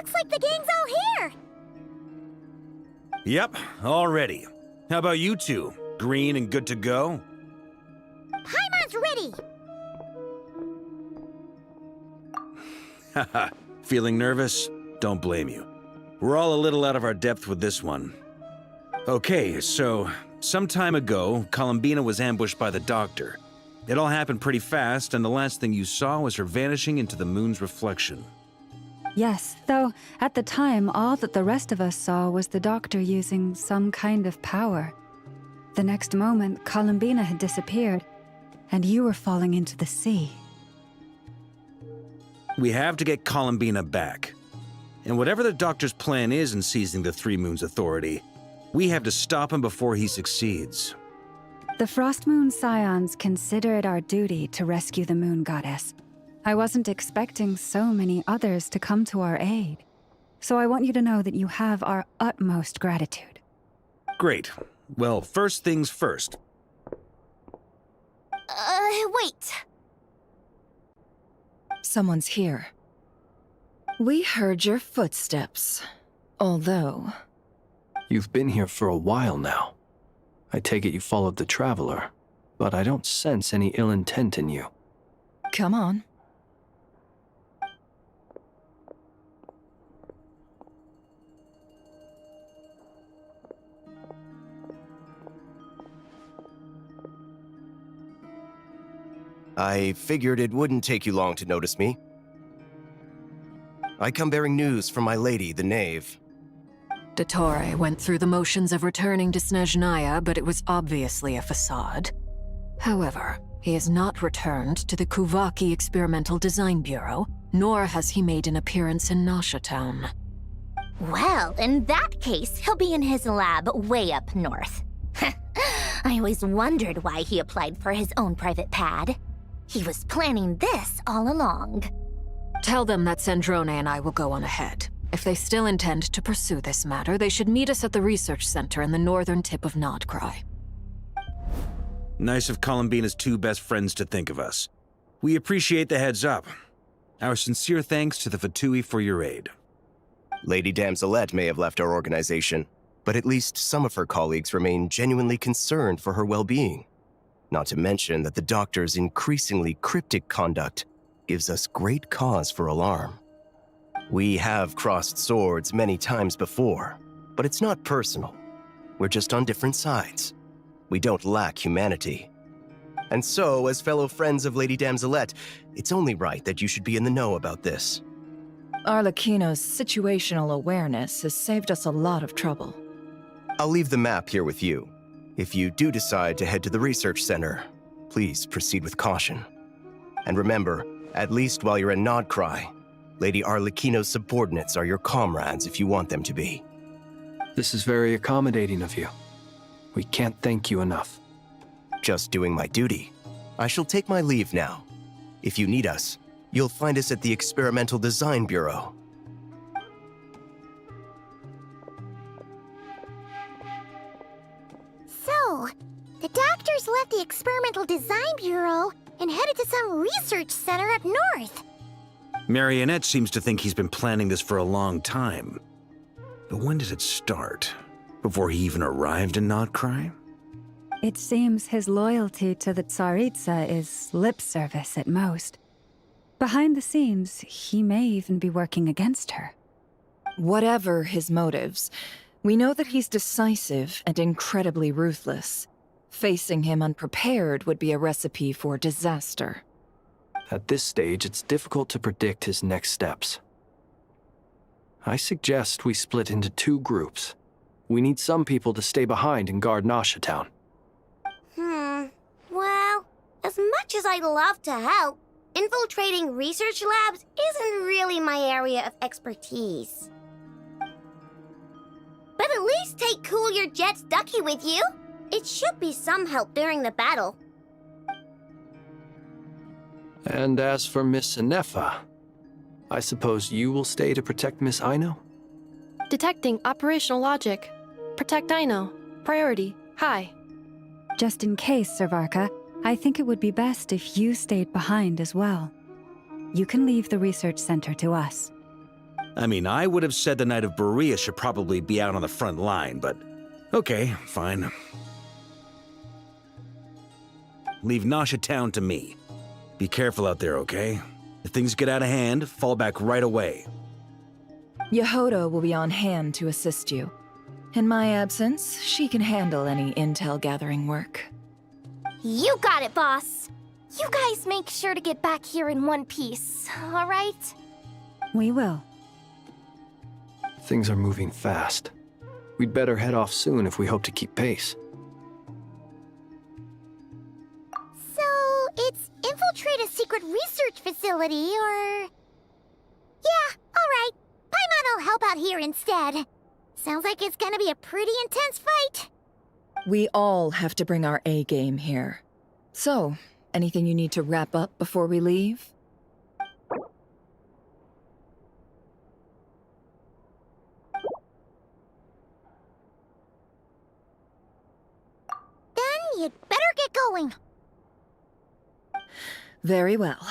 Looks like the gang's all here! Yep, all ready. How about you two? Green and good to go? Paimon's ready! Haha, feeling nervous? Don't blame you. We're all a little out of our depth with this one. Okay, so, some time ago, Columbina was ambushed by the Doctor. It all happened pretty fast, and the last thing you saw was her vanishing into the moon's reflection. Yes, though at the time, all that the rest of us saw was the Doctor using some kind of power. The next moment, Columbina had disappeared, and you were falling into the sea. We have to get Columbina back. And whatever the Doctor's plan is in seizing the Three Moons Authority, we have to stop him before he succeeds. The Frost Moon Scions consider it our duty to rescue the Moon Goddess. I wasn't expecting so many others to come to our aid. So I want you to know that you have our utmost gratitude. Great. Well, first things first. Wait. Someone's here. We heard your footsteps. Although... You've been here for a while now. I take it you followed the Traveler, but I don't sense any ill intent in you. Come on. I figured it wouldn't take you long to notice me. I come bearing news from my lady, the Knave. Dottore went through the motions of returning to Snezhnaya, but it was obviously a facade. However, he has not returned to the Kuvaki Experimental Design Bureau, nor has he made an appearance in Nasha Town. Well, in that case, he'll be in his lab way up north. I always wondered why he applied for his own private pad. He was planning this all along. Tell them that Sandrone and I will go on ahead. If they still intend to pursue this matter, they should meet us at the research center in the northern tip of Nodcry. Nice of Columbina's two best friends to think of us. We appreciate the heads up. Our sincere thanks to the Fatui for your aid. Lady Damselette may have left our organization, but at least some of her colleagues remain genuinely concerned for her well-being. Not to mention that the Doctor's increasingly cryptic conduct gives us great cause for alarm. We have crossed swords many times before, but it's not personal. We're just on different sides. We don't lack humanity. And so, as fellow friends of Lady Damselette, it's only right that you should be in the know about this. Arlecchino's situational awareness has saved us a lot of trouble. I'll leave the map here with you. If you do decide to head to the research center, please proceed with caution. And remember, at least while you're in Nodcry, Lady Arlecchino's subordinates are your comrades if you want them to be. This is very accommodating of you. We can't thank you enough. Just doing my duty. I shall take my leave now. If you need us, you'll find us at the Experimental Design Bureau. So, the Doctor's left the Experimental Design Bureau and headed to some research center up north. Marionette seems to think he's been planning this for a long time. But when did it start? Before he even arrived in Nodcry? It seems his loyalty to the Tsaritsa is lip service at most. Behind the scenes, he may even be working against her. Whatever his motives, we know that he's decisive and incredibly ruthless. Facing him unprepared would be a recipe for disaster. At this stage, it's difficult to predict his next steps. I suggest we split into two groups. We need some people to stay behind and guard Nasha Town. Well, as much as I'd love to help, infiltrating research labs isn't really my area of expertise. But at least take Cool Your Jet's Ducky with you. It should be some help during the battle. And as for Miss Inefa, I suppose you will stay to protect Miss Aino? Detecting operational logic. Protect Aino. Priority. High. Just in case, Servarka, I think it would be best if you stayed behind as well. You can leave the research center to us. I mean, I would have said the Knight of Berea should probably be out on the front line, but okay, fine. Leave Nasha Town to me. Be careful out there, okay? If things get out of hand, fall back right away. Yehoda will be on hand to assist you. In my absence, she can handle any intel gathering work. You got it, boss. You guys make sure to get back here in one piece, all right? We will. Things are moving fast. We'd better head off soon if we hope to keep pace. So, it's infiltrate a secret research facility, or... Yeah, alright. Paimon will help out here instead. Sounds like it's gonna be a pretty intense fight. We all have to bring our A game here. So, anything you need to wrap up before we leave? Then you'd better get going. Very well.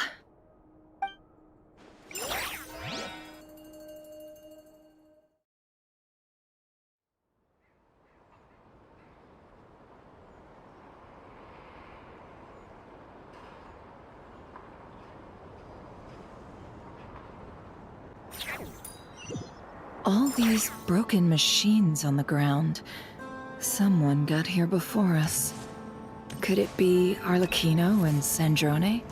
All these broken machines on the ground. Someone got here before us. Could it be Arlecchino and Sandrone?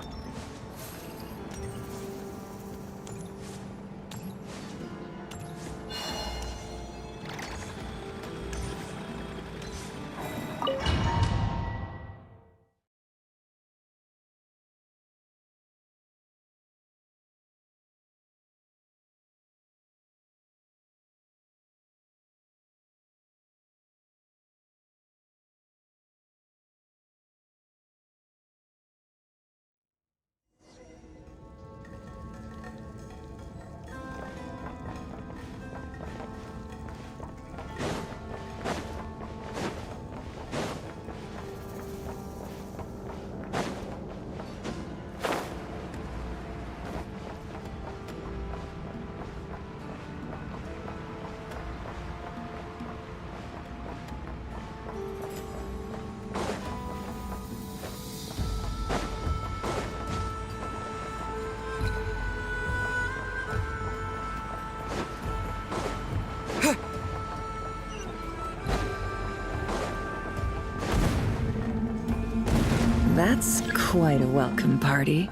That's quite a welcome party.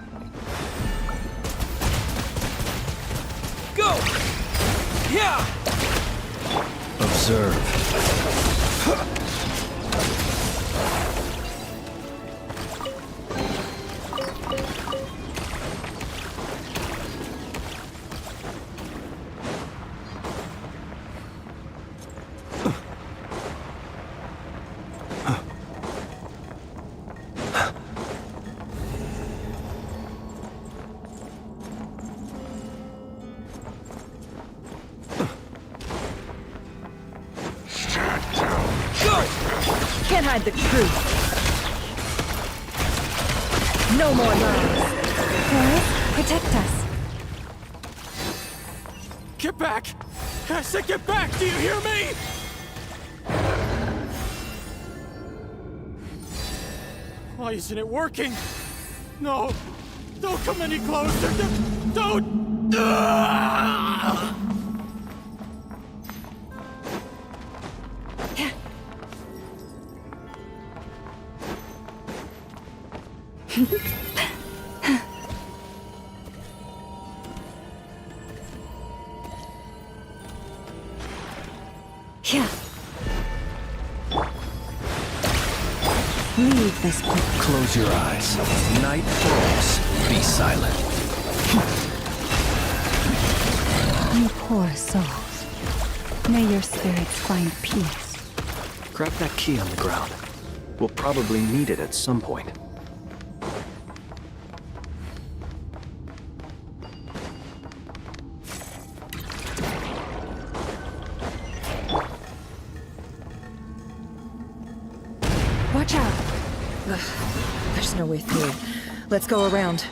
Go! Yeah! Observe. Can't hide the truth. No more lies. Horace, protect us. Get back! I said get back! Do you hear me? Why isn't it working? No! Don't come any closer! Don't! Ah! Yeah. Leave this place. Close your eyes. Night falls. Be silent. You poor souls. May your spirits find peace. Grab that key on the ground. We'll probably need it at some point. Watch out! Ugh, there's no way through. Let's go around.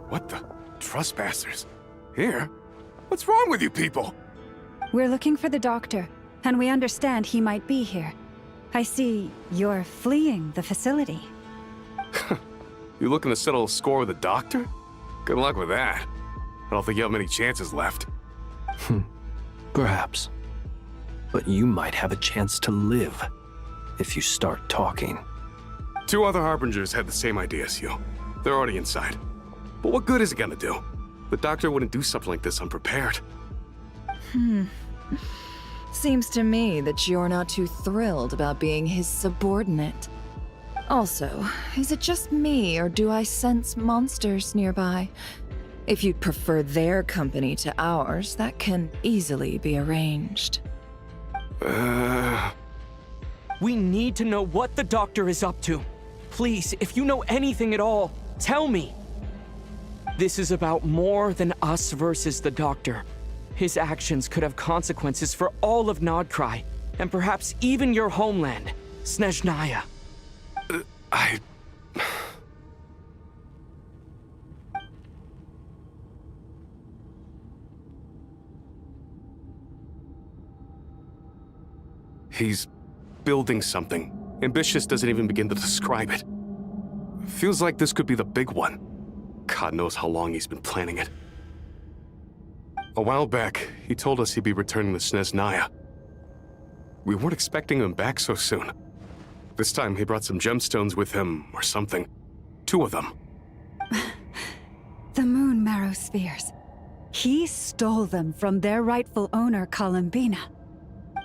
What the? Trespassers? Here? What's wrong with you people? We're looking for the doctor, and we understand he might be here. I see you're fleeing the facility. You looking to settle a score with the doctor? Good luck with that. I don't think you have many chances left. Perhaps. But you might have a chance to live if you start talking. 2 other Harbingers had the same idea as you. They're already inside. But what good is it gonna do? The doctor wouldn't do something like this unprepared. Seems to me that you're not too thrilled about being his subordinate. Also, is it just me, or do I sense monsters nearby? If you'd prefer their company to ours, that can easily be arranged. We need to know what the doctor is up to. Please, if you know anything at all, tell me. This is about more than us versus the doctor. His actions could have consequences for all of Nodcry, and perhaps even your homeland, Snezhnaya. He's building something. Ambitious doesn't even begin to describe it. Feels like this could be the big one. God knows how long he's been planning it. A while back, he told us he'd be returning to Snezhnaya. We weren't expecting him back so soon. This time he brought some gemstones with him, or something. 2 of them. The moon marrow spheres. He stole them from their rightful owner, Columbina.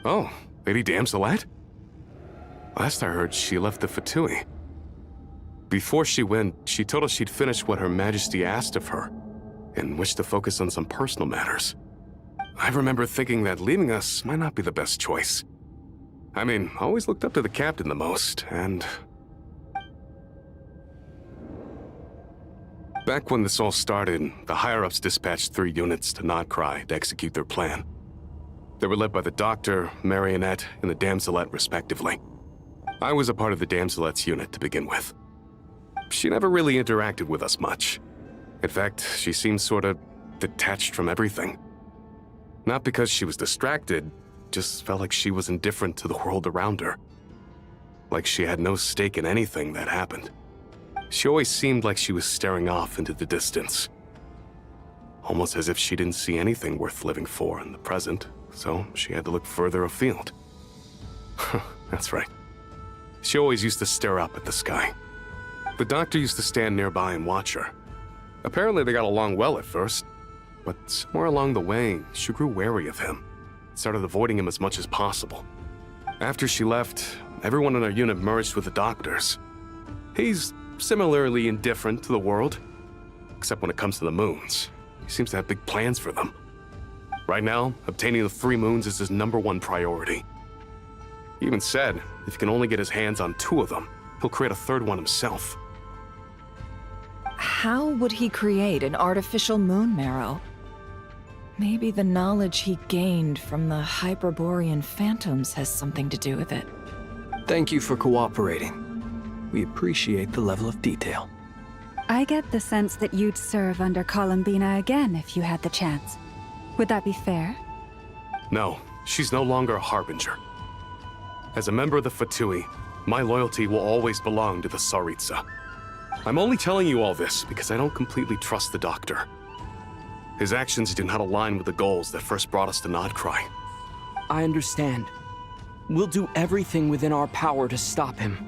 Oh, Lady Damselat? Last I heard, she left the Fatui. Before she went, she told us she'd finished what Her Majesty asked of her, and wished to focus on some personal matters. I remember thinking that leaving us might not be the best choice. I mean, I always looked up to the captain the most, and... Back when this all started, the higher-ups dispatched 3 units to Nodcry to execute their plan. They were led by the Doctor, Marionette, and the Damselet, respectively. I was a part of the Damselet's unit to begin with. She never really interacted with us much. In fact, she seemed sort of detached from everything. Not because she was distracted, just felt like she was indifferent to the world around her. Like she had no stake in anything that happened. She always seemed like she was staring off into the distance. Almost as if she didn't see anything worth living for in the present, so she had to look further afield. That's right. She always used to stare up at the sky. The Doctor used to stand nearby and watch her. Apparently they got along well at first, but somewhere along the way, she grew wary of him, started avoiding him as much as possible. After she left, everyone in our unit merged with the Doctor's. He's similarly indifferent to the world, except when it comes to the moons. He seems to have big plans for them. Right now, obtaining the 3 moons is his #1 priority. He even said, if he can only get his hands on 2 of them, he'll create a 3rd one himself. How would he create an artificial moon marrow? Maybe the knowledge he gained from the Hyperborean phantoms has something to do with it. Thank you for cooperating. We appreciate the level of detail. I get the sense that you'd serve under Columbina again if you had the chance. Would that be fair? No, she's no longer a Harbinger. As a member of the Fatui, my loyalty will always belong to the Tsaritsa. I'm only telling you all this because I don't completely trust the Doctor. His actions do not align with the goals that first brought us to Nodcry. I understand. We'll do everything within our power to stop him.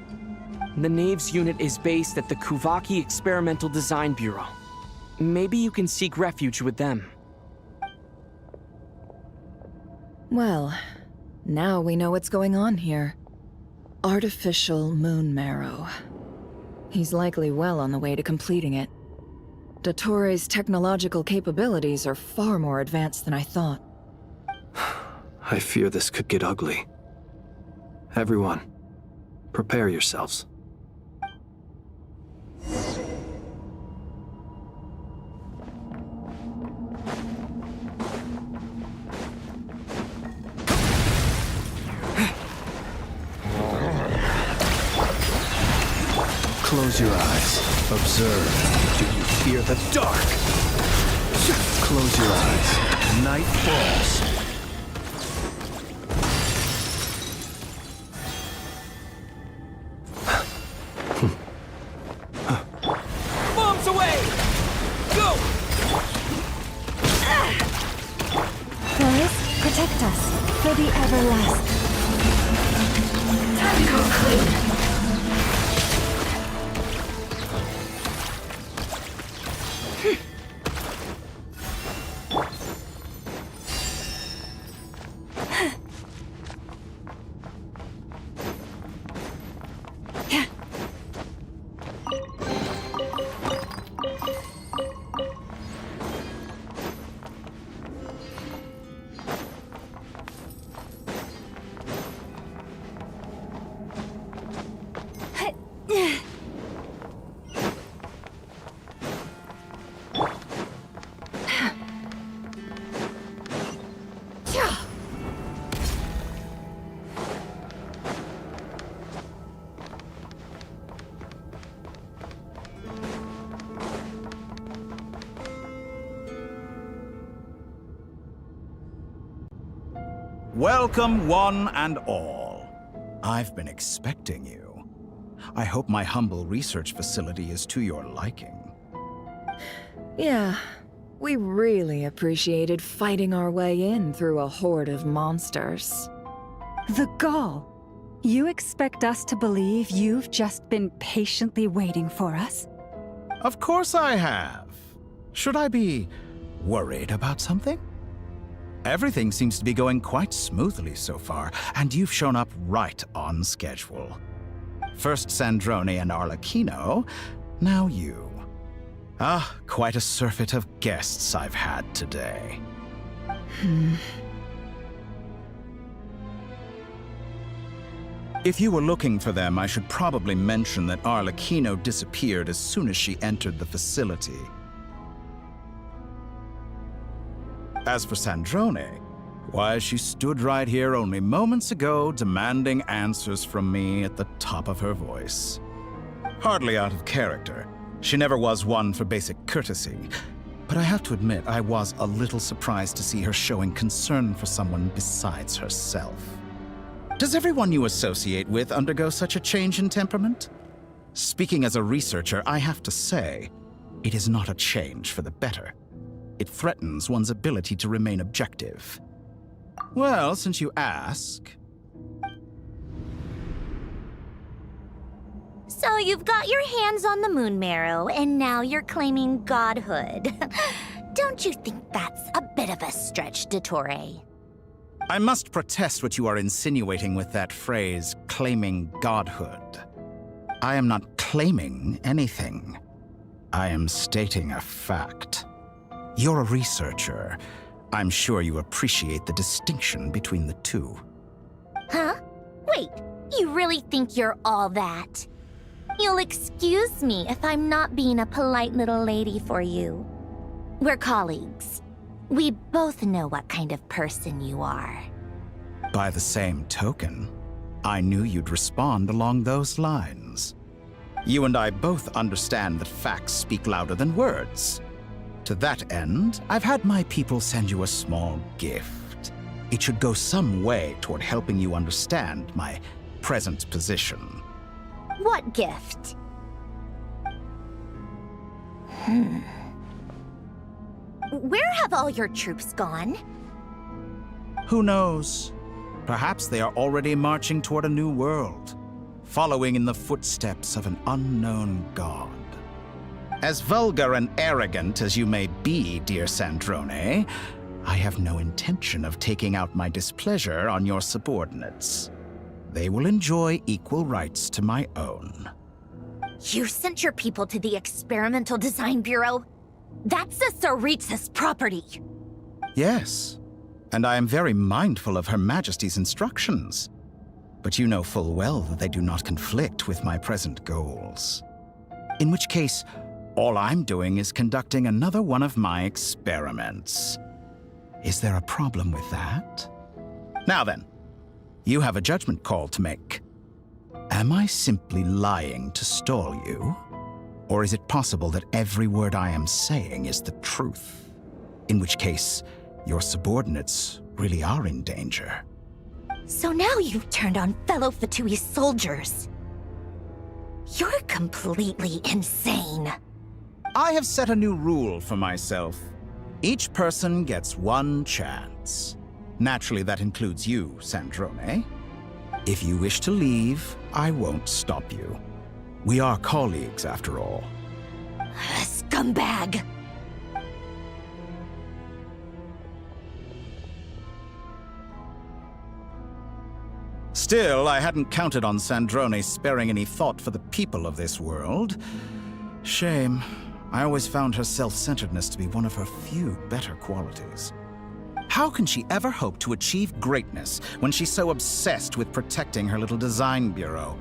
The Knave's unit is based at the Kuvaki Experimental Design Bureau. Maybe you can seek refuge with them. Well, now we know what's going on here. Artificial moon marrow. He's likely well on the way to completing it. Dottore's technological capabilities are far more advanced than I thought. I fear this could get ugly. Everyone, prepare yourselves. Close your eyes. Observe. Do you fear the dark? Close your eyes. Night falls. Bombs away! Go! Boris, protect us for the everlasting. Time to go clean. Welcome, one and all. I've been expecting you. I hope my humble research facility is to your liking. Yeah, we really appreciated fighting our way in through a horde of monsters. The gall. You expect us to believe you've just been patiently waiting for us? Of course I have. Should I be worried about something? Everything seems to be going quite smoothly so far, and you've shown up right on schedule. First Sandrone and Arlecchino, now you. Ah, quite a surfeit of guests I've had today. If you were looking for them, I should probably mention that Arlecchino disappeared as soon as she entered the facility. As for Sandrone, why, she stood right here only moments ago demanding answers from me at the top of her voice. Hardly out of character. She never was one for basic courtesy. But I have to admit, I was a little surprised to see her showing concern for someone besides herself. Does everyone you associate with undergo such a change in temperament? Speaking as a researcher, I have to say, it is not a change for the better. It threatens one's ability to remain objective. Well, since you ask... So you've got your hands on the moon marrow, and now you're claiming godhood. Don't you think that's a bit of a stretch, Dottore? I must protest what you are insinuating with that phrase, claiming godhood. I am not claiming anything. I am stating a fact. You're a researcher. I'm sure you appreciate the distinction between the two. Huh? Wait, you really think you're all that? You'll excuse me if I'm not being a polite little lady for you. We're colleagues. We both know what kind of person you are. By the same token, I knew you'd respond along those lines. You and I both understand that facts speak louder than words. To that end, I've had my people send you a small gift. It should go some way toward helping you understand my present position. What gift? Where have all your troops gone? Who knows? Perhaps they are already marching toward a new world, following in the footsteps of an unknown god. As vulgar and arrogant as you may be, dear Sandrone, I have no intention of taking out my displeasure on your subordinates. They will enjoy equal rights to my own. You sent your people to the Experimental Design Bureau? That's a Saritsa's property. Yes, and I am very mindful of Her Majesty's instructions. But you know full well that they do not conflict with my present goals. In which case, all I'm doing is conducting another one of my experiments. Is there a problem with that? Now then, you have a judgment call to make. Am I simply lying to stall you? Or is it possible that every word I am saying is the truth? In which case, your subordinates really are in danger. So now you've turned on fellow Fatui soldiers. You're completely insane. I have set a new rule for myself. Each person gets one chance. Naturally, that includes you, Sandrone. If you wish to leave, I won't stop you. We are colleagues, after all. Scumbag! Still, I hadn't counted on Sandrone sparing any thought for the people of this world. Shame. I always found her self-centeredness to be one of her few better qualities. How can she ever hope to achieve greatness when she's so obsessed with protecting her little design bureau?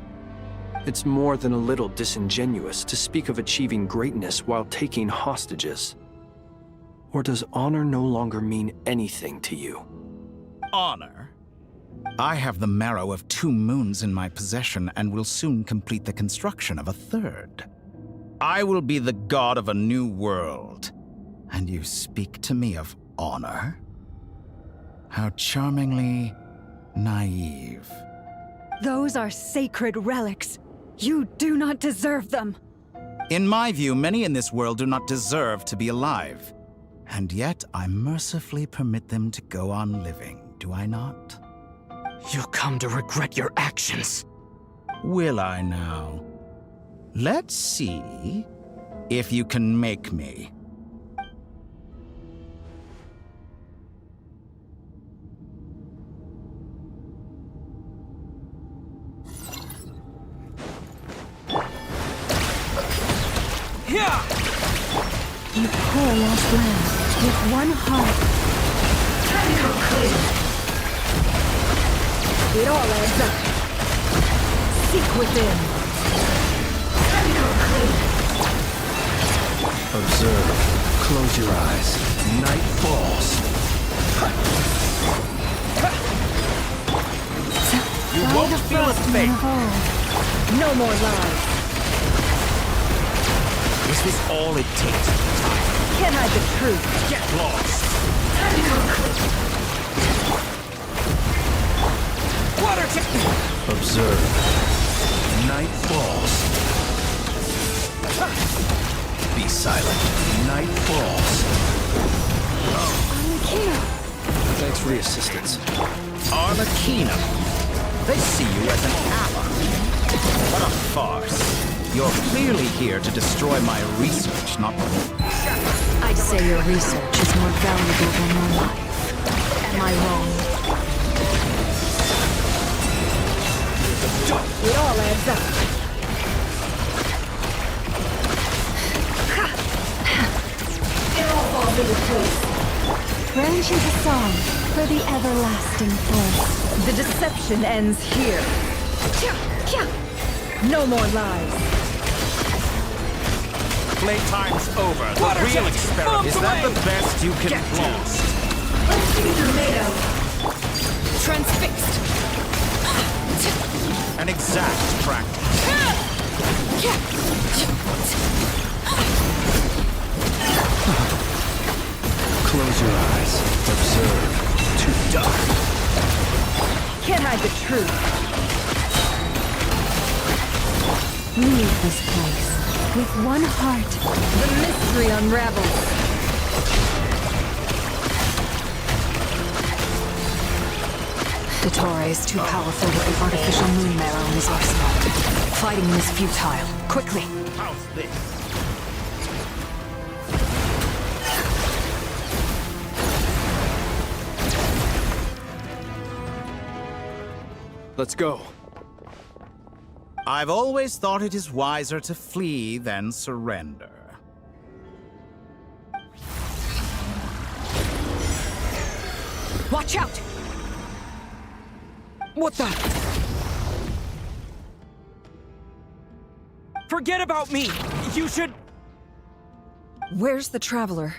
It's more than a little disingenuous to speak of achieving greatness while taking hostages. Or does honor no longer mean anything to you? Honor? I have the marrow of 2 moons in my possession and will soon complete the construction of a 3rd. I will be the god of a new world. And you speak to me of honor? How charmingly naive. Those are sacred relics. You do not deserve them. In my view, many in this world do not deserve to be alive. And yet, I mercifully permit them to go on living, do I not? You'll come to regret your actions. Will I now? Let's see if you can make me. You poor lost land, with one heart. It all adds up. Seek within. Observe. Close your eyes. Night falls. You won't feel a thing. No more lies. Is this all it takes? Can't hide the truth. Get lost! Water Observe. Night falls. Be silent. Night falls. Arlecchino. Thanks for the assistance. Arlecchino. They see you as an ally. What a farce. You're clearly here to destroy my research, not the whole. I'd say your research is more valuable than your life. Am I wrong? It all adds up. It all falls into place. Branch is a song for the everlasting force. The deception ends here. No more lies. Playtime's over. The real experiment. Is that the best you can do? Lost. Transfixed. An exact practice. Close your eyes. Observe. Too dark. Can't hide the truth. Leave this place with one heart. The mystery unravels. The Torre is too powerful with the artificial moon marrow in his arsenal. Fighting him is futile. Quickly! How's this? Let's go. I've always thought it is wiser to flee than surrender. Watch out! What the? Forget about me! You should... Where's the Traveler?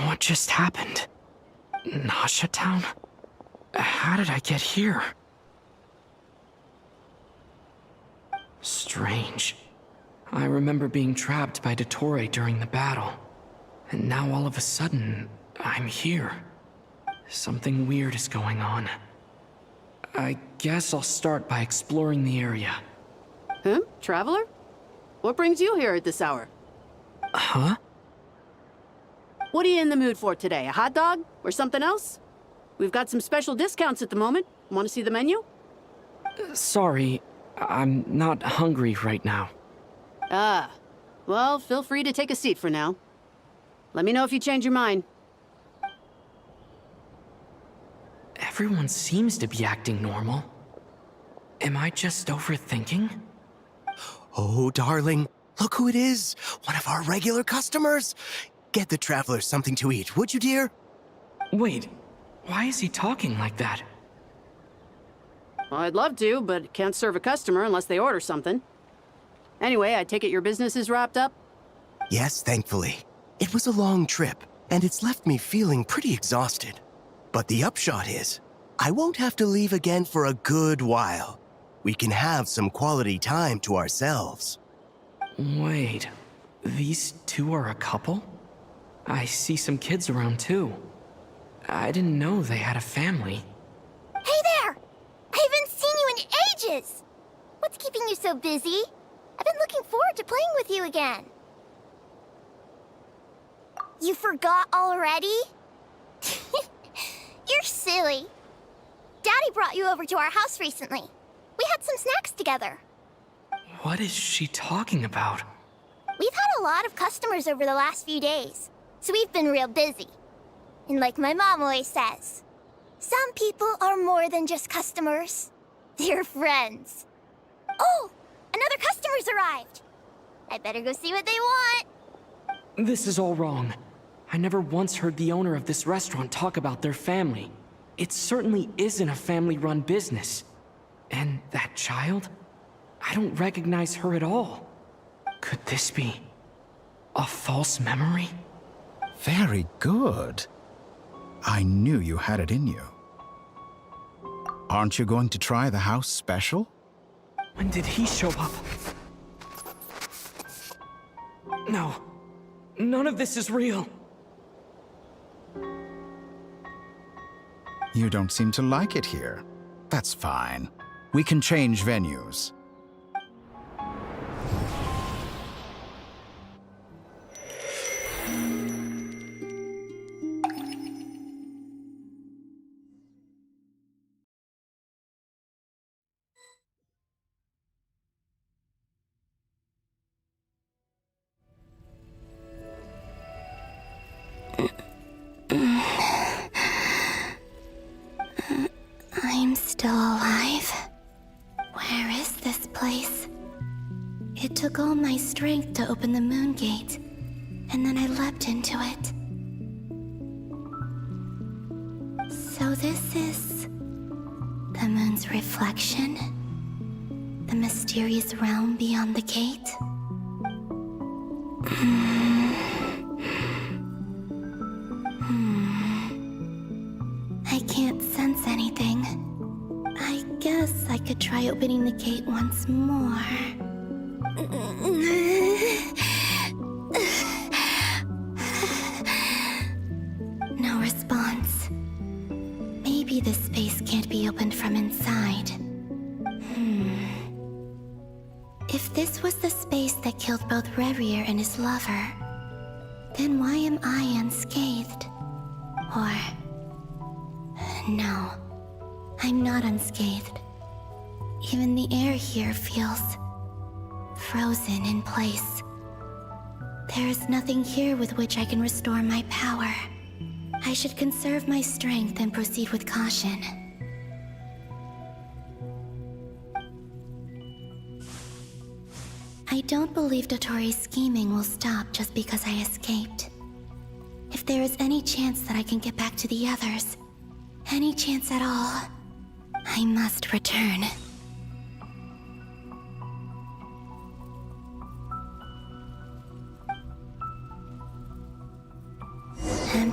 What just happened? Nasha Town? How did I get here? Strange. I remember being trapped by Dottore during the battle. And now all of a sudden, I'm here. Something weird is going on. I guess I'll start by exploring the area. Huh? Traveler? What brings you here at this hour? Huh? What are you in the mood for today? A hot dog? Or something else? We've got some special discounts at the moment. Want to see the menu? Sorry, I'm not hungry right now. Ah. Well, feel free to take a seat for now. Let me know if you change your mind. Everyone seems to be acting normal. Am I just overthinking? Oh, darling, look who it is. One of our regular customers. Get the traveler something to eat, would you, dear? Wait, why is he talking like that? Well, I'd love to, but can't serve a customer unless they order something. Anyway, I take it your business is wrapped up? Yes, thankfully. It was a long trip, and it's left me feeling pretty exhausted. But the upshot is, I won't have to leave again for a good while. We can have some quality time to ourselves. Wait, these two are a couple? I see some kids around too. I didn't know they had a family. Hey there! I haven't seen you in ages! What's keeping you so busy? I've been looking forward to playing with you again. You forgot already? You're silly. Daddy brought you over to our house recently. We had some snacks together. What is she talking about? We've had a lot of customers over the last few days, so we've been real busy. And like my mom always says, some people are more than just customers. They're friends. Oh, another customer's arrived. I better go see what they want. This is all wrong. I never once heard the owner of this restaurant talk about their family. It certainly isn't a family-run business. And that child? I don't recognize her at all. Could this be a false memory? Very good. I knew you had it in you. Aren't you going to try the house special? When did he show up? No. None of this is real. You don't seem to like it here. That's fine. We can change venues. I'm still alive. Where is this place? It took all my strength to open the moon gate, and then I leapt into it. So this is the moon's reflection? The mysterious realm beyond the gate? I can't sense anything. I guess I could try opening the gate once more. No response. Maybe this space can't be opened from inside. If this was the space that killed both Revier and his lover, then why am I unscathed? Or... no, I'm not unscathed. Even the air here feels frozen in place. There is nothing here with which I can restore my power. I should conserve my strength and proceed with caution. I don't believe Dottori's scheming will stop just because I escaped. If there is any chance that I can get back to the others, any chance at all, I must return.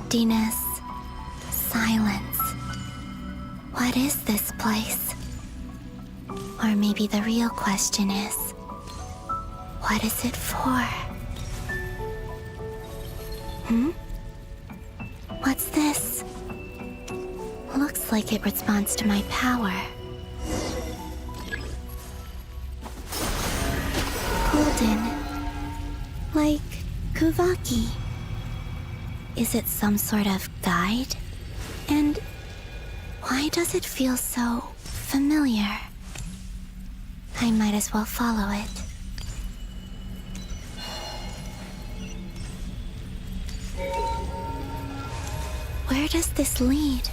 Emptiness. Silence. What is this place? Or maybe the real question is, what is it for? What's this? Looks like it responds to my power. Golden. Like Kuvaki. Is it some sort of guide? And why does it feel so familiar? I might as well follow it. Where does this lead?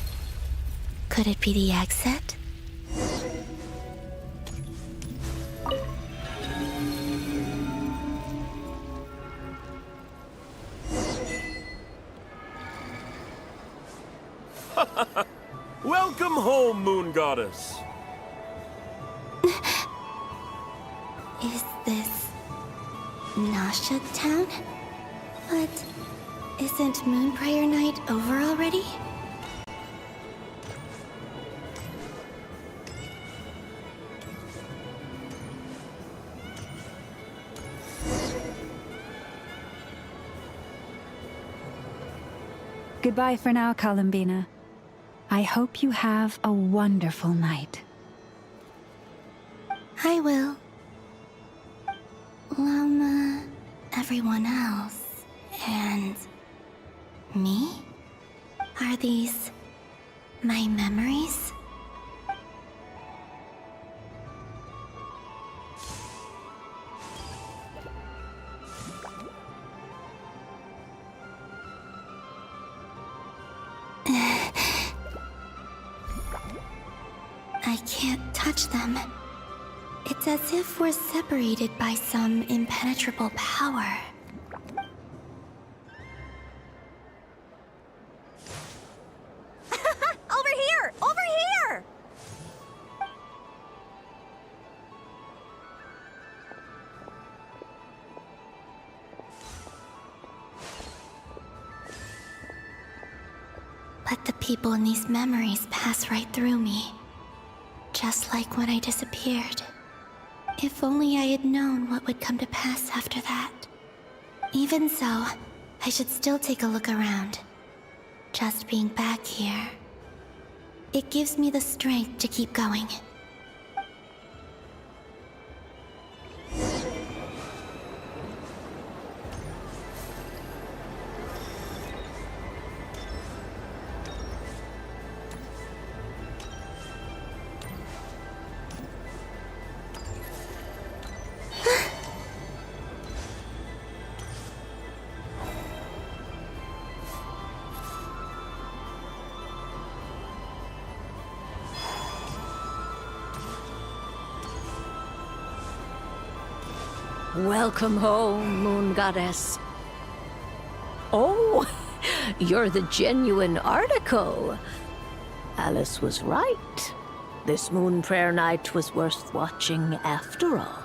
Could it be the exit? Welcome home, Moon Goddess. Is this Nasha Town? But isn't Moon Prayer Night over already? Goodbye for now, Columbina. I hope you have a wonderful night. I will. Llama, everyone else, and me? Are these my memories? I can't touch them. It's as if we're separated by some impenetrable power. Over here! Over here! But the people in these memories pass right through me. Just like when I disappeared. If only I had known what would come to pass after that. Even so, I should still take a look around. Just being back here. It gives me the strength to keep going. Welcome home, Moon Goddess. Oh, you're the genuine article. Alice was right. This Moon Prayer Night was worth watching after all.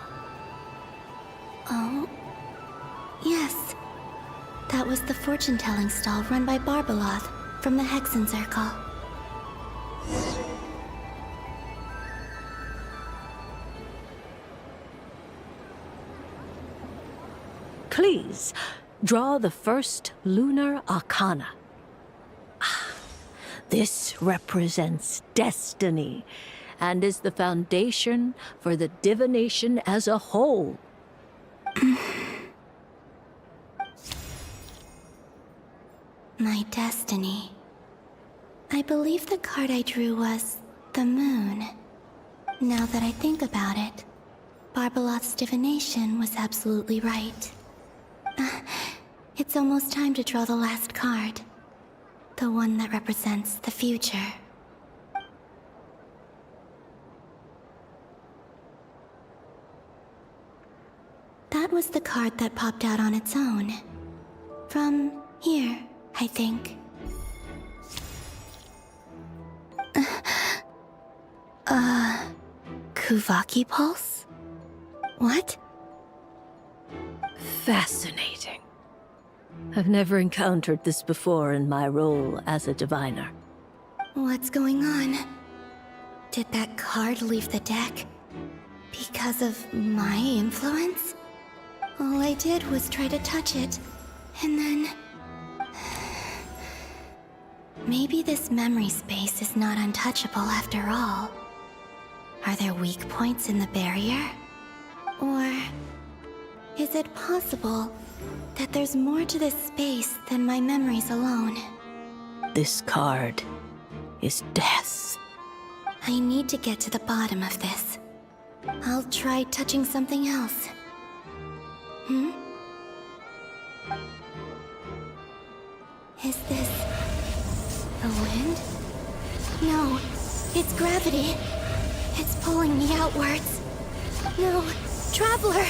Oh, yes. That was the fortune-telling stall run by Barbeloth from the Hexen Circle. Please, draw the first lunar arcana. This represents destiny and is the foundation for the divination as a whole. My destiny. I believe the card I drew was the moon. Now that I think about it, Barbeloth's divination was absolutely right. It's almost time to draw the last card. The one that represents the future. That was the card that popped out on its own. From here, I think. Kuvaki Pulse? What? Fascinating. I've never encountered this before in my role as a diviner. What's going on? Did that card leave the deck? Because of my influence? All I did was try to touch it, and then... Maybe this memory space is not untouchable after all. Are there weak points in the barrier? Or... is it possible that there's more to this space than my memories alone? This card is death. I need to get to the bottom of this. I'll try touching something else. Is this... the wind? No, it's gravity. It's pulling me outwards. No, Traveler!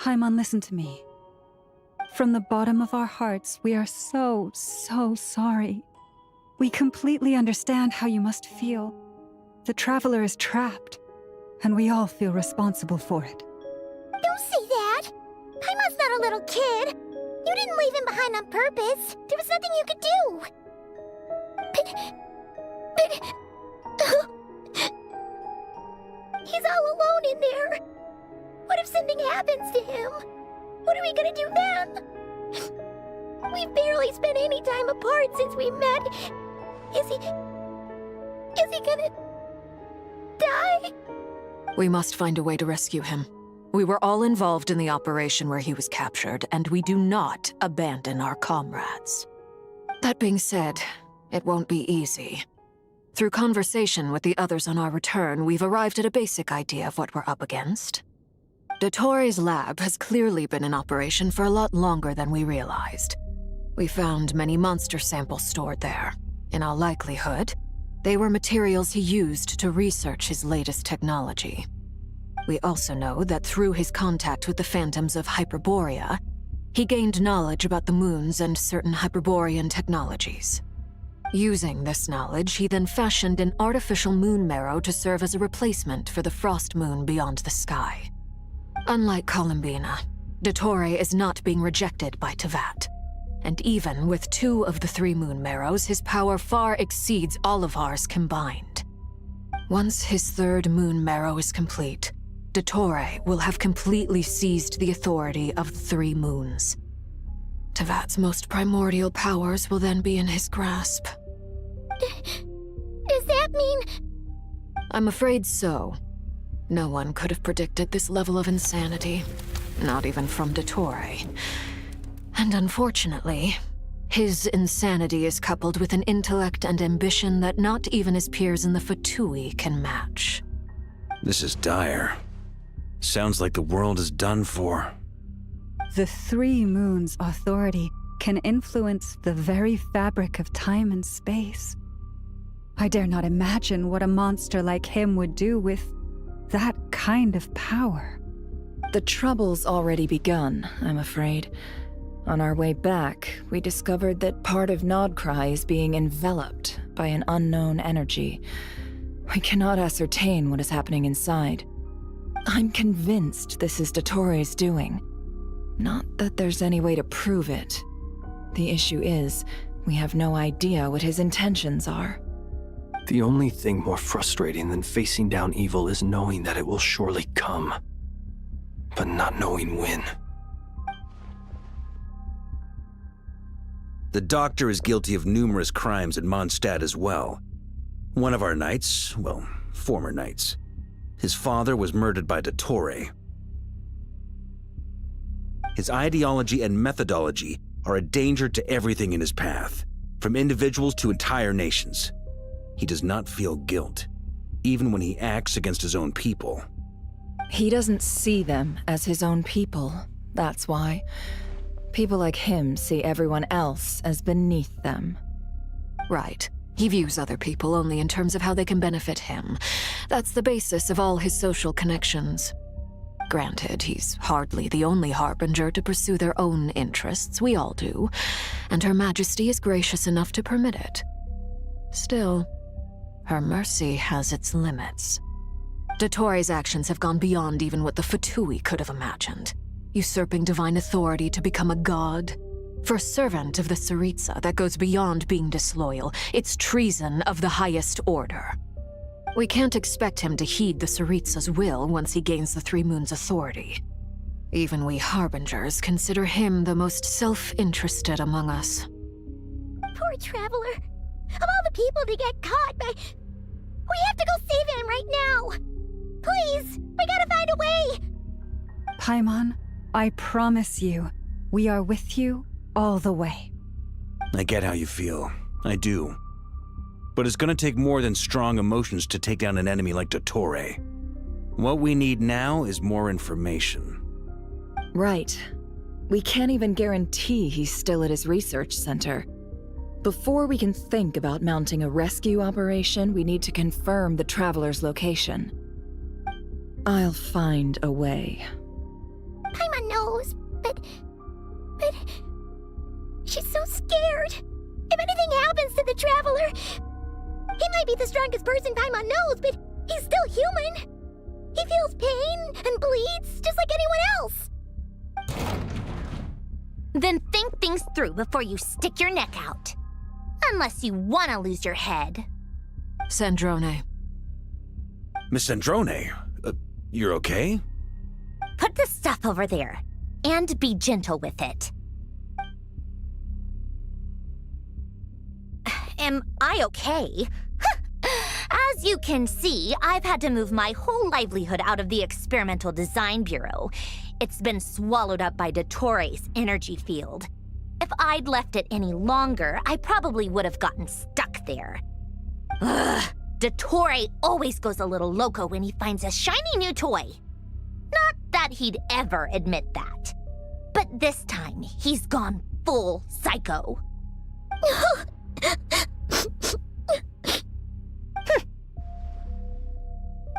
Haimon, listen to me. From the bottom of our hearts, we are so sorry. We completely understand how you must feel. The Traveler is trapped, and we all feel responsible for it. Don't say that! Haimon's not a little kid! You didn't leave him behind on purpose! There was nothing you could do! He's all alone in there! What if something happens to him? What are we gonna do then? We've barely spent any time apart since we met. Is he gonna... die? We must find a way to rescue him. We were all involved in the operation where he was captured, and we do not abandon our comrades. That being said, it won't be easy. Through conversation with the others on our return, we've arrived at a basic idea of what we're up against. Dottore's lab has clearly been in operation for a lot longer than we realized. We found many monster samples stored there. In all likelihood, they were materials he used to research his latest technology. We also know that through his contact with the phantoms of Hyperborea, he gained knowledge about the moons and certain Hyperborean technologies. Using this knowledge, he then fashioned an artificial moon marrow to serve as a replacement for the frost moon beyond the sky. Unlike Columbina, Dottore is not being rejected by Tevat. And even with 2 of the 3 moon marrows, his power far exceeds all of ours combined. Once his 3rd moon marrow is complete, Dottore will have completely seized the authority of the 3 moons. Tevat's most primordial powers will then be in his grasp. Does that mean... I'm afraid so. No one could have predicted this level of insanity, not even from Dottore. And unfortunately, his insanity is coupled with an intellect and ambition that not even his peers in the Fatui can match. This is dire. Sounds like the world is done for. The 3 moons' authority can influence the very fabric of time and space. I dare not imagine what a monster like him would do with that kind of power. The trouble's already begun, I'm afraid. On our way back, we discovered that part of Nodcry is being enveloped by an unknown energy. We cannot ascertain what is happening inside. I'm convinced this is Dottore's doing. Not that there's any way to prove it. The issue is, we have no idea what his intentions are. The only thing more frustrating than facing down evil is knowing that it will surely come, but not knowing when. The Doctor is guilty of numerous crimes at Mondstadt as well. One of our knights, well, former knights. His father was murdered by Dottore. His ideology and methodology are a danger to everything in his path, from individuals to entire nations. He does not feel guilt, even when he acts against his own people. He doesn't see them as his own people, that's why. People like him see everyone else as beneath them. Right. He views other people only in terms of how they can benefit him. That's the basis of all his social connections. Granted, he's hardly the only harbinger to pursue their own interests. We all do. And Her Majesty is gracious enough to permit it. Still, her mercy has its limits. Dottore's actions have gone beyond even what the Fatui could have imagined. Usurping divine authority to become a god. For a servant of the Tsaritsa, that goes beyond being disloyal. It's treason of the highest order. We can't expect him to heed the Tsaritsa's will once he gains the Three Moons' authority. Even we Harbingers consider him the most self-interested among us. Poor Traveler. Of all the people to get caught by... We have to go save him right now! Please! We gotta find a way! Paimon, I promise you, we are with you all the way. I get how you feel. I do. But it's gonna take more than strong emotions to take down an enemy like Dottore. What we need now is more information. Right. We can't even guarantee he's still at his research center. Before we can think about mounting a rescue operation, we need to confirm the Traveler's location. I'll find a way. Paimon knows, but... She's so scared. If anything happens to the Traveler... He might be the strongest person Paimon knows, but he's still human. He feels pain and bleeds just like anyone else. Then think things through before you stick your neck out. Unless you want to lose your head. Sandrone. Miss Sandrone, you're okay? Put the stuff over there, and be gentle with it. Am I okay? As you can see, I've had to move my whole livelihood out of the Experimental Design Bureau. It's been swallowed up by Dottore's energy field. If I'd left it any longer, I probably would have gotten stuck there. Ugh, Dottore always goes a little loco when he finds a shiny new toy. Not that he'd ever admit that. But this time, he's gone full psycho.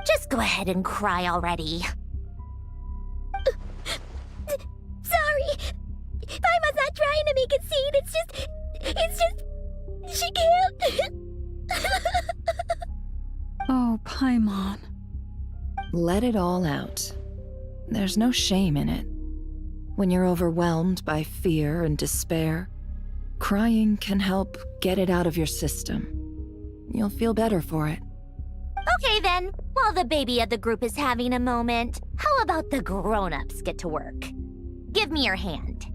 Just go ahead and cry already. Sorry. Paimon's not trying to make it seem. It's just... She can't. Oh, Paimon. Let it all out. There's no shame in it. When you're overwhelmed by fear and despair, crying can help get it out of your system. You'll feel better for it. Okay then, while the baby of the group is having a moment, how about the grown-ups get to work? Give me your hand.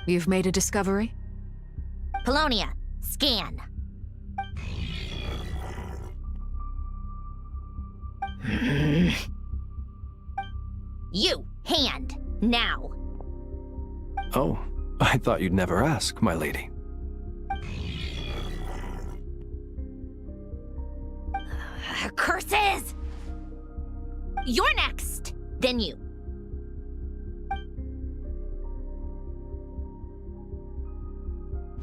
You've made a discovery? Polonia, scan. You, hand, now. Oh, I thought you'd never ask, my lady. Curses! You're next, then you.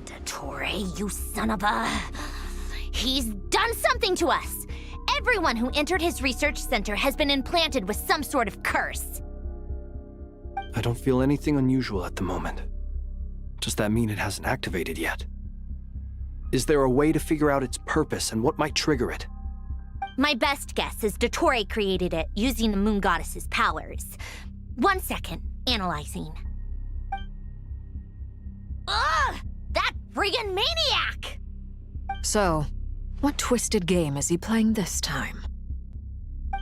Dottore, you son of a... He's done something to us! Everyone who entered his research center has been implanted with some sort of curse. I don't feel anything unusual at the moment. Does that mean it hasn't activated yet? Is there a way to figure out its purpose and what might trigger it? My best guess is Dottore created it using the Moon Goddess's powers. 1 second, analyzing. Ugh! That friggin' maniac! So, what twisted game is he playing this time?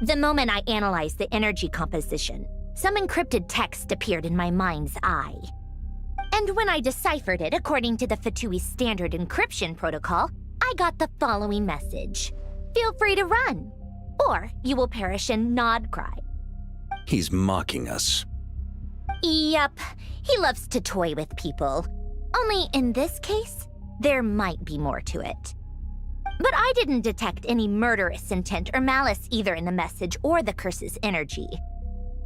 The moment I analyzed the energy composition, some encrypted text appeared in my mind's eye. And when I deciphered it according to the Fatui standard encryption protocol, I got the following message. feel free to run. Or you will perish in nod cry. He's mocking us. Yup, he loves to toy with people. Only in this case, there might be more to it. But I didn't detect any murderous intent or malice either in the message or the curse's energy.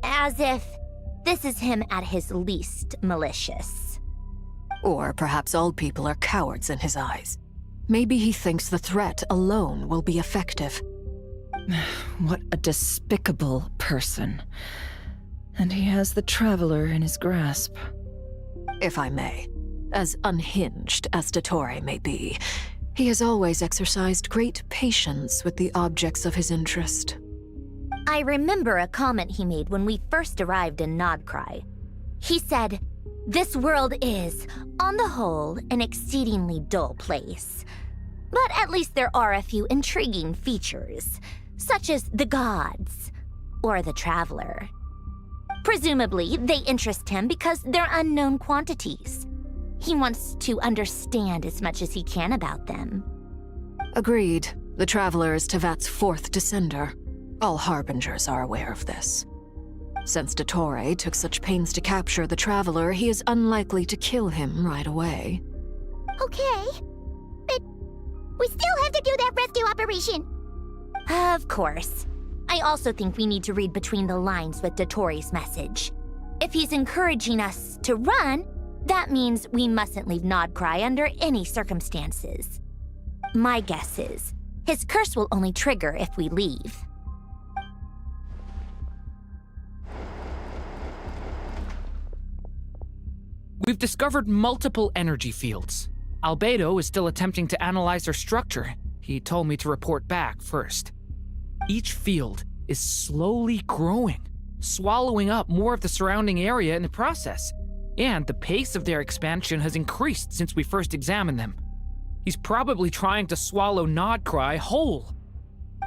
As if this is him at his least malicious. Or perhaps all people are cowards in his eyes. Maybe he thinks the threat alone will be effective. What a despicable person. And he has the Traveler in his grasp. If I may, as unhinged as Dottore may be, he has always exercised great patience with the objects of his interest. I remember a comment he made when we first arrived in Nodcry. He said, "This world is, on the whole, an exceedingly dull place. But at least there are a few intriguing features, such as the gods, or the Traveler. Presumably, they interest him because they're unknown quantities. He wants to understand as much as he can about them." Agreed. The Traveler is Tevat's fourth descender. All Harbingers are aware of this. Since Dottore took such pains to capture the Traveler, he is unlikely to kill him right away. Okay, but we still have to do that rescue operation. Of course. I also think we need to read between the lines with Dottore's message. If he's encouraging us to run, that means we mustn't leave Nodcry under any circumstances. My guess is, his curse will only trigger if we leave. We've discovered multiple energy fields. Albedo is still attempting to analyze their structure. He told me to report back first. Each field is slowly growing, swallowing up more of the surrounding area in the process. And the pace of their expansion has increased since we first examined them. He's probably trying to swallow Nodcry whole.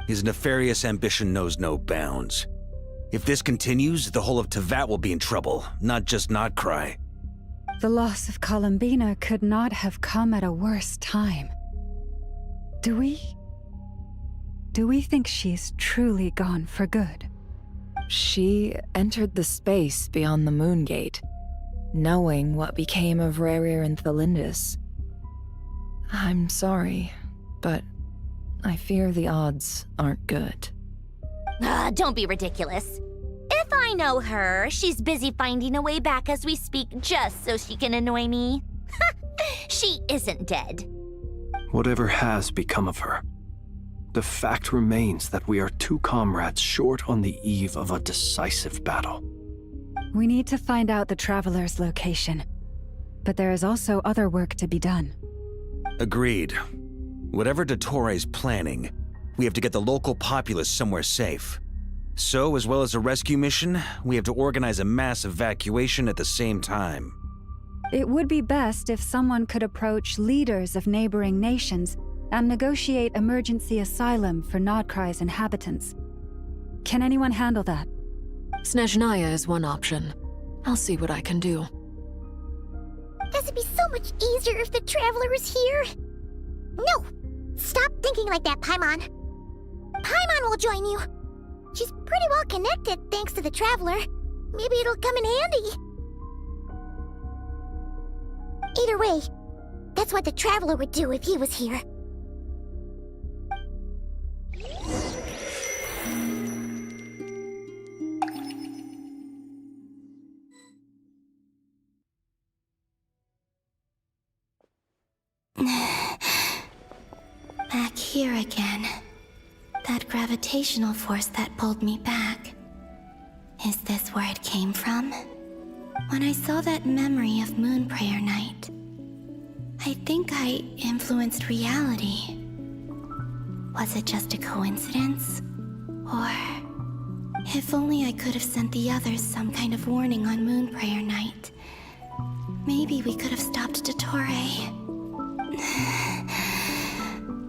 His nefarious ambition knows no bounds. If this continues, the whole of Tevat will be in trouble, not just Nodcry. The loss of Columbina could not have come at a worse time. Do we think she's truly gone for good? She entered the space beyond the Moon Gate, knowing what became of Rerir and Thalindus. I'm sorry, but I fear the odds aren't good. Don't be ridiculous. If I know her, she's busy finding a way back as we speak just so she can annoy me. She isn't dead. Whatever has become of her, the fact remains that we are two comrades short on the eve of a decisive battle. We need to find out the Traveler's location. But there is also other work to be done. Agreed. Whatever Dottore's planning, we have to get the local populace somewhere safe. So, as well as a rescue mission, we have to organize a mass evacuation at the same time. It would be best if someone could approach leaders of neighboring nations and negotiate emergency asylum for Nodcry's inhabitants. Can anyone handle that? Snezhnaya is one option. I'll see what I can do. This would be so much easier if the Traveler was here. No! Stop thinking like that, Paimon. Paimon will join you. She's pretty well connected thanks to the Traveler. Maybe it'll come in handy. Either way, that's what the Traveler would do if he was here. Back here again. That gravitational force that pulled me back. Is this where it came from? When I saw that memory of Moon Prayer Night, I think I influenced reality. Was it just a coincidence? Or... if only I could have sent the others some kind of warning on Moon Prayer Night. Maybe we could have stopped Dottore.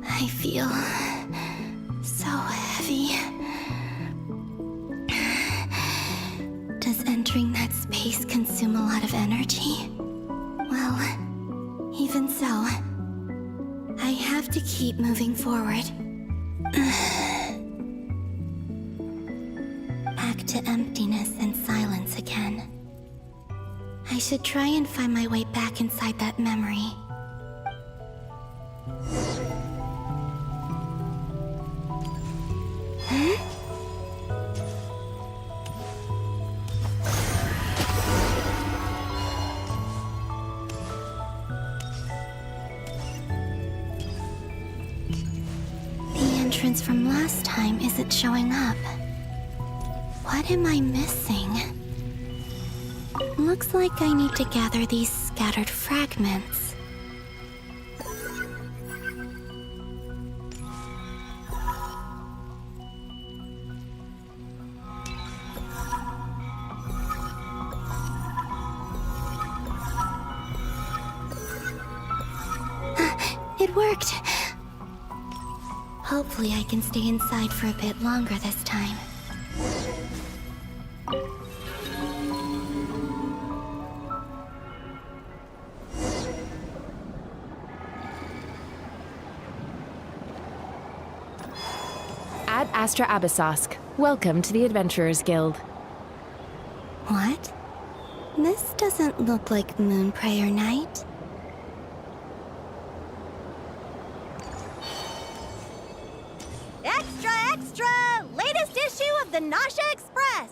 I feel so heavy. Does entering that space consume a lot of energy? Well, even so, I have to keep moving forward. Back to emptiness and silence again. I should try and find my way back inside that memory. The entrance from last time isn't showing up. What am I missing? Looks like I need to gather these scattered fragments. It worked! Hopefully I can stay inside for a bit longer this time. Ad Astra Abyssosk. Welcome to the Adventurers Guild. What? This doesn't look like Moon Prayer Night. Extra, extra! Latest issue of the Nasha Express!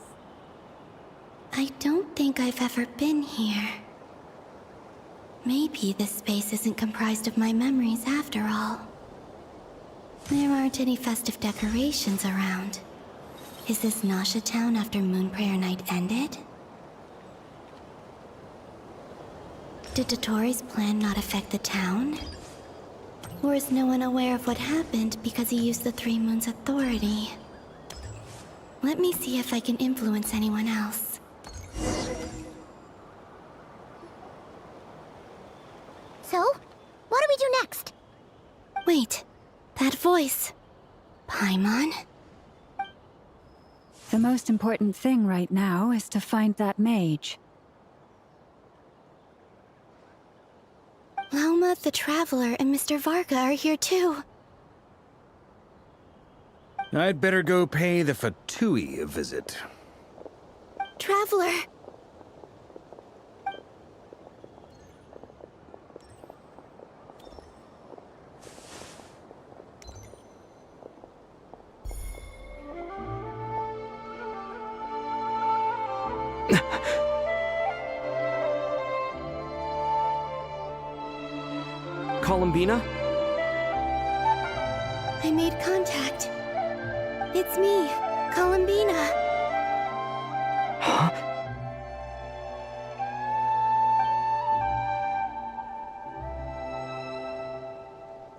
I don't think I've ever been here. Maybe this space isn't comprised of my memories after all. There aren't any festive decorations around. Is this Nasha Town after Moon Prayer Night ended? Did Dotori's plan not affect the town? Or is no one aware of what happened because he used the Three Moons' authority? Let me see if I can influence anyone else. So, what do we do next? Wait, that voice. Paimon? The most important thing right now is to find that mage. Lauma the Traveler and Mr. Varga are here too. I'd better go pay the Fatui a visit. Traveler! Columbina? I made contact. It's me, Columbina. Huh?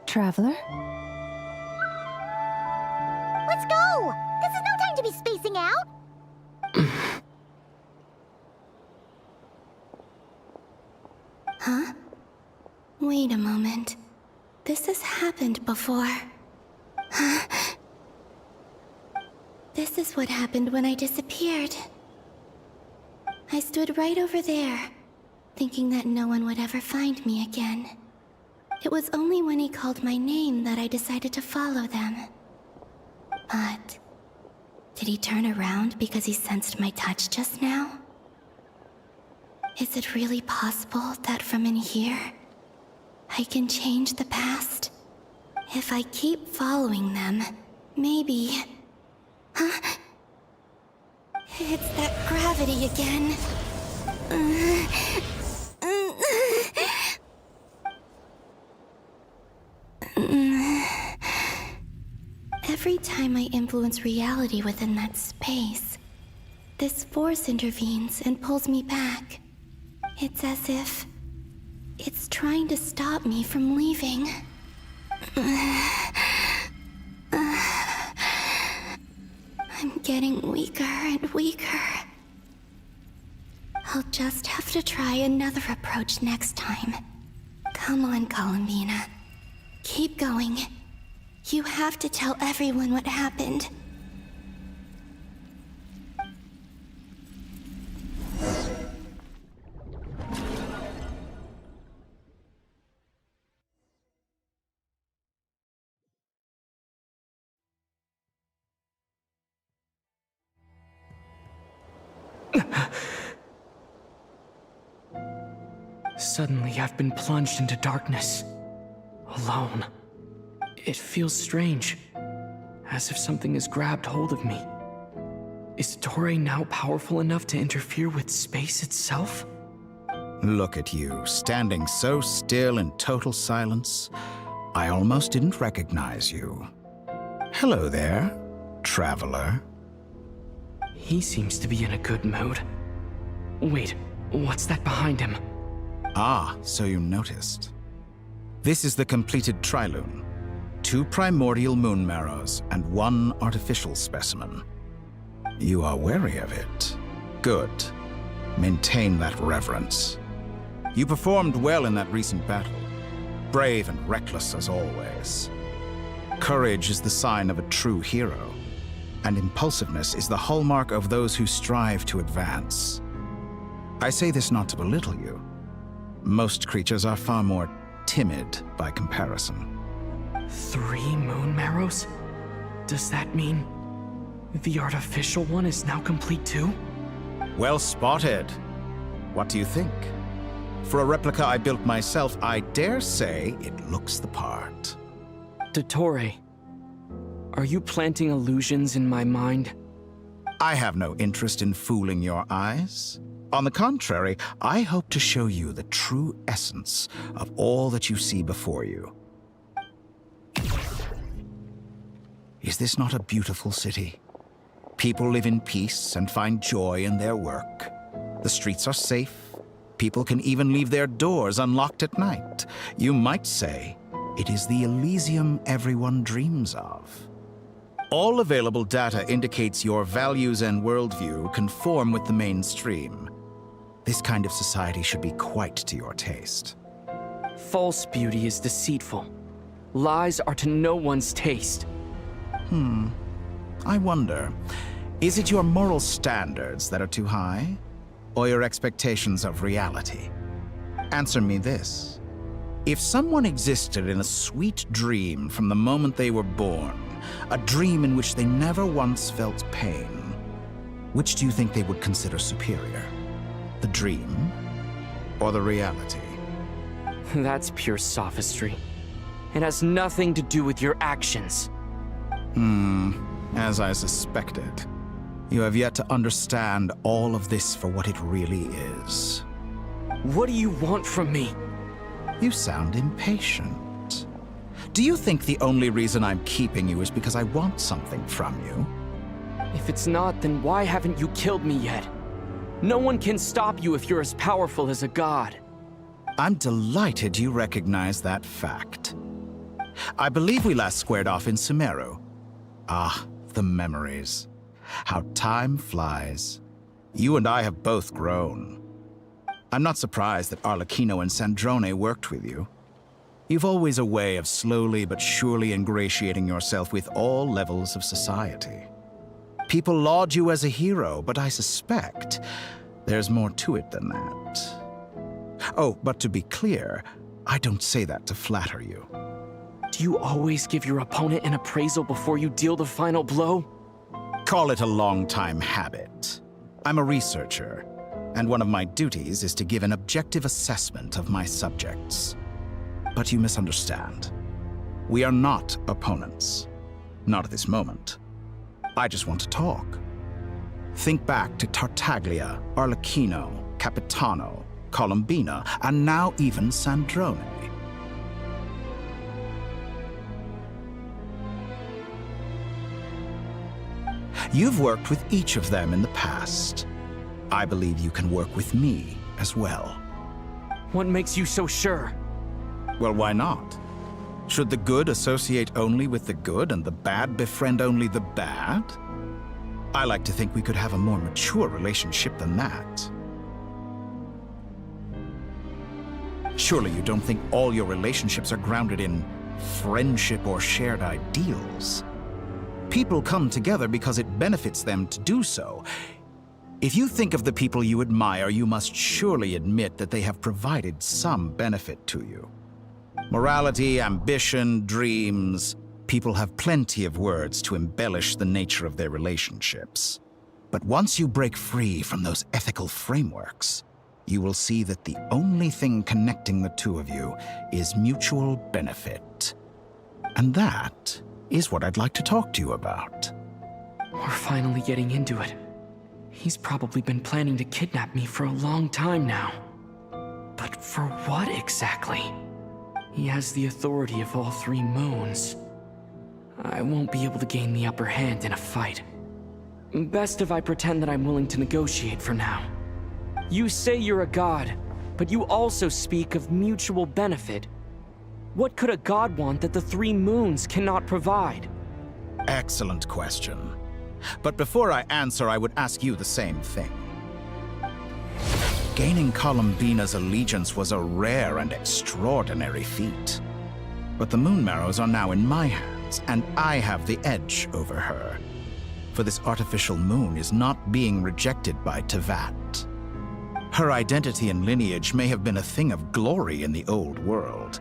Traveler? Let's go! This is no time to be spacing out! Huh? Wait a moment. This has happened before. This is what happened when I disappeared. I stood right over there, thinking that no one would ever find me again. It was only when he called my name that I decided to follow them. But did he turn around because he sensed my touch just now? Is it really possible that from in here, I can change the past? If I keep following them, maybe... Huh? It's that gravity again. Every time I influence reality within that space, this force intervenes and pulls me back. It's as if it's trying to stop me from leaving. I'm getting weaker and weaker. I'll just have to try another approach next time. Come on, Columbina. Keep going. You have to tell everyone what happened. Suddenly, I've been plunged into darkness. Alone. It feels strange. As if something has grabbed hold of me. Is Toray now powerful enough to interfere with space itself? Look at you, standing so still in total silence. I almost didn't recognize you. Hello there, traveler. He seems to be in a good mood. Wait, what's that behind him? Ah, so you noticed. This is the completed Trilune. 2 primordial moon marrows and 1 artificial specimen. You are wary of it. Good. Maintain that reverence. You performed well in that recent battle. Brave and reckless as always. Courage is the sign of a true hero, and impulsiveness is the hallmark of those who strive to advance. I say this not to belittle you. Most creatures are far more timid by comparison. 3 moon marrows? Does that mean the artificial one is now complete too? Well spotted. What do you think? For a replica I built myself, I dare say it looks the part. Dottore, are you planting illusions in my mind? I have no interest in fooling your eyes. On the contrary, I hope to show you the true essence of all that you see before you. Is this not a beautiful city? People live in peace and find joy in their work. The streets are safe. People can even leave their doors unlocked at night. You might say it is the Elysium everyone dreams of. All available data indicates your values and worldview conform with the mainstream. This kind of society should be quite to your taste. False beauty is deceitful. Lies are to no one's taste. I wonder, is it your moral standards that are too high? Or your expectations of reality? Answer me this. If someone existed in a sweet dream from the moment they were born, a dream in which they never once felt pain, which do you think they would consider superior? The dream or the reality? That's pure sophistry. It has nothing to do with your actions. As I suspected. You have yet to understand all of this for what it really is. What do you want from me? You sound impatient. Do you think the only reason I'm keeping you is because I want something from you? If it's not, then why haven't you killed me yet? No one can stop you if you're as powerful as a god. I'm delighted you recognize that fact. I believe we last squared off in Sumeru. Ah, the memories. How time flies. You and I have both grown. I'm not surprised that Arlecchino and Sandrone worked with you. You've always a way of slowly but surely ingratiating yourself with all levels of society. People laud you as a hero, but I suspect there's more to it than that. Oh, but to be clear, I don't say that to flatter you. Do you always give your opponent an appraisal before you deal the final blow? Call it a long-time habit. I'm a researcher, and one of my duties is to give an objective assessment of my subjects. But you misunderstand. We are not opponents. Not at this moment. I just want to talk. Think back to Tartaglia, Arlecchino, Capitano, Columbina, and now even Sandrone. You've worked with each of them in the past. I believe you can work with me as well. What makes you so sure? Well, why not? Should the good associate only with the good and the bad befriend only the bad? I like to think we could have a more mature relationship than that. Surely you don't think all your relationships are grounded in friendship or shared ideals? People come together because it benefits them to do so. If you think of the people you admire, you must surely admit that they have provided some benefit to you. Morality, ambition, dreams. People have plenty of words to embellish the nature of their relationships. But once you break free from those ethical frameworks, you will see that the only thing connecting the two of you is mutual benefit. And that is what I'd like to talk to you about. We're finally getting into it. He's probably been planning to kidnap me for a long time now. But for what exactly? He has the authority of all three moons. I won't be able to gain the upper hand in a fight. Best if I pretend that I'm willing to negotiate for now. You say you're a god, but you also speak of mutual benefit. What could a god want that the three moons cannot provide? Excellent question. But before I answer, I would ask you the same thing. Gaining Columbina's allegiance was a rare and extraordinary feat. But the Moon Marrows are now in my hands, and I have the edge over her. For this artificial moon is not being rejected by Tevat. Her identity and lineage may have been a thing of glory in the old world,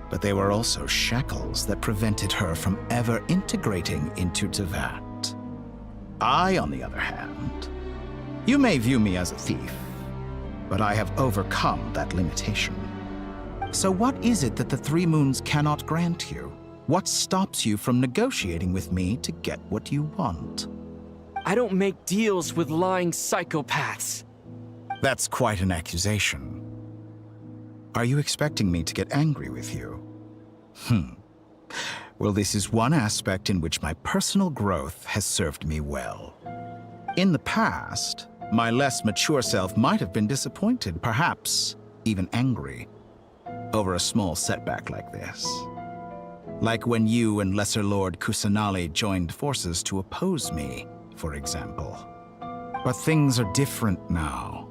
but they were also shackles that prevented her from ever integrating into Tevat. I, on the other hand, you may view me as a thief, but I have overcome that limitation. So what is it that the three moons cannot grant you? What stops you from negotiating with me to get what you want? I don't make deals with lying psychopaths. That's quite an accusation. Are you expecting me to get angry with you? Well, this is one aspect in which my personal growth has served me well. In the past, my less mature self might have been disappointed, perhaps even angry, over a small setback like this. Like when you and Lesser Lord Kusanali joined forces to oppose me, for example. But things are different now.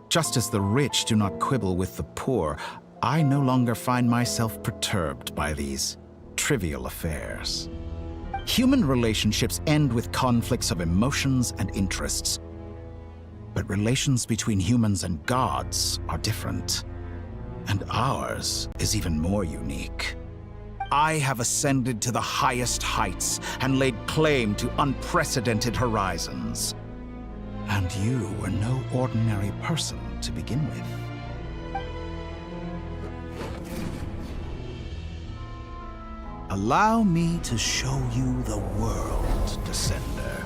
Just as the rich do not quibble with the poor, I no longer find myself perturbed by these trivial affairs. Human relationships end with conflicts of emotions and interests. But relations between humans and gods are different. And ours is even more unique. I have ascended to the highest heights and laid claim to unprecedented horizons. And you were no ordinary person to begin with. Allow me to show you the world, Descender.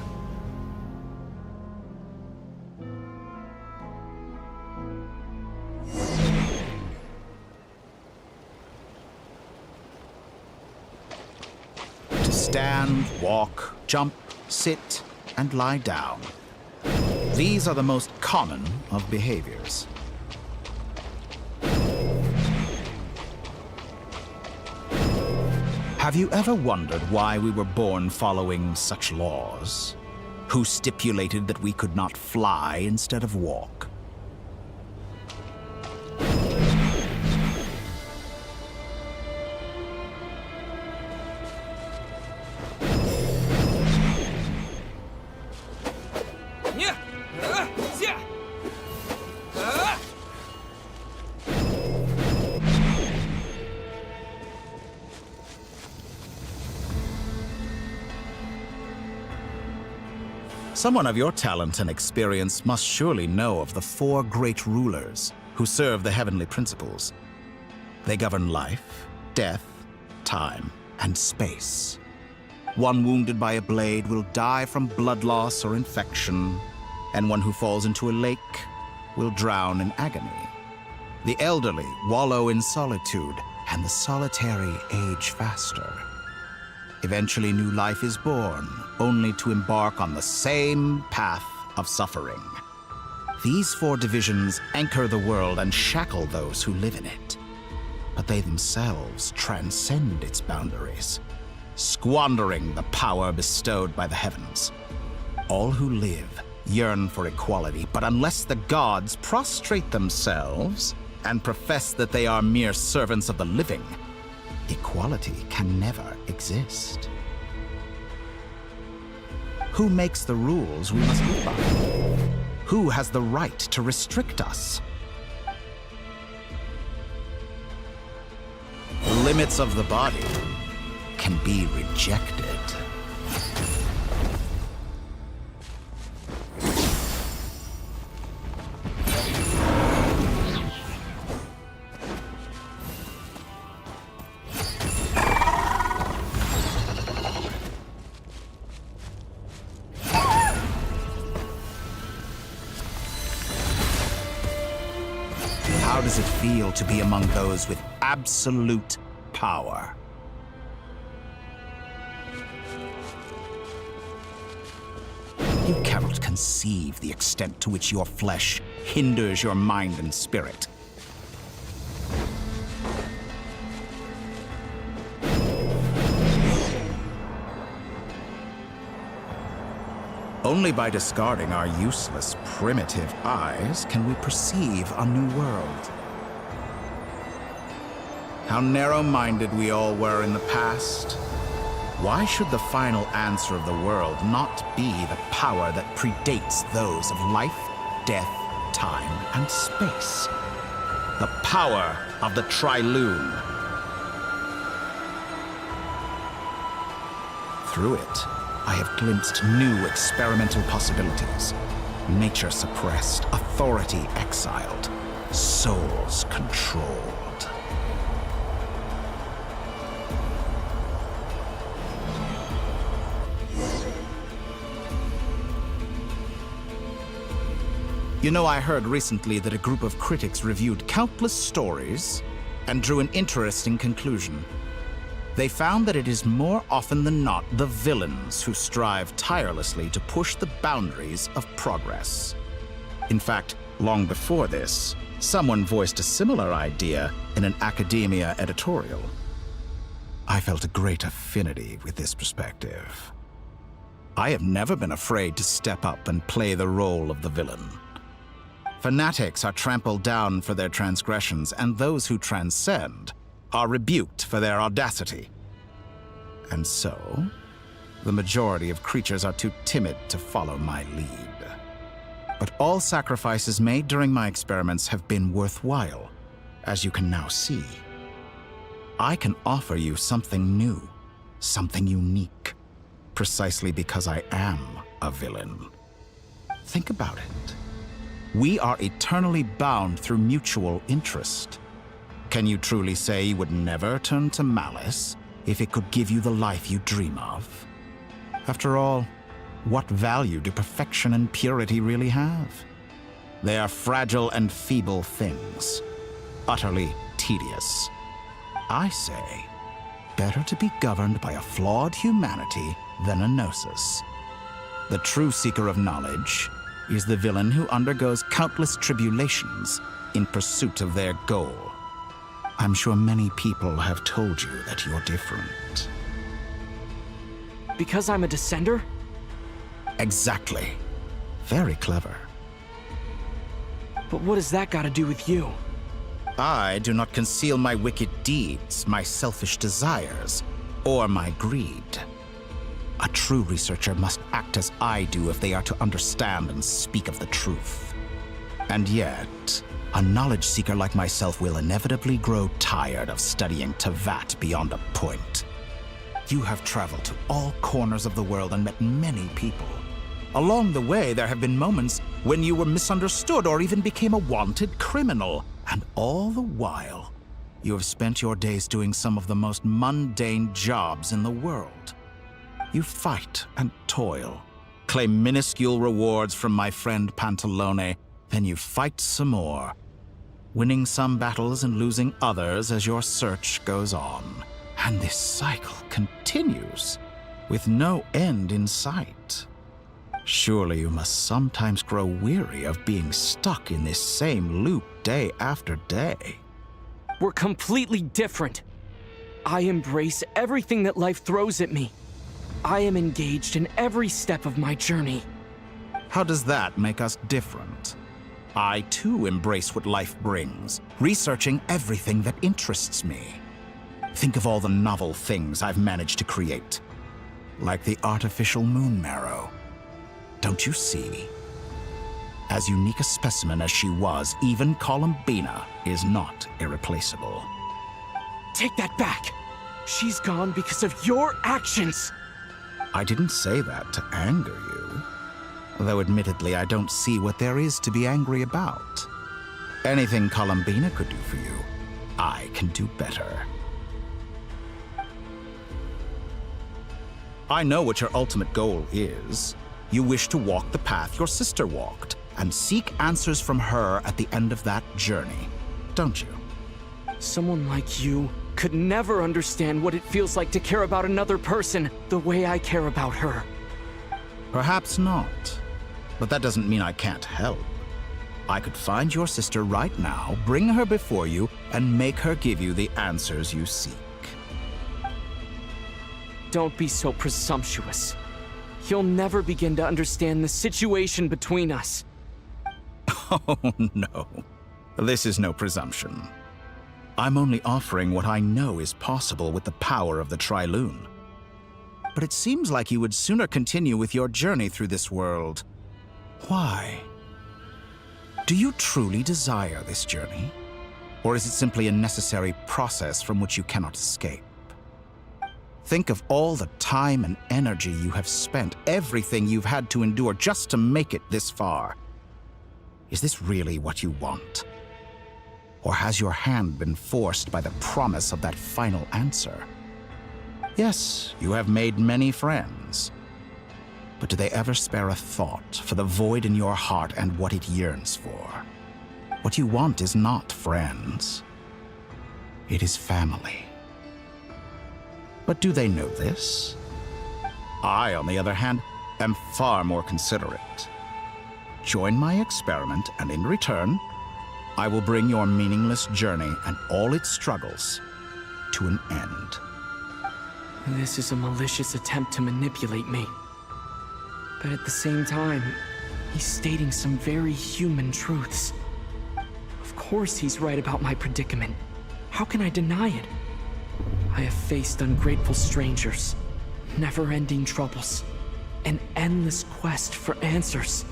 To stand, walk, jump, sit, and lie down. These are the most common of behaviors. Have you ever wondered why we were born following such laws? Who stipulated that we could not fly instead of walk? Someone of your talent and experience must surely know of the four great rulers who serve the heavenly principles. They govern life, death, time, and space. One wounded by a blade will die from blood loss or infection, and one who falls into a lake will drown in agony. The elderly wallow in solitude, and the solitary age faster. Eventually, new life is born, only to embark on the same path of suffering. These four divisions anchor the world and shackle those who live in it. But they themselves transcend its boundaries, squandering the power bestowed by the heavens. All who live yearn for equality, but unless the gods prostrate themselves and profess that they are mere servants of the living, equality can never exist. Who makes the rules we must live by? Who has the right to restrict us? The limits of the body can be rejected. feel to be among those with absolute power? You cannot conceive the extent to which your flesh hinders your mind and spirit. Only by discarding our useless, primitive eyes can we perceive a new world. How narrow-minded we all were in the past. Why should the final answer of the world not be the power that predates those of life, death, time, and space? The power of the Triloon. Through it, I have glimpsed new experimental possibilities. Nature suppressed, authority exiled, souls controlled. You know, I heard recently that a group of critics reviewed countless stories and drew an interesting conclusion. They found that it is more often than not the villains who strive tirelessly to push the boundaries of progress. In fact, long before this, someone voiced a similar idea in an academia editorial. I felt a great affinity with this perspective. I have never been afraid to step up and play the role of the villain. Fanatics are trampled down for their transgressions, and those who transcend are rebuked for their audacity. And so, the majority of creatures are too timid to follow my lead. But all sacrifices made during my experiments have been worthwhile, as you can now see. I can offer you something new, something unique, precisely because I am a villain. Think about it. We are eternally bound through mutual interest. Can you truly say you would never turn to malice if it could give you the life you dream of? After all, what value do perfection and purity really have? They are fragile and feeble things, utterly tedious. I say, better to be governed by a flawed humanity than a gnosis. The true seeker of knowledge is the villain who undergoes countless tribulations in pursuit of their goal. I'm sure many people have told you that you're different. Because I'm a descender? Exactly. Very clever. But what has that got to do with you? I do not conceal my wicked deeds, my selfish desires, or my greed. A true researcher must act as I do if they are to understand and speak of the truth. And yet, a knowledge seeker like myself will inevitably grow tired of studying Tevat beyond a point. You have traveled to all corners of the world and met many people. Along the way, there have been moments when you were misunderstood or even became a wanted criminal. And all the while, you have spent your days doing some of the most mundane jobs in the world. You fight and toil, claim minuscule rewards from my friend Pantalone, then you fight some more, winning some battles and losing others as your search goes on. And this cycle continues, with no end in sight. Surely you must sometimes grow weary of being stuck in this same loop day after day. We're completely different. I embrace everything that life throws at me. I am engaged in every step of my journey. How does that make us different? I too embrace what life brings, researching everything that interests me. Think of all the novel things I've managed to create, like the artificial moon marrow. Don't you see? As unique a specimen as she was, even Columbina is not irreplaceable. Take that back! She's gone because of your actions! I didn't say that to anger you. Though admittedly, I don't see what there is to be angry about. Anything Columbina could do for you, I can do better. I know what your ultimate goal is. You wish to walk the path your sister walked, and seek answers from her at the end of that journey, don't you? Someone like you could never understand what it feels like to care about another person the way I care about her. Perhaps not. But that doesn't mean I can't help. I could find your sister right now, bring her before you, and make her give you the answers you seek. Don't be so presumptuous. You'll never begin to understand the situation between us. Oh, no. This is no presumption. I'm only offering what I know is possible with the power of the Trilune. But it seems like you would sooner continue with your journey through this world. Why? Do you truly desire this journey? Or is it simply a necessary process from which you cannot escape? Think of all the time and energy you have spent, everything you've had to endure just to make it this far. Is this really what you want? Or has your hand been forced by the promise of that final answer? Yes, you have made many friends. But do they ever spare a thought for the void in your heart and what it yearns for? What you want is not friends. It is family. But do they know this? I, on the other hand, am far more considerate. Join my experiment, and in return, I will bring your meaningless journey and all its struggles to an end. This is a malicious attempt to manipulate me. But at the same time, he's stating some very human truths. Of course he's right about my predicament. How can I deny it? I have faced ungrateful strangers, never-ending troubles, an endless quest for answers.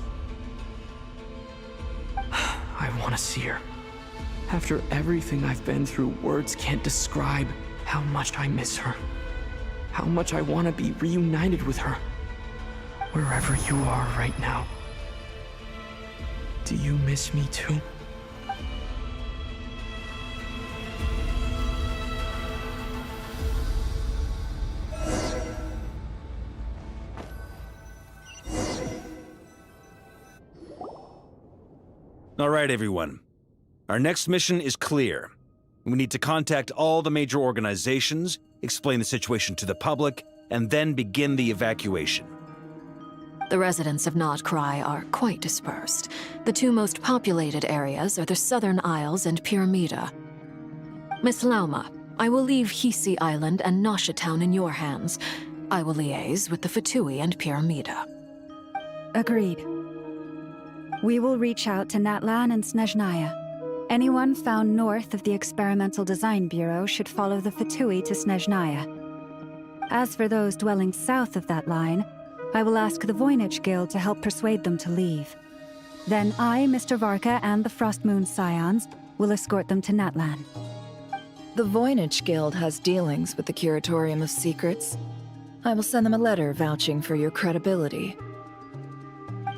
I want to see her. After everything I've been through, words can't describe how much I miss her. How much I want to be reunited with her. Wherever you are right now. Do you miss me too? All right, everyone. Our next mission is clear. We need to contact all the major organizations, explain the situation to the public, and then begin the evacuation. The residents of Not Cry are quite dispersed. The two most populated areas are the Southern Isles and Pyramida. Miss Lauma, I will leave Hisi Island and Nasha Town in your hands. I will liaise with the Fatui and Pyramida. Agreed. We will reach out to Natlan and Snezhnaya. Anyone found north of the Experimental Design Bureau should follow the Fatui to Snezhnaya. As for those dwelling south of that line, I will ask the Voynich Guild to help persuade them to leave. Then I, Mr. Varka, and the Frostmoon Scions will escort them to Natlan. The Voynich Guild has dealings with the Curatorium of Secrets. I will send them a letter vouching for your credibility.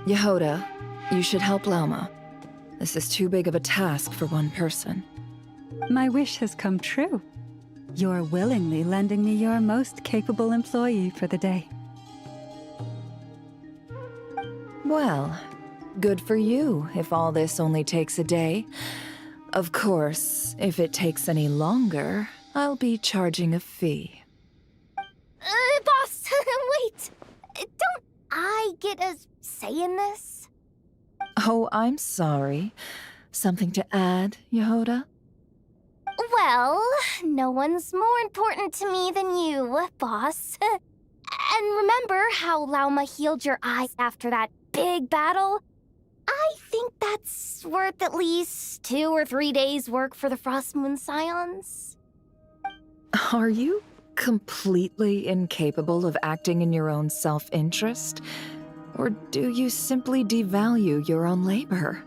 Yehoda, you should help Lauma. This is too big of a task for one person. My wish has come true. You're willingly lending me your most capable employee for the day. Well, good for you if all this only takes a day. Of course, if it takes any longer, I'll be charging a fee. Boss, wait! Don't I get a say in this? Oh, I'm sorry. Something to add, Yehoda? Well, no one's more important to me than you, boss. And remember how Lauma healed your eyes after that big battle? I think that's worth at least 2 or 3 days' work for the Frostmoon Scions. Are you completely incapable of acting in your own self-interest? Or do you simply devalue your own labor?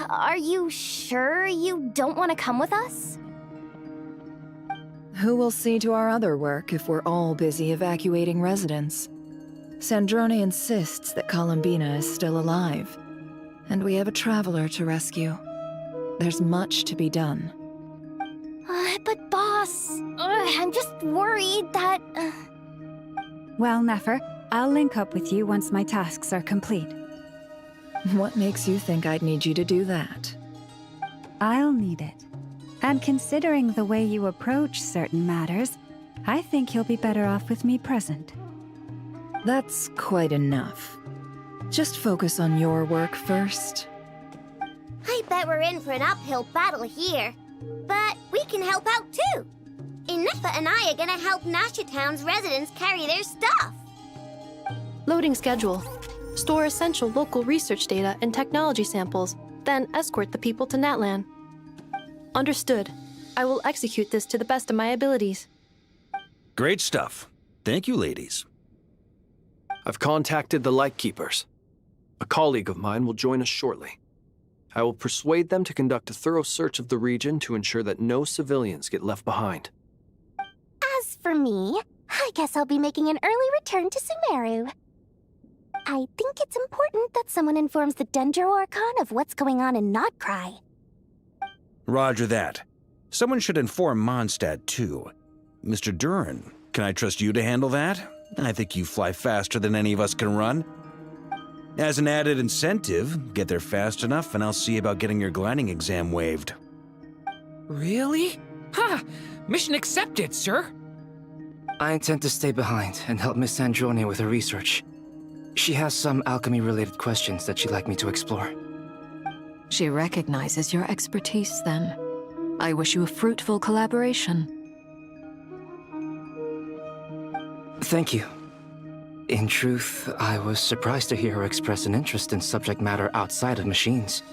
Are you sure you don't want to come with us? Who will see to our other work if we're all busy evacuating residents? Sandrone insists that Columbina is still alive, and we have a traveler to rescue. There's much to be done. But boss, I'm just worried that... Well, Nefer, I'll link up with you once my tasks are complete. What makes you think I'd need you to do that? I'll need it. And considering the way you approach certain matters, I think you'll be better off with me present. That's quite enough. Just focus on your work first. I bet we're in for an uphill battle here. But we can help out too. Inepa and I are gonna help Nasha Town's residents carry their stuff. Loading schedule. Store essential local research data and technology samples, then escort the people to Natlan. Understood. I will execute this to the best of my abilities. Great stuff. Thank you, ladies. I've contacted the Lightkeepers. A colleague of mine will join us shortly. I will persuade them to conduct a thorough search of the region to ensure that no civilians get left behind. As for me, I guess I'll be making an early return to Sumeru. I think it's important that someone informs the Dendro Archon of what's going on in Notcry. Roger that. Someone should inform Mondstadt, too. Mr. Duran, can I trust you to handle that? I think you fly faster than any of us can run. As an added incentive, get there fast enough and I'll see about getting your gliding exam waived. Really? Ha! Mission accepted, sir. I intend to stay behind and help Miss Sandrone with her research. She has some alchemy-related questions that she'd like me to explore. She recognizes your expertise, then. I wish you a fruitful collaboration. Thank you. In truth, I was surprised to hear her express an interest in subject matter outside of machines.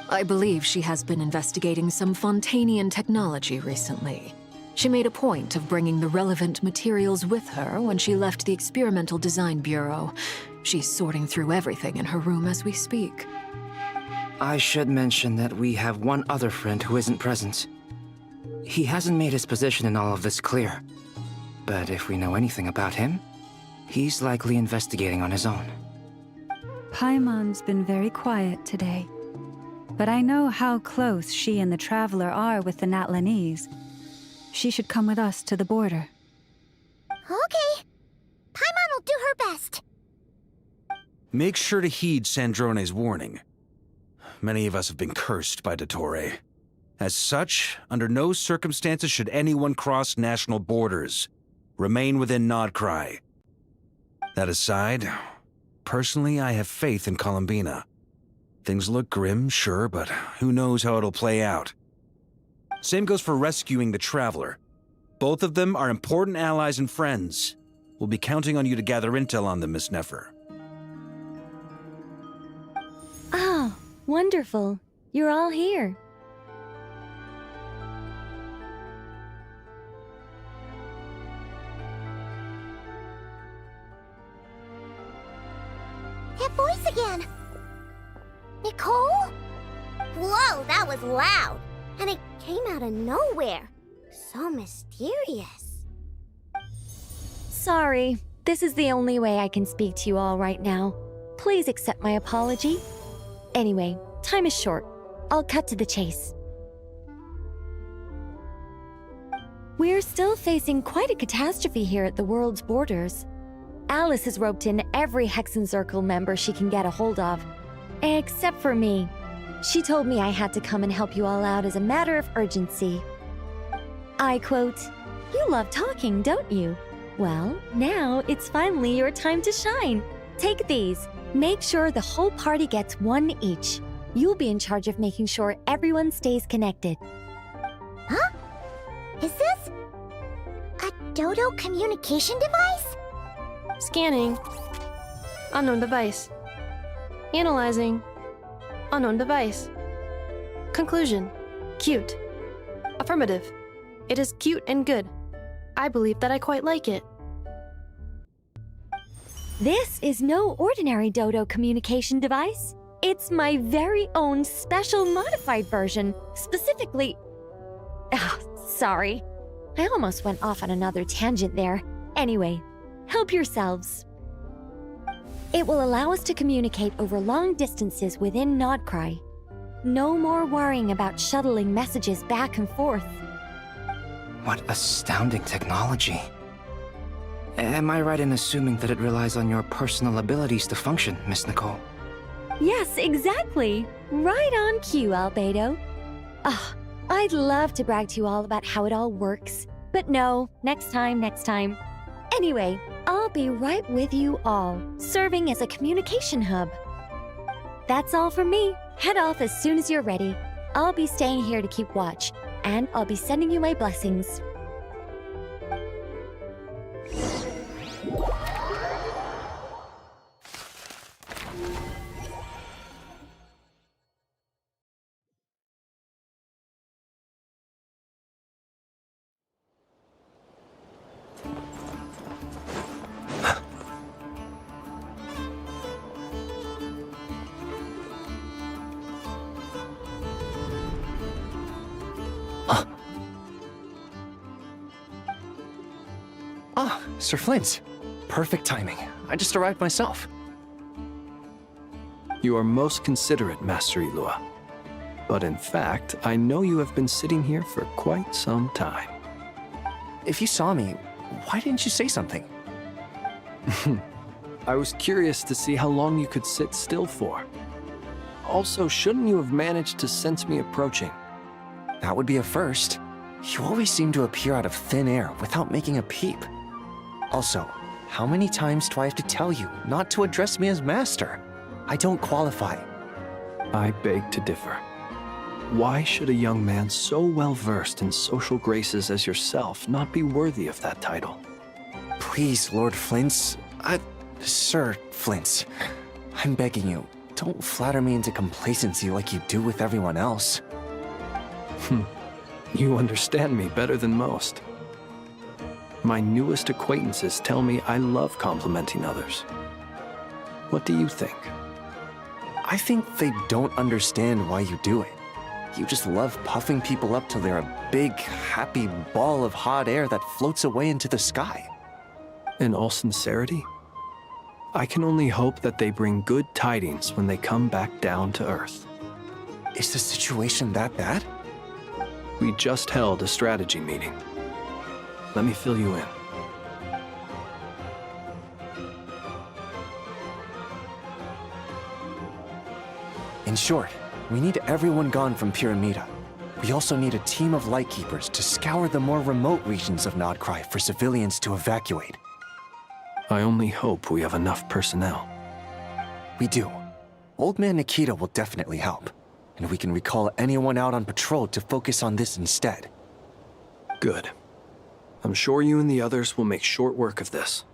I believe she has been investigating some Fontanian technology recently. She made a point of bringing the relevant materials with her when she left the Experimental Design Bureau. She's sorting through everything in her room as we speak. I should mention that we have one other friend who isn't present. He hasn't made his position in all of this clear. But if we know anything about him, he's likely investigating on his own. Paimon's been very quiet today. But I know how close she and the Traveler are with the Natlanese. She should come with us to the border. Okay. Paimon will do her best. Make sure to heed Sandrone's warning. Many of us have been cursed by Dottore. As such, under no circumstances should anyone cross national borders. Remain within Nodcry. That aside, personally I have faith in Columbina. Things look grim, sure, but who knows how it'll play out. Same goes for rescuing the Traveler. Both of them are important allies and friends. We'll be counting on you to gather intel on them, Miss Nefer. Oh, wonderful. You're all here. That voice again! Nicole? Whoa, that was loud! And it came out of nowhere. So mysterious. Sorry, this is the only way I can speak to you all right now. Please accept my apology. Anyway, time is short. I'll cut to the chase. We're still facing quite a catastrophe here at the world's borders. Alice has roped in every Hexen Circle member she can get a hold of. Except for me. She told me I had to come and help you all out as a matter of urgency. I quote, "You love talking, don't you? Well, now it's finally your time to shine. Take these. Make sure the whole party gets one each. You'll be in charge of making sure everyone stays connected." Huh? Is this a Dodo communication device? Scanning. Unknown device. Analyzing. Unknown device. Conclusion. Cute. Affirmative. It is cute and good. I believe that I quite like it. This is no ordinary Dodo communication device. It's my very own special modified version, specifically... sorry. I almost went off on another tangent there. Anyway, help yourselves. It will allow us to communicate over long distances within Nodcry. No more worrying about shuttling messages back and forth. What astounding technology. Am I right in assuming that it relies on your personal abilities to function, Miss Nicole? Yes, exactly. Right on cue, Albedo. I'd love to brag to you all about how it all works, but no, next time, next time. Anyway, I'll be right with you all, serving as a communication hub. That's all from me. Head off as soon as you're ready. I'll be staying here to keep watch, and I'll be sending you my blessings. Ah, Sir Flint. Perfect timing. I just arrived myself. You are most considerate, Master Ilua. But in fact, I know you have been sitting here for quite some time. If you saw me, why didn't you say something? I was curious to see how long you could sit still for. Also, shouldn't you have managed to sense me approaching? That would be a first. You always seem to appear out of thin air without making a peep. Also, how many times do I have to tell you not to address me as master? I don't qualify. I beg to differ. Why should a young man so well versed in social graces as yourself not be worthy of that title? Please, Lord Flint's... Sir Flint's. I'm begging you, don't flatter me into complacency like you do with everyone else. You understand me better than most. My newest acquaintances tell me I love complimenting others. What do you think? I think they don't understand why you do it. You just love puffing people up till they're a big, happy ball of hot air that floats away into the sky. In all sincerity, I can only hope that they bring good tidings when they come back down to Earth. Is the situation that bad? We just held a strategy meeting. Let me fill you in. In short, we need everyone gone from Pyramida. We also need a team of Lightkeepers to scour the more remote regions of Nodcry for civilians to evacuate. I only hope we have enough personnel. We do. Old Man Nikita will definitely help, and we can recall anyone out on patrol to focus on this instead. Good. I'm sure you and the others will make short work of this.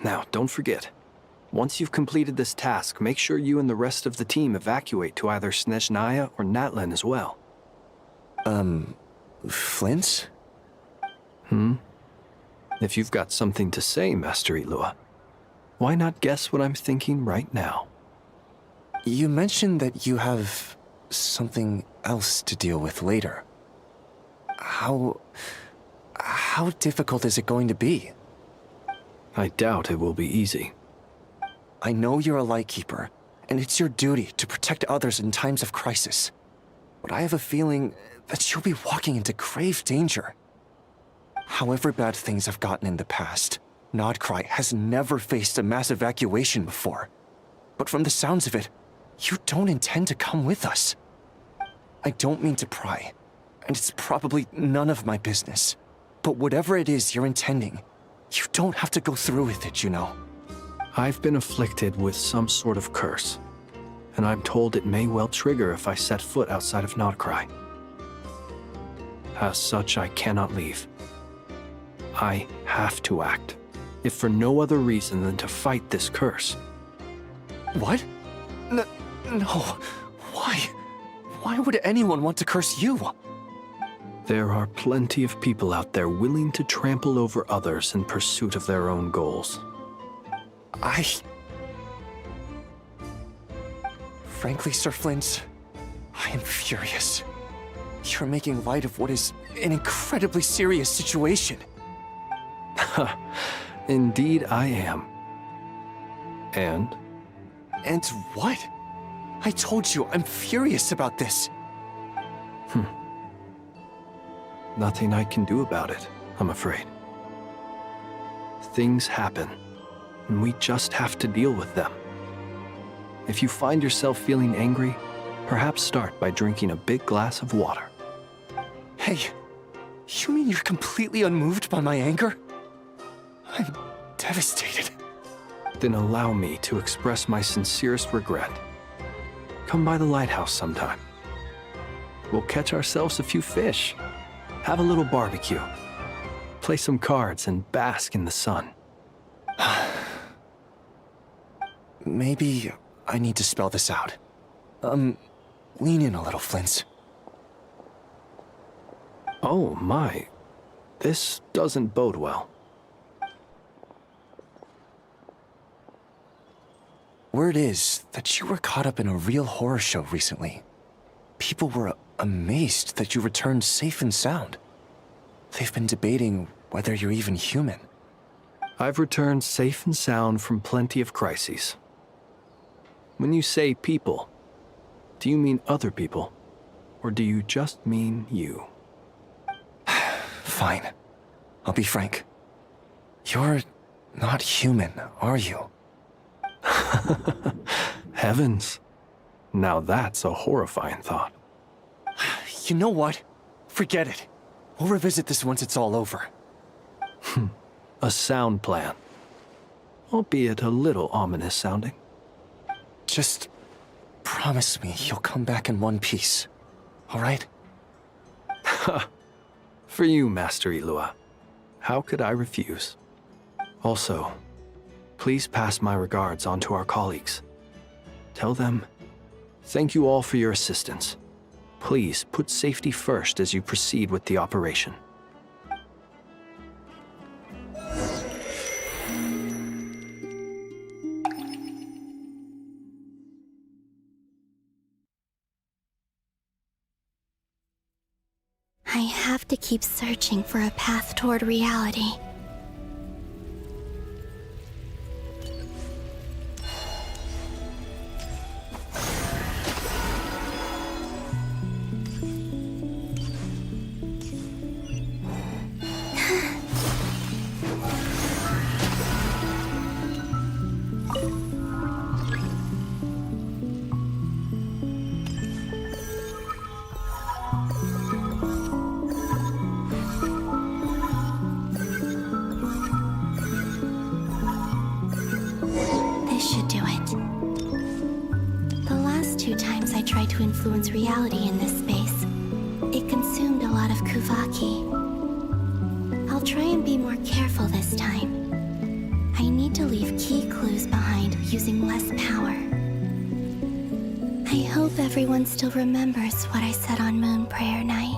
Now, don't forget, once you've completed this task, make sure you and the rest of the team evacuate to either Snezhnaya or Natlan as well. Flint? If you've got something to say, Master Ilua, why not guess what I'm thinking right now? You mentioned that you have something else to deal with later. How difficult is it going to be? I doubt it will be easy. I know you're a Lightkeeper, and it's your duty to protect others in times of crisis. But I have a feeling that you'll be walking into grave danger. However bad things have gotten in the past, Nodcry has never faced a mass evacuation before. But from the sounds of it, you don't intend to come with us. I don't mean to pry, and it's probably none of my business. But whatever it is you're intending, you don't have to go through with it, you know. I've been afflicted with some sort of curse, and I'm told it may well trigger if I set foot outside of Nodcry. As such, I cannot leave. I have to act, if for no other reason than to fight this curse. What? No. Why? Why would anyone want to curse you? There are plenty of people out there willing to trample over others in pursuit of their own goals. Frankly, Sir Flint, I am furious. You're making light of what is an incredibly serious situation. Indeed I am. And? And what? I told you, I'm furious about this. Nothing I can do about it, I'm afraid. Things happen, and we just have to deal with them. If you find yourself feeling angry, perhaps start by drinking a big glass of water. Hey, you mean you're completely unmoved by my anger? I'm devastated. Then allow me to express my sincerest regret. Come by the lighthouse sometime. We'll catch ourselves a few fish, have a little barbecue, play some cards, and bask in the sun. Maybe I need to spell this out. Lean in a little, Flint's. Oh my, this doesn't bode well. Word is that you were caught up in a real horror show recently. People were amazed that you returned safe and sound. They've been debating whether you're even human. I've returned safe and sound from plenty of crises. When you say people, do you mean other people, or do you just mean you? Fine. I'll be frank. You're not human, are you? Heavens. Now that's a horrifying thought. You know what? Forget it. We'll revisit this once it's all over. A sound plan. Albeit a little ominous sounding. Just promise me you'll come back in one piece, all right? For you, Master Ilua. How could I refuse? Also, please pass my regards on to our colleagues. Tell them, thank you all for your assistance. Please put safety first as you proceed with the operation. I have to keep searching for a path toward reality. Influence reality in this space. It consumed a lot of Kuvaki. I'll try and be more careful this time. I need to leave key clues behind using less power. I hope everyone still remembers what I said on Moon Prayer Night.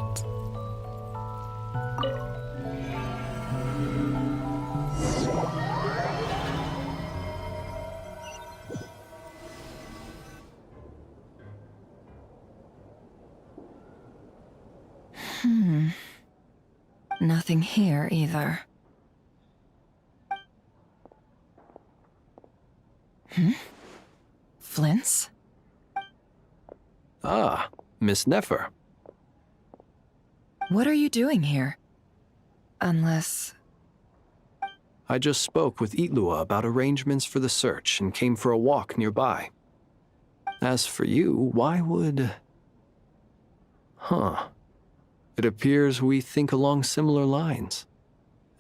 Nothing here either. Flint's? Ah, Miss Nefer. What are you doing here? Unless... I just spoke with Itlua about arrangements for the search and came for a walk nearby. As for you, why would... It appears we think along similar lines,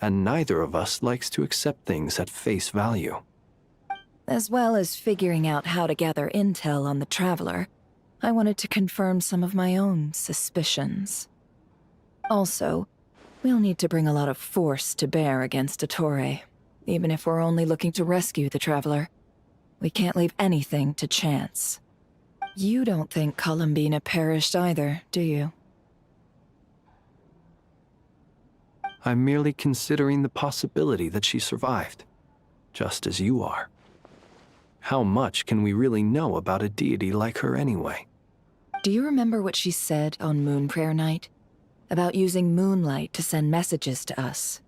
and neither of us likes to accept things at face value. As well as figuring out how to gather intel on the Traveler, I wanted to confirm some of my own suspicions. Also, we'll need to bring a lot of force to bear against Ettore, even if we're only looking to rescue the Traveler. We can't leave anything to chance. You don't think Columbina perished either, do you? I'm merely considering the possibility that she survived, just as you are. How much can we really know about a deity like her anyway? Do you remember what she said on Moon Prayer Night? About using moonlight to send messages to us?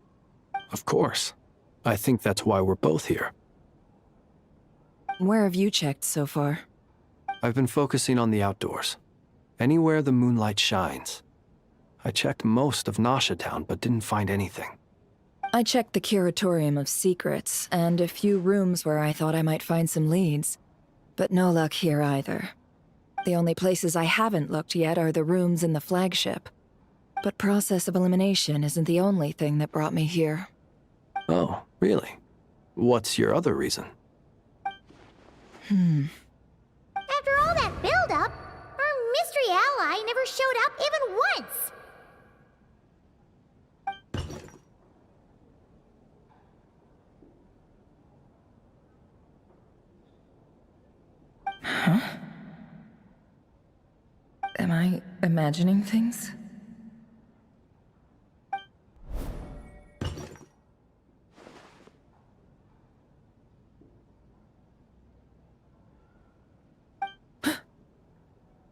Of course. I think that's why we're both here. Where have you checked so far? I've been focusing on the outdoors. Anywhere the moonlight shines. I checked most of Nasha Town, but didn't find anything. I checked the Curatorium of Secrets, and a few rooms where I thought I might find some leads. But no luck here either. The only places I haven't looked yet are the rooms in the flagship. But process of elimination isn't the only thing that brought me here. Oh, really? What's your other reason? After all that build-up, our mystery ally never showed up even once! Huh? Am I imagining things?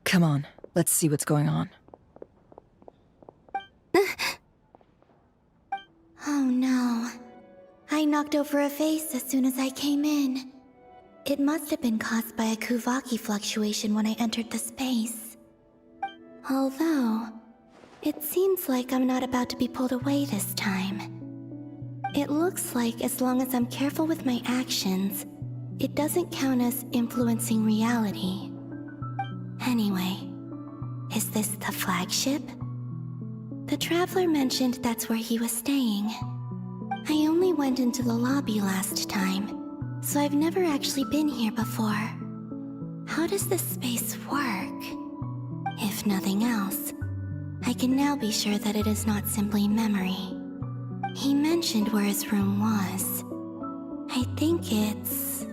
Come on, let's see what's going on. Oh no. I knocked over a vase as soon as I came in. It must have been caused by a Kuvaki fluctuation when I entered the space. Although, it seems like I'm not about to be pulled away this time. It looks like as long as I'm careful with my actions, it doesn't count as influencing reality. Anyway, is this the flagship? The Traveler mentioned that's where he was staying. I only went into the lobby last time, so I've never actually been here before. How does this space work? If nothing else, I can now be sure that it is not simply memory. He mentioned where his room was. I think it's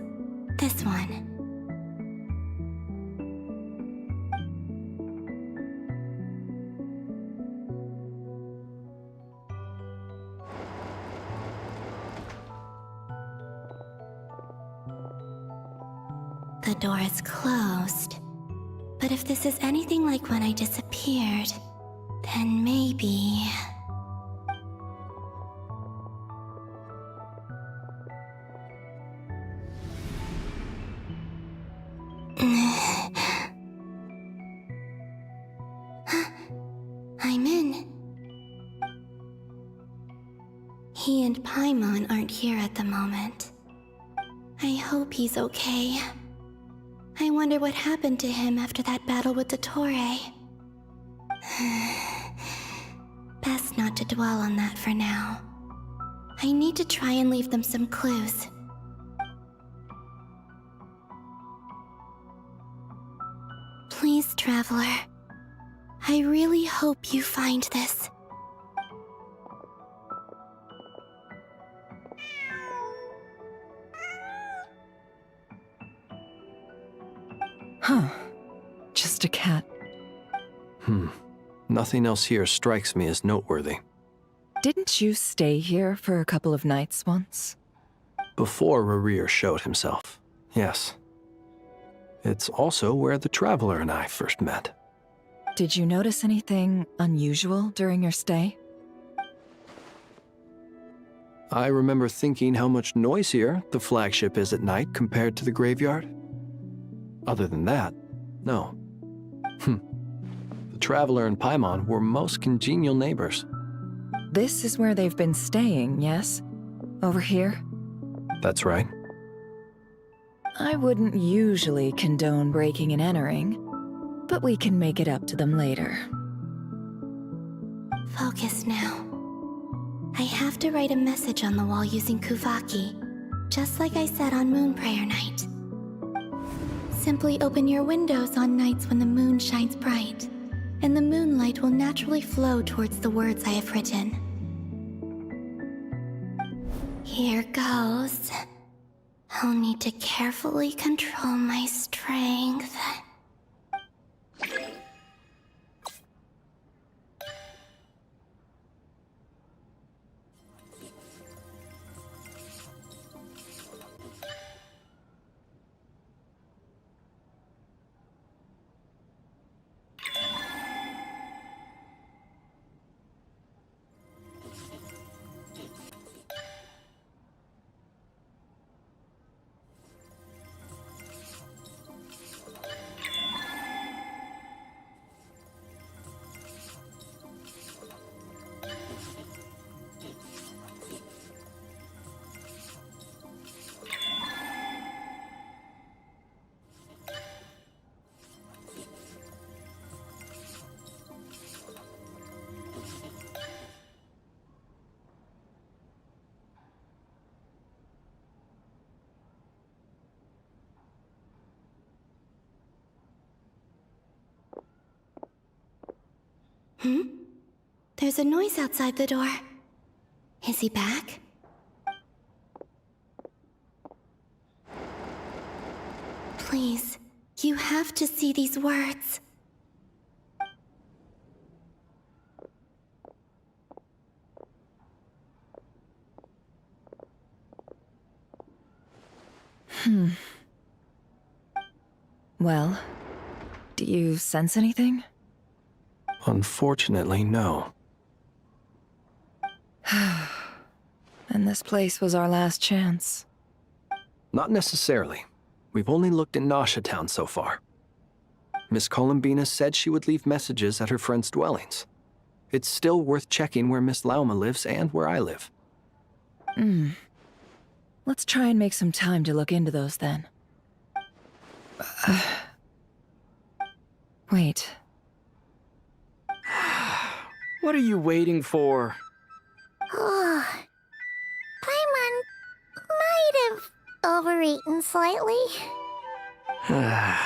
this one. The door is closed. But if this is anything like when I disappeared, then maybe... I'm in. He and Paimon aren't here at the moment. I hope he's okay. I wonder what happened to him after that battle with the Torre. Best not to dwell on that for now. I need to try and leave them some clues. Please, Traveler. I really hope you find this. Huh. Just a cat. Nothing else here strikes me as noteworthy. Didn't you stay here for a couple of nights once? Before Rerir showed himself, yes. It's also where the Traveler and I first met. Did you notice anything unusual during your stay? I remember thinking how much noisier the flagship is at night compared to the graveyard. Other than that, no. The Traveler and Paimon were most congenial neighbors. This is where they've been staying, yes? Over here? That's right. I wouldn't usually condone breaking and entering, but we can make it up to them later. Focus now. I have to write a message on the wall using Kuvaki, just like I said on Moon Prayer Night. Simply open your windows on nights when the moon shines bright, and the moonlight will naturally flow towards the words I have written. Here goes. I'll need to carefully control my strength. There's a noise outside the door. Is he back? Please, you have to see these words. Well, do you sense anything? Unfortunately, no. And this place was our last chance. Not necessarily. We've only looked in Nasha Town so far. Miss Columbina said she would leave messages at her friends' dwellings. It's still worth checking where Miss Lauma lives and where I live. Let's try and make some time to look into those then. Wait. What are you waiting for? Oh, Paimon might have overeaten slightly. What's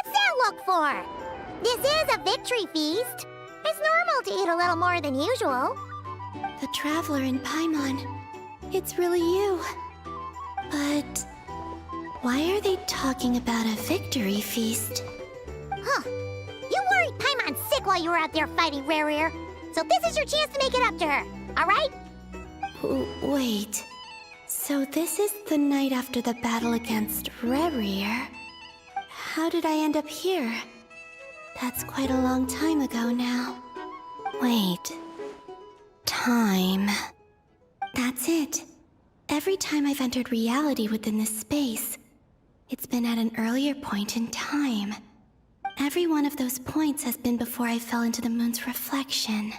that look for? This is a victory feast. It's normal to eat a little more than usual. The Traveler in Paimon. It's really you. But why are they talking about a victory feast? Huh. You worried Paimon sick while you were out there fighting Rare. So this is your chance to make it up to her, alright? Wait. So this is the night after the battle against Rare. How did I end up here? That's quite a long time ago now. Wait. Time. That's it. Every time I've entered reality within this space, it's been at an earlier point in time. Every one of those points has been before I fell into the moon's reflection.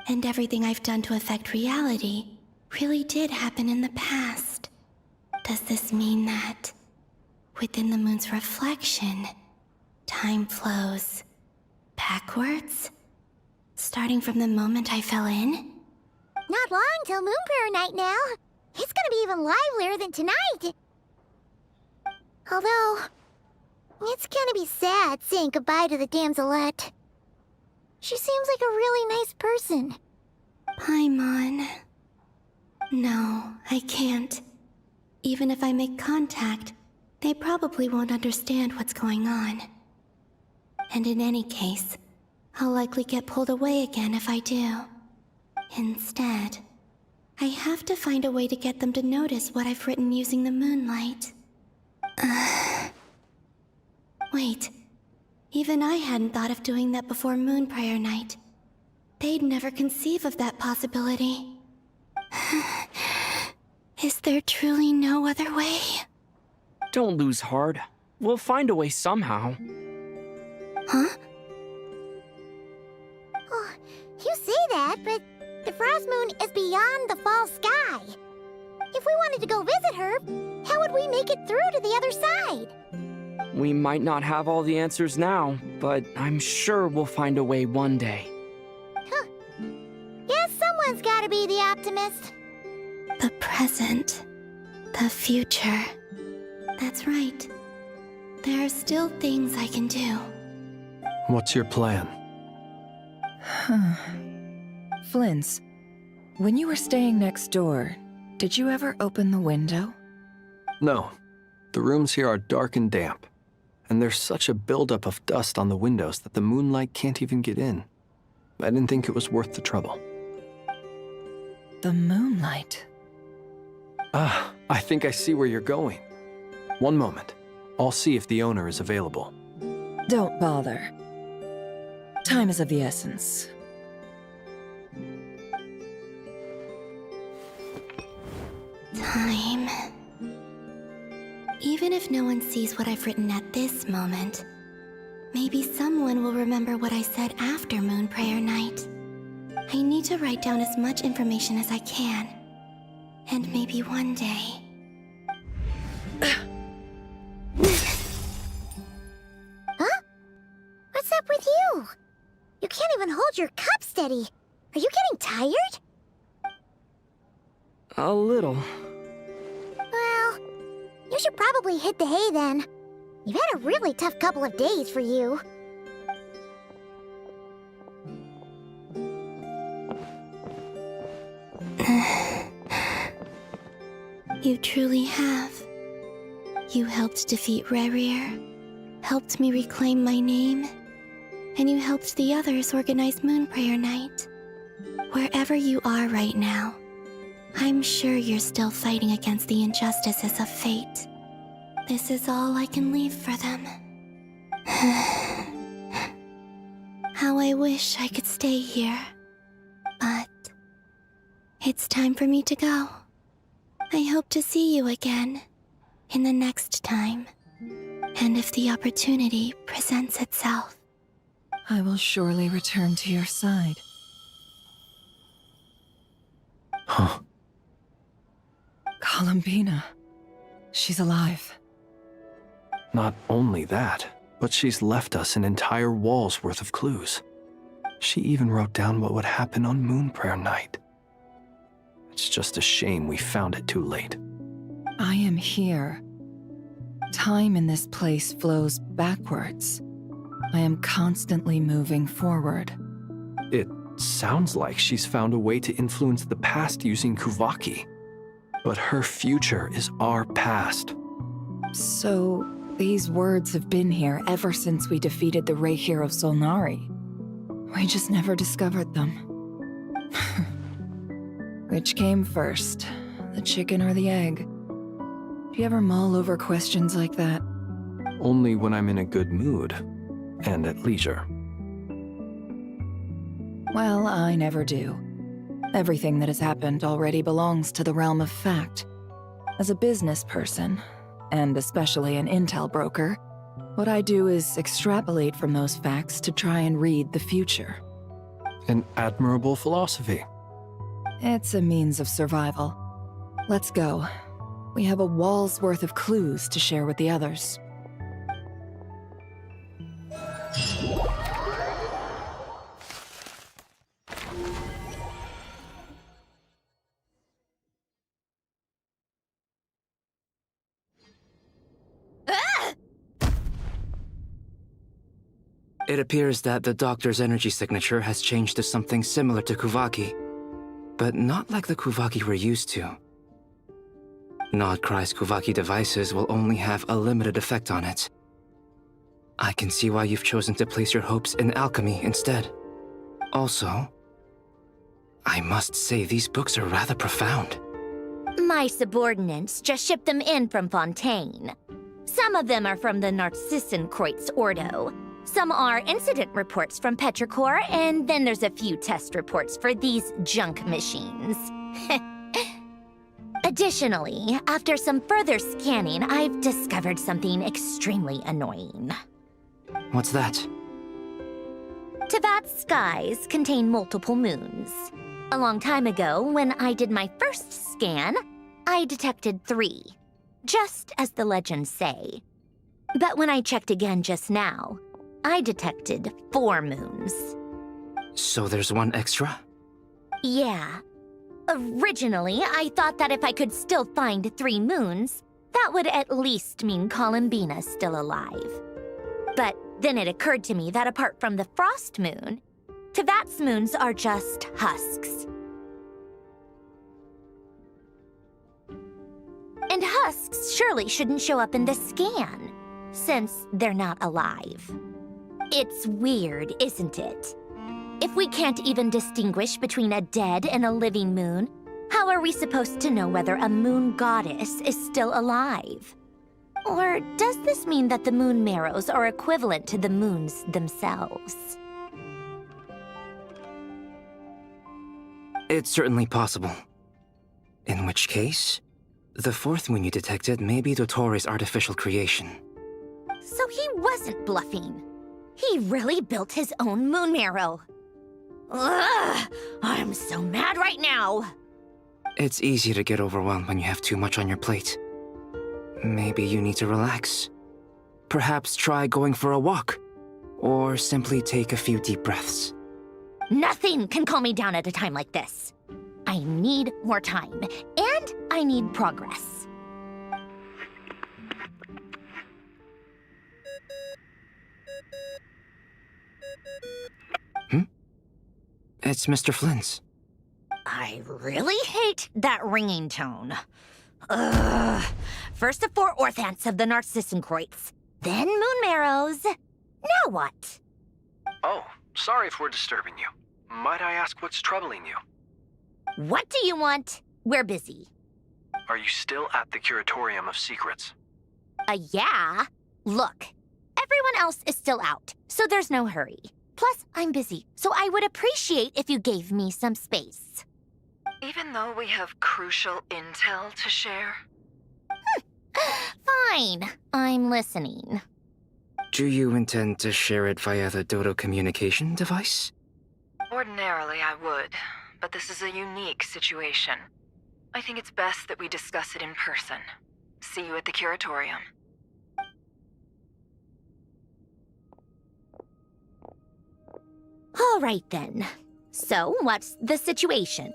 And everything I've done to affect reality really did happen in the past. Does this mean that within the moon's reflection, time flows backwards? Starting from the moment I fell in? Not long till Moon Prayer Night now. It's gonna be even livelier than tonight. Although, it's gonna be sad saying goodbye to the damselette. She seems like a really nice person. Paimon. No, I can't. Even if I make contact, they probably won't understand what's going on. And in any case, I'll likely get pulled away again if I do. Instead, I have to find a way to get them to notice what I've written using the moonlight. Wait, even I hadn't thought of doing that before Moon Prayer Night. They'd never conceive of that possibility. Is there truly no other way? Don't lose heart. We'll find a way somehow. Huh? Oh, you say that, but the Frost Moon is beyond the fall sky. If we wanted to go visit her, how would we make it through to the other side? We might not have all the answers now, but I'm sure we'll find a way one day. Huh. Guess someone's gotta be the optimist. The present. The future. That's right. There are still things I can do. What's your plan? Flint's, when you were staying next door, did you ever open the window? No. The rooms here are dark and damp. And there's such a buildup of dust on the windows that the moonlight can't even get in. I didn't think it was worth the trouble. The moonlight? Ah, I think I see where you're going. One moment. I'll see if the owner is available. Don't bother. Time is of the essence. Time. Even if no one sees what I've written at this moment, maybe someone will remember what I said after Moon Prayer Night. I need to write down as much information as I can. And maybe one day... Huh? What's up with you? You can't even hold your cup steady. Are you getting tired? A little. Well, you should probably hit the hay then. You've had a really tough couple of days for you. You truly have. You helped defeat Rerir, helped me reclaim my name, and you helped the others organize Moon Prayer Night. Wherever you are right now, I'm sure you're still fighting against the injustices of fate. This is all I can leave for them. How I wish I could stay here. But it's time for me to go. I hope to see you again in the next time. And if the opportunity presents itself. I will surely return to your side. Huh. Columbina. She's alive. Not only that, but she's left us an entire wall's worth of clues. She even wrote down what would happen on Moon Prayer Night. It's just a shame we found it too late. I am here. Time in this place flows backwards. I am constantly moving forward. It sounds like she's found a way to influence the past using Kuvaki. But her future is our past. So, these words have been here ever since we defeated the Ray Hero Solnari. We just never discovered them. Which came first, the chicken or the egg? Do you ever mull over questions like that? Only when I'm in a good mood and at leisure. Well, I never do. Everything that has happened already belongs to the realm of fact. As a business person, and especially an intel broker, what I do is extrapolate from those facts to try and read the future. An admirable philosophy. It's a means of survival. Let's go. We have a wall's worth of clues to share with the others. It appears that the doctor's energy signature has changed to something similar to Kuvaki, but not like the Kuvaki we're used to. Nodcry's Kuvaki devices will only have a limited effect on it. I can see why you've chosen to place your hopes in alchemy instead. Also, I must say these books are rather profound. My subordinates just shipped them in from Fontaine. Some of them are from the Narcissenkreuz Ordo. Some are incident reports from Petrichor, and then there's a few test reports for these junk machines. Additionally, after some further scanning, I've discovered something extremely annoying. What's that? Tevat's skies contain multiple moons. A long time ago, when I did my first scan, I detected 3, just as the legends say. But when I checked again just now, I detected 4 moons. So there's one extra? Yeah. Originally, I thought that if I could still find 3 moons, that would at least mean Columbina's still alive. But then it occurred to me that apart from the frost moon, Tevat's moons are just husks. And husks surely shouldn't show up in the scan, since they're not alive. It's weird, isn't it? If we can't even distinguish between a dead and a living moon, how are we supposed to know whether a moon goddess is still alive? Or does this mean that the moon marrows are equivalent to the moons themselves? It's certainly possible. In which case, the 4th moon you detected may be Dottore artificial creation. So he wasn't bluffing. He really built his own moon marrow. Ugh! I'm so mad right now! It's easy to get overwhelmed when you have too much on your plate. Maybe you need to relax. Perhaps try going for a walk. Or simply take a few deep breaths. Nothing can calm me down at a time like this. I need more time, and I need progress. It's Mr. Flynn's. I really hate that ringing tone. Ugh. First the 4 orthants of the Narcissenkreuz, then moon marrows. Now what? Oh, sorry if we're disturbing you. Might I ask what's troubling you? What do you want? We're busy. Are you still at the Curatorium of Secrets? Yeah. Look, everyone else is still out, so there's no hurry. Plus, I'm busy, so I would appreciate if you gave me some space. Even though we have crucial intel to share? Fine, I'm listening. Do you intend to share it via the Dodo communication device? Ordinarily, I would, but this is a unique situation. I think it's best that we discuss it in person. See you at the Curatorium. All right then. So, what's the situation?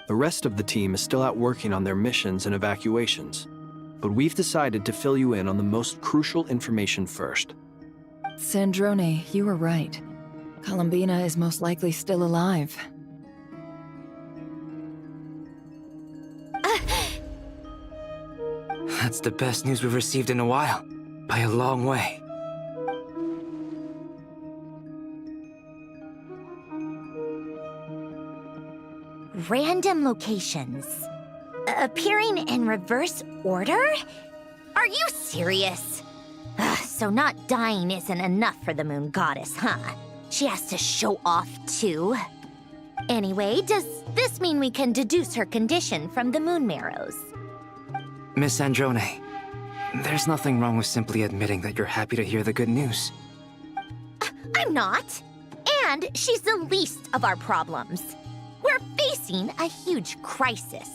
The rest of the team is still out working on their missions and evacuations, but we've decided to fill you in on the most crucial information first. Sandrone, you were right. Columbina is most likely still alive. That's the best news we've received in a while, by a long way. Random locations. Appearing in reverse order? Are you serious? So not dying isn't enough for the moon goddess, huh? She has to show off too. Anyway, does this mean we can deduce her condition from the moon marrows? Miss Androne, there's nothing wrong with simply admitting that you're happy to hear the good news. I'm not. And she's the least of our problems. We're facing a huge crisis.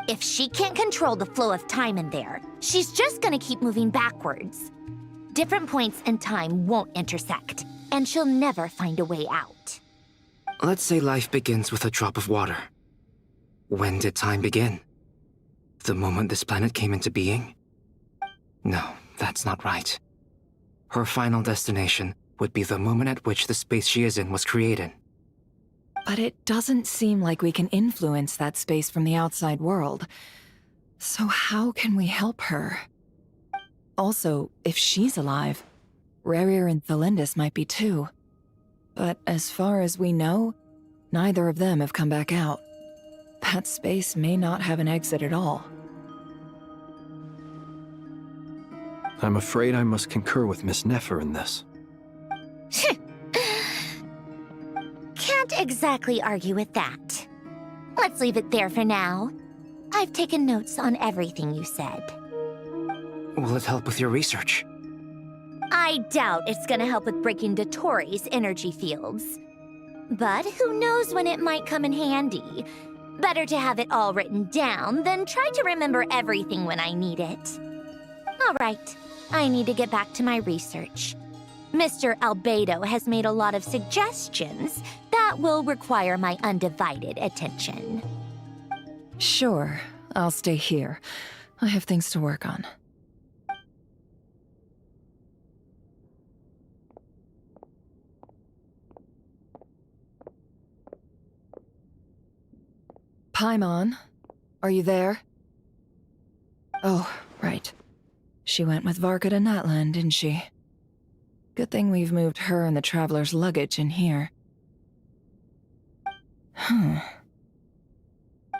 If she can't control the flow of time in there, she's just gonna keep moving backwards. Different points in time won't intersect, and she'll never find a way out. Let's say life begins with a drop of water. When did time begin? The moment this planet came into being? No, that's not right. Her final destination would be the moment at which the space she is in was created. But it doesn't seem like we can influence that space from the outside world. So how can we help her? Also, if she's alive, Rarier and Thelindis might be too. But as far as we know, neither of them have come back out. That space may not have an exit at all. I'm afraid I must concur with Miss Nefer in this. Can't exactly argue with that. Let's leave it there for now. I've taken notes on everything you said. Will it help with your research? I doubt it's gonna help with breaking Dotori's energy fields. But who knows when it might come in handy. Better to have it all written down than try to remember everything when I need it. All right, I need to get back to my research. Mr. Albedo has made a lot of suggestions that will require my undivided attention. Sure, I'll stay here. I have things to work on. Paimon, are you there? Oh, right. She went with Varka to Natlan, didn't she? Good thing we've moved her and the Traveler's luggage in here.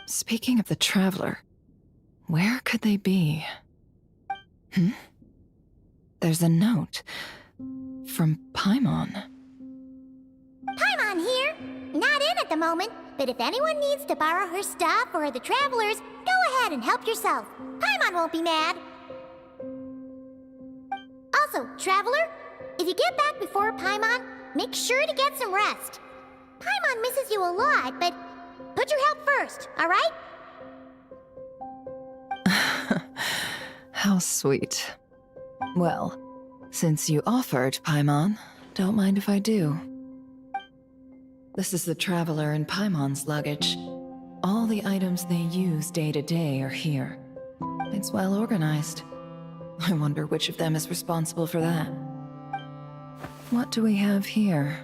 Speaking of the Traveler, where could they be? There's a note from Paimon. Paimon here. Not in at the moment, but if anyone needs to borrow her stuff or the Travelers, go ahead and help yourself. Paimon won't be mad. Also, Traveler, if you get back before Paimon, make sure to get some rest. Paimon misses you a lot, but put your health first, all right? How sweet. Well, since you offered, Paimon, don't mind if I do. This is the Traveler and Paimon's luggage. All the items they use day to day are here. It's well organized. I wonder which of them is responsible for that. What do we have here?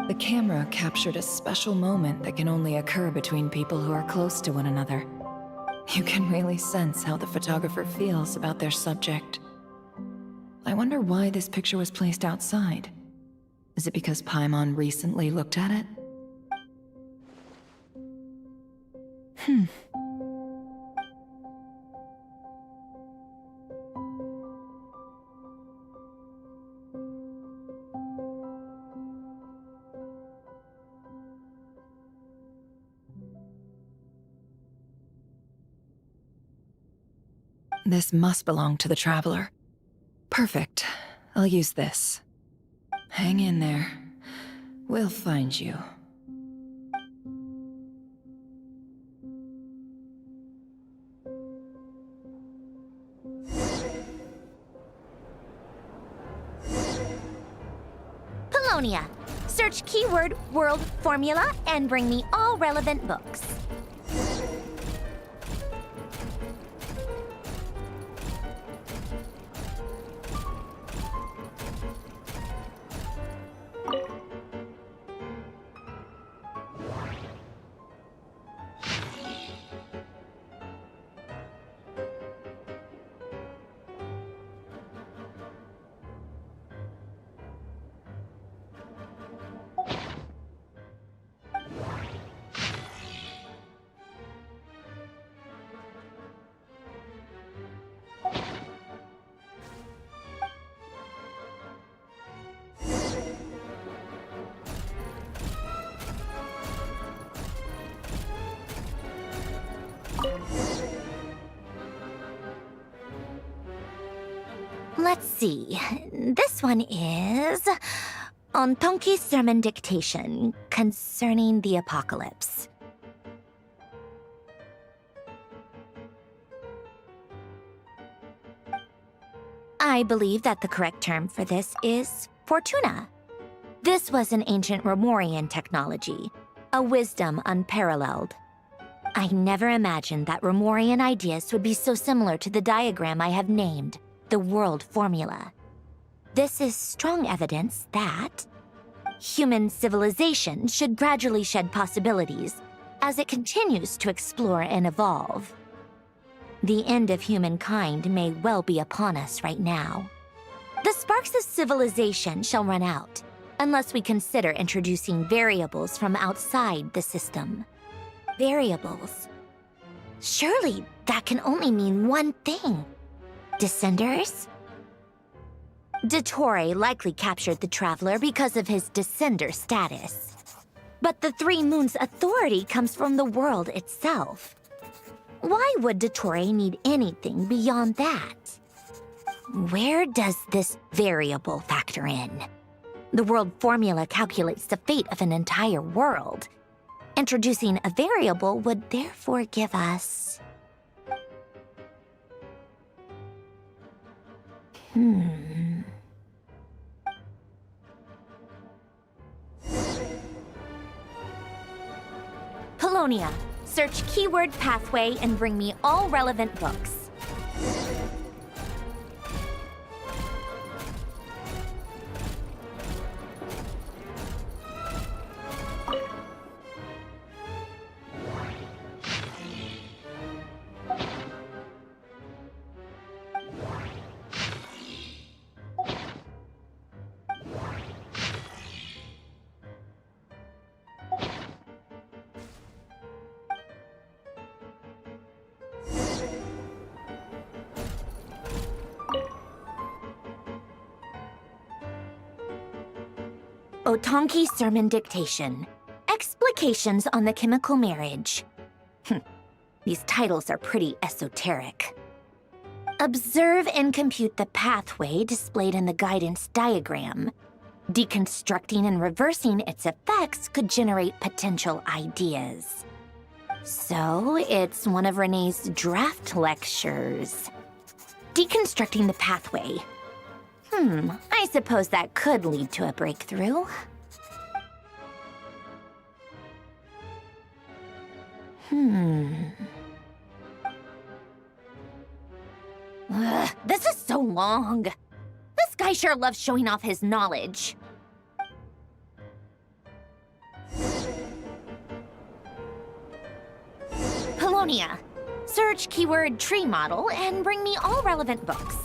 The camera captured a special moment that can only occur between people who are close to one another. You can really sense how the photographer feels about their subject. I wonder why this picture was placed outside. Is it because Paimon recently looked at it? This must belong to the Traveler. Perfect. I'll use this. Hang in there. We'll find you. Polonia. Search keyword world formula and bring me all relevant books. Let's see. This one is on Tonki's sermon dictation concerning the apocalypse. I believe that the correct term for this is Fortuna. This was an ancient Romorian technology, a wisdom unparalleled. I never imagined that Romorian ideas would be so similar to the diagram I have named, the world formula. This is strong evidence that human civilization should gradually shed possibilities as it continues to explore and evolve. The end of humankind may well be upon us right now. The sparks of civilization shall run out unless we consider introducing variables from outside the system. Variables. Surely that can only mean one thing. Descenders? Dottore likely captured the Traveler because of his descender status. But the Three Moons' authority comes from the world itself. Why would Dottore need anything beyond that? Where does this variable factor in? The world formula calculates the fate of an entire world. Introducing a variable would therefore give us... Polonia. Search keyword pathway and bring me all relevant books. Otonki Sermon Dictation. Explications on the Chemical Marriage. These titles are pretty esoteric. Observe and compute the pathway displayed in the guidance diagram. Deconstructing and reversing its effects could generate potential ideas. So, it's one of Renee's draft lectures. Deconstructing the pathway. I suppose that could lead to a breakthrough. This is so long. This guy sure loves showing off his knowledge. Babylonia. Search keyword tree model and bring me all relevant books.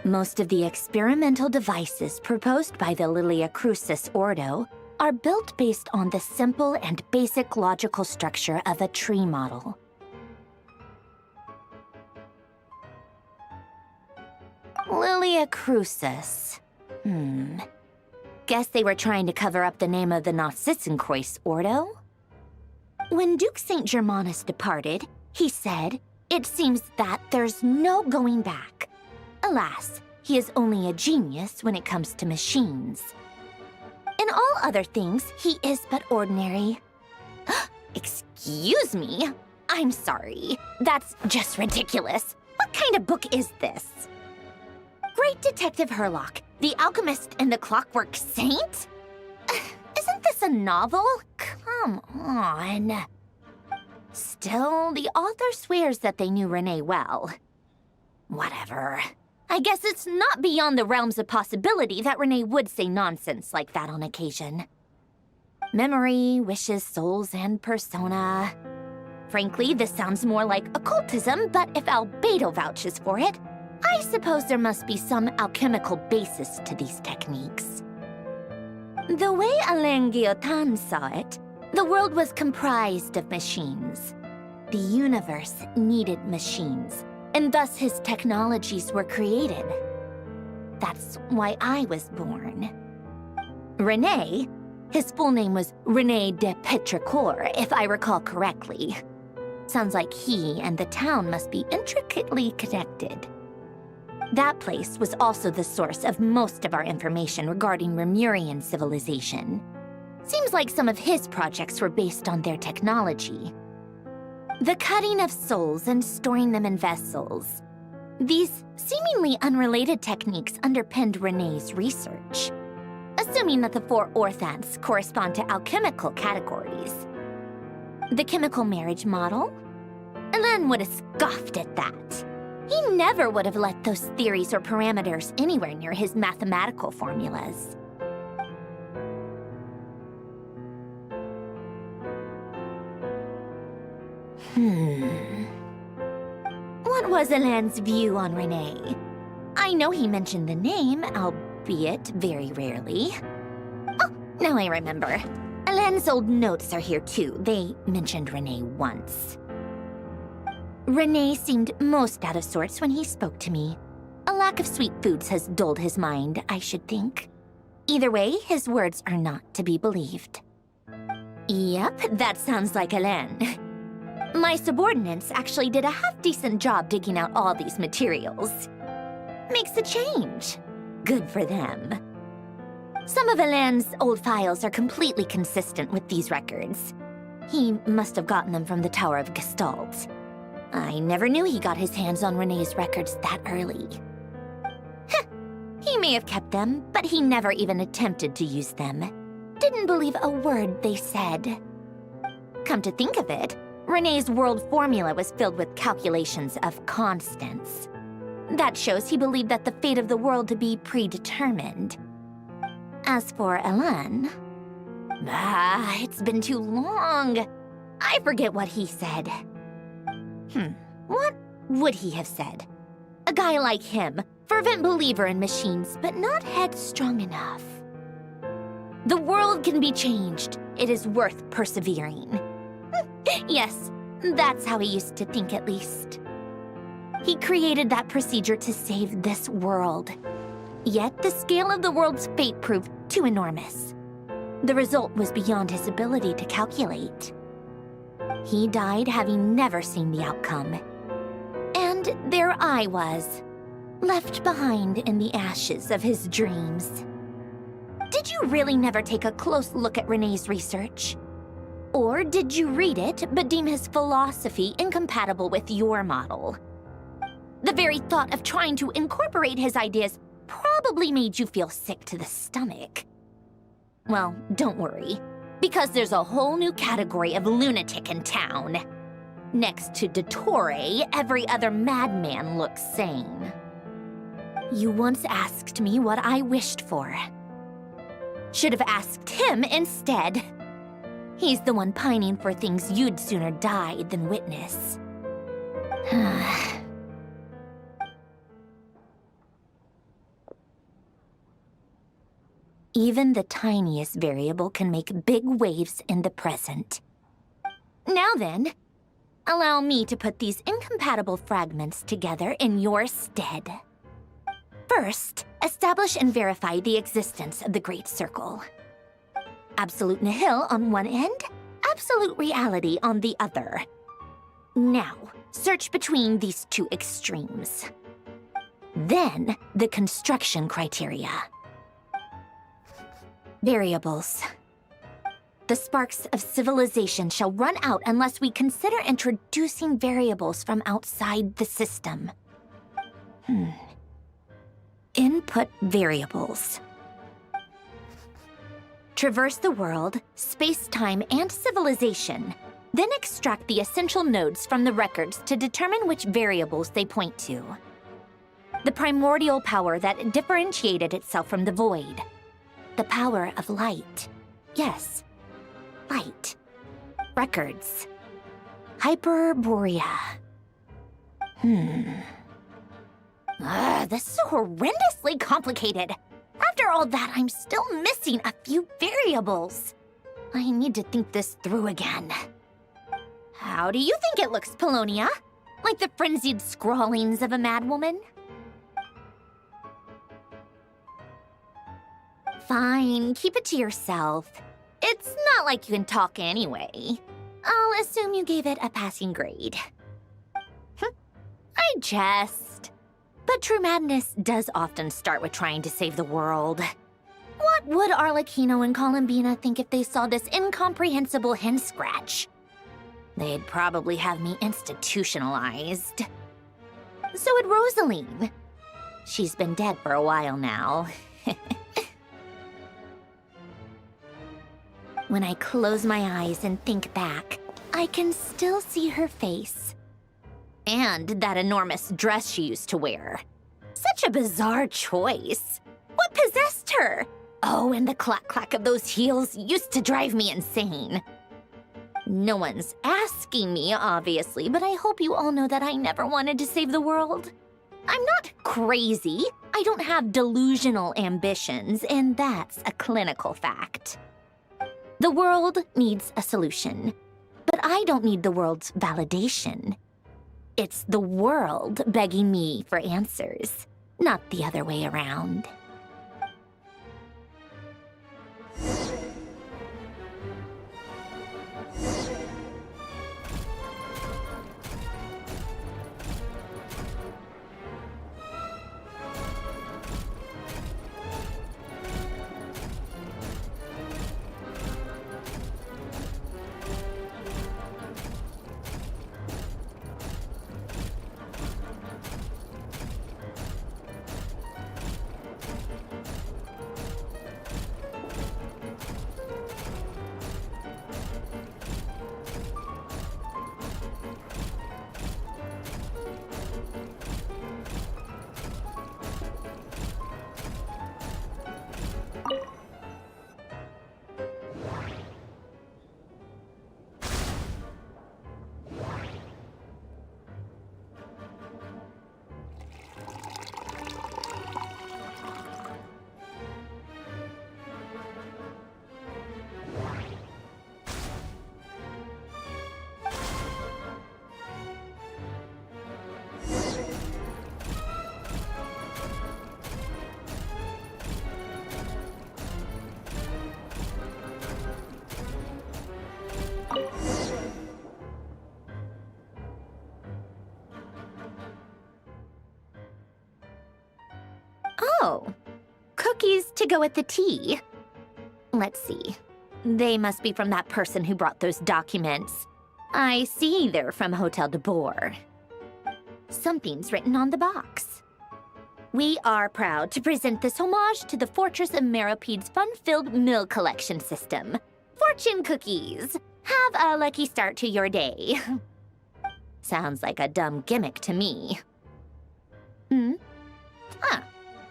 Most of the experimental devices proposed by the Lilia Crucis Ordo are built based on the simple and basic logical structure of a tree model. Lilia Crucis. Guess they were trying to cover up the name of the Nausitzenkreuz Ordo? When Duke St. Germanus departed, he said, "It seems that there's no going back." Alas, he is only a genius when it comes to machines. In all other things, he is but ordinary. Excuse me? I'm sorry. That's just ridiculous. What kind of book is this? Great Detective Herlock, the Alchemist and the Clockwork Saint? Isn't this a novel? Come on. Still, the author swears that they knew Renee well. Whatever. I guess it's not beyond the realms of possibility that Renee would say nonsense like that on occasion. Memory, wishes, souls, and persona. Frankly, this sounds more like occultism, but if Albedo vouches for it, I suppose there must be some alchemical basis to these techniques. The way Alain Guillotin saw it, the world was comprised of machines. The universe needed machines, and thus his technologies were created. That's why I was born. René, his full name was René de Petrichor, if I recall correctly. Sounds like he and the town must be intricately connected. That place was also the source of most of our information regarding Remurian civilization. Seems like some of his projects were based on their technology. The cutting of souls and storing them in vessels. These seemingly unrelated techniques underpinned René's research, assuming that the 4 orthants correspond to alchemical categories. The chemical marriage model? Alain would have scoffed at that. He never would have let those theories or parameters anywhere near his mathematical formulas. What was Alain's view on René? I know he mentioned the name, albeit very rarely. Oh, now I remember. Alain's old notes are here too. They mentioned René once. René seemed most out of sorts when he spoke to me. A lack of sweet foods has dulled his mind, I should think. Either way, his words are not to be believed. Yep, that sounds like Alain. My subordinates actually did a half-decent job digging out all these materials. Makes a change. Good for them. Some of Alain's old files are completely consistent with these records. He must have gotten them from the Tower of Gestalt. I never knew he got his hands on René's records that early. Heh, he may have kept them, but he never even attempted to use them. Didn't believe a word they said. Come to think of it, René's world formula was filled with calculations of constants. That shows he believed that the fate of the world to be predetermined. As for Alain... it's been too long. I forget what he said. What would he have said? A guy like him, fervent believer in machines, but not headstrong enough. The world can be changed. It is worth persevering. Yes, that's how he used to think at least. He created that procedure to save this world. Yet the scale of the world's fate proved too enormous. The result was beyond his ability to calculate. He died having never seen the outcome. And there I was, left behind in the ashes of his dreams. Did you really never take a close look at Renee's research? Or did you read it but deem his philosophy incompatible with your model? The very thought of trying to incorporate his ideas probably made you feel sick to the stomach. Well, don't worry, because there's a whole new category of lunatic in town. Next to Dottore, every other madman looks sane. You once asked me what I wished for. Should have asked him instead. He's the one pining for things you'd sooner die than witness. Even the tiniest variable can make big waves in the present. Now then, allow me to put these incompatible fragments together in your stead. First, establish and verify the existence of the Great Circle. Absolute nihil on one end, absolute reality on the other. Now, search between these two extremes. Then, the construction criteria. Variables. The sparks of civilization shall run out unless we consider introducing variables from outside the system. Input variables. Traverse the world, space-time, and civilization. Then extract the essential nodes from the records to determine which variables they point to. The primordial power that differentiated itself from the void. The power of light. Yes, light. Records. Hyperborea. This is horrendously complicated. After all that, I'm still missing a few variables. I need to think this through again. How do you think it looks, Polonia? Like the frenzied scrawlings of a madwoman? Fine, keep it to yourself. It's not like you can talk anyway. I'll assume you gave it a passing grade. I jest. But true madness does often start with trying to save the world. What would Arlecchino and Columbina think if they saw this incomprehensible hen scratch? They'd probably have me institutionalized. So would Rosaline. She's been dead for a while now. When I close my eyes and think back, I can still see her face. And that enormous dress she used to wear. Such a bizarre choice. What possessed her? Oh, and the clack-clack of those heels used to drive me insane. No one's asking me, obviously, but I hope you all know that I never wanted to save the world. I'm not crazy. I don't have delusional ambitions, and that's a clinical fact. The world needs a solution, but I don't need the world's validation. It's the world begging me for answers, not the other way around. Oh, cookies to go with the tea. Let's see. They must be from that person who brought those documents. I see they're from Hotel de Boer. Something's written on the box. We are proud to present this homage to the Fortress of Meropede's fun-filled mill collection system. Fortune cookies! Have a lucky start to your day. Sounds like a dumb gimmick to me.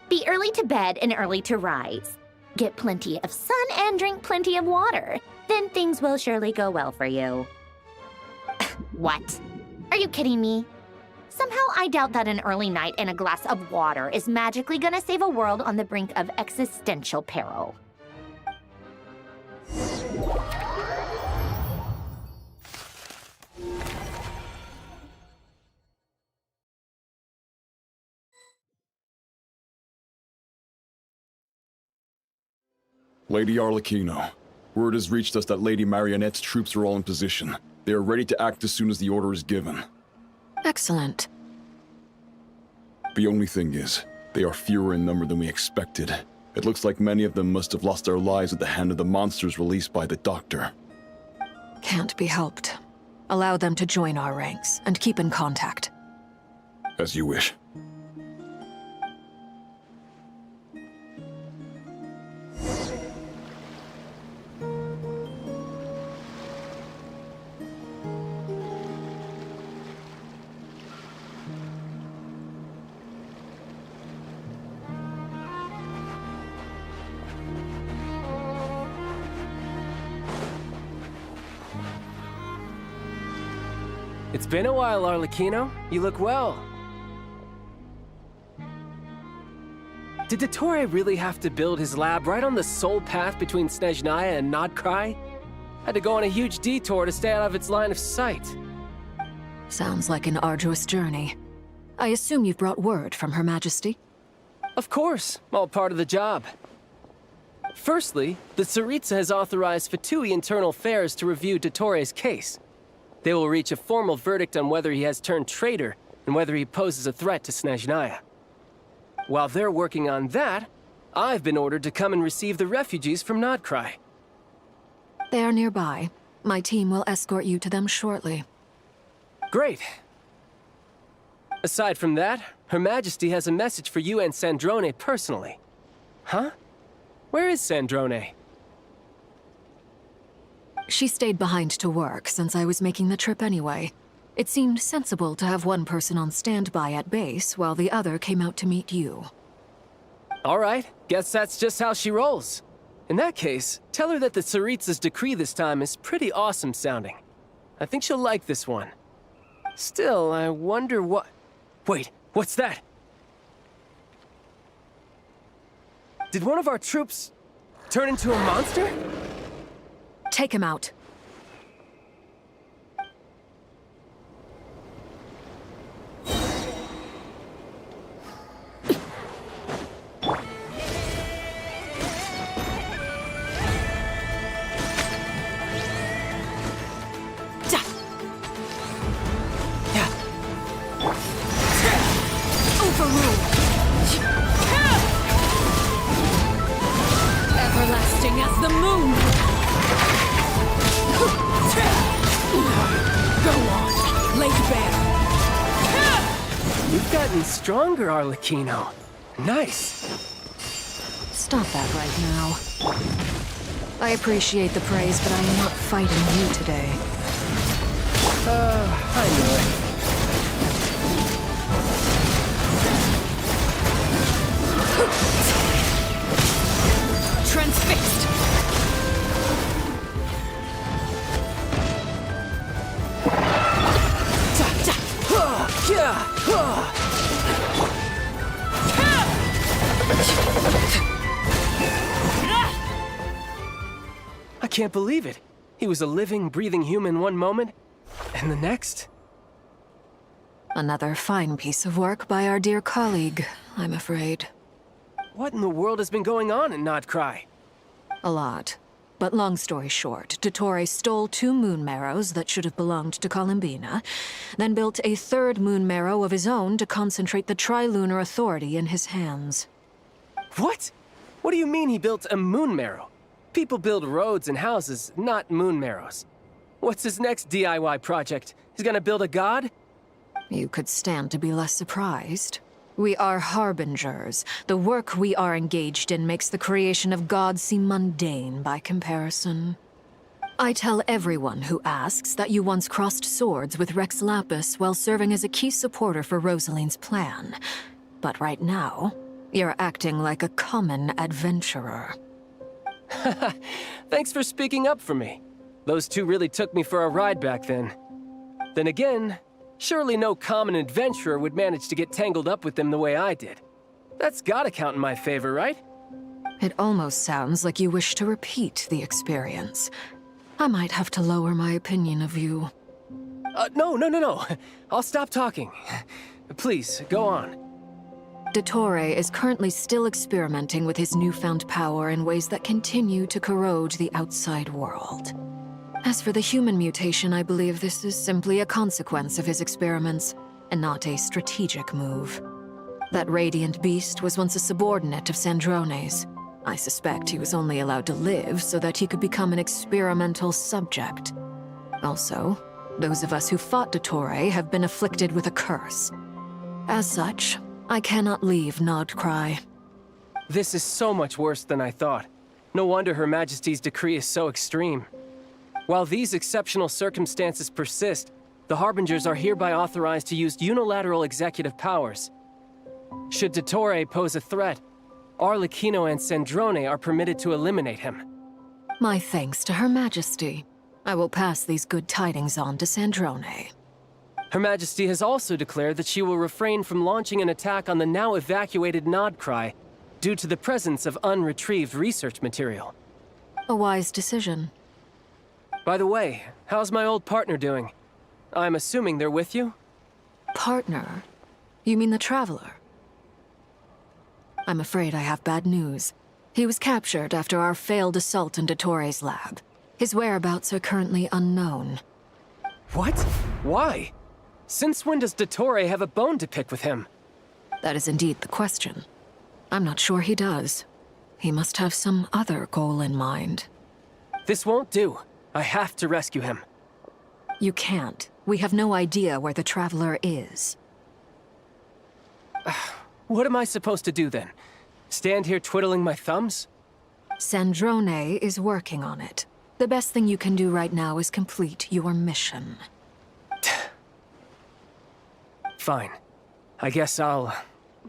Be early to bed and early to rise. Get plenty of sun and drink plenty of water. Then things will surely go well for you. What? Are you kidding me? Somehow I doubt that an early night and a glass of water is magically gonna save a world on the brink of existential peril. Lady Arlecchino, word has reached us that Lady Marionette's troops are all in position. They are ready to act as soon as the order is given. Excellent. The only thing is, they are fewer in number than we expected. It looks like many of them must have lost their lives at the hand of the monsters released by the Doctor. Can't be helped. Allow them to join our ranks, and keep in contact. As you wish. It's been a while, Arlecchino. You look well. Did Dottore really have to build his lab right on the sole path between Snezhnaya and Nodcry? Had to go on a huge detour to stay out of its line of sight. Sounds like an arduous journey. I assume you've brought word from Her Majesty? Of course, all part of the job. Firstly, the Tsaritsa has authorized Fatui Internal Affairs to review Dottore's case. They will reach a formal verdict on whether he has turned traitor and whether he poses a threat to Snezhnaya. While they're working on that, I've been ordered to come and receive the refugees from Nodcry. They are nearby. My team will escort you to them shortly. Great. Aside from that, Her Majesty has a message for you and Sandrone personally. Huh? Where is Sandrone? She stayed behind to work since I was making the trip anyway. It seemed sensible to have one person on standby at base while the other came out to meet you. All right, guess that's just how she rolls. In that case, tell her that the Tsaritsa's decree this time is pretty awesome sounding. I think she'll like this one. Still, I wonder what... Wait, what's that? Did one of our troops turn into a monster? Take him out. Everlasting as the moon! Go on, lay bare. You've gotten stronger, Arlecchino. Nice. Stop that right now. I appreciate the praise, but I am not fighting you today. I knew it. Transfixed! I can't believe it. He was a living, breathing human one moment, and the next... Another fine piece of work by our dear colleague, I'm afraid. What in the world has been going on in Nodcry? A lot. But long story short, Dottore stole 2 moon marrows that should have belonged to Columbina, then built a 3rd moon marrow of his own to concentrate the Trilunar Authority in his hands. What? What do you mean he built a moon marrow? People build roads and houses, not moon marrows. What's his next DIY project? He's gonna build a god? You could stand to be less surprised. We are harbingers. The work we are engaged in makes the creation of gods seem mundane by comparison. I tell everyone who asks that you once crossed swords with Rex Lapis while serving as a key supporter for Rosaline's plan. But right now, you're acting like a common adventurer. Thanks for speaking up for me. Those two really took me for a ride back then. Then again, surely no common adventurer would manage to get tangled up with them the way I did. That's gotta count in my favor, right? It almost sounds like you wish to repeat the experience. I might have to lower my opinion of you. No. I'll stop talking. Please, go on. Dottore is currently still experimenting with his newfound power in ways that continue to corrode the outside world. As for the human mutation, I believe this is simply a consequence of his experiments, and not a strategic move. That radiant beast was once a subordinate of Sandrone's. I suspect he was only allowed to live so that he could become an experimental subject. Also, those of us who fought Dottore have been afflicted with a curse. As such, I cannot leave Nodcry. This is so much worse than I thought. No wonder Her Majesty's decree is so extreme. While these exceptional circumstances persist, the Harbingers are hereby authorized to use unilateral executive powers. Should Dottore pose a threat, Arlecchino and Sandrone are permitted to eliminate him. My thanks to Her Majesty. I will pass these good tidings on to Sandrone. Her Majesty has also declared that she will refrain from launching an attack on the now evacuated Nodcry due to the presence of unretrieved research material. A wise decision. By the way, how's my old partner doing? I'm assuming they're with you? Partner? You mean the Traveler? I'm afraid I have bad news. He was captured after our failed assault in Dottore's lab. His whereabouts are currently unknown. What? Why? Since when does Dottore have a bone to pick with him? That is indeed the question. I'm not sure he does. He must have some other goal in mind. This won't do. I have to rescue him. You can't. We have no idea where the Traveler is. What am I supposed to do then? Stand here twiddling my thumbs? Sandrone is working on it. The best thing you can do right now is complete your mission. Fine. I guess I'll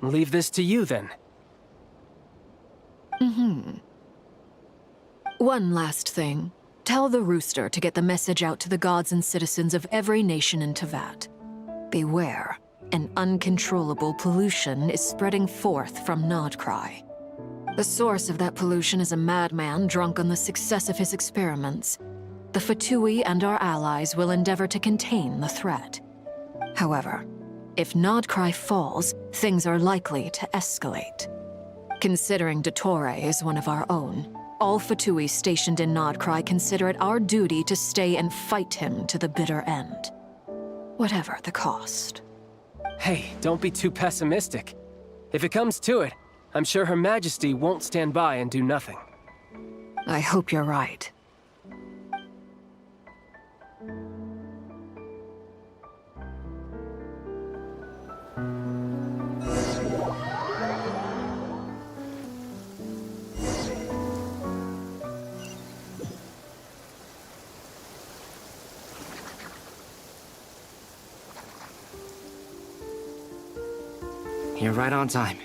leave this to you then. One last thing. Tell the Rooster to get the message out to the gods and citizens of every nation in Teyvat. Beware. An uncontrollable pollution is spreading forth from Nodcry. The source of that pollution is a madman drunk on the success of his experiments. The Fatui and our allies will endeavor to contain the threat. However, if Nodcry falls, things are likely to escalate. Considering Dottore is one of our own, all Fatui stationed in Nodcry consider it our duty to stay and fight him to the bitter end. Whatever the cost. Hey, don't be too pessimistic. If it comes to it, I'm sure Her Majesty won't stand by and do nothing. I hope you're right. You're right on time.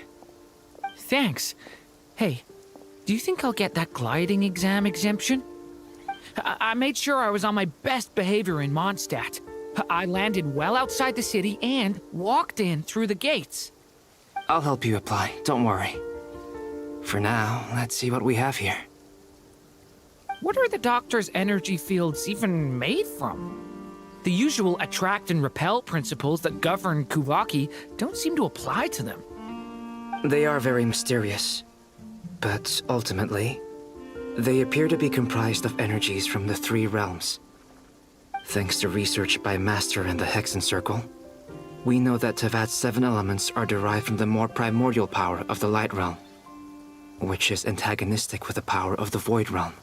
Thanks. Hey, do you think I'll get that gliding exam exemption? I made sure I was on my best behavior in Mondstadt. I landed well outside the city and walked in through the gates. I'll help you apply, don't worry. For now, let's see what we have here. What are the doctor's energy fields even made from? The usual attract and repel principles that govern Kuvaki don't seem to apply to them. They are very mysterious, but ultimately, they appear to be comprised of energies from the three realms. Thanks to research by Master in the Hexen Circle, we know that Teyvat's 7 elements are derived from the more primordial power of the Light Realm. which is antagonistic with the power of the Void Realm.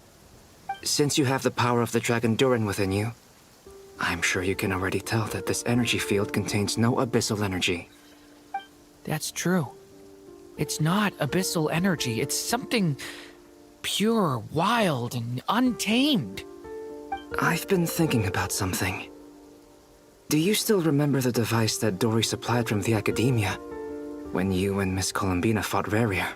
Since you have the power of the Dragon Durin within you, I'm sure you can already tell that this energy field contains no abyssal energy. That's true. It's not abyssal energy. It's something pure, wild, and untamed. I've been thinking about something. Do you still remember the device that Dory supplied from the Academia when you and Miss Columbina fought Rarier?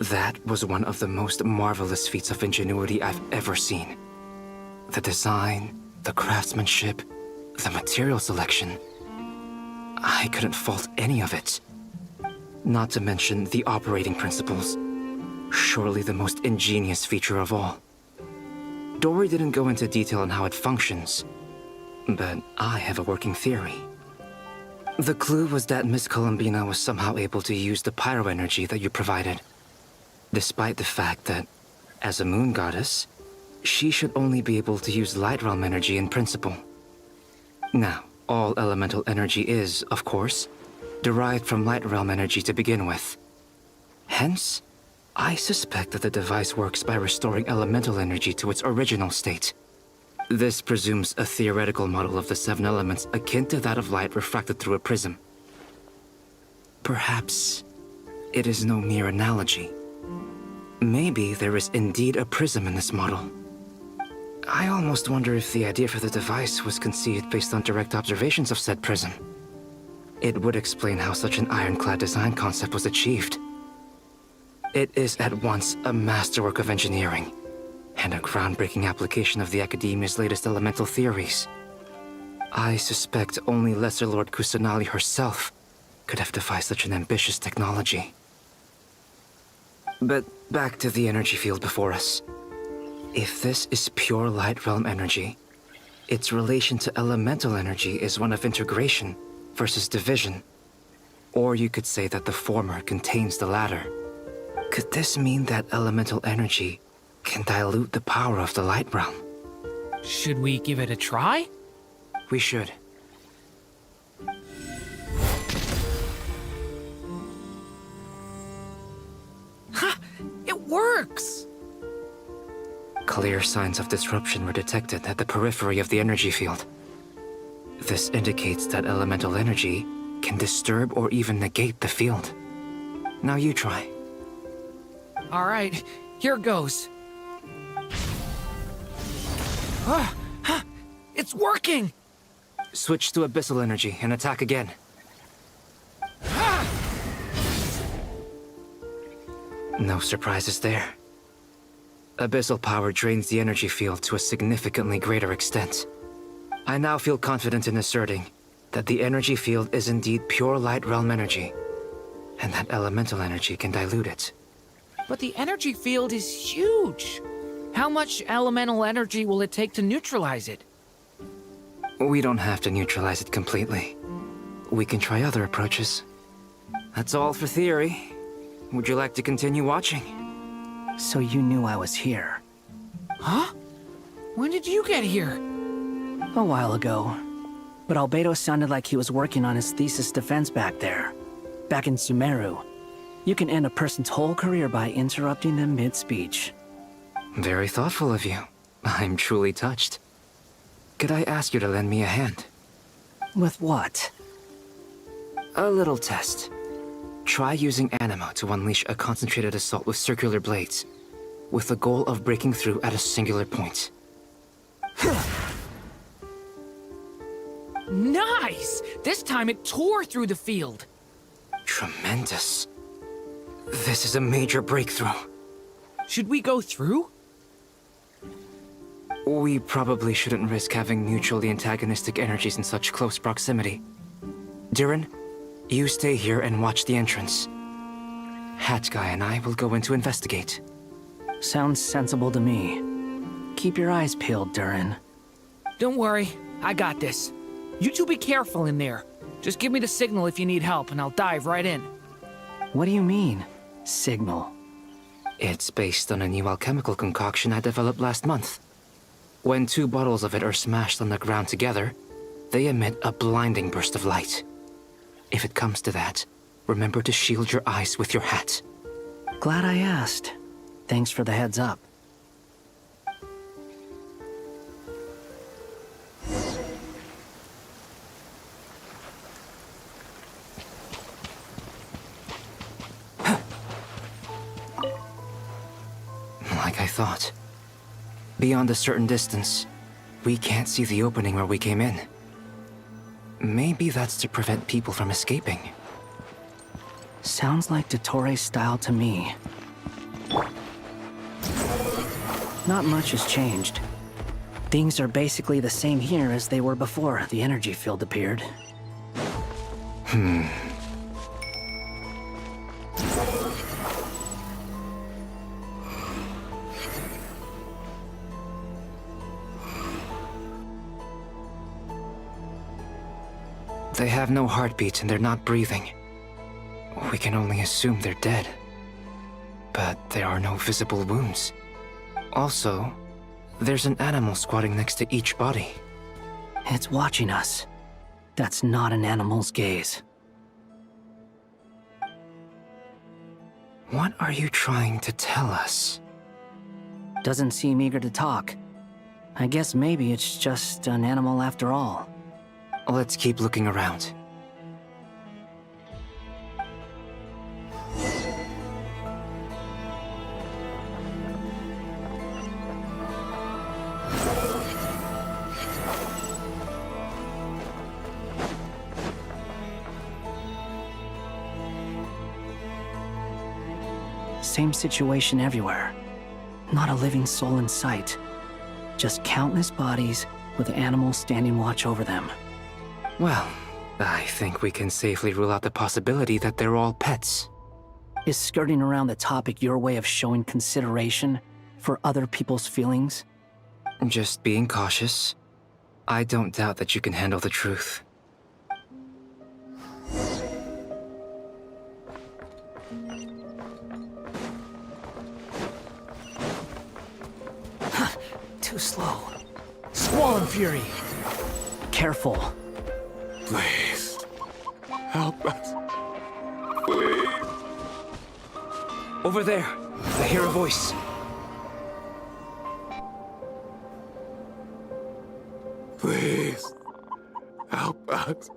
That was one of the most marvelous feats of ingenuity I've ever seen. The design, the craftsmanship, the material selection. I couldn't fault any of it. Not to mention the operating principles. Surely the most ingenious feature of all. Dory didn't go into detail on how it functions, but I have a working theory. The clue was that Miss Columbina was somehow able to use the pyro energy that you provided, despite the fact that, as a moon goddess, she should only be able to use light realm energy in principle. Now, all elemental energy is, of course, derived from light realm energy to begin with. Hence, I suspect that the device works by restoring elemental energy to its original state. This presumes a theoretical model of the seven elements akin to that of light refracted through a prism. Perhaps it is no mere analogy. Maybe there is indeed a prism in this model. I almost wonder if the idea for the device was conceived based on direct observations of said prism. It would explain how such an ironclad design concept was achieved. It is at once a masterwork of engineering and a groundbreaking application of the Academia's latest elemental theories. I suspect only Lesser Lord Kusanali herself could have devised such an ambitious technology. But back to the energy field before us. If this is pure light realm energy, its relation to elemental energy is one of integration versus division. Or you could say that the former contains the latter. Could this mean that elemental energy can dilute the power of the light realm? Should we give it a try? We should. Ha! It works! Clear signs of disruption were detected at the periphery of the energy field. This indicates that elemental energy can disturb or even negate the field. Now you try. All right, here goes. It's working! Switch to abyssal energy and attack again. No surprises there. Abyssal power drains the energy field to a significantly greater extent. I now feel confident in asserting that the energy field is indeed pure light realm energy, and that elemental energy can dilute it. But the energy field is huge. How much elemental energy will it take to neutralize it? We don't have to neutralize it completely. We can try other approaches. That's all for theory. Would you like to continue watching? So you knew I was here? Huh? When did you get here? A while ago. But Albedo sounded like he was working on his thesis defense back there. Back in Sumeru. You can end a person's whole career by interrupting them mid-speech. Very thoughtful of you. I'm truly touched. Could I ask you to lend me a hand? With what? A little test. Try using Anima to unleash a concentrated assault with circular blades, with the goal of breaking through at a singular point. Nice! This time it tore through the field. Tremendous. This is a major breakthrough. Should we go through? We probably shouldn't risk having mutually antagonistic energies in such close proximity. Durin, you stay here and watch the entrance. Hat Guy and I will go in to investigate. Sounds sensible to me. Keep your eyes peeled, Durin. Don't worry, I got this. You two be careful in there. Just give me the signal if you need help and I'll dive right in. What do you mean, signal? It's based on a new alchemical concoction I developed last month. When 2 bottles of it are smashed on the ground together, they emit a blinding burst of light. If it comes to that, remember to shield your eyes with your hat. Glad I asked. Thanks for the heads up. Like I thought. Beyond a certain distance, we can't see the opening where we came in. Maybe that's to prevent people from escaping. Sounds like Dottore style to me. Not much has changed. Things are basically the same here as they were before the energy field appeared. They have no heartbeat and they're not breathing. We can only assume they're dead. But there are no visible wounds. Also, there's an animal squatting next to each body. It's watching us. That's not an animal's gaze. What are you trying to tell us? Doesn't seem eager to talk. I guess maybe it's just an animal after all. Let's keep looking around. Same situation everywhere. Not a living soul in sight. Just countless bodies with animals standing watch over them. Well, I think we can safely rule out the possibility that they're all pets. Is skirting around the topic your way of showing consideration for other people's feelings? Just being cautious. I don't doubt that you can handle the truth. Too slow. Squall and Fury! Careful. Please, help us. Please. Over there. I hear a voice. Please, help us.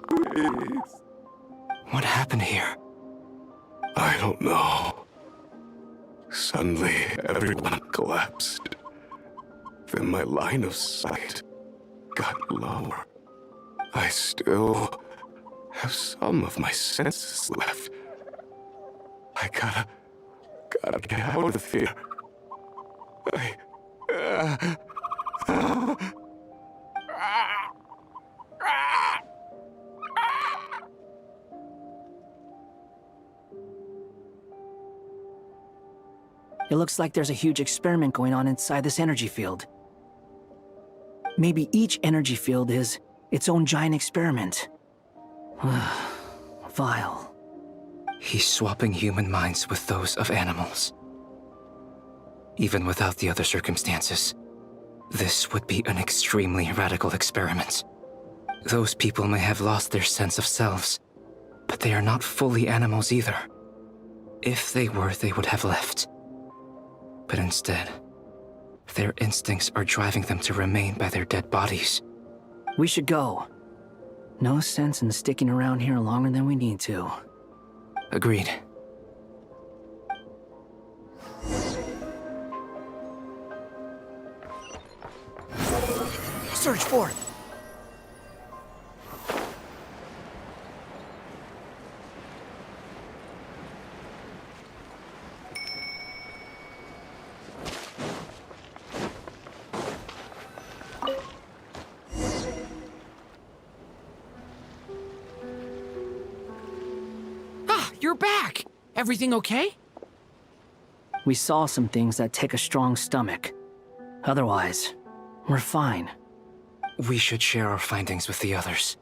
Please. What happened here? I don't know. Suddenly, everyone collapsed. Then my line of sight got lower. I still have some of my senses left. I gotta get out of here. It looks like there's a huge experiment going on inside this energy field. Maybe each energy field is its own giant experiment. Vile. He's swapping human minds with those of animals. Even without the other circumstances, this would be an extremely radical experiment. Those people may have lost their sense of selves, but they are not fully animals either. If they were, they would have left. But instead, their instincts are driving them to remain by their dead bodies. We should go. No sense in sticking around here longer than we need to. Agreed. Search for it! You're back! Everything okay? We saw some things that take a strong stomach. Otherwise, we're fine. We should share our findings with the others.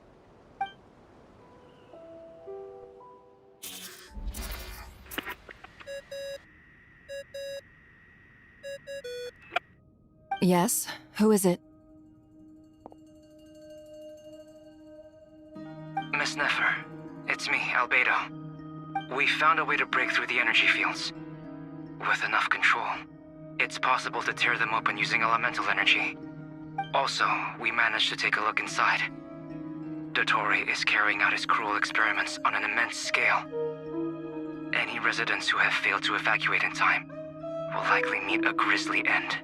Yes? Who is it? Miss Nefer, it's me, Albedo. We found a way to break through the energy fields. With enough control, it's possible to tear them open using elemental energy. Also, we managed to take a look inside. Dottore is carrying out his cruel experiments on an immense scale. Any residents who have failed to evacuate in time will likely meet a grisly end.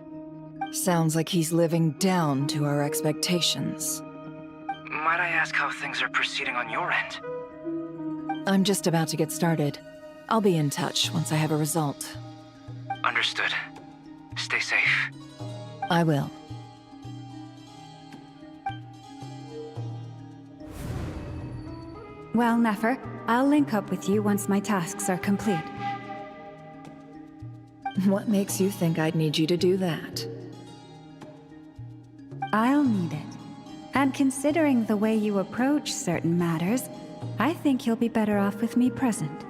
Sounds like he's living down to our expectations. Might I ask how things are proceeding on your end? I'm just about to get started. I'll be in touch once I have a result. Understood. Stay safe. I will. Well, Nefer, I'll link up with you once my tasks are complete. What makes you think I'd need you to do that? I'll need it. And considering the way you approach certain matters, I think you'll be better off with me present.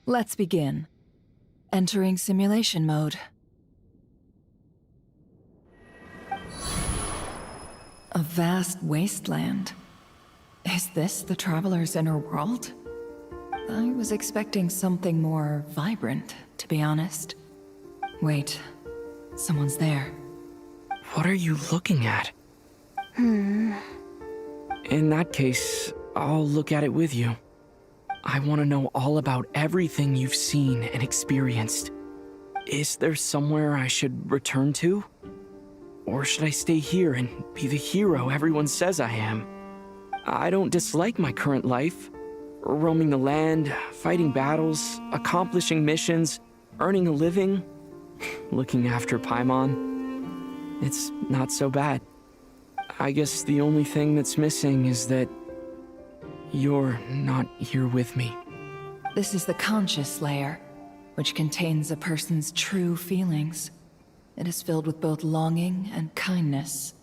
Let's begin. Entering simulation mode. A vast wasteland. Is this the Traveler's inner world? I was expecting something more vibrant, to be honest. Wait, someone's there. What are you looking at? In that case, I'll look at it with you. I want to know all about everything you've seen and experienced. Is there somewhere I should return to? Or should I stay here and be the hero everyone says I am? I don't dislike my current life. Roaming the land, fighting battles, accomplishing missions, earning a living, looking after Paimon. It's not so bad. I guess the only thing that's missing is that you're not here with me. This is the conscious layer, which contains a person's true feelings. It is filled with both longing and kindness.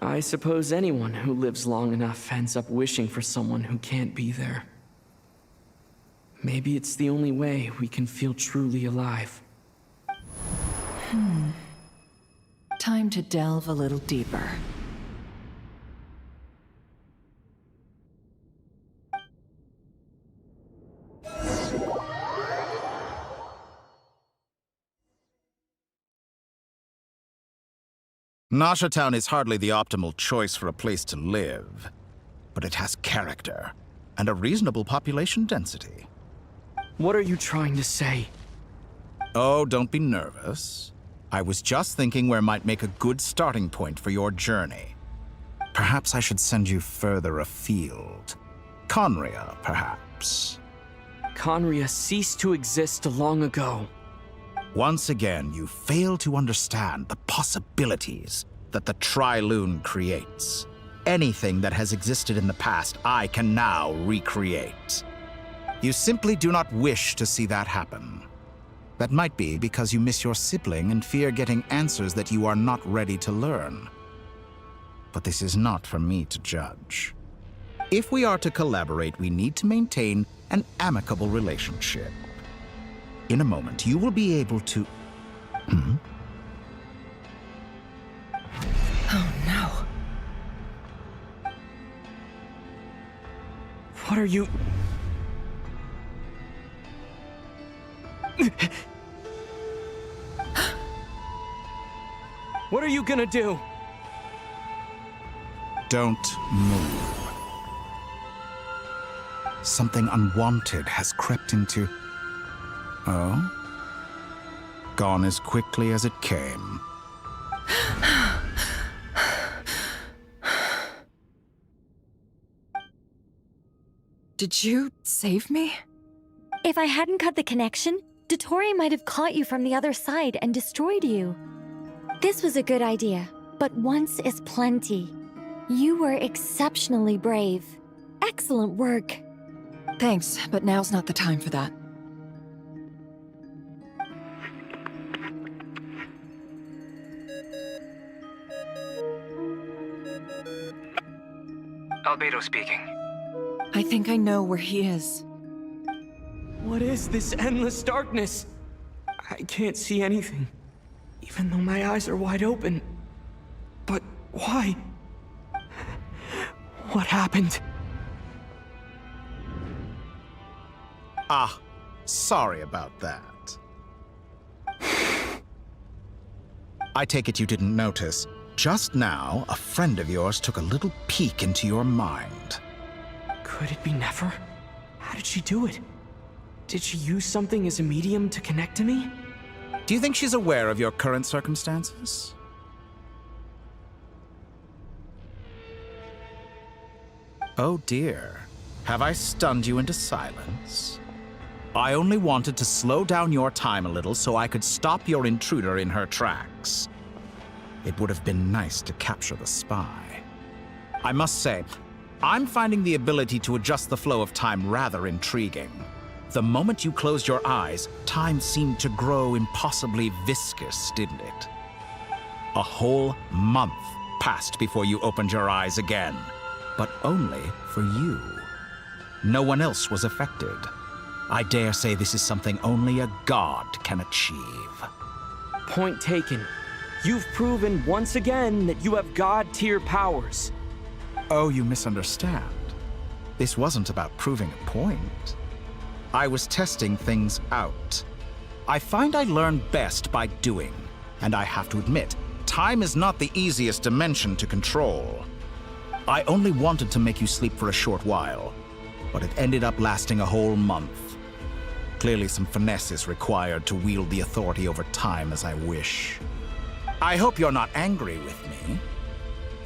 I suppose anyone who lives long enough ends up wishing for someone who can't be there. Maybe it's the only way we can feel truly alive. Time to delve a little deeper. Nasha Town is hardly the optimal choice for a place to live, but it has character and a reasonable population density. What are you trying to say? Oh, don't be nervous. I was just thinking where might make a good starting point for your journey. Perhaps I should send you further afield. Conria, perhaps. Conria ceased to exist long ago. Once again, you fail to understand the possibilities that the Tri-Lune creates. Anything that has existed in the past, I can now recreate. You simply do not wish to see that happen. That might be because you miss your sibling and fear getting answers that you are not ready to learn. But this is not for me to judge. If we are to collaborate, we need to maintain an amicable relationship. In a moment, you will be able to... Oh no. What are you... What are you gonna do? Don't move. Something unwanted has crept into... Oh? Gone as quickly as it came. Did you save me? If I hadn't cut the connection, Dottore might have caught you from the other side and destroyed you. This was a good idea, but once is plenty. You were exceptionally brave. Excellent work. Thanks, but now's not the time for that. Albedo speaking. I think I know where he is. What is this endless darkness? I can't see anything, even though my eyes are wide open. Why? What happened? Ah, sorry about that. I take it you didn't notice. Just now, a friend of yours took a little peek into your mind. Could it be Nefer? How did she do it? Did she use something as a medium to connect to me? Do you think she's aware of your current circumstances? Oh dear. Have I stunned you into silence? I only wanted to slow down your time a little so I could stop your intruder in her tracks. It would have been nice to capture the spy. I must say, I'm finding the ability to adjust the flow of time rather intriguing. The moment you closed your eyes, time seemed to grow impossibly viscous, didn't it? A whole month passed before you opened your eyes again, but only for you. No one else was affected. I dare say this is something only a god can achieve. Point taken. You've proven once again that you have god-tier powers. Oh, you misunderstand. This wasn't about proving a point. I was testing things out. I find I learn best by doing, and I have to admit, time is not the easiest dimension to control. I only wanted to make you sleep for a short while, but it ended up lasting a whole month. Clearly some finesse is required to wield the authority over time as I wish. I hope you're not angry with me.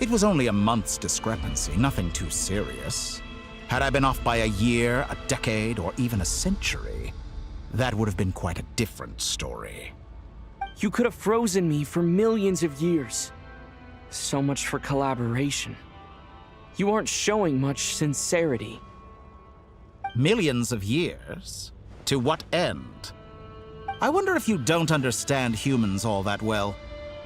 It was only a month's discrepancy, nothing too serious. Had I been off by a year, a decade, or even a century, that would have been quite a different story. You could have frozen me for millions of years. So much for collaboration. You aren't showing much sincerity. Millions of years? To what end? I wonder if you don't understand humans all that well.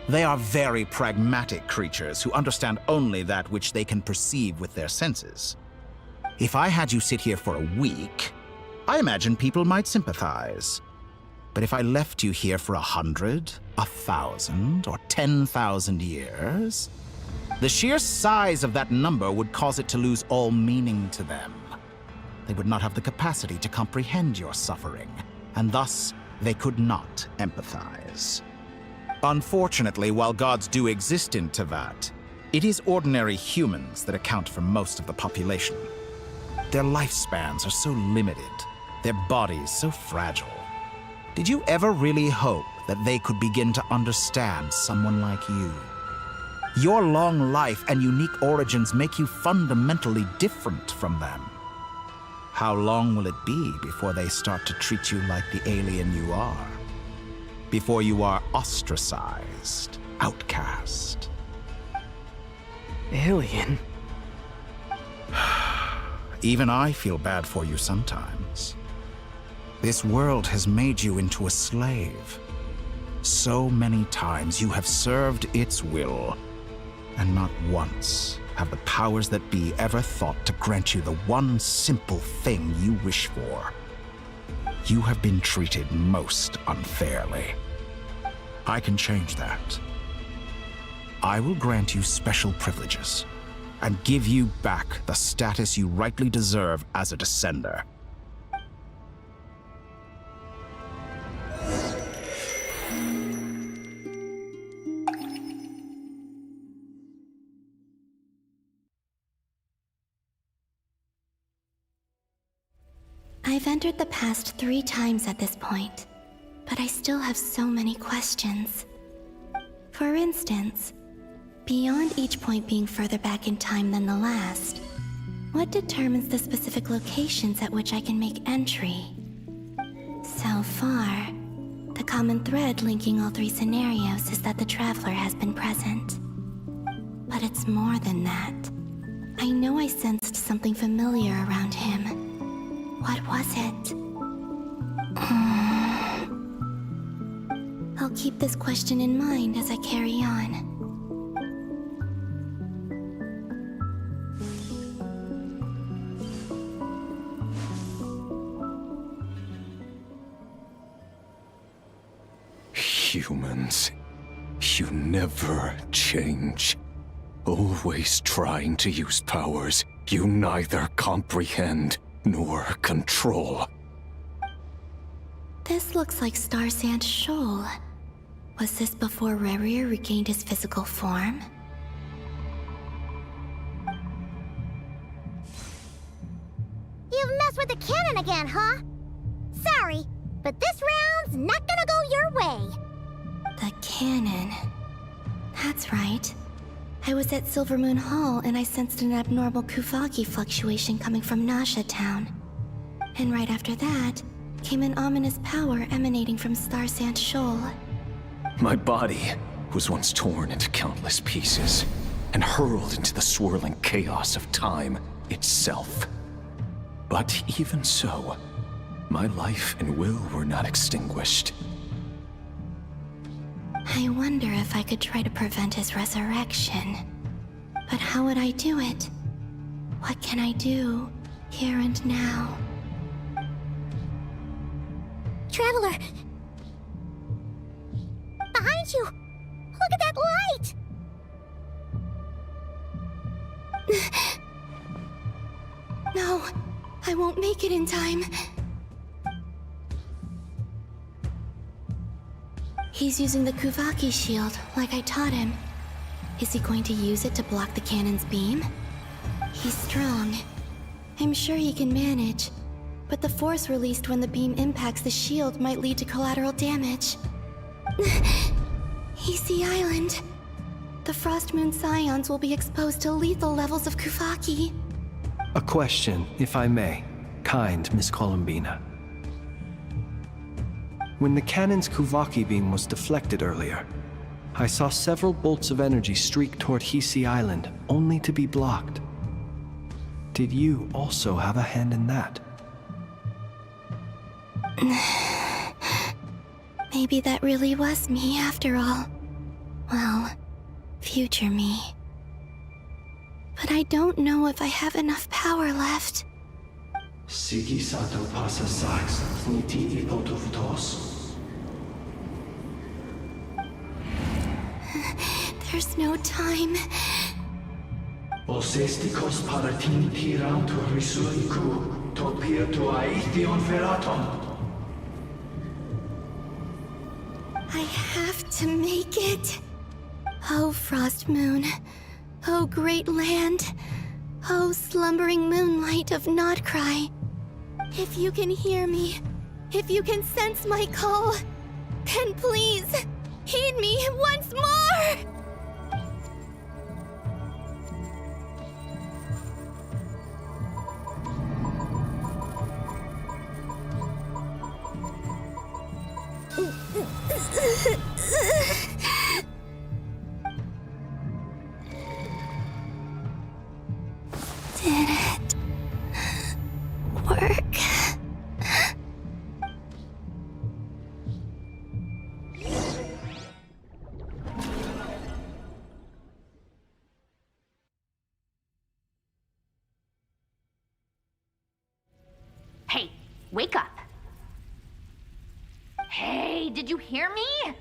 They are very pragmatic creatures who understand only that which they can perceive with their senses. If I had you sit here for a week, I imagine people might sympathize. But if I left you here for 100, 1,000, or 10,000 years, the sheer size of that number would cause it to lose all meaning to them. They would not have the capacity to comprehend your suffering, and thus they could not empathize. Unfortunately, while gods do exist in Tevat, it is ordinary humans that account for most of the population. Their lifespans are so limited, their bodies so fragile. Did you ever really hope that they could begin to understand someone like you? Your long life and unique origins make you fundamentally different from them. How long will it be before they start to treat you like the alien you are? Before you are ostracized, outcast? Alien? Even I feel bad for you sometimes. This world has made you into a slave. So many times you have served its will, and not once have the powers that be ever thought to grant you the one simple thing you wish for. You have been treated most unfairly. I can change that. I will grant you special privileges and give you back the status you rightly deserve as a descender. I've entered the past 3 times at this point, but I still have so many questions. For instance, beyond each point being further back in time than the last, what determines the specific locations at which I can make entry? So far, the common thread linking all 3 scenarios is that the Traveler has been present. But it's more than that. I know I sensed something familiar around him. What was it? I'll keep this question in mind as I carry on. Humans, you never change. Always trying to use powers you neither comprehend nor control. This looks like Star Sand Shoal. Was this before Rerir regained his physical form? You've messed with the cannon again, huh? Sorry, but this round's not gonna go your way. The cannon. That's right. I was at Silvermoon Hall and I sensed an abnormal Kuvaki fluctuation coming from Nasha Town. And right after that, came an ominous power emanating from Star Sand Shoal. My body was once torn into countless pieces and hurled into the swirling chaos of time itself. But even so, my life and will were not extinguished. I wonder if I could try to prevent his resurrection. But how would I do it? What can I do, here and now? Traveler! Behind you! Look at that light! No, I won't make it in time. He's using the Kuvaki shield, like I taught him. Is he going to use it to block the cannon's beam? He's strong. I'm sure he can manage. But the force released when the beam impacts the shield might lead to collateral damage. Easy Island. The Frost Moon Scions will be exposed to lethal levels of Kuvaki. A question, if I may. Kind Miss Columbina. When the cannon's Kuvaki beam was deflected earlier, I saw several bolts of energy streak toward Hisi Island, only to be blocked. Did you also have a hand in that? Maybe that really was me after all. Well, future me. But I don't know if I have enough power left. Sigi sato pasa sax, niti ipotovtos. There's no time. Osestikos paratin tiram to risuiku, topia to aithion feraton. I have to make it. Oh, Frost Moon. Oh, great land. Oh, slumbering moonlight of Nodcry. If you can hear me, if you can sense my call, then please, heed me once more! Did it work? Hey, wake up. Hey, did you hear me?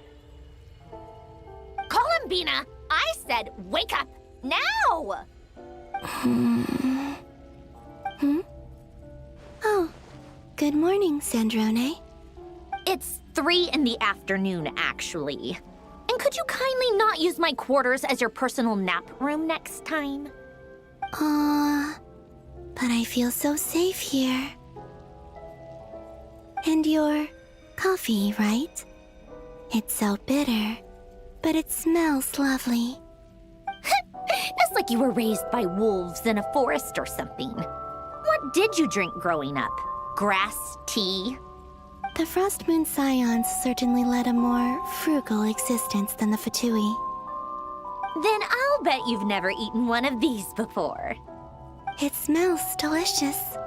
Columbina, I said wake up now! Oh, good morning, Sandrone. It's 3 in the afternoon, actually. And could you kindly not use my quarters as your personal nap room next time? But I feel so safe here. And your coffee, right? It's so bitter, but it smells lovely. It's like you were raised by wolves in a forest or something. What did you drink growing up? Grass tea? The Frost Moon Scions certainly led a more frugal existence than the Fatui. Then I'll bet you've never eaten one of these before. It smells delicious.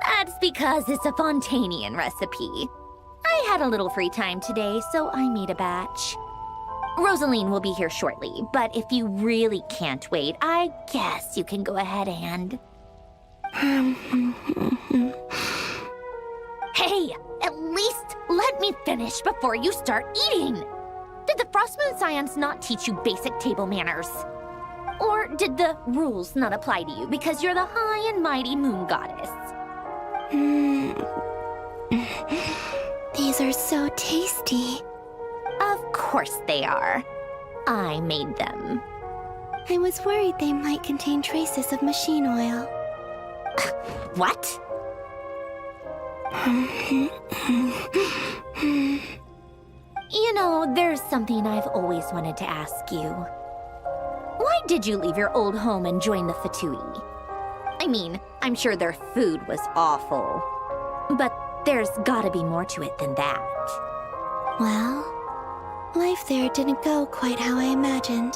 That's because it's a Fontanian recipe. I had a little free time today, so I made a batch. Rosaline will be here shortly, but if you really can't wait, I guess you can go ahead and... Hey, at least let me finish before you start eating! The Did the Frost Moon Scions not teach you basic table manners? Or did the rules not apply to you because you're the high and mighty moon goddess? These are so tasty. Of course they are. I made them. I was worried they might contain traces of machine oil. What? You know, there's something I've always wanted to ask you. Why did you leave your old home and join the Fatui? I mean, I'm sure their food was awful. But there's gotta be more to it than that. Well, life there didn't go quite how I imagined.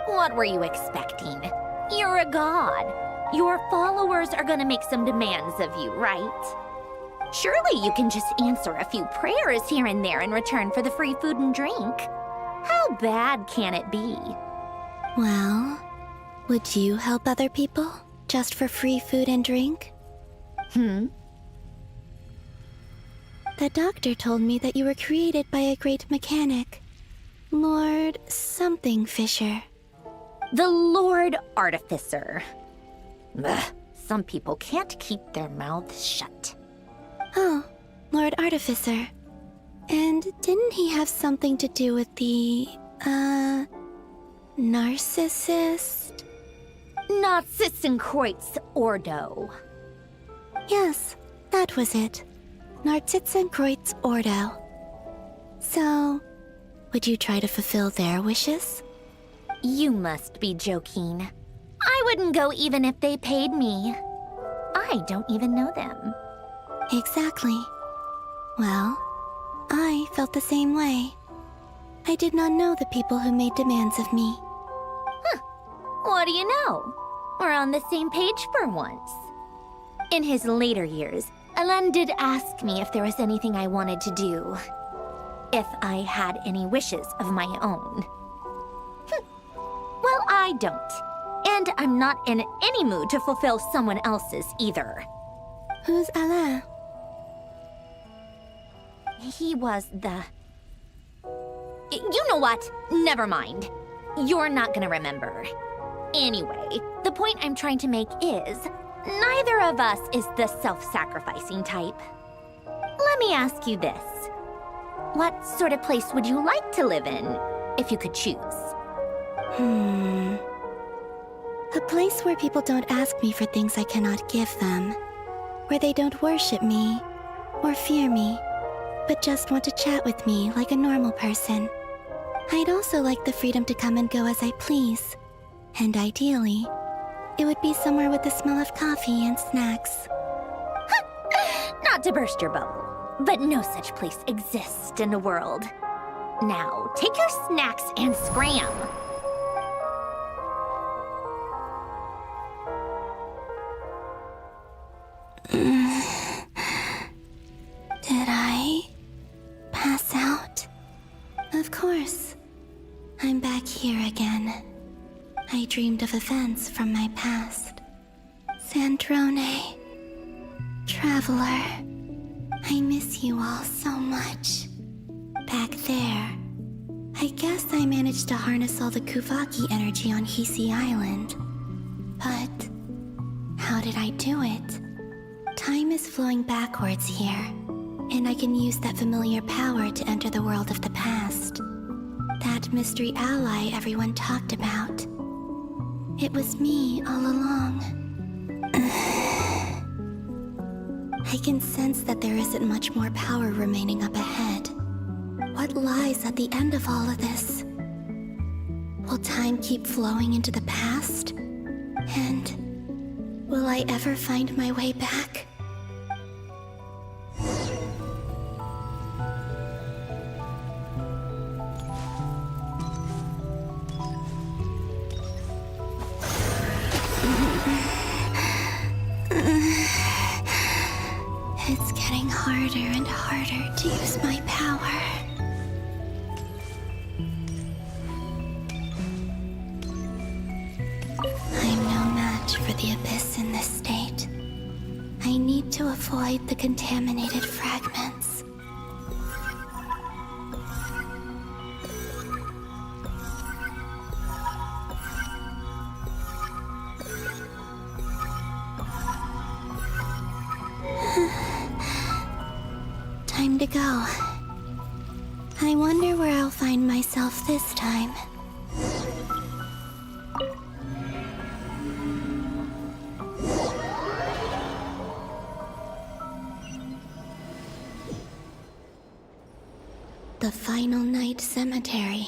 What were you expecting? You're a god. Your followers are gonna make some demands of you, right? Surely you can just answer a few prayers here and there in return for the free food and drink. How bad can it be? Well, would you help other people just for free food and drink? The doctor told me that you were created by a great mechanic, Lord something Fisher. The Lord Artificer. Ugh, some people can't keep their mouths shut. Oh, Lord Artificer. And didn't he have something to do with the, narcissist? Narcissenkreuz Ordo. Yes, that was it. Narcissenkreuz Ordo. So, would you try to fulfill their wishes? You must be joking. I wouldn't go even if they paid me. I don't even know them. Exactly. Well, I felt the same way. I did not know the people who made demands of me. What do you know? We're on the same page for once. In his later years, Alan did ask me if there was anything I wanted to do. If I had any wishes of my own. Well, I don't. And I'm not in any mood to fulfill someone else's either. Who's Alain? He was the... You know what? Never mind. You're not gonna remember. Anyway, the point I'm trying to make is, neither of us is the self-sacrificing type. Let me ask you this. What sort of place would you like to live in, if you could choose? A place where people don't ask me for things I cannot give them. Where they don't worship me, or fear me, but just want to chat with me like a normal person. I'd also like the freedom to come and go as I please. And ideally, it would be somewhere with the smell of coffee and snacks. Not to burst your bubble, but no such place exists in the world. Now, take your snacks and scram. Did I pass out? Of course. I'm back here again. I dreamed of events from my past. Sandrone. Traveler. I miss you all so much. Back there. I guess I managed to harness all the Kuvaki energy on Hisi Island. But how did I do it? Time is flowing backwards here, and I can use that familiar power to enter the world of the past. That mystery ally everyone talked about. It was me all along. I can sense that there isn't much more power remaining up ahead. What lies at the end of all of this? Will time keep flowing into the past? And will I ever find my way back? It's getting harder and harder to use my power. I'm no match for the Abyss in this state. I need to avoid the contaminated fragments. to go. I wonder where I'll find myself this time. The Final Night Cemetery.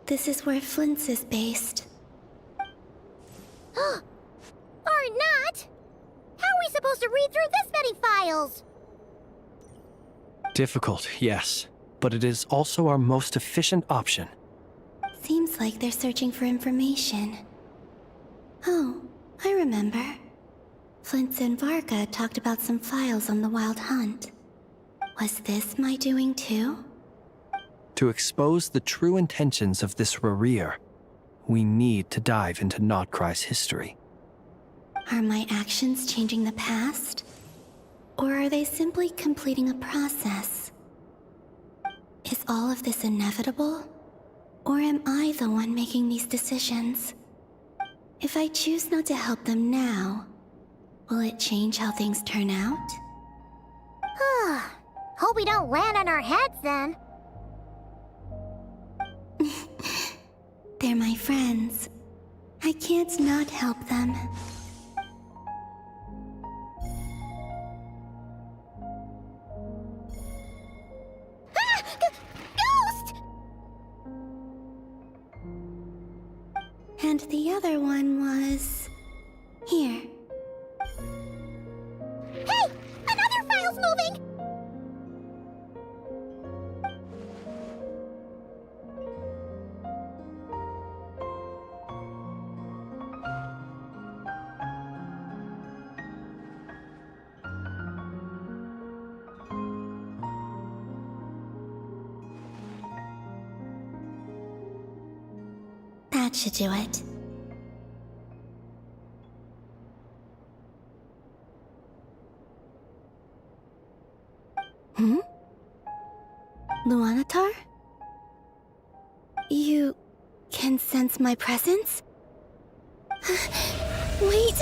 This is where Flint's is based. Or not! How are we supposed to read through this many files? Difficult, yes, but it is also our most efficient option. Seems like they're searching for information. Oh, I remember. Flint's and Varga talked about some files on the Wild Hunt. Was this my doing too? To expose the true intentions of this Rarir, we need to dive into Notcry's history. Are my actions changing the past? Or are they simply completing a process? Is all of this inevitable? Or am I the one making these decisions? If I choose not to help them now, will it change how things turn out? Hope we don't land on our heads then. They're my friends. I can't not help them. Ghost! And the other one was... here. Hey! Another file's moving! That should do it. Luanatar? You can sense my presence? Wait!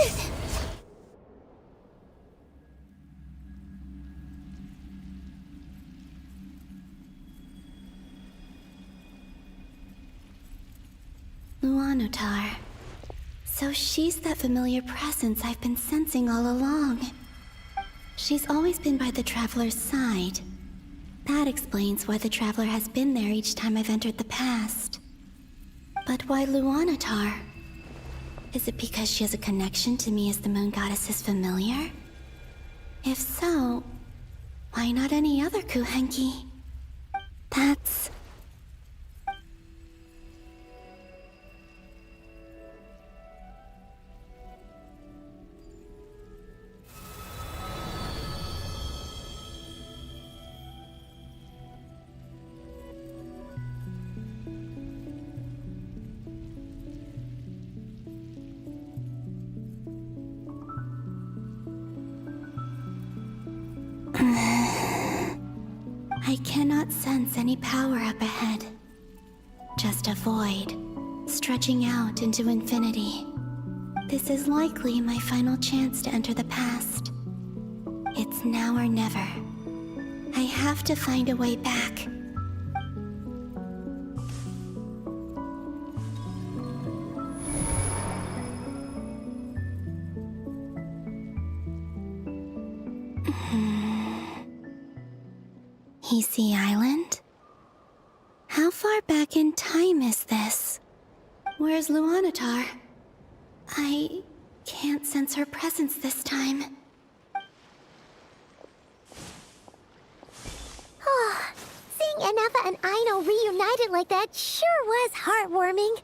Luanatar. So she's that familiar presence I've been sensing all along. She's always been by the Traveler's side. That explains why the Traveler has been there each time I've entered the past. But why Luanatar? Is it because she has a connection to me as the Moon Goddess's familiar? If so, why not any other Kuhenki? That's... I cannot sense any power up ahead. Just a void, stretching out into infinity. This is likely my final chance to enter the past. It's now or never. I have to find a way back. Hisi Island? How far back in time is this? Where's Luanatar? I can't sense her presence this time. Seeing Enefa and Aino reunited like that sure was heartwarming.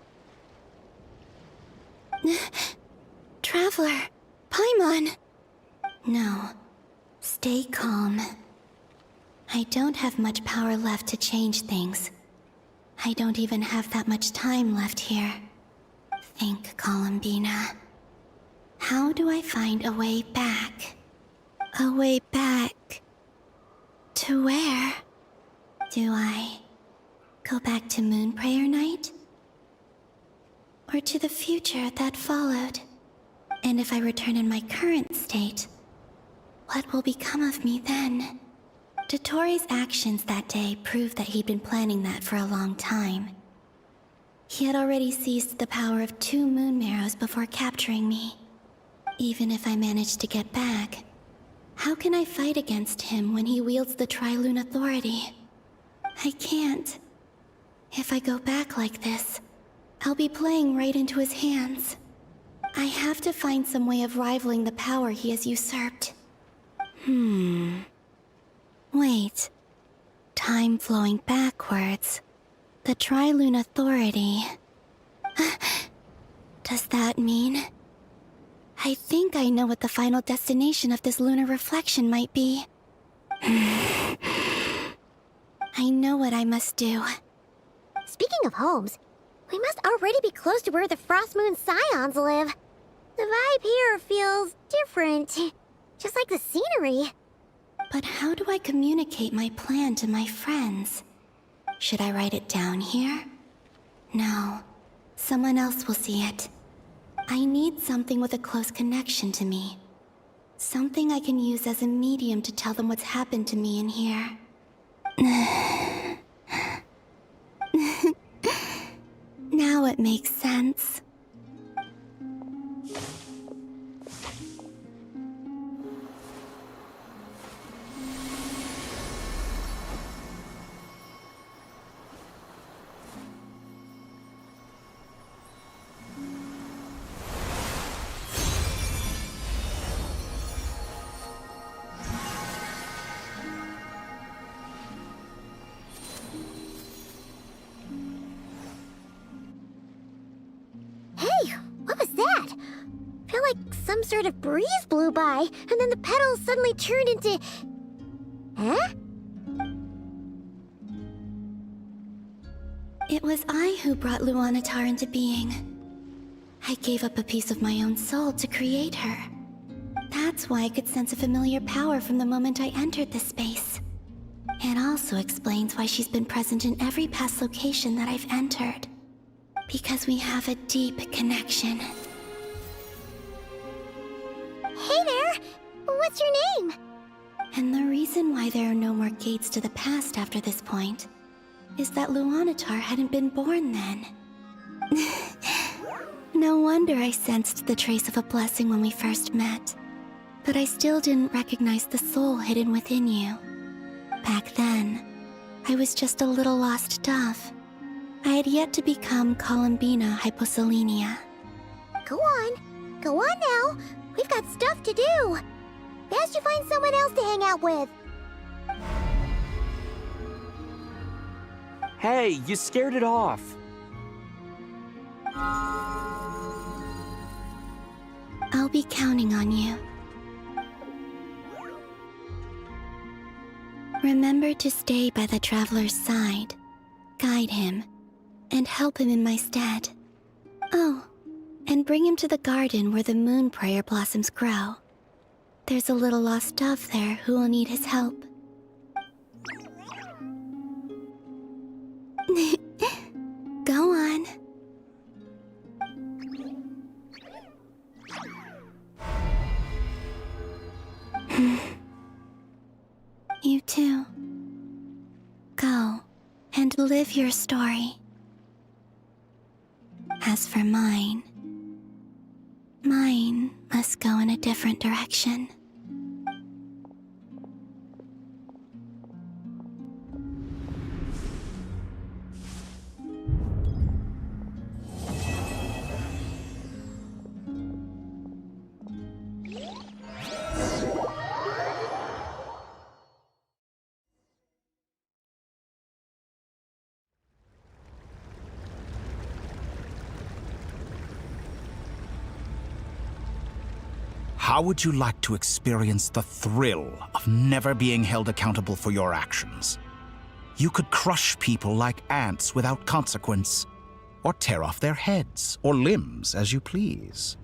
Traveler, Paimon. No, stay calm. I don't have much power left to change things. I don't even have that much time left here. Think, Columbina. How do I find a way back? A way back... to where? Do I go back to Moonprayer Night? Or to the future that followed? And if I return in my current state, what will become of me then? Dottoro's actions that day proved that he'd been planning that for a long time. He had already seized the power of 2 moon marrows before capturing me. Even if I managed to get back, how can I fight against him when he wields the Tri-Lune Authority? I can't. If I go back like this, I'll be playing right into his hands. I have to find some way of rivaling the power he has usurped. Wait. Time flowing backwards. The Tri-Lune Authority. Does that mean... I think I know what the final destination of this lunar reflection might be. I know what I must do. Speaking of homes, we must already be close to where the Frost Moon Scions live. The vibe here feels different, just like the scenery. But how do I communicate my plan to my friends? Should I write it down here? No. Someone else will see it. I need something with a close connection to me. Something I can use as a medium to tell them what's happened to me in here. Now it makes sense. Some sort of breeze blew by, and then the petals suddenly turned into... Huh? It was I who brought Luanatar into being. I gave up a piece of my own soul to create her. That's why I could sense a familiar power from the moment I entered this space. It also explains why she's been present in every past location that I've entered. Because we have a deep connection. Hey there! What's your name? And the reason why there are no more gates to the past after this point is that Luanatar hadn't been born then. No wonder I sensed the trace of a blessing when we first met. But I still didn't recognize the soul hidden within you. Back then, I was just a little lost dove. I had yet to become Columbina Hyposelenia. Go on now. We've got stuff to do. Best you find someone else to hang out with. Hey, you scared it off. I'll be counting on you. Remember to stay by the traveler's side, guide him, and help him in my stead. Oh, and bring him to the garden where the moon prayer blossoms grow. There's a little lost dove there who will need his help. Go on. You too. Go and live your story. As for mine must go in a different direction. How would you like to experience the thrill of never being held accountable for your actions? You could crush people like ants without consequence, or tear off their heads or limbs as you please.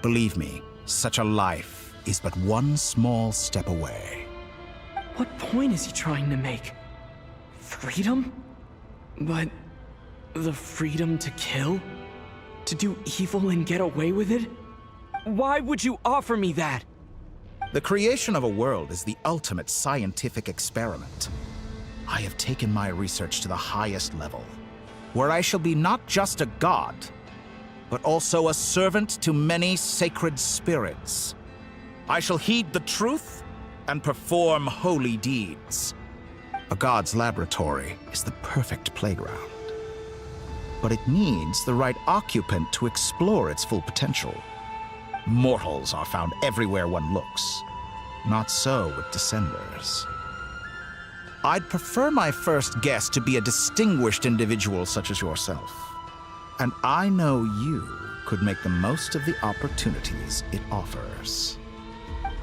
Believe me, such a life is but one small step away. What point is he trying to make? Freedom? But the freedom to kill? To do evil and get away with it? Why would you offer me that? The creation of a world is the ultimate scientific experiment. I have taken my research to the highest level, where I shall be not just a god, but also a servant to many sacred spirits. I shall heed the truth and perform holy deeds. A god's laboratory is the perfect playground, but it needs the right occupant to explore its full potential. Mortals are found everywhere one looks. Not so with Descenders. I'd prefer my first guest to be a distinguished individual such as yourself. And I know you could make the most of the opportunities it offers.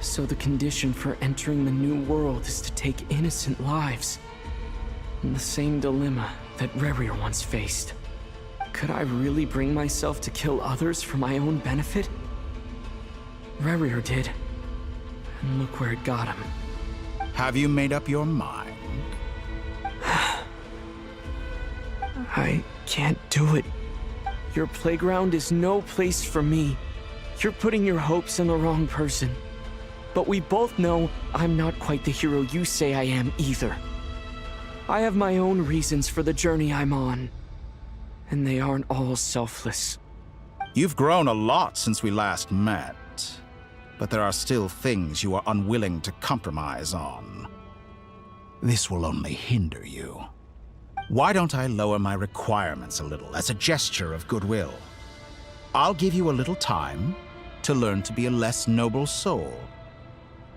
So the condition for entering the new world is to take innocent lives. The same dilemma that Rerir once faced. Could I really bring myself to kill others for my own benefit? Rerir did. And look where it got him. Have you made up your mind? I can't do it. Your playground is no place for me. You're putting your hopes in the wrong person. But we both know I'm not quite the hero you say I am either. I have my own reasons for the journey I'm on. And they aren't all selfless. You've grown a lot since we last met, but there are still things you are unwilling to compromise on. This will only hinder you. Why don't I lower my requirements a little as a gesture of goodwill? I'll give you a little time to learn to be a less noble soul.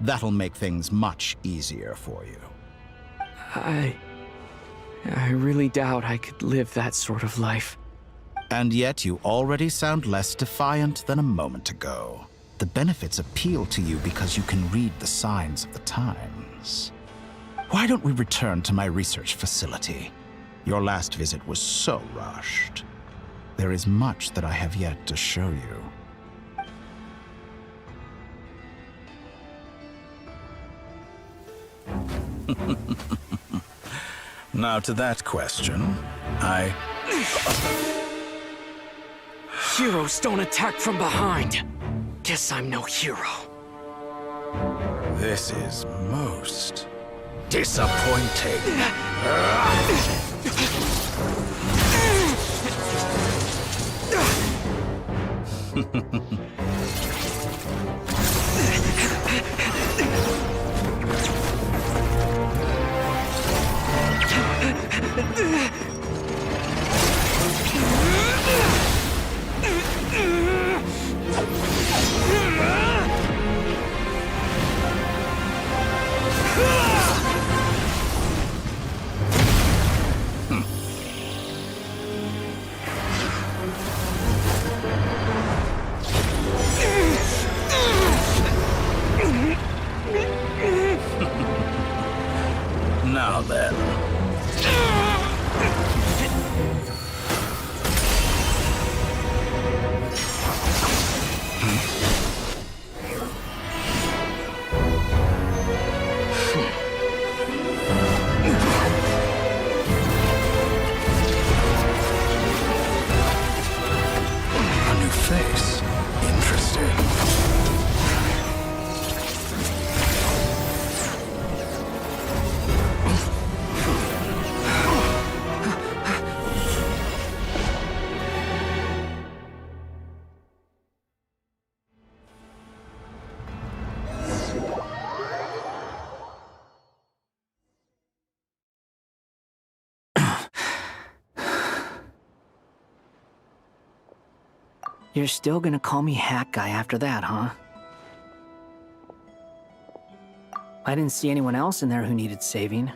That'll make things much easier for you. I really doubt I could live that sort of life. And yet you already sound less defiant than a moment ago. The benefits appeal to you because you can read the signs of the times. Why don't we return to my research facility? Your last visit was so rushed. There is much that I have yet to show you. Now to that question, Heroes don't attack from behind. Guess I'm no hero. This is most disappointing. Now then. A new face. Interesting. You're still gonna call me Hack Guy after that, huh? I didn't see anyone else in there who needed saving.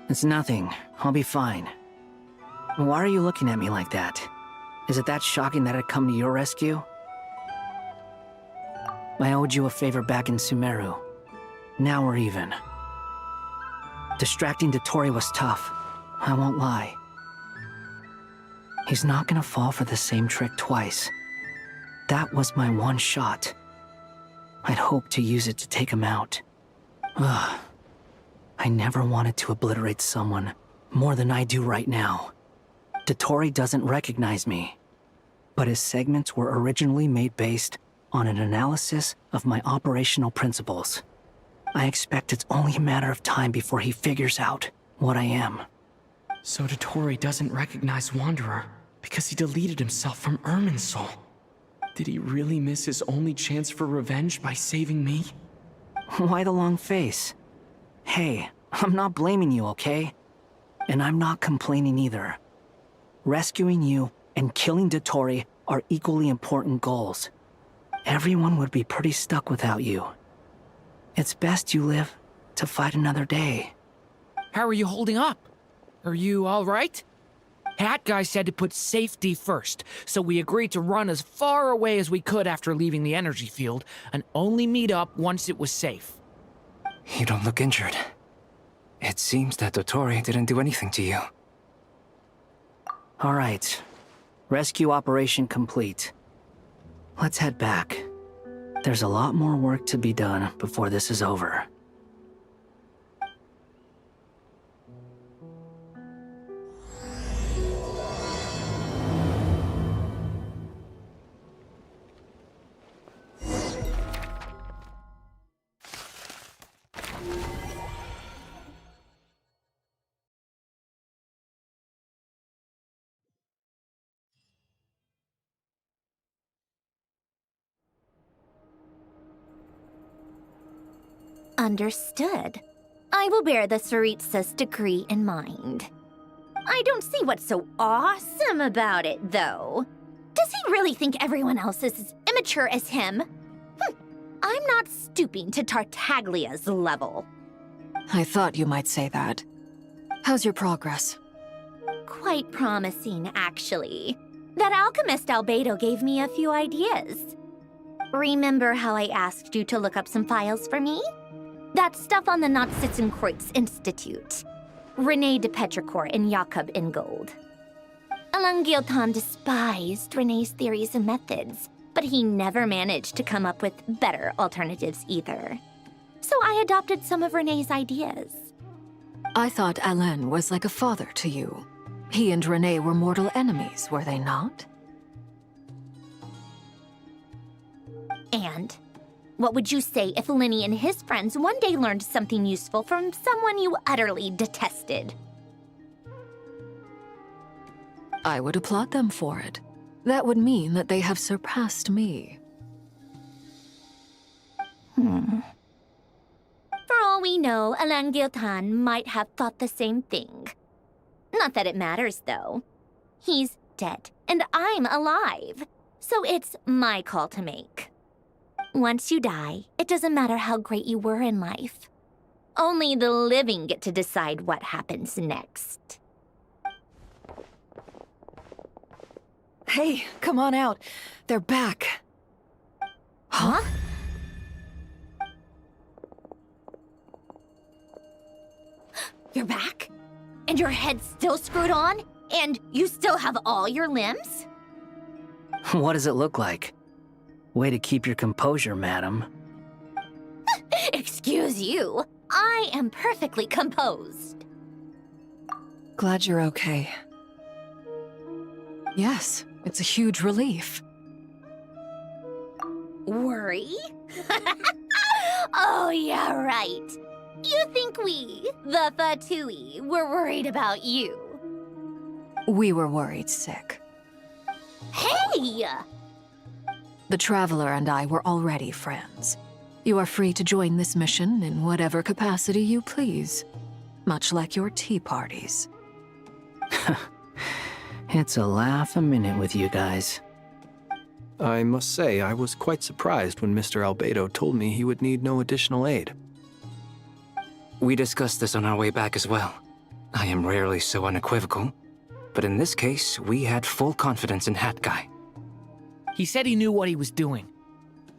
It's nothing. I'll be fine. Why are you looking at me like that? Is it that shocking that I'd come to your rescue? I owed you a favor back in Sumeru. Now we're even. Distracting Dottore was tough, I won't lie. He's not gonna fall for the same trick twice. That was my one shot. I'd hoped to use it to take him out. Ugh. I never wanted to obliterate someone more than I do right now. Dottore doesn't recognize me, but his segments were originally made based on an analysis of my operational principles. I expect it's only a matter of time before he figures out what I am. So Dottore doesn't recognize Wanderer because he deleted himself from Irminsul. Did he really miss his only chance for revenge by saving me? Why the long face? Hey, I'm not blaming you, okay? And I'm not complaining either. Rescuing you and killing Dottore are equally important goals. Everyone would be pretty stuck without you. It's best you live to fight another day. How are you holding up? Are you all right? Hat Guy said to put safety first, so we agreed to run as far away as we could after leaving the energy field, and only meet up once it was safe. You don't look injured. It seems that Dottore didn't do anything to you. All right. Rescue operation complete. Let's head back. There's a lot more work to be done before this is over. Understood. I will bear the Tsaritsa's decree in mind. I don't see what's so awesome about it, though. Does he really think everyone else is as immature as him? I'm not stooping to Tartaglia's level. I thought you might say that. How's your progress? Quite promising, actually. That alchemist Albedo gave me a few ideas. Remember how I asked you to look up some files for me? That stuff on the Nachtschitzenkreuz Institute. René de Petrichor and Jakob Ingold. Alain Guillotin despised René's theories and methods, but he never managed to come up with better alternatives either. So I adopted some of René's ideas. I thought Alain was like a father to you. He and René were mortal enemies, were they not? And what would you say if Lenny and his friends one day learned something useful from someone you utterly detested? I would applaud them for it. That would mean that they have surpassed me. For all we know, Alain Guillotin might have thought the same thing. Not that it matters, though. He's dead, and I'm alive. So it's my call to make. Once you die, it doesn't matter how great you were in life. Only the living get to decide what happens next. Hey, come on out. They're back. Huh? You're back? And your head's still screwed on? And you still have all your limbs? What does it look like? Way to keep your composure, madam. Excuse you. I am perfectly composed. Glad you're okay. Yes, it's a huge relief. Worry? Oh, yeah, right. You think we, the Fatui, were worried about you? We were worried sick. Hey! The Traveler and I were already friends. You are free to join this mission in whatever capacity you please, much like your tea parties. It's a laugh a minute with you guys. I must say, I was quite surprised when Mr. Albedo told me he would need no additional aid. We discussed this on our way back as well. I am rarely so unequivocal, but in this case, we had full confidence in Hat Guy. He said he knew what he was doing.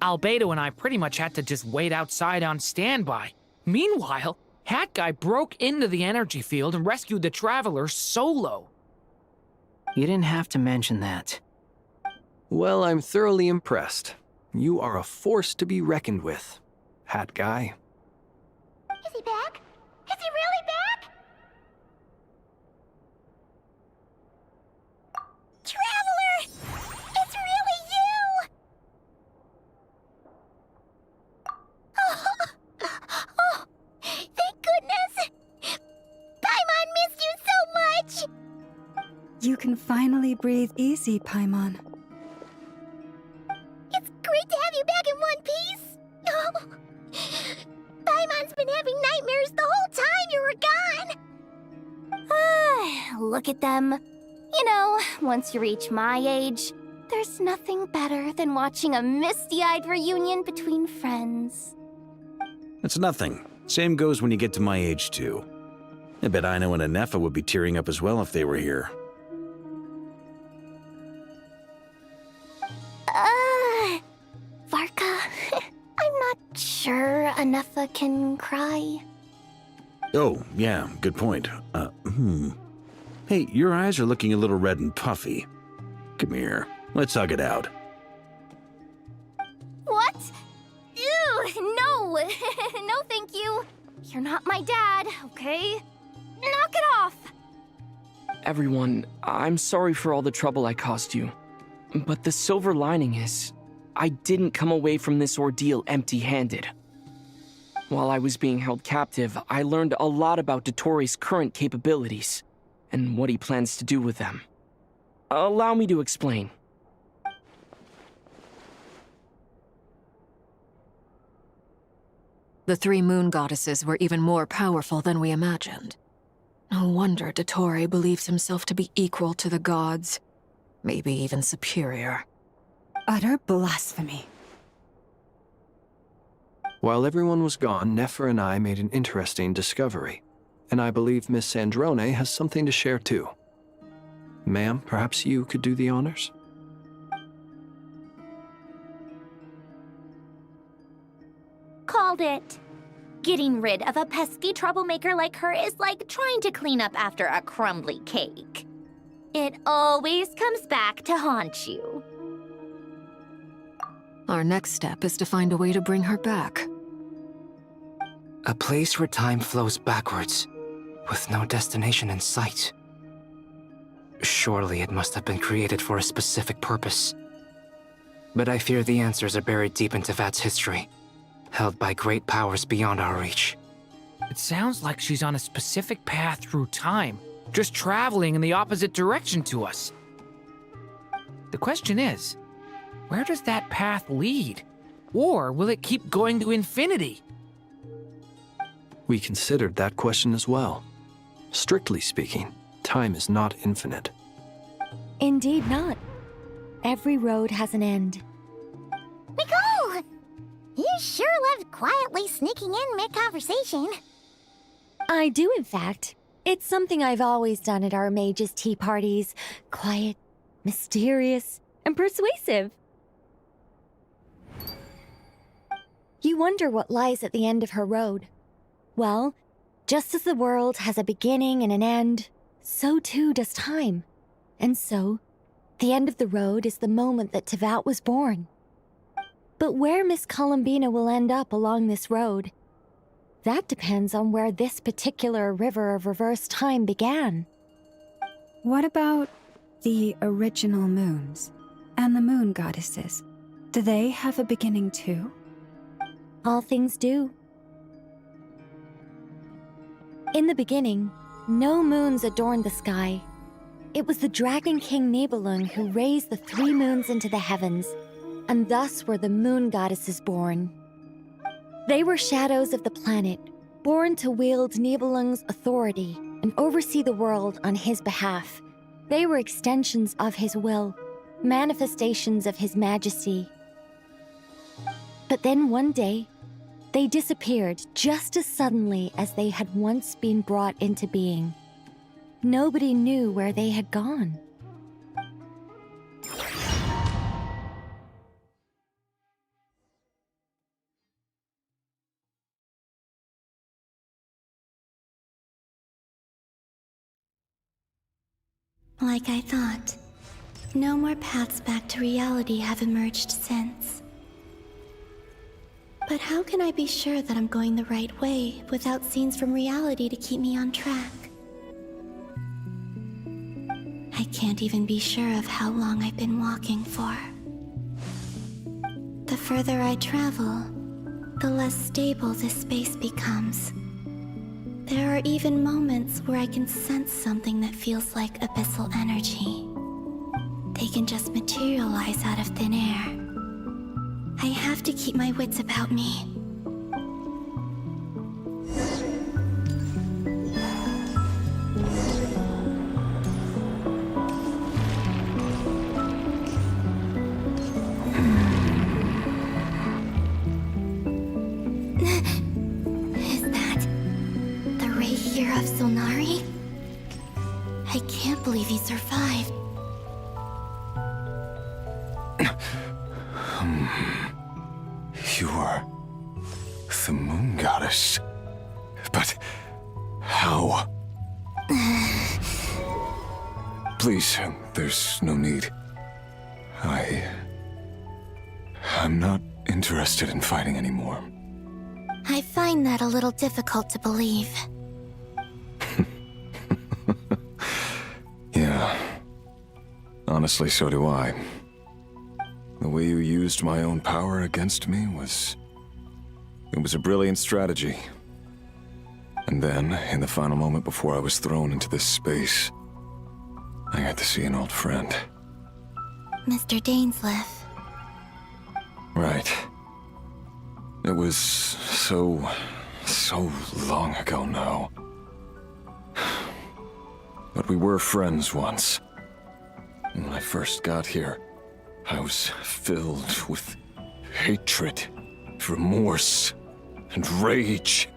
Albedo and I pretty much had to just wait outside on standby. Meanwhile, Hat Guy broke into the energy field and rescued the Traveler solo. You didn't have to mention that. Well, I'm thoroughly impressed. You are a force to be reckoned with, Hat Guy. Is he back? Is he really back? You can finally breathe easy, Paimon. It's great to have you back in one piece! Oh, Paimon's been having nightmares the whole time you were gone! Look at them. You know, once you reach my age, there's nothing better than watching a misty-eyed reunion between friends. It's nothing. Same goes when you get to my age, too. I bet Ino and Anefa would be tearing up as well if they were here. Varka, I'm not sure Anefa can cry. Oh, yeah, good point. Hey, your eyes are looking a little red and puffy. Come here, let's hug it out. What? Ew, no! No, thank you. You're not my dad, okay? Knock it off! Everyone, I'm sorry for all the trouble I caused you. But the silver lining is, I didn't come away from this ordeal empty-handed. While I was being held captive, I learned a lot about Dottoro's current capabilities, and what he plans to do with them. Allow me to explain. The three moon goddesses were even more powerful than we imagined. No wonder Dottore believes himself to be equal to the gods, maybe even superior. Utter blasphemy. While everyone was gone, Nefer and I made an interesting discovery, and I believe Miss Sandrone has something to share too. Ma'am, perhaps you could do the honors? Called it. Getting rid of a pesky troublemaker like her is like trying to clean up after a crumbly cake. It always comes back to haunt you. Our next step is to find a way to bring her back. A place where time flows backwards, with no destination in sight. Surely it must have been created for a specific purpose. But I fear the answers are buried deep in Tevat's history, held by great powers beyond our reach. It sounds like she's on a specific path through time, just traveling in the opposite direction to us. The question is, where does that path lead? Or will it keep going to infinity? We considered that question as well. Strictly speaking, time is not infinite. Indeed not. Every road has an end. Nicole! You sure loved quietly sneaking in mid-conversation. I do, in fact. It's something I've always done at our mages' tea parties. Quiet, mysterious, and persuasive. You wonder what lies at the end of her road. Well, just as the world has a beginning and an end, so too does time. And so, the end of the road is the moment that Tevat was born. But where Miss Columbina will end up along this road, that depends on where this particular river of reverse time began. What about the original moons and the moon goddesses? Do they have a beginning too? All things do. In the beginning, no moons adorned the sky. It was the Dragon King Nibelung who raised the 3 moons into the heavens, and thus were the moon goddesses born. They were shadows of the planet, born to wield Nibelung's authority and oversee the world on his behalf. They were extensions of his will, manifestations of his majesty. But then one day, they disappeared just as suddenly as they had once been brought into being. Nobody knew where they had gone. Like I thought, no more paths back to reality have emerged since. But how can I be sure that I'm going the right way without scenes from reality to keep me on track? I can't even be sure of how long I've been walking for. The further I travel, the less stable this space becomes. There are even moments where I can sense something that feels like abyssal energy. They can just materialize out of thin air. I have to keep my wits about me. Is that the Ray here of Solnari? I can't believe he survived. You are the moon goddess. But how? Please, there's no need. I'm not interested in fighting anymore. I find that a little difficult to believe. Yeah. Honestly, so do I. The way you used my own power against me was... It was a brilliant strategy. And then, in the final moment before I was thrown into this space, I got to see an old friend. Mr. Dainsleif. Right. It was so long ago now. But we were friends once. And when I first got here, I was filled with hatred, remorse, and rage.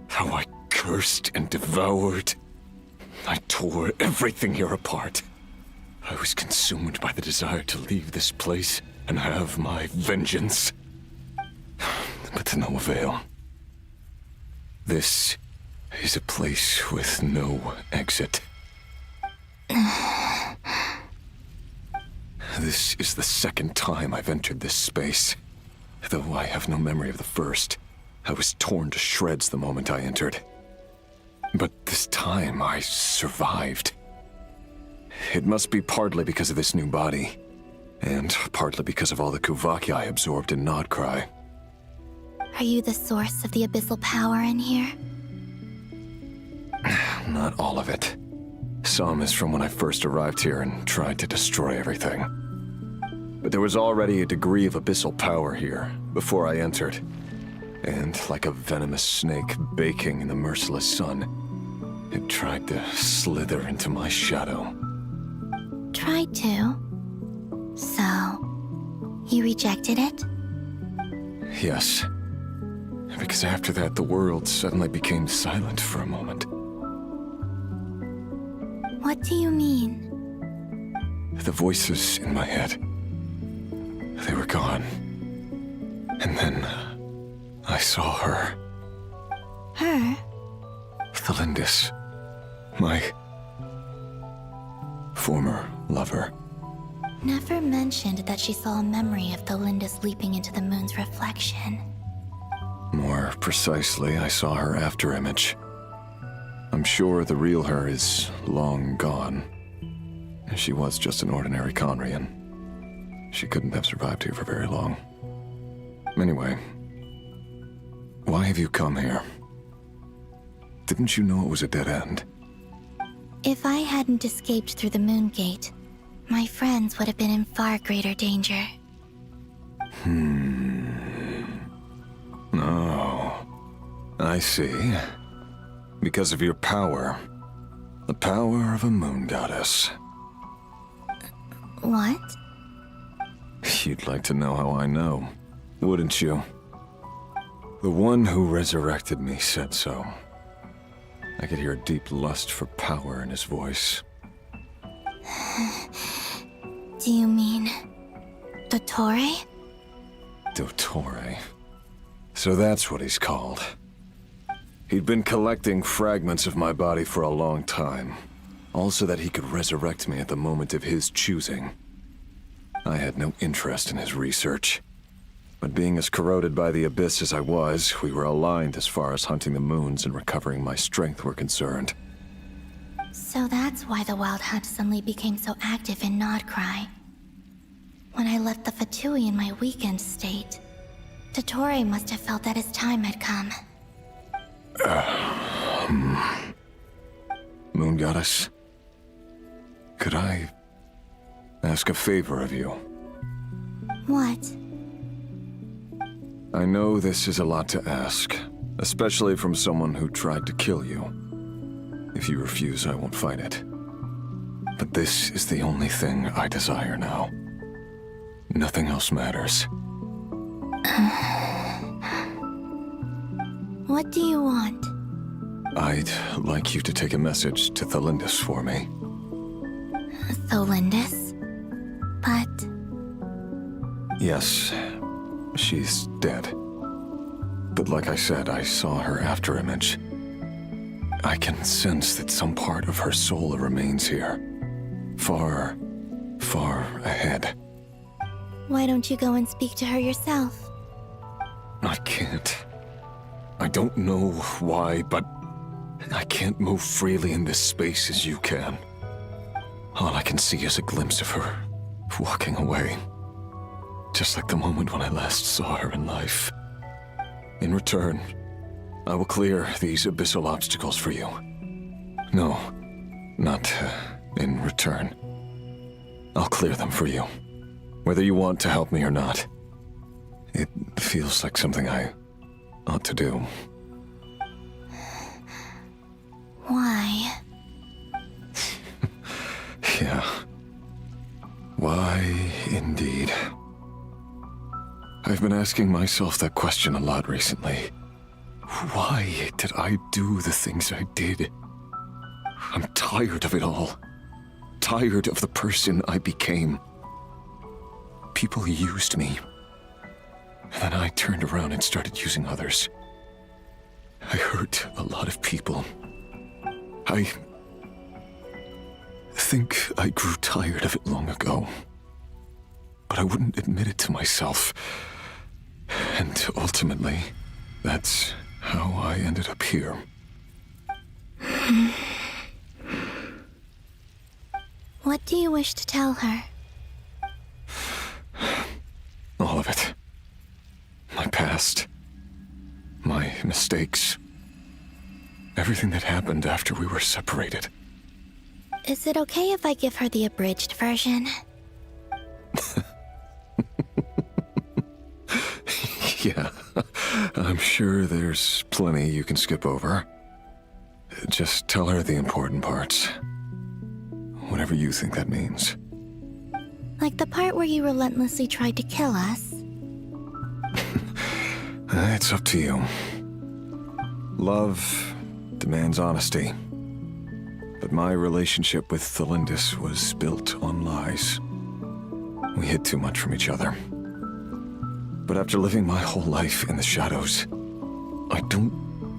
How I cursed and devoured. I tore everything here apart. I was consumed by the desire to leave this place and have my vengeance. But to no avail. This is a place with no exit. This is the second time I've entered this space. Though I have no memory of the first. I was torn to shreds the moment I entered. But this time I survived. It must be partly because of this new body, and partly because of all the Kuvaki I absorbed in Nodcry. Are you the source of the abyssal power in here? Not all of it. Some is from when I first arrived here and tried to destroy everything. But there was already a degree of abyssal power here before I entered. And like a venomous snake baking in the merciless sun, it tried to slither into my shadow. Tried to? So, you rejected it? Yes. Because after that, the world suddenly became silent for a moment. What do you mean? The voices in my head, they were gone. And then I saw her. Her? Thelindis. My former lover. Never mentioned that she saw a memory of Thelindis leaping into the moon's reflection. More precisely, I saw her afterimage. I'm sure the real her is long gone. She was just an ordinary Conrian. She couldn't have survived here for very long. Anyway, why have you come here? Didn't you know it was a dead end? If I hadn't escaped through the moon gate, my friends would have been in far greater danger. Oh, I see. Because of your power. The power of a moon goddess. What? You'd like to know how I know, wouldn't you? The one who resurrected me said so. I could hear a deep lust for power in his voice. Do you mean... Dottore? Dottore. So that's what he's called. He'd been collecting fragments of my body for a long time. All so that he could resurrect me at the moment of his choosing. I had no interest in his research. But being as corroded by the abyss as I was, we were aligned as far as hunting the moons and recovering my strength were concerned. So that's why the Wild Hunt suddenly became so active in Nodcry. When I left the Fatui in my weakened state, Dottore must have felt that his time had come. Moon Goddess, could I ask a favor of you? What? I know this is a lot to ask, especially from someone who tried to kill you. If you refuse, I won't fight it. But this is the only thing I desire now. Nothing else matters. What do you want? I'd like you to take a message to Thalindis for me. Thalindis? But... Yes, she's dead. But like I said, I saw her afterimage. I can sense that some part of her soul remains here. Far, far ahead. Why don't you go and speak to her yourself? I can't. I don't know why, but I can't move freely in this space as you can. All I can see is a glimpse of her, walking away. Just like the moment when I last saw her in life. In return, I will clear these abyssal obstacles for you. No, not in return. I'll clear them for you, whether you want to help me or not. It feels like something I ought to do. Why? Yeah. Why, indeed. I've been asking myself that question a lot recently. Why did I do the things I did? I'm tired of it all. Tired of the person I became. People used me. And then I turned around and started using others. I hurt a lot of people. I think I grew tired of it long ago. But I wouldn't admit it to myself. And ultimately, that's how I ended up here. What do you wish to tell her? All of it. My past. My mistakes. Everything that happened after we were separated. Is it okay if I give her the abridged version? Yeah, I'm sure there's plenty you can skip over. Just tell her the important parts. Whatever you think that means. Like the part where you relentlessly tried to kill us? It's up to you. Love demands honesty. But my relationship with Thalindis was built on lies. We hid too much from each other. But after living my whole life in the shadows, I don't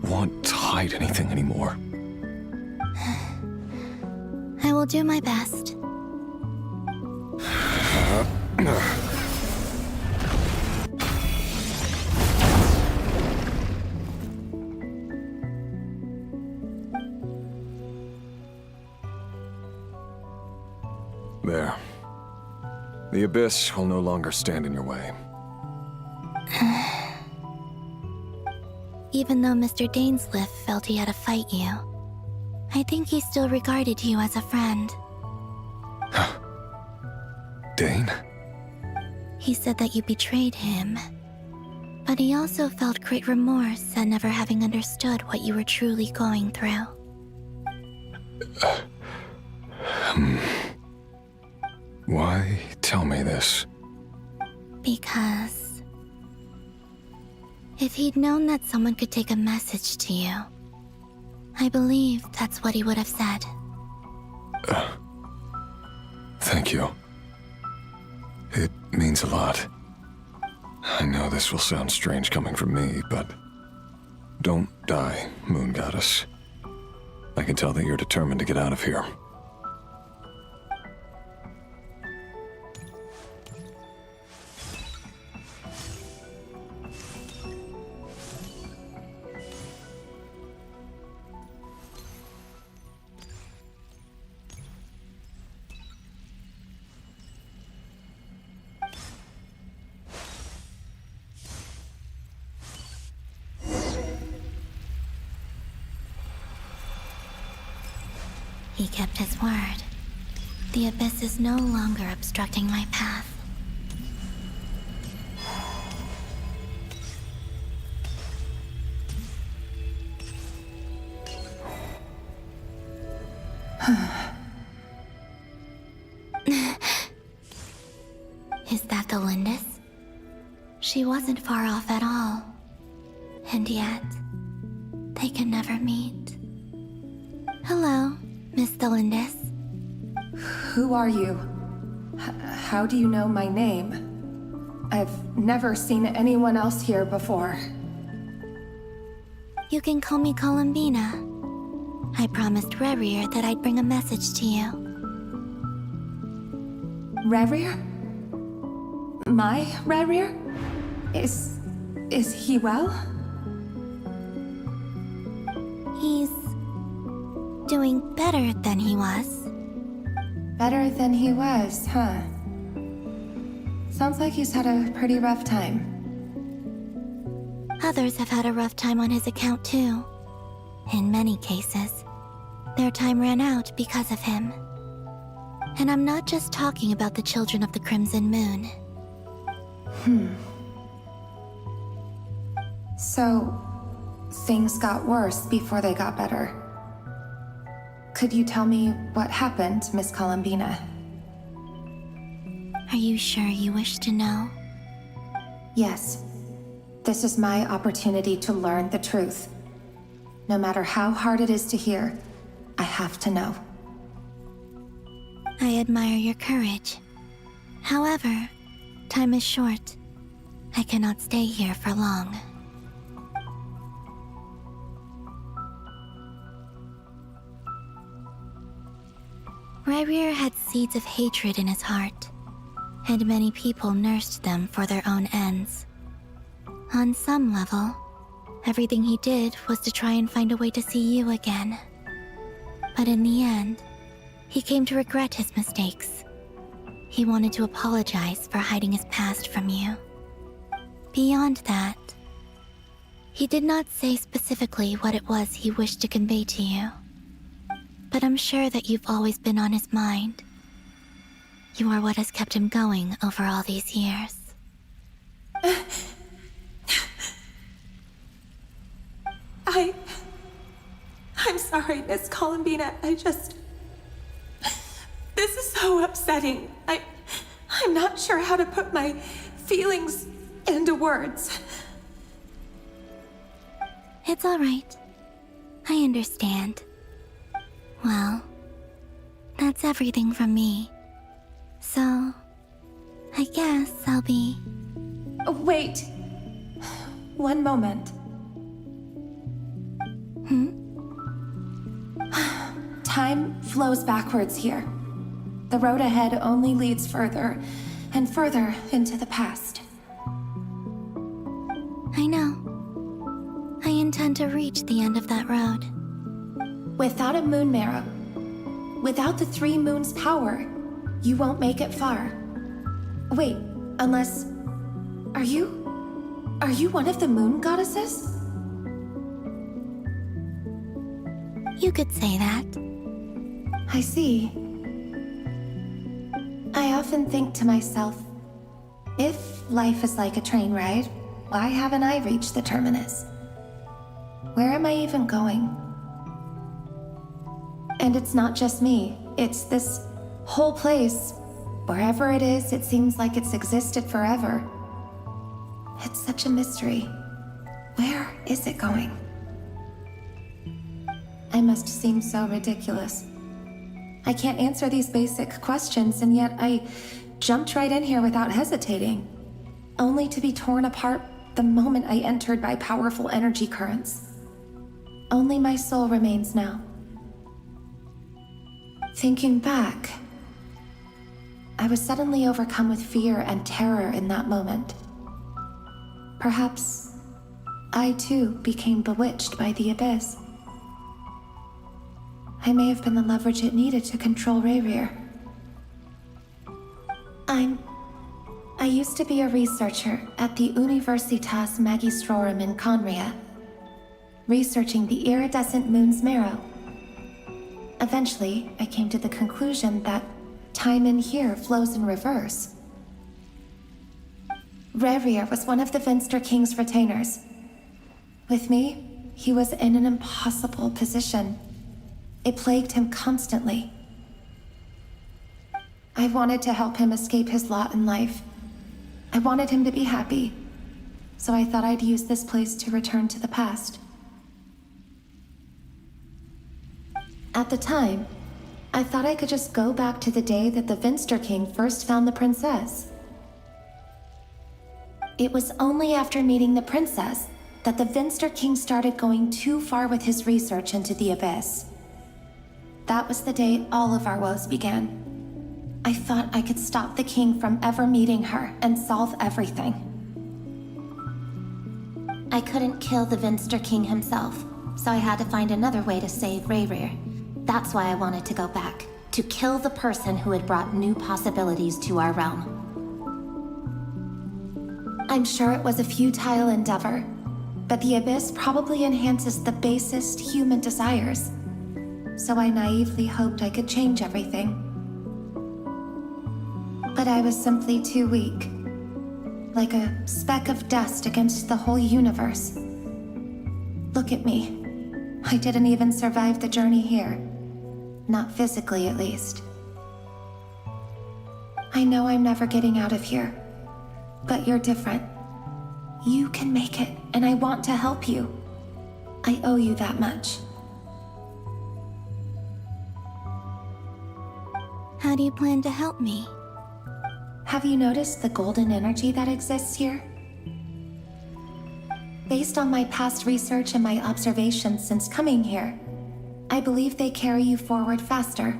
want to hide anything anymore. I will do my best. There. The abyss will no longer stand in your way. Even though Mr. Dainsliff felt he had to fight you, I think he still regarded you as a friend. Dane? He said that you betrayed him, but he also felt great remorse at never having understood what you were truly going through. Why tell me this? Because if he'd known that someone could take a message to you, I believe that's what he would have said. Thank you. It means a lot. I know this will sound strange coming from me, but don't die, Moon Goddess. I can tell that you're determined to get out of here. He kept his word. The abyss is no longer obstructing my path. Is that the Lindis? She wasn't far off at all. And yet, they can never meet. Hello, Miss Lindis. Who are you? How do you know my name? I've never seen anyone else here before. You can call me Columbina. I promised Rerir that I'd bring a message to you. Rerir? My Rerir? Is he well? He's doing better than he was. Better than he was, huh? Sounds like he's had a pretty rough time. Others have had a rough time on his account too. In many cases, their time ran out because of him. And I'm not just talking about the children of the Crimson Moon. So, things got worse before they got better. Could you tell me what happened, Miss Columbina? Are you sure you wish to know? Yes. This is my opportunity to learn the truth. No matter how hard it is to hear, I have to know. I admire your courage. However, time is short. I cannot stay here for long. Rerir had seeds of hatred in his heart, and many people nursed them for their own ends. On some level, everything he did was to try and find a way to see you again. But in the end, he came to regret his mistakes. He wanted to apologize for hiding his past from you. Beyond that, he did not say specifically what it was he wished to convey to you. But I'm sure that you've always been on his mind. You are what has kept him going over all these years. I'm sorry, Miss Columbina. This is so upsetting. I'm not sure how to put my feelings into words. It's all right. I understand. Well, that's everything from me. So, I guess I'll be... Wait. One moment. Time flows backwards here. The road ahead only leads further and further into the past. I know. I intend to reach the end of that road. Without a moon marrow, without the 3 moons' power, you won't make it far. Wait, unless... Are you one of the moon goddesses? You could say that. I see. I often think to myself, if life is like a train ride, why haven't I reached the terminus? Where am I even going? And it's not just me, it's this whole place. Wherever it is, it seems like it's existed forever. It's such a mystery. Where is it going? I must seem so ridiculous. I can't answer these basic questions, and yet I jumped right in here without hesitating, only to be torn apart the moment I entered by powerful energy currents. Only my soul remains now. Thinking back, I was suddenly overcome with fear and terror in that moment. Perhaps I too became bewitched by the abyss. I may have been the leverage it needed to control Rerir. I used to be a researcher at the Universitas Magistrorum in Conria, researching the iridescent moon's marrow. Eventually, I came to the conclusion that time in here flows in reverse. Rerir was one of the Venster King's retainers. With me, he was in an impossible position. It plagued him constantly. I wanted to help him escape his lot in life. I wanted him to be happy, so I thought I'd use this place to return to the past. At the time, I thought I could just go back to the day that the Venster King first found the princess. It was only after meeting the princess that the Venster King started going too far with his research into the abyss. That was the day all of our woes began. I thought I could stop the king from ever meeting her and solve everything. I couldn't kill the Venster King himself, so I had to find another way to save Rerir. That's why I wanted to go back, to kill the person who had brought new possibilities to our realm. I'm sure it was a futile endeavor, but the abyss probably enhances the basest human desires. So I naively hoped I could change everything. But I was simply too weak. Like a speck of dust against the whole universe. Look at me. I didn't even survive the journey here. Not physically, at least. I know I'm never getting out of here. But you're different. You can make it, and I want to help you. I owe you that much. How do you plan to help me? Have you noticed the golden energy that exists here? Based on my past research and my observations since coming here, I believe they carry you forward faster.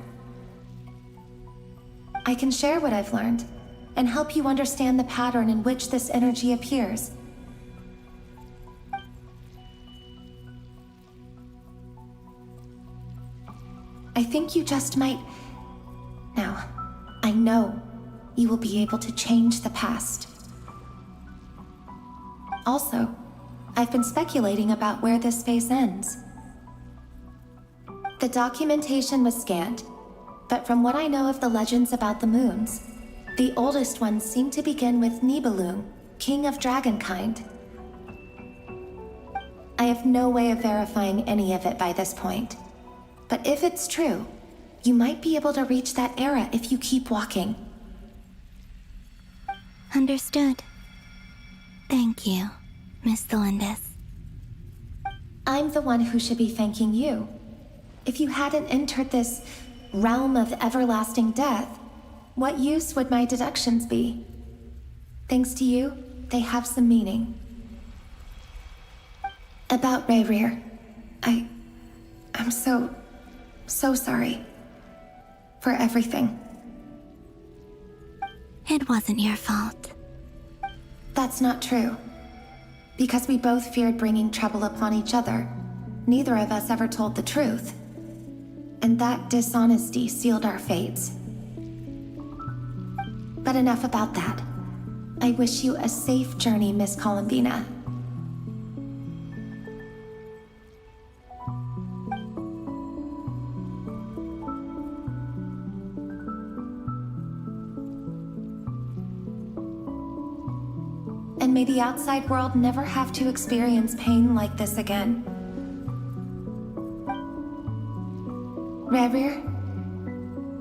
I can share what I've learned and help you understand the pattern in which this energy appears. I think you just might... Now, I know you will be able to change the past. Also, I've been speculating about where this space ends. The documentation was scanned, but from what I know of the legends about the moons, the oldest ones seem to begin with Nibelung, king of dragonkind. I have no way of verifying any of it by this point, but if it's true, you might be able to reach that era if you keep walking. Understood. Thank you, Miss Thelindis. I'm the one who should be thanking you. If you hadn't entered this realm of everlasting death, what use would my deductions be? Thanks to you, they have some meaning. About Rerir, I'm so sorry. For everything. It wasn't your fault. That's not true. Because we both feared bringing trouble upon each other, neither of us ever told the truth. And that dishonesty sealed our fates. But enough about that. I wish you a safe journey, Miss Columbina. And may the outside world never have to experience pain like this again. Rerir,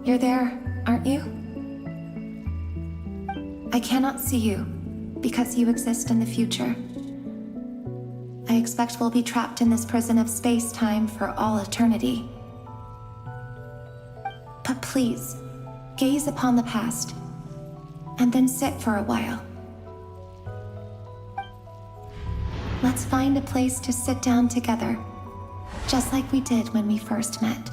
you're there, aren't you? I cannot see you, because you exist in the future. I expect we'll be trapped in this prison of space-time for all eternity. But please, gaze upon the past, and then sit for a while. Let's find a place to sit down together, just like we did when we first met.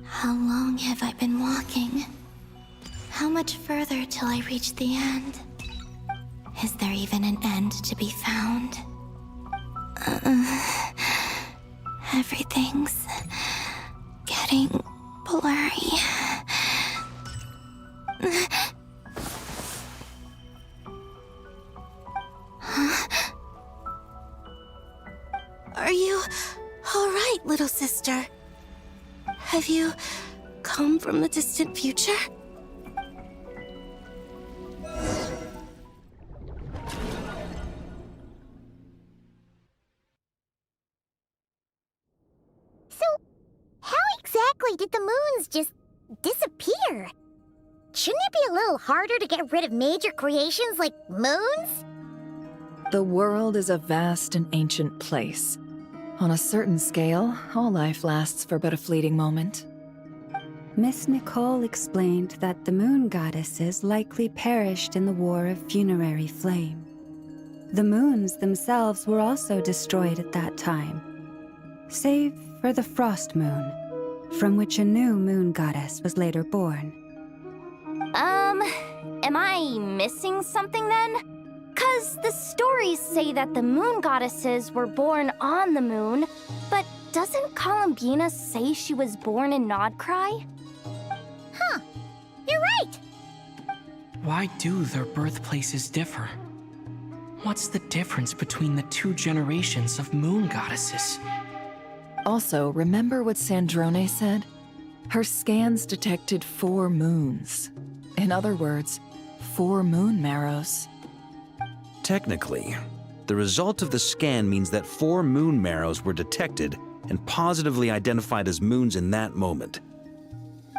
How long have I been walking? How much further till I reach the end? Is there even an end to be found? Everything's getting blurry. Huh? Are you all right, little sister? Have you come from the distant future? So, how exactly did the moons just disappear? Shouldn't it be a little harder to get rid of major creations like moons? The world is a vast and ancient place. On a certain scale, all life lasts for but a fleeting moment. Miss Nicole explained that the moon goddesses likely perished in the War of Funerary Flame. The moons themselves were also destroyed at that time, save for the Frost Moon, from which a new moon goddess was later born. Am I missing something then? 'Cause the stories say that the moon goddesses were born on the moon, but doesn't Columbina say she was born in Nodcry? Huh, you're right! Why do their birthplaces differ? What's the difference between the two generations of moon goddesses? Also, remember what Sandrone said? Her scans detected 4 moons. In other words, 4 moon marrows. Technically, the result of the scan means that 4 moon marrows were detected and positively identified as moons in that moment.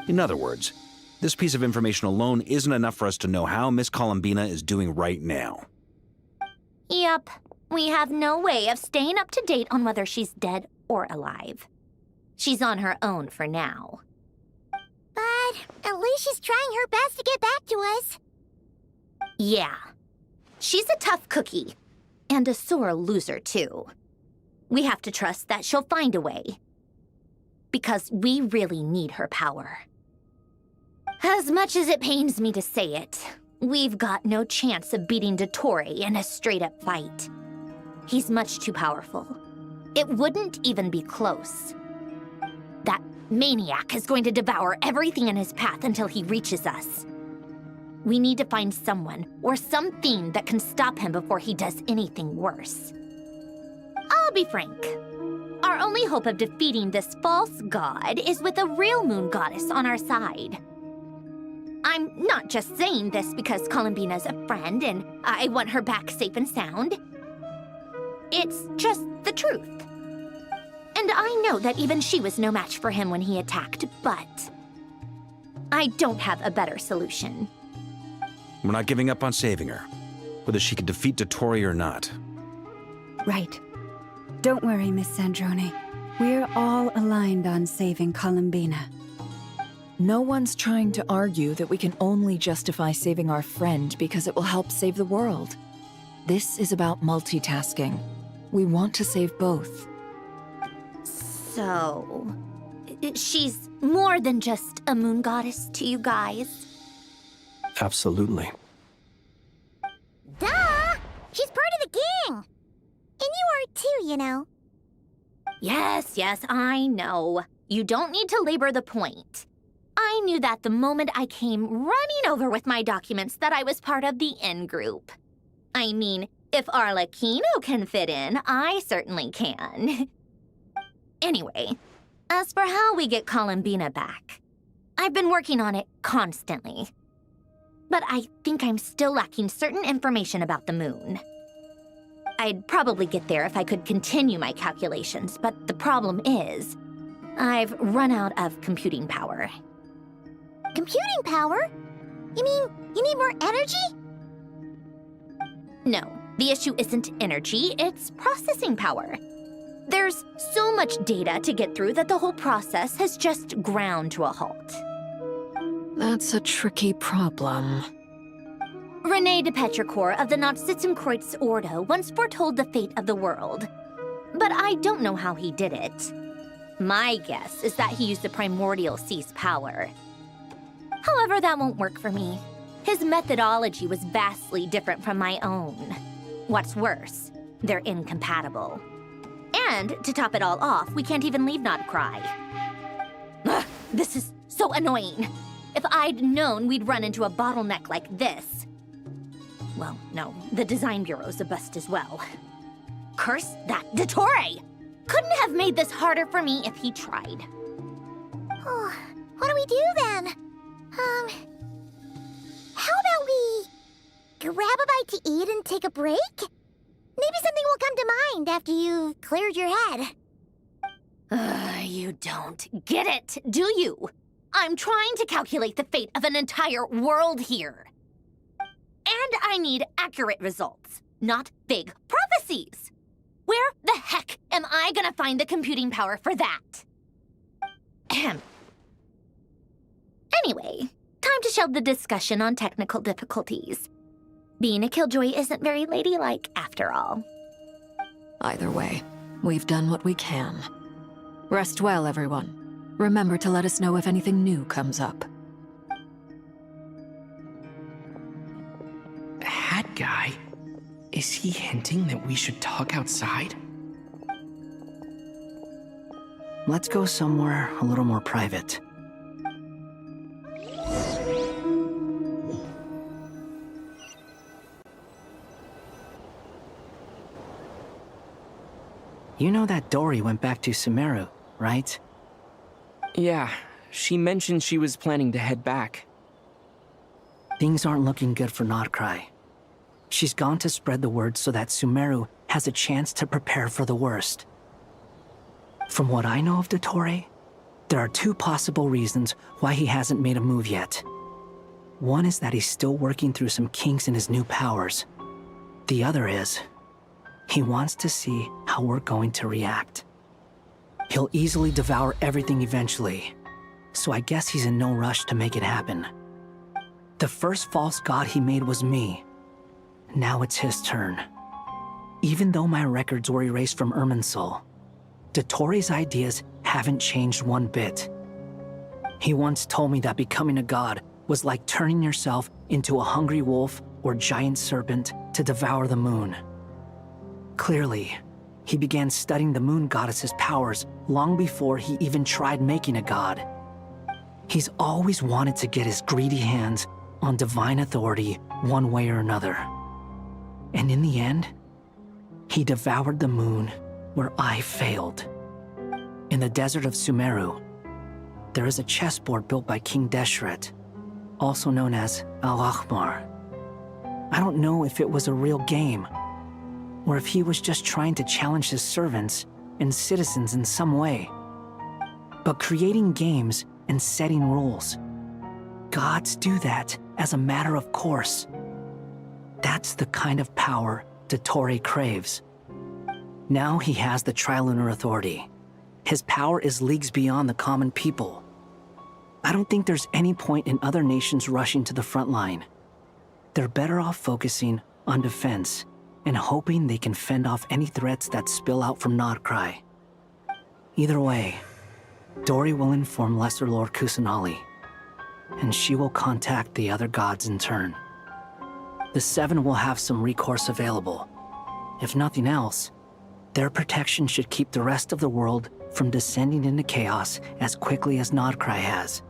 In other words, this piece of information alone isn't enough for us to know how Miss Columbina is doing right now. Yep, we have no way of staying up to date on whether she's dead or alive. She's on her own for now. But at least she's trying her best to get back to us. Yeah. She's a tough cookie. And a sore loser, too. We have to trust that she'll find a way. Because we really need her power. As much as it pains me to say it, we've got no chance of beating Dottore in a straight-up fight. He's much too powerful. It wouldn't even be close. That maniac is going to devour everything in his path until he reaches us. We need to find someone or something that can stop him before he does anything worse. I'll be frank. Our only hope of defeating this false god is with a real moon goddess on our side. I'm not just saying this because Columbina's a friend and I want her back safe and sound. It's just the truth. And I know that even she was no match for him when he attacked, but I don't have a better solution. We're not giving up on saving her, whether she can defeat Dottore or not. Right. Don't worry, Miss Sandrone. We're all aligned on saving Columbina. No one's trying to argue that we can only justify saving our friend because it will help save the world. This is about multitasking. We want to save both. So, she's more than just a moon goddess to you guys? Absolutely. Duh! She's part of the gang! And you are too, you know. Yes, I know. You don't need to labor the point. I knew that the moment I came running over with my documents that I was part of the in-group. I mean, if Arlecchino can fit in, I certainly can. Anyway, as for how we get Columbina back, I've been working on it constantly. But I think I'm still lacking certain information about the moon. I'd probably get there if I could continue my calculations, but the problem is, I've run out of computing power. Computing power? You mean you need more energy? No, the issue isn't energy, it's processing power. There's so much data to get through that the whole process has just ground to a halt. That's a tricky problem. René de Petrichor of the Nazissenkreuz Ordo once foretold the fate of the world. But I don't know how he did it. My guess is that he used the primordial sea's power. However, that won't work for me. His methodology was vastly different from my own. What's worse, they're incompatible. And to top it all off, we can't even leave Nodcry. Ugh, this is so annoying. If I'd known we'd run into a bottleneck like this. Well, no, the design bureau's a bust as well. Curse that Dottore! Couldn't have made this harder for me if he tried. Oh, what do we do then? How about we grab a bite to eat and take a break? Maybe something will come to mind after you've cleared your head. You don't get it, do you? I'm trying to calculate the fate of an entire world here. And I need accurate results, not big prophecies. Where the heck am I gonna find the computing power for that? Ahem. Anyway, time to shelve the discussion on technical difficulties. Being a killjoy isn't very ladylike, after all. Either way, we've done what we can. Rest well, everyone. Remember to let us know if anything new comes up. Hat guy? Is he hinting that we should talk outside? Let's go somewhere a little more private. You know that Dory went back to Sumeru, right? Yeah, she mentioned she was planning to head back. Things aren't looking good for Nodcry. She's gone to spread the word so that Sumeru has a chance to prepare for the worst. From what I know of Dottore, there are two possible reasons why he hasn't made a move yet. One is that he's still working through some kinks in his new powers. The other is, he wants to see how we're going to react. He'll easily devour everything eventually, so I guess he's in no rush to make it happen. The first false god he made was me. Now it's his turn. Even though my records were erased from Irminsul, Dottore's ideas haven't changed one bit. He once told me that becoming a god was like turning yourself into a hungry wolf or giant serpent to devour the moon. Clearly, he began studying the moon goddess's powers long before he even tried making a god. He's always wanted to get his greedy hands on divine authority one way or another. And in the end, he devoured the moon where I failed. In the desert of Sumeru, there is a chessboard built by King Deshret, also known as Al-Ahmar. I don't know if it was a real game, or if he was just trying to challenge his servants and citizens in some way. But creating games and setting rules, gods do that as a matter of course. That's the kind of power Dottore craves. Now he has the Trilunar Authority. His power is leagues beyond the common people. I don't think there's any point in other nations rushing to the front line. They're better off focusing on defense and hoping they can fend off any threats that spill out from Nodcry. Either way, Dory will inform Lesser Lord Kusanali, and she will contact the other gods in turn. The Seven will have some recourse available. If nothing else, their protection should keep the rest of the world from descending into chaos as quickly as Nodcry has.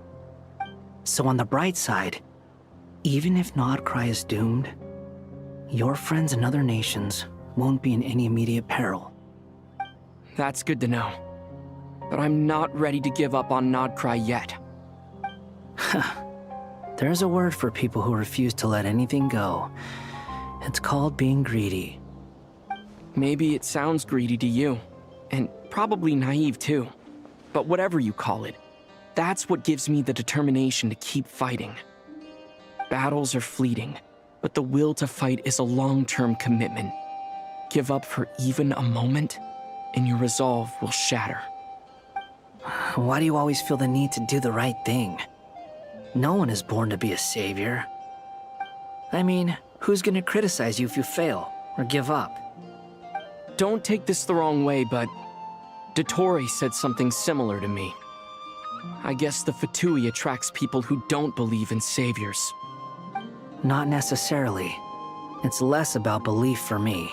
So on the bright side, even if Nodcry is doomed, your friends in other nations won't be in any immediate peril. That's good to know. But I'm not ready to give up on Nodcry yet. There's a word for people who refuse to let anything go. It's called being greedy. Maybe it sounds greedy to you, and probably naive too. But whatever you call it, that's what gives me the determination to keep fighting. Battles are fleeting, but the will to fight is a long-term commitment. Give up for even a moment, and your resolve will shatter. Why do you always feel the need to do the right thing? No one is born to be a savior. I mean, who's gonna criticize you if you fail or give up? Don't take this the wrong way, but Dottore said something similar to me. I guess the Fatui attracts people who don't believe in saviors. Not necessarily. It's less about belief for me.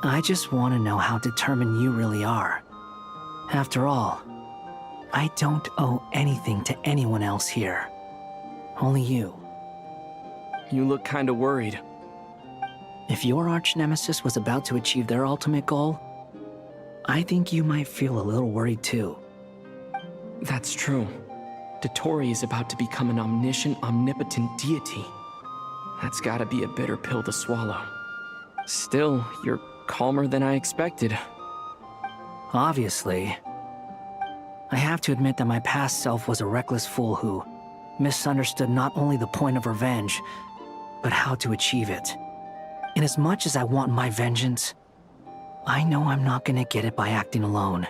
I just want to know how determined you really are. After all, I don't owe anything to anyone else here. Only you. You look kinda worried. If your arch-nemesis was about to achieve their ultimate goal, I think you might feel a little worried too. That's true. Dottore is about to become an omniscient, omnipotent deity. That's gotta be a bitter pill to swallow. Still, you're calmer than I expected. Obviously. I have to admit that my past self was a reckless fool who misunderstood not only the point of revenge, but how to achieve it. And as much as I want my vengeance, I know I'm not gonna get it by acting alone.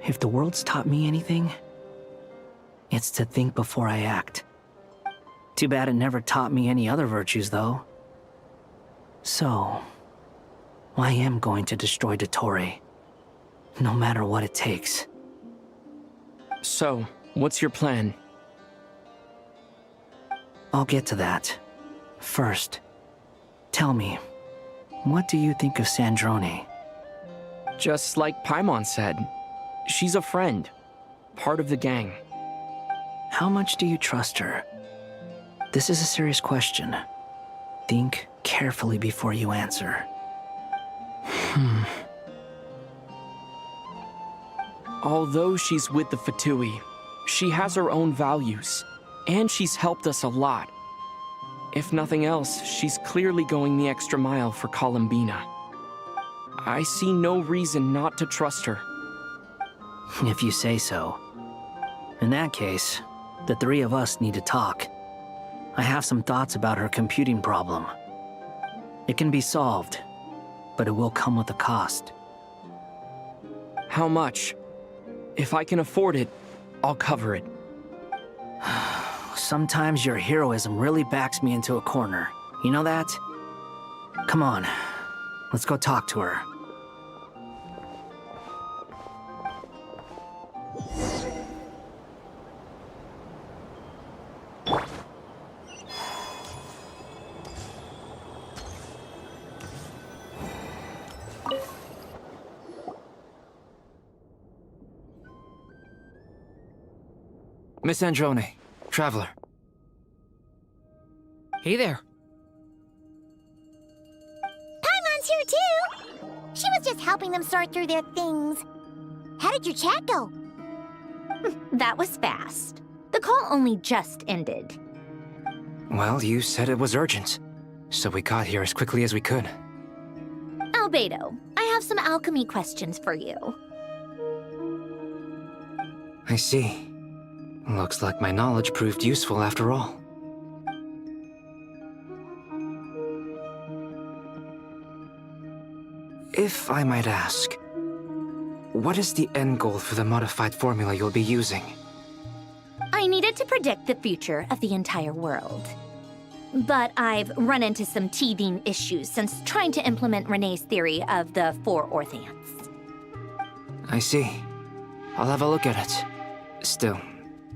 If the world's taught me anything, it's to think before I act. Too bad it never taught me any other virtues, though. So, I am going to destroy Dottore, no matter what it takes. So, what's your plan? I'll get to that. First, tell me, what do you think of Sandrone? Just like Paimon said, she's a friend, part of the gang. How much do you trust her? This is a serious question. Think carefully before you answer. Although she's with the Fatui, she has her own values, and she's helped us a lot. If nothing else, she's clearly going the extra mile for Columbina. I see no reason not to trust her. If you say so. In that case, the three of us need to talk. I have some thoughts about her computing problem. It can be solved, but it will come with a cost. How much? If I can afford it, I'll cover it. Sometimes your heroism really backs me into a corner. You know that? Come on, let's go talk to her. Miss Androne, Traveler. Hey there. Paimon's here too! She was just helping them sort through their things. How did your chat go? That was fast. The call only just ended. Well, you said it was urgent, so we got here as quickly as we could. Albedo, I have some alchemy questions for you. I see. Looks like my knowledge proved useful after all. If I might ask, what is the end goal for the modified formula you'll be using? I needed to predict the future of the entire world. But I've run into some teething issues since trying to implement Renee's theory of the four Orthants. I see. I'll have a look at it. Still,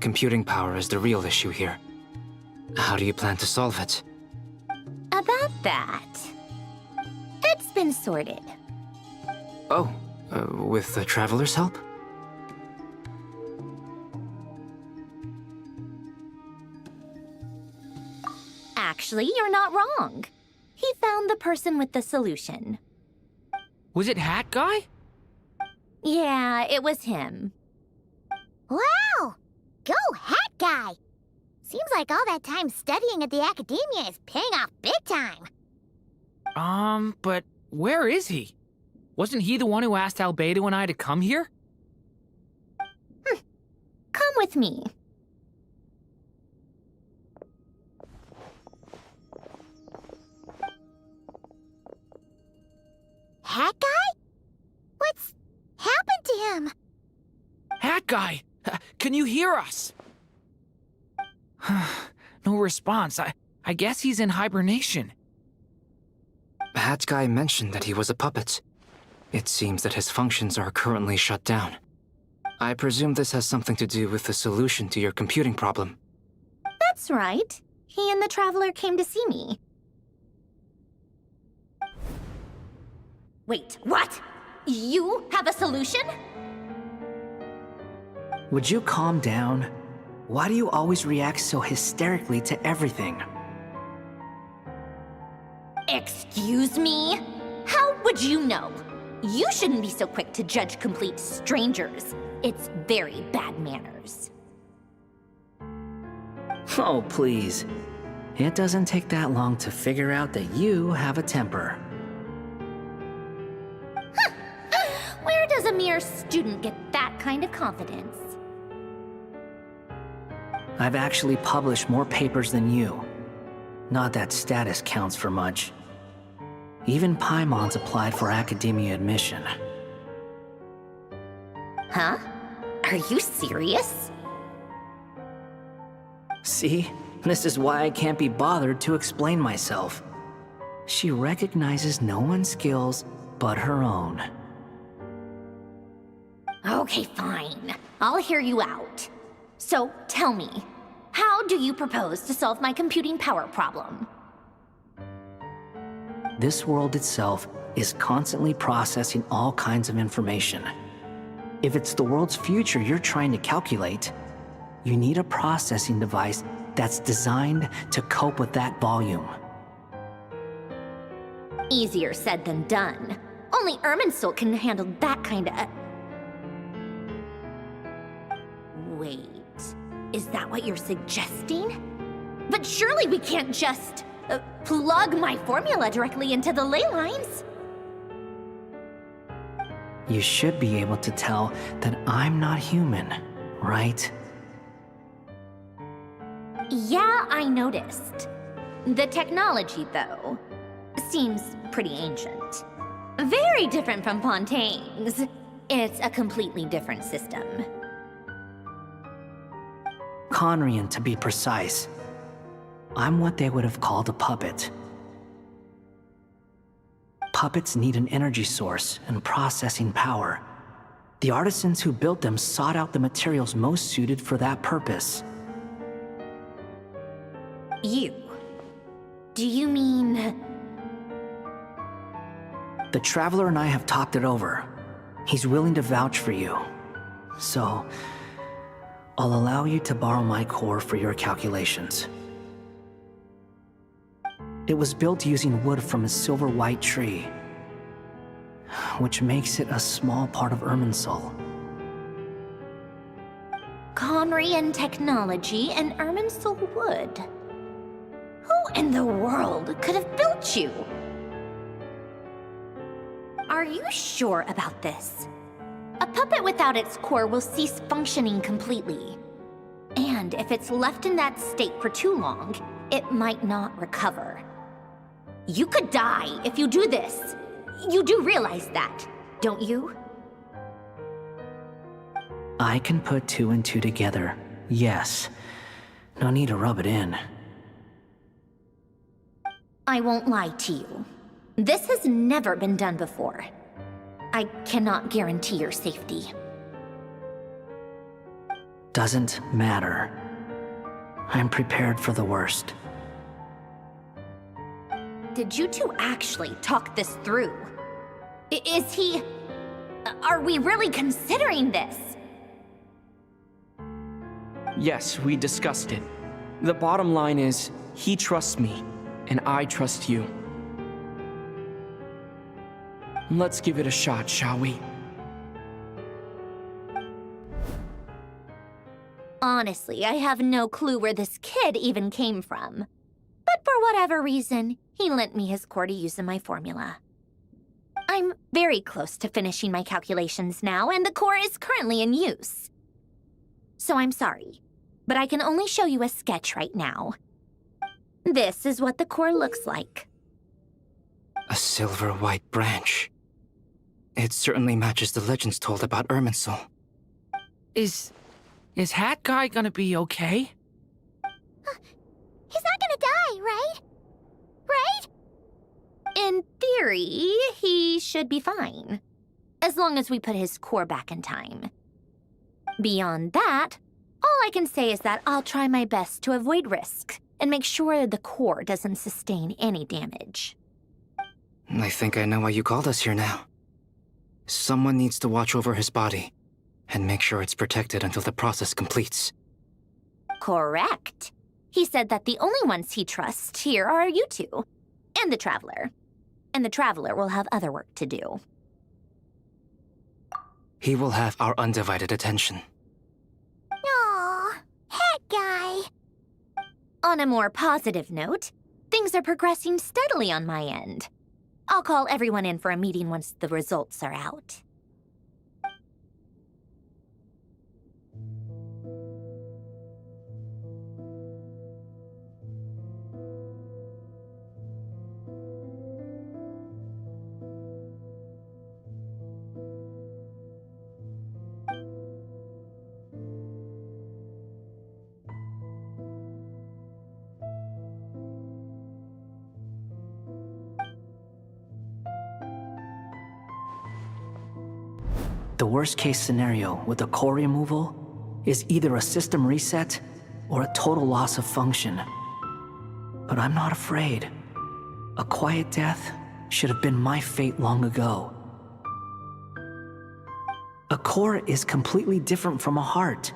computing power is the real issue here. How do you plan to solve it? About that, it's been sorted. Oh, with the Traveler's help? Actually, you're not wrong. He found the person with the solution. Was it Hat Guy? Yeah, it was him. Wow! Go Hat Guy! Seems like all that time studying at the academia is paying off big time. But where is he? Wasn't he the one who asked Albedo and I to come here? Come with me. Hat Guy? What's happened to him? Hat Guy! Can you hear us? No response. I guess he's in hibernation. Hat Guy mentioned that he was a puppet. It seems that his functions are currently shut down. I presume this has something to do with the solution to your computing problem. That's right. He and the Traveler came to see me. Wait, what? You have a solution? Would you calm down? Why do you always react so hysterically to everything? Excuse me? How would you know? You shouldn't be so quick to judge complete strangers. It's very bad manners. Oh, please. It doesn't take that long to figure out that you have a temper. Where does a mere student get that kind of confidence? I've actually published more papers than you. Not that status counts for much. Even Paimon's applied for academia admission. Huh? Are you serious? See? This is why I can't be bothered to explain myself. She recognizes no one's skills but her own. Okay, fine. I'll hear you out. So, tell me, how do you propose to solve my computing power problem? This world itself is constantly processing all kinds of information. If it's the world's future you're trying to calculate, you need a processing device that's designed to cope with that volume. Easier said than done. Only Irminsul can handle that kind of... Wait, is that what you're suggesting? But surely we can't just plug my formula directly into the ley lines. You should be able to tell that I'm not human, right? Yeah, I noticed. The technology, though, seems pretty ancient. Very different from Fontaine's. It's a completely different system. Conrian, to be precise. I'm what they would have called a puppet. Puppets need an energy source and processing power. The artisans who built them sought out the materials most suited for that purpose. You? Do you mean... The Traveler and I have talked it over. He's willing to vouch for you. So, I'll allow you to borrow my core for your calculations. It was built using wood from a silver white tree, which makes it a small part of Irminsul. Conrian technology and Irminsul wood. Who in the world could have built you? Are you sure about this? A puppet without its core will cease functioning completely. And if it's left in that state for too long, it might not recover. You could die if you do this. You do realize that, don't you? I can put two and two together, yes. No need to rub it in. I won't lie to you. This has never been done before. I cannot guarantee your safety. Doesn't matter. I'm prepared for the worst. Did you two actually talk this through? Is he... Are we really considering this? Yes, we discussed it. The bottom line is, he trusts me, and I trust you. Let's give it a shot, shall we? Honestly, I have no clue where this kid even came from. But for whatever reason, he lent me his core to use in my formula. I'm very close to finishing my calculations now, and the core is currently in use. So I'm sorry, but I can only show you a sketch right now. This is what the core looks like. A silver white branch. It certainly matches the legends told about Irminsul. Is Hat Guy gonna be okay? He's not gonna die, right? Right? In theory, he should be fine. As long as we put his core back in time. Beyond that, all I can say is that I'll try my best to avoid risk and make sure the core doesn't sustain any damage. I think I know why you called us here now. Someone needs to watch over his body and make sure it's protected until the process completes. Correct. He said that the only ones he trusts here are you two, and the Traveler. And the Traveler will have other work to do. He will have our undivided attention. Aw, hat guy. On a more positive note, things are progressing steadily on my end. I'll call everyone in for a meeting once the results are out. The worst case scenario with the core removal is either a system reset or a total loss of function. But I'm not afraid. A quiet death should have been my fate long ago. A core is completely different from a heart.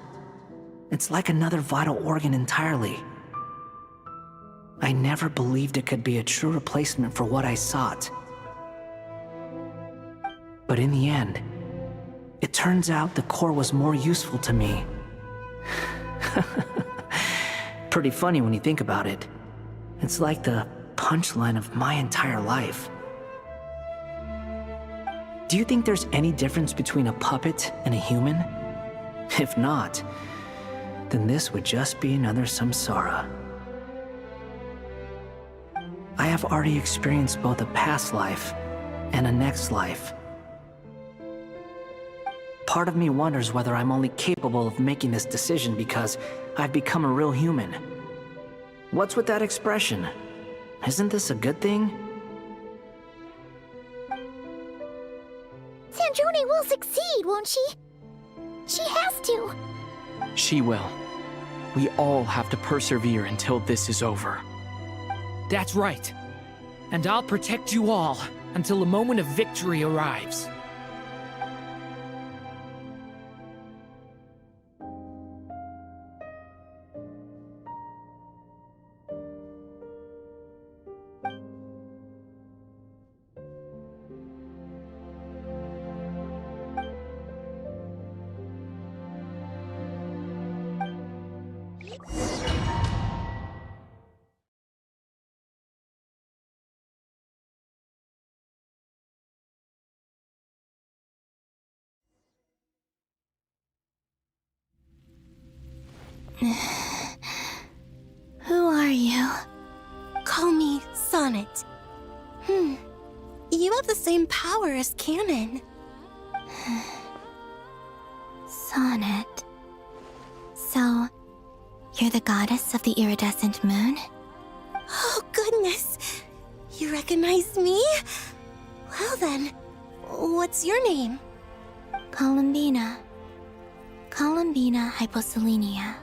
It's like another vital organ entirely. I never believed it could be a true replacement for what I sought. But in the end, it turns out the core was more useful to me. Pretty funny when you think about it. It's like the punchline of my entire life. Do you think there's any difference between a puppet and a human? If not, then this would just be another samsara. I have already experienced both a past life and a next life. Part of me wonders whether I'm only capable of making this decision because I've become a real human. What's with that expression? Isn't this a good thing? Sandrone will succeed, won't she? She has to. She will. We all have to persevere until this is over. That's right. And I'll protect you all until a moment of victory arrives. Who are you? Call me Sonnet. You have the same power as Canon. Sonnet. So, you're the goddess of the iridescent moon? Oh, goodness. You recognize me? Well then, what's your name? Columbina. Columbina Hyposelenia.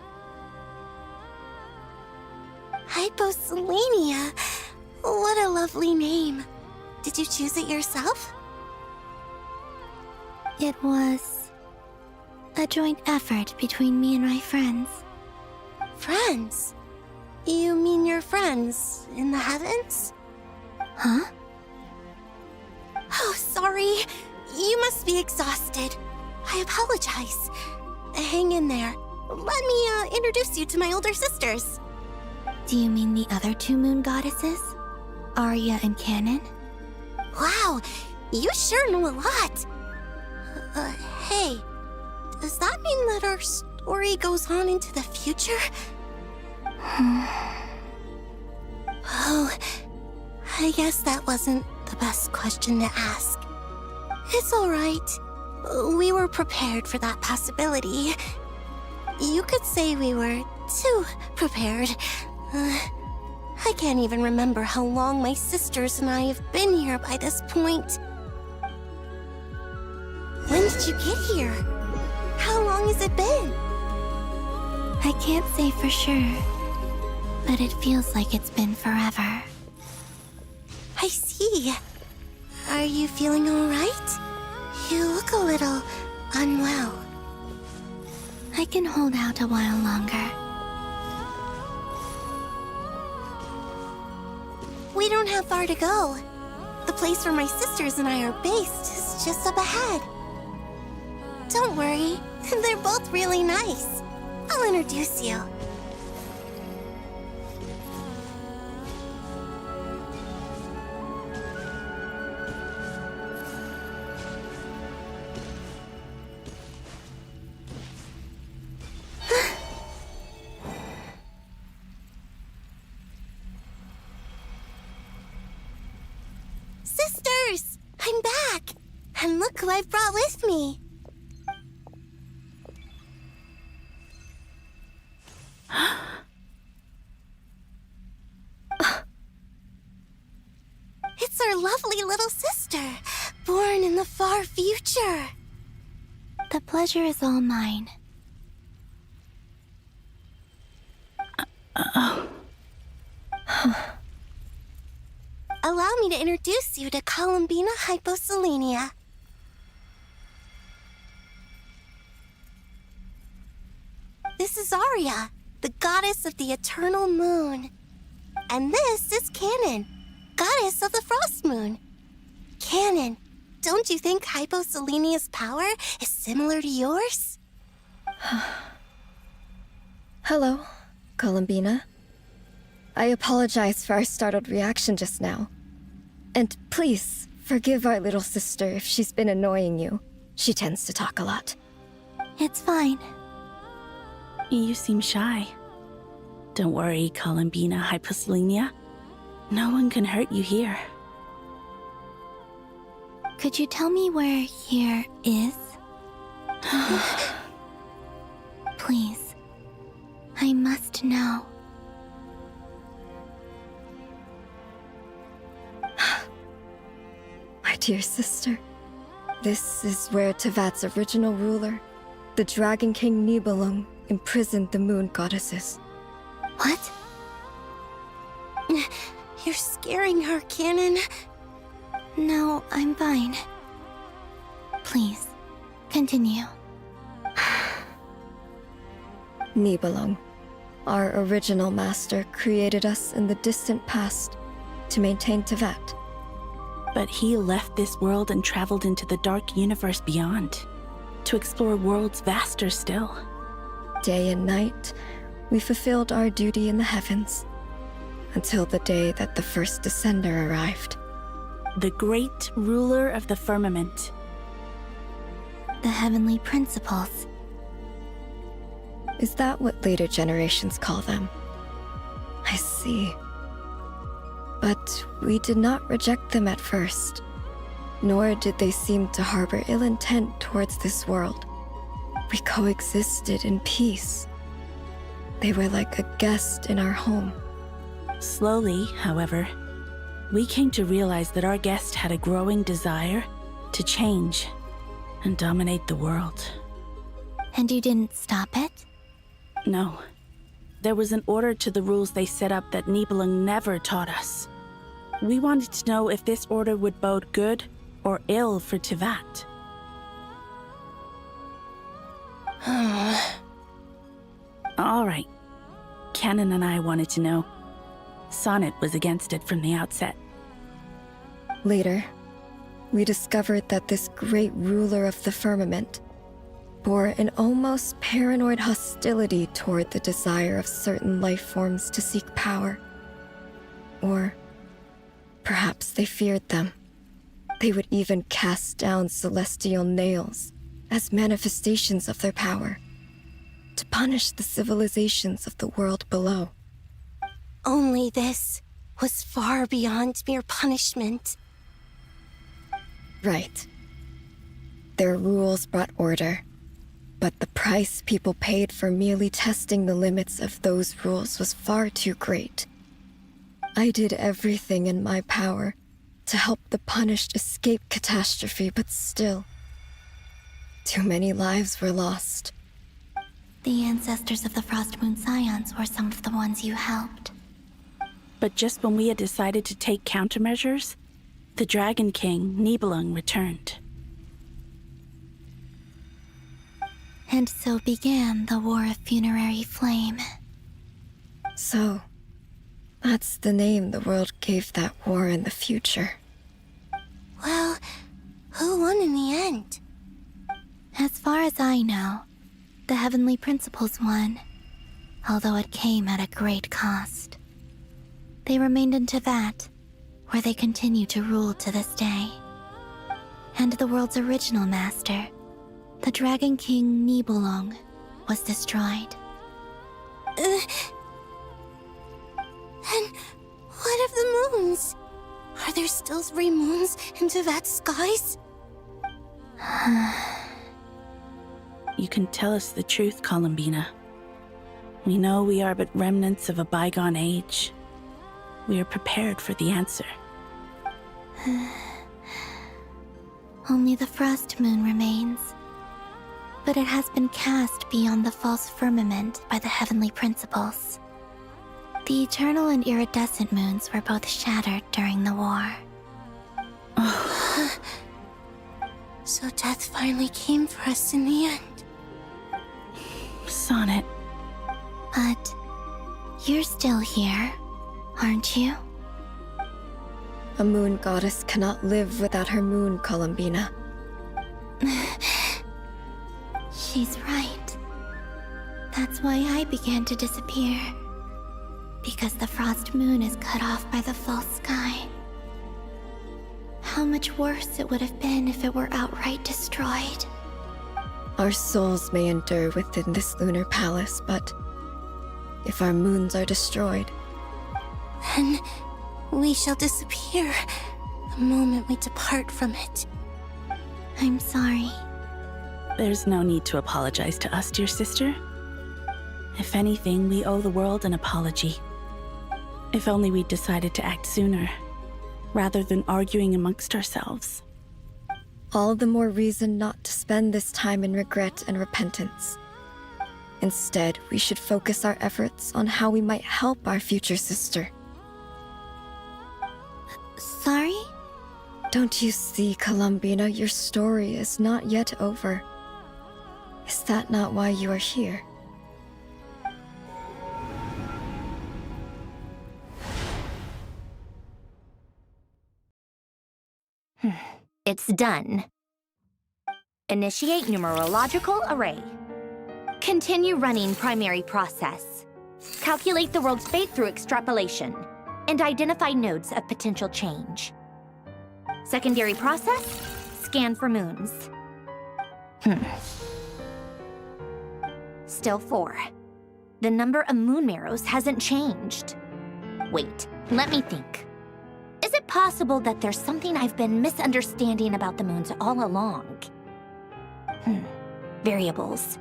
Hyposelenia. What a lovely name. Did you choose it yourself? It was a joint effort between me and my friends. Friends? You mean your friends in the heavens? Huh? Oh, sorry. You must be exhausted. I apologize. Hang in there. Let me introduce you to my older sisters. Do you mean the other two moon goddesses? Arya and Canon? Wow, you sure know a lot. Hey, does that mean that our story goes on into the future? Oh, I guess that wasn't the best question to ask. It's all right. We were prepared for that possibility. You could say we were too prepared. I can't even remember how long my sisters and I have been here by this point. When did you get here? How long has it been? I can't say for sure, but it feels like it's been forever. I see. Are you feeling alright? You look a little unwell. I can hold out a while longer. We don't have far to go. The place where my sisters and I are based is just up ahead. Don't worry, they're both really nice. I'll introduce you. Sisters! I'm back! And look who I've brought with me! It's our lovely little sister, born in the far future. The pleasure is all mine. Allow me to introduce you to Columbina Hyposelenia. This is Arya, the goddess of the eternal moon. And this is Canon, goddess of the frost moon. Canon, don't you think Hyposelenia's power is similar to yours? Hello, Columbina. I apologize for our startled reaction just now. And please, forgive our little sister if she's been annoying you. She tends to talk a lot. It's fine. You seem shy. Don't worry, Columbina Hyposelenia. No one can hurt you here. Could you tell me where here is? Please. I must know. My dear sister, this is where Tevat's original ruler, the Dragon King Nibelung, imprisoned the moon goddesses. What? You're scaring her, Canon. No, I'm fine. Please, continue. Nibelung, our original master, created us in the distant past to maintain Tevat. But he left this world and traveled into the dark universe beyond, to explore worlds vaster still. Day and night, we fulfilled our duty in the heavens, until the day that the first Descender arrived. The great ruler of the firmament. The heavenly principles. Is that what later generations call them? I see. But we did not reject them at first, nor did they seem to harbor ill intent towards this world. We coexisted in peace. They were like a guest in our home. Slowly, however, we came to realize that our guest had a growing desire to change and dominate the world. And you didn't stop it? No. There was an order to the rules they set up that Nibelung never taught us. We wanted to know if this order would bode good or ill for Tevat. All right. Canon and I wanted to know. Sonnet was against it from the outset. Later, we discovered that this great ruler of the firmament bore an almost paranoid hostility toward the desire of certain life forms to seek power. Or perhaps they feared them. They would even cast down celestial nails as manifestations of their power, to punish the civilizations of the world below. Only this was far beyond mere punishment. Right. Their rules brought order, but the price people paid for merely testing the limits of those rules was far too great. I did everything in my power to help the punished escape catastrophe, but still, too many lives were lost. The ancestors of the Frost Moon Scions were some of the ones you helped. But just when we had decided to take countermeasures, The Dragon King, Nibelung, returned. And so began the War of Funerary Flame. So, that's the name the world gave that war in the future. Well, who won in the end? As far as I know, the Heavenly Principles won, although it came at a great cost. They remained in Teyvat, where they continue to rule to this day. And the world's original master, the Dragon King Nibelung, was destroyed. And what of the moons? Are there still 3 moons in Teyvat's skies? You can tell us the truth, Columbina. We know we are but remnants of a bygone age. We are prepared for the answer. Only the Frost Moon remains. But it has been cast beyond the false firmament by the Heavenly Principles. The Eternal and Iridescent Moons were both shattered during the war. So death finally came for us in the end. Sonnet. But you're still here, aren't you? A moon goddess cannot live without her moon, Columbina. She's right. That's why I began to disappear. Because the Frost Moon is cut off by the false sky. How much worse it would have been if it were outright destroyed. Our souls may endure within this lunar palace, but if our moons are destroyed, then we shall disappear the moment we depart from it. I'm sorry. There's no need to apologize to us, dear sister. If anything, we owe the world an apology. If only we'd decided to act sooner, rather than arguing amongst ourselves. all the more reason not to spend this time in regret and repentance. Instead, we should focus our efforts on how we might help our future sister. Sorry? Don't you see, Columbina, your story is not yet over. Is that not why you are here? It's done. Initiate numerological array. Continue running primary process. Calculate the world's fate through extrapolation, and identify nodes of potential change. Secondary process, scan for moons. Still 4. The number of moon marrows hasn't changed. Wait, let me think. Is it possible that there's something I've been misunderstanding about the moons all along? Variables.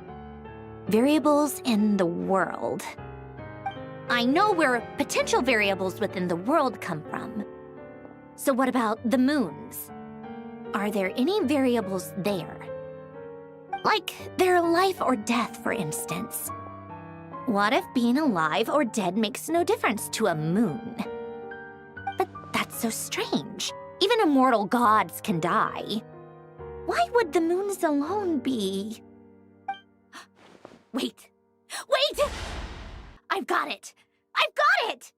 Variables in the world. I know where potential variables within the world come from. So what about the moons? Are there any variables there? Like their life or death, for instance. What if being alive or dead makes no difference to a moon? But that's so strange. Even immortal gods can die. Why would the moons alone be? Wait! Wait! I've got it! I've got it!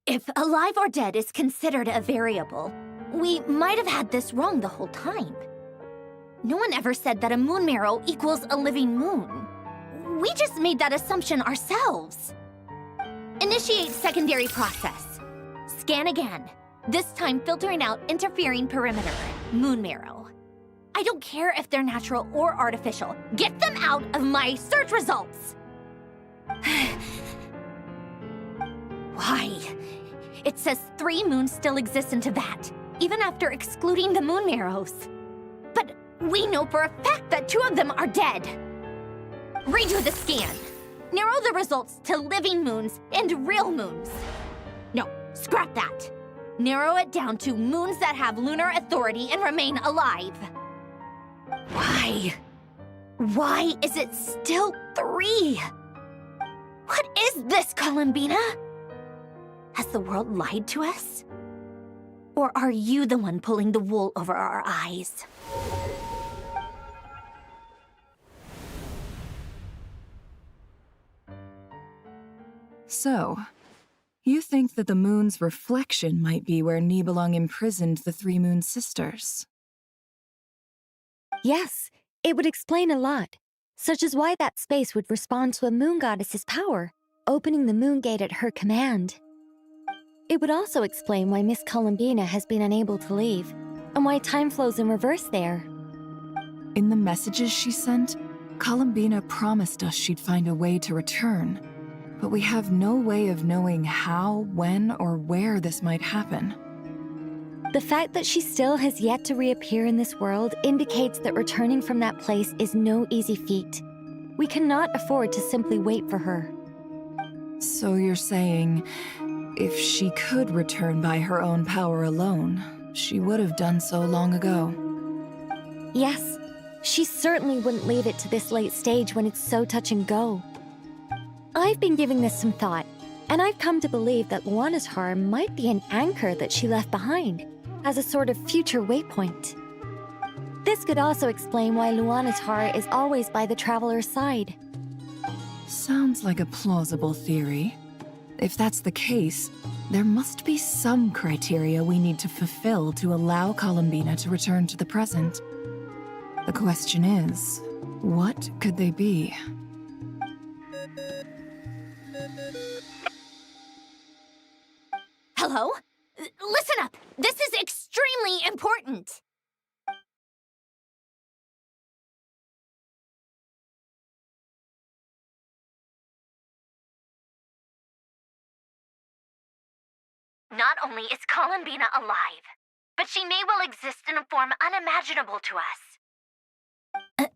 If alive or dead is considered a variable, we might have had this wrong the whole time. No one ever said that a moon marrow equals a living moon. We just made that assumption ourselves. Initiate secondary process. Scan again, this time filtering out interfering perimeter, moon marrow. I don't care if they're natural or artificial. Get them out of my search results! Why? It says 3 moons still exist in Teyvat, even after excluding the moon marrows. But we know for a fact that 2 of them are dead. Redo the scan. Narrow the results to living moons and real moons. No, scrap that. Narrow it down to moons that have lunar authority and remain alive. Why? Why is it still 3? What is this, Columbina? Has the world lied to us? Or are you the one pulling the wool over our eyes? So, you think that the moon's reflection might be where Nibelung imprisoned the three Moon Sisters? Yes, it would explain a lot, such as why that space would respond to a moon goddess's power, opening the moon gate at her command. It would also explain why Miss Columbina has been unable to leave, and why time flows in reverse there. In the messages she sent, Columbina promised us she'd find a way to return, but we have no way of knowing how, when, or where this might happen. The fact that she still has yet to reappear in this world indicates that returning from that place is no easy feat. We cannot afford to simply wait for her. So you're saying, if she could return by her own power alone, she would have done so long ago? Yes, she certainly wouldn't leave it to this late stage when it's so touch and go. I've been giving this some thought, and I've come to believe that Luana's Har might be an anchor that she left behind, as a sort of future waypoint. This could also explain why Luana's Har is always by the traveler's side. Sounds like a plausible theory. If that's the case, there must be some criteria we need to fulfill to allow Columbina to return to the present. The question is, what could they be? Hello? Listen up! This is extremely important! Not only is Columbina alive, but she may well exist in a form unimaginable to us.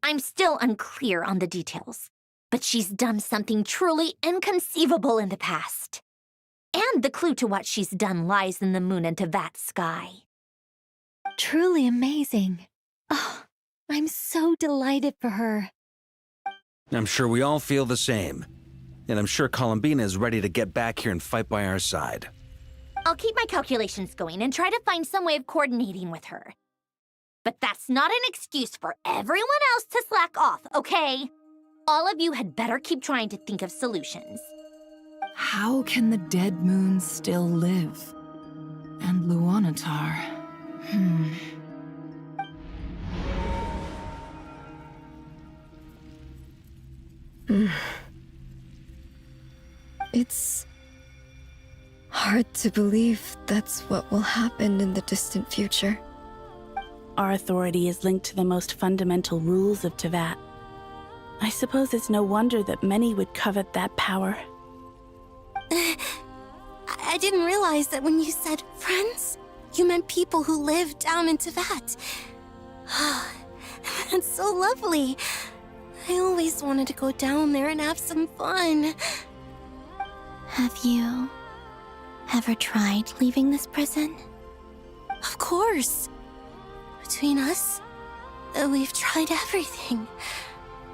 I'm still unclear on the details, but she's done something truly inconceivable in the past. And the clue to what she's done lies in the moon and Tevat sky. Truly amazing. Oh, I'm so delighted for her. I'm sure we all feel the same. And I'm sure Columbina is ready to get back here and fight by our side. I'll keep my calculations going and try to find some way of coordinating with her. But that's not an excuse for everyone else to slack off, okay? All of you had better keep trying to think of solutions. How can the dead moon still live? And Luanatar? It's hard to believe that's what will happen in the distant future. Our authority is linked to the most fundamental rules of Tevat. I suppose it's no wonder that many would covet that power. I didn't realize that when you said friends, you meant people who live down in Tevat. That's so lovely. I always wanted to go down there and have some fun. Have you ever tried leaving this prison? Of course. Between us, we've tried everything.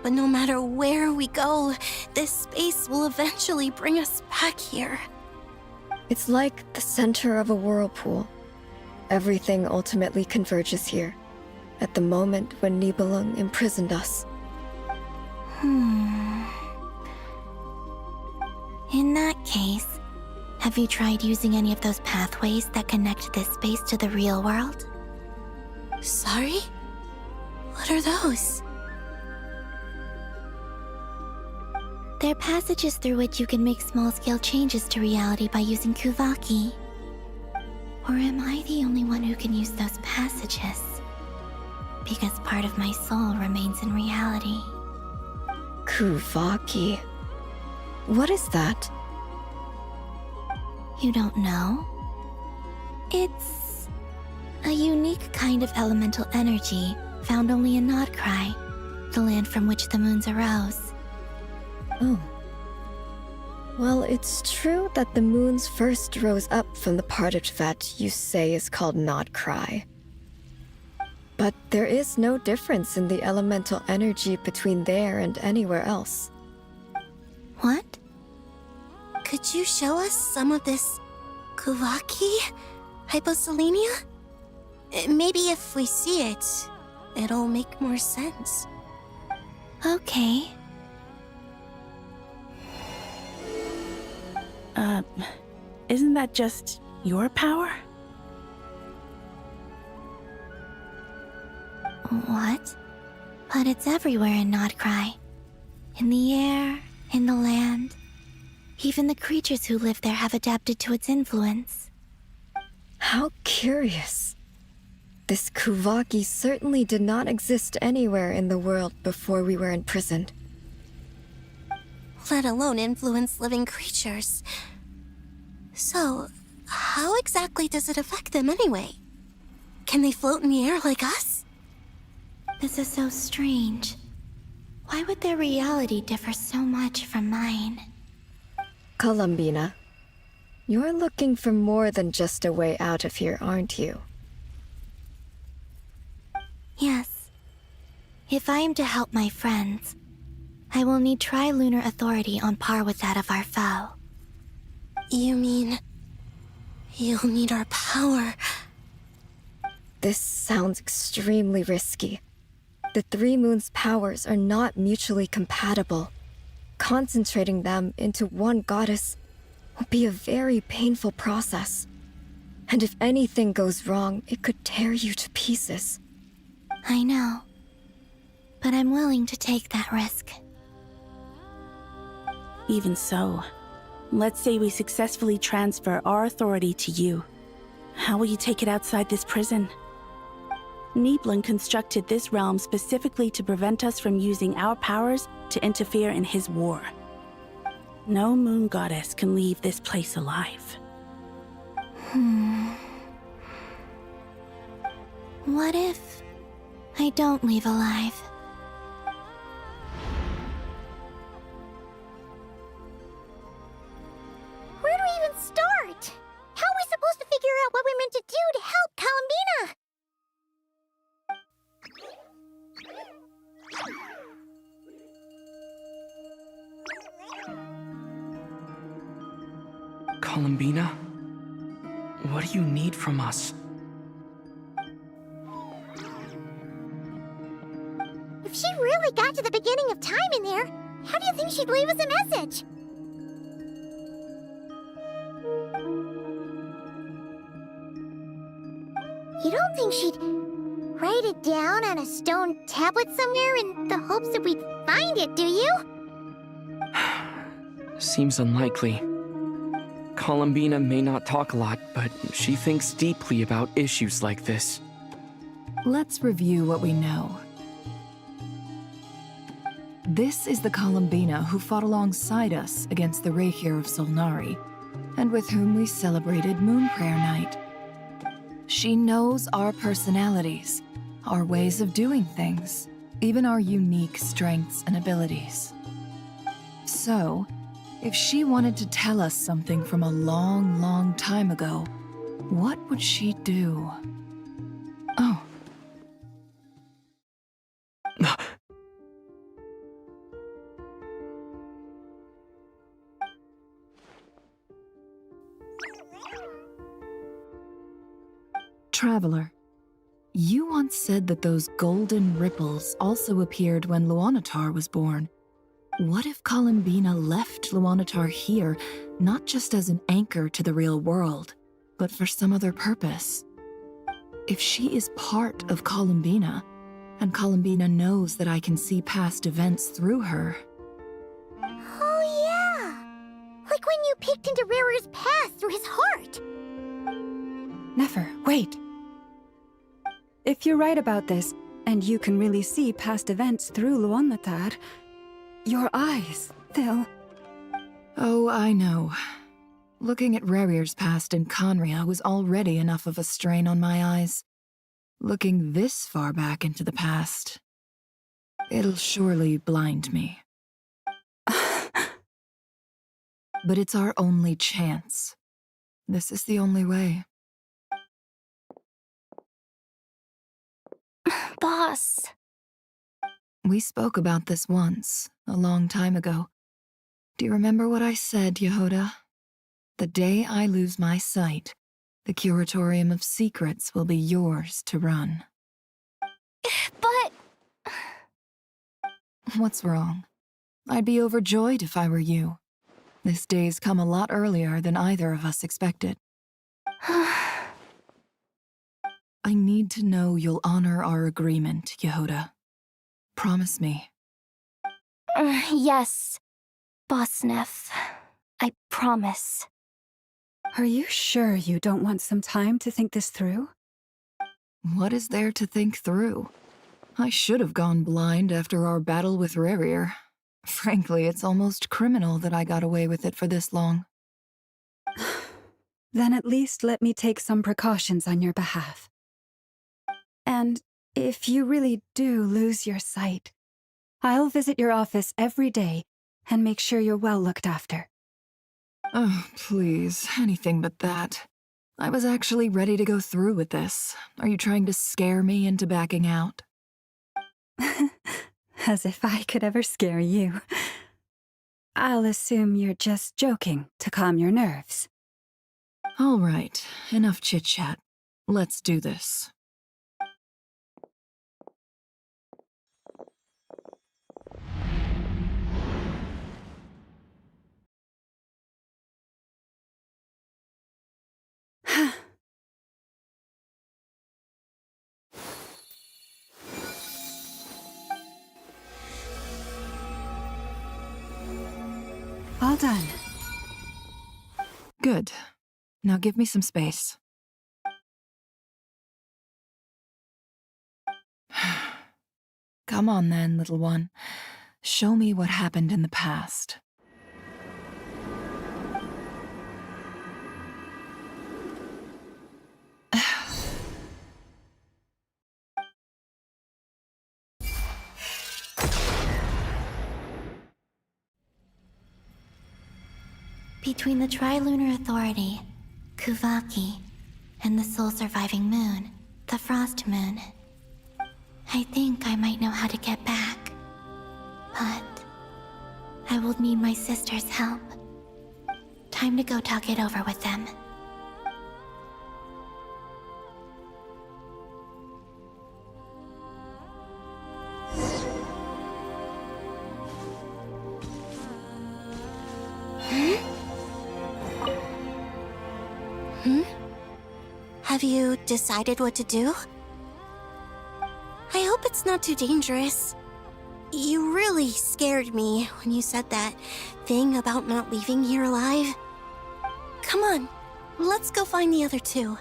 But no matter where we go, this space will eventually bring us back here. It's like the center of a whirlpool. Everything ultimately converges here, at the moment when Nibelung imprisoned us. In that case, have you tried using any of those pathways that connect this space to the real world? Sorry? What are those? They're passages through which you can make small-scale changes to reality by using Kuvaki. Or am I the only one who can use those passages? Because part of my soul remains in reality. Kuvaki? What is that? You don't know? It's a unique kind of elemental energy found only in Nodcry, the land from which the moons arose. Oh. Well, it's true that the moons first rose up from the part of Tevat you say is called Nodcry. But there is no difference in the elemental energy between there and anywhere else. What? Could you show us some of this Kuvaki? Hyposelenia? Maybe if we see it, it'll make more sense. Okay. Isn't that just your power? What? But it's everywhere in Nodcry. In the air, in the land. Even the creatures who live there have adapted to its influence. How curious. This Kuvaki certainly did not exist anywhere in the world before we were imprisoned. Let alone influence living creatures. So, how exactly does it affect them anyway? Can they float in the air like us? This is so strange. Why would their reality differ so much from mine? Columbina, you're looking for more than just a way out of here, aren't you? Yes. If I am to help my friends, I will need tri-lunar authority on par with that of our foe. You mean... you'll need our power? This sounds extremely risky. The Three Moons' powers are not mutually compatible. Concentrating them into one goddess will be a very painful process. And if anything goes wrong, it could tear you to pieces. I know. But I'm willing to take that risk. Even so, let's say we successfully transfer our authority to you. How will you take it outside this prison? Niblin constructed this realm specifically to prevent us from using our powers to interfere in his war. No moon goddess can leave this place alive. What if I don't leave alive? Where do we even start? How are we supposed to figure out what we're meant to do to help Columbina? Columbina? What do you need from us? If she really got to the beginning of time in there, how do you think she'd leave us a message? You don't think she'd write it down on a stone tablet somewhere in the hopes that we'd find it, do you? Seems unlikely. Columbina may not talk a lot, but she thinks deeply about issues like this. Let's review what we know. This is the Columbina who fought alongside us against the Reikir of Solnari, and with whom we celebrated Moon Prayer Night. She knows our personalities, our ways of doing things, even our unique strengths and abilities. So, if she wanted to tell us something from a long, long time ago, what would she do? Oh. Traveler, you once said that those golden ripples also appeared when Luanatar was born. What if Columbina left Luanatar here, not just as an anchor to the real world, but for some other purpose? If she is part of Columbina, and Columbina knows that I can see past events through her... Oh yeah! Like when you peeked into Rarer's past through his heart! Nefer, wait! If you're right about this, and you can really see past events through Luanatar, your eyes, they'll... Oh, I know. Looking at Rerir's past in Conria was already enough of a strain on my eyes. Looking this far back into the past, it'll surely blind me. But it's our only chance. This is the only way. Boss. We spoke about this once, a long time ago. Do you remember what I said, Yehoda? The day I lose my sight, The Curatorium of Secrets will be yours to run. But... What's wrong? I'd be overjoyed if I were you. This day's come a lot earlier than either of us expected. I need to know you'll honor our agreement, Yehoda. Promise me. Yes, Boss Neff. I promise. Are you sure you don't want some time to think this through? What is there to think through? I should have gone blind after our battle with Rerir. Frankly, it's almost criminal that I got away with it for this long. Then at least let me take some precautions on your behalf. And if you really do lose your sight, I'll visit your office every day and make sure you're well looked after. Oh, please, anything but that. I was actually ready to go through with this. Are you trying to scare me into backing out? As if I could ever scare you. I'll assume you're just joking to calm your nerves. All right, enough chit-chat. Let's do this. All done. Good. Now give me some space. Come on then, little one. Show me what happened in the past. Between the Trilunar Authority, Kuvaki, and the sole-surviving moon, the Frost Moon, I think I might know how to get back. But I will need my sister's help. Time to go talk it over with them. Have you decided what to do? I hope it's not too dangerous. You really scared me when you said that thing about not leaving here alive. Come on, let's go find the other two.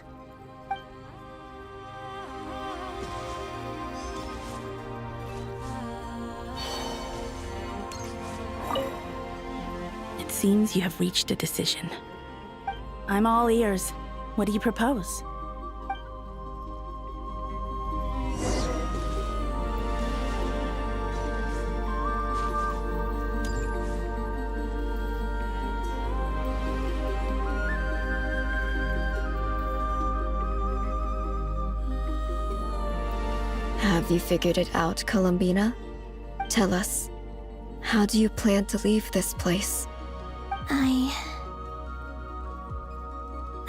It seems you have reached a decision. I'm all ears. What do you propose? Have you figured it out, Columbina? Tell us, how do you plan to leave this place? I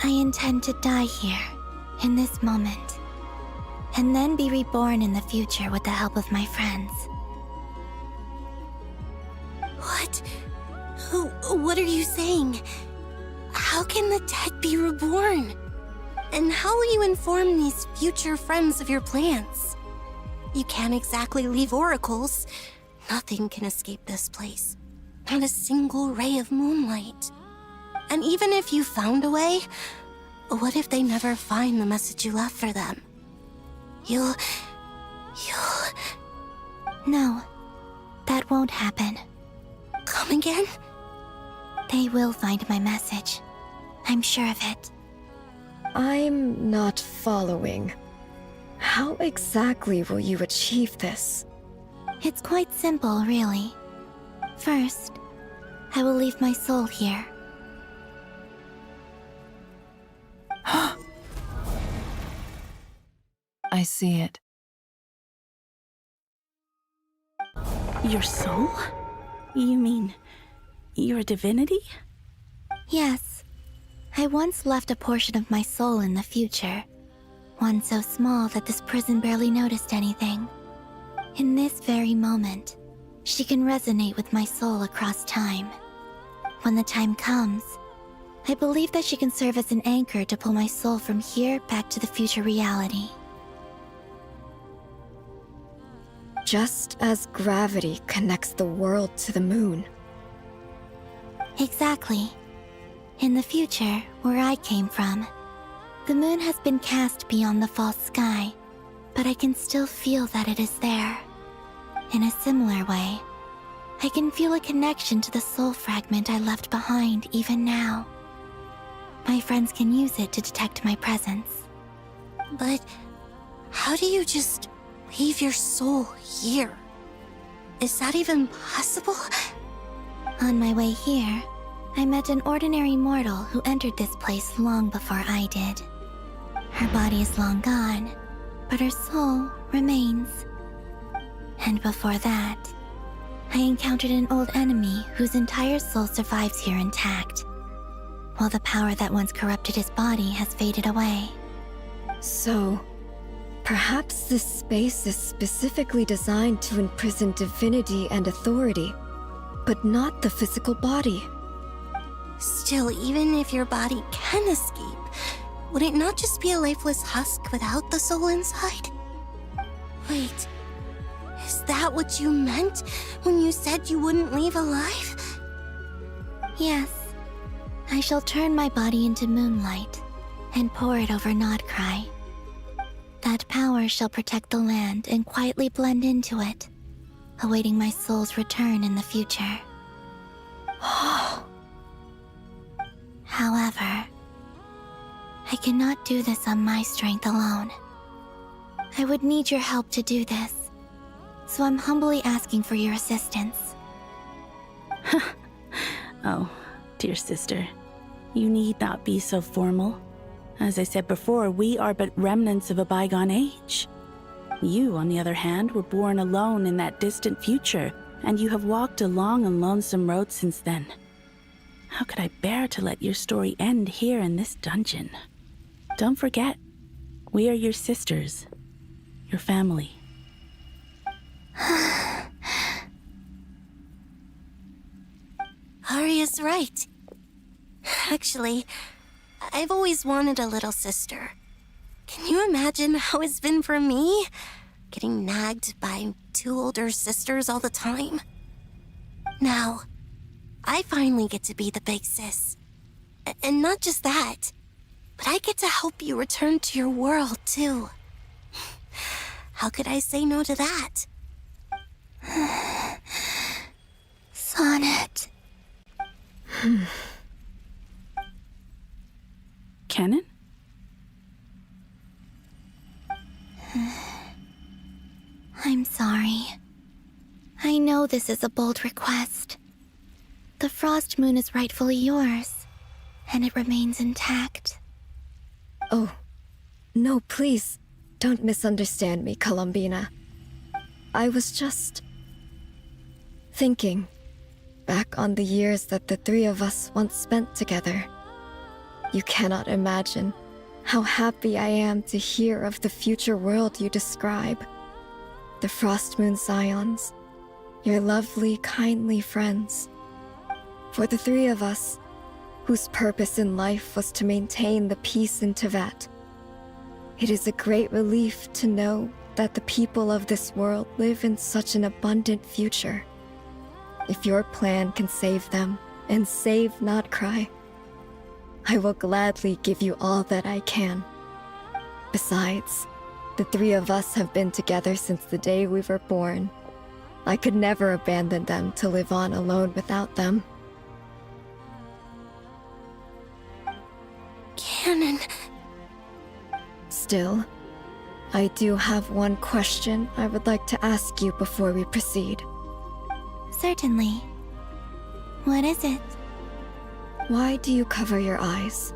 intend to die here, in this moment, and then be reborn in the future with the help of my friends. What? What are you saying? How can the dead be reborn? And how will you inform these future friends of your plans? You can't exactly leave oracles. Nothing can escape this place. Not a single ray of moonlight. And even if you found a way, what if they never find the message you left for them? You'll... No, that won't happen. Come again? They will find my message. I'm sure of it. I'm not following. How exactly will you achieve this? It's quite simple, really. First, I will leave my soul here. I see it. Your soul? You mean, you're a divinity? Yes. I once left a portion of my soul in the future, one so small that this prison barely noticed anything. In this very moment, she can resonate with my soul across time. When the time comes, I believe that she can serve as an anchor to pull my soul from here back to the future reality. Just as gravity connects the world to the moon. Exactly. In the future, where I came from, the moon has been cast beyond the false sky, but I can still feel that it is there. In a similar way, I can feel a connection to the soul fragment I left behind even now. My friends can use it to detect my presence. But how do you just leave your soul here? Is that even possible? On my way here, I met an ordinary mortal who entered this place long before I did. Her body is long gone, but her soul remains. And before that, I encountered an old enemy whose entire soul survives here intact, while the power that once corrupted his body has faded away. So, perhaps this space is specifically designed to imprison divinity and authority, but not the physical body. Still, even if your body can escape, would it not just be a lifeless husk without the soul inside? Wait, is that what you meant when you said you wouldn't leave alive? Yes. I shall turn my body into moonlight and pour it over Nodcry. That power shall protect the land and quietly blend into it, awaiting my soul's return in the future. However, I cannot do this on my strength alone. I would need your help to do this, so I'm humbly asking for your assistance. Oh, dear sister, you need not be so formal. As I said before, we are but remnants of a bygone age. You, on the other hand, were born alone in that distant future, and you have walked a long and lonesome road since then. How could I bear to let your story end here in this dungeon? Don't forget, we are your sisters, your family. Arya's right. Actually, I've always wanted a little sister. Can you imagine how it's been for me? Getting nagged by two older sisters all the time. Now, I finally get to be the big sis. And not just that, but I get to help you return to your world, too. How could I say no to that? Sonnet. Canon? I'm sorry. I know this is a bold request. The Frost Moon is rightfully yours, and it remains intact. Oh, no, please, don't misunderstand me, Columbina. I was just thinking back on the years that the three of us once spent together. You cannot imagine how happy I am to hear of the future world you describe. The Frost Moon Scions, your lovely, kindly friends. For the three of us, whose purpose in life was to maintain the peace in Teyvat, it is a great relief to know that the people of this world live in such an abundant future. If your plan can save them and save Nodcry, I will gladly give you all that I can. Besides, the three of us have been together since the day we were born. I could never abandon them to live on alone without them. Canon. Still, I do have one question I would like to ask you before we proceed. Certainly. What is it? Why do you cover your eyes?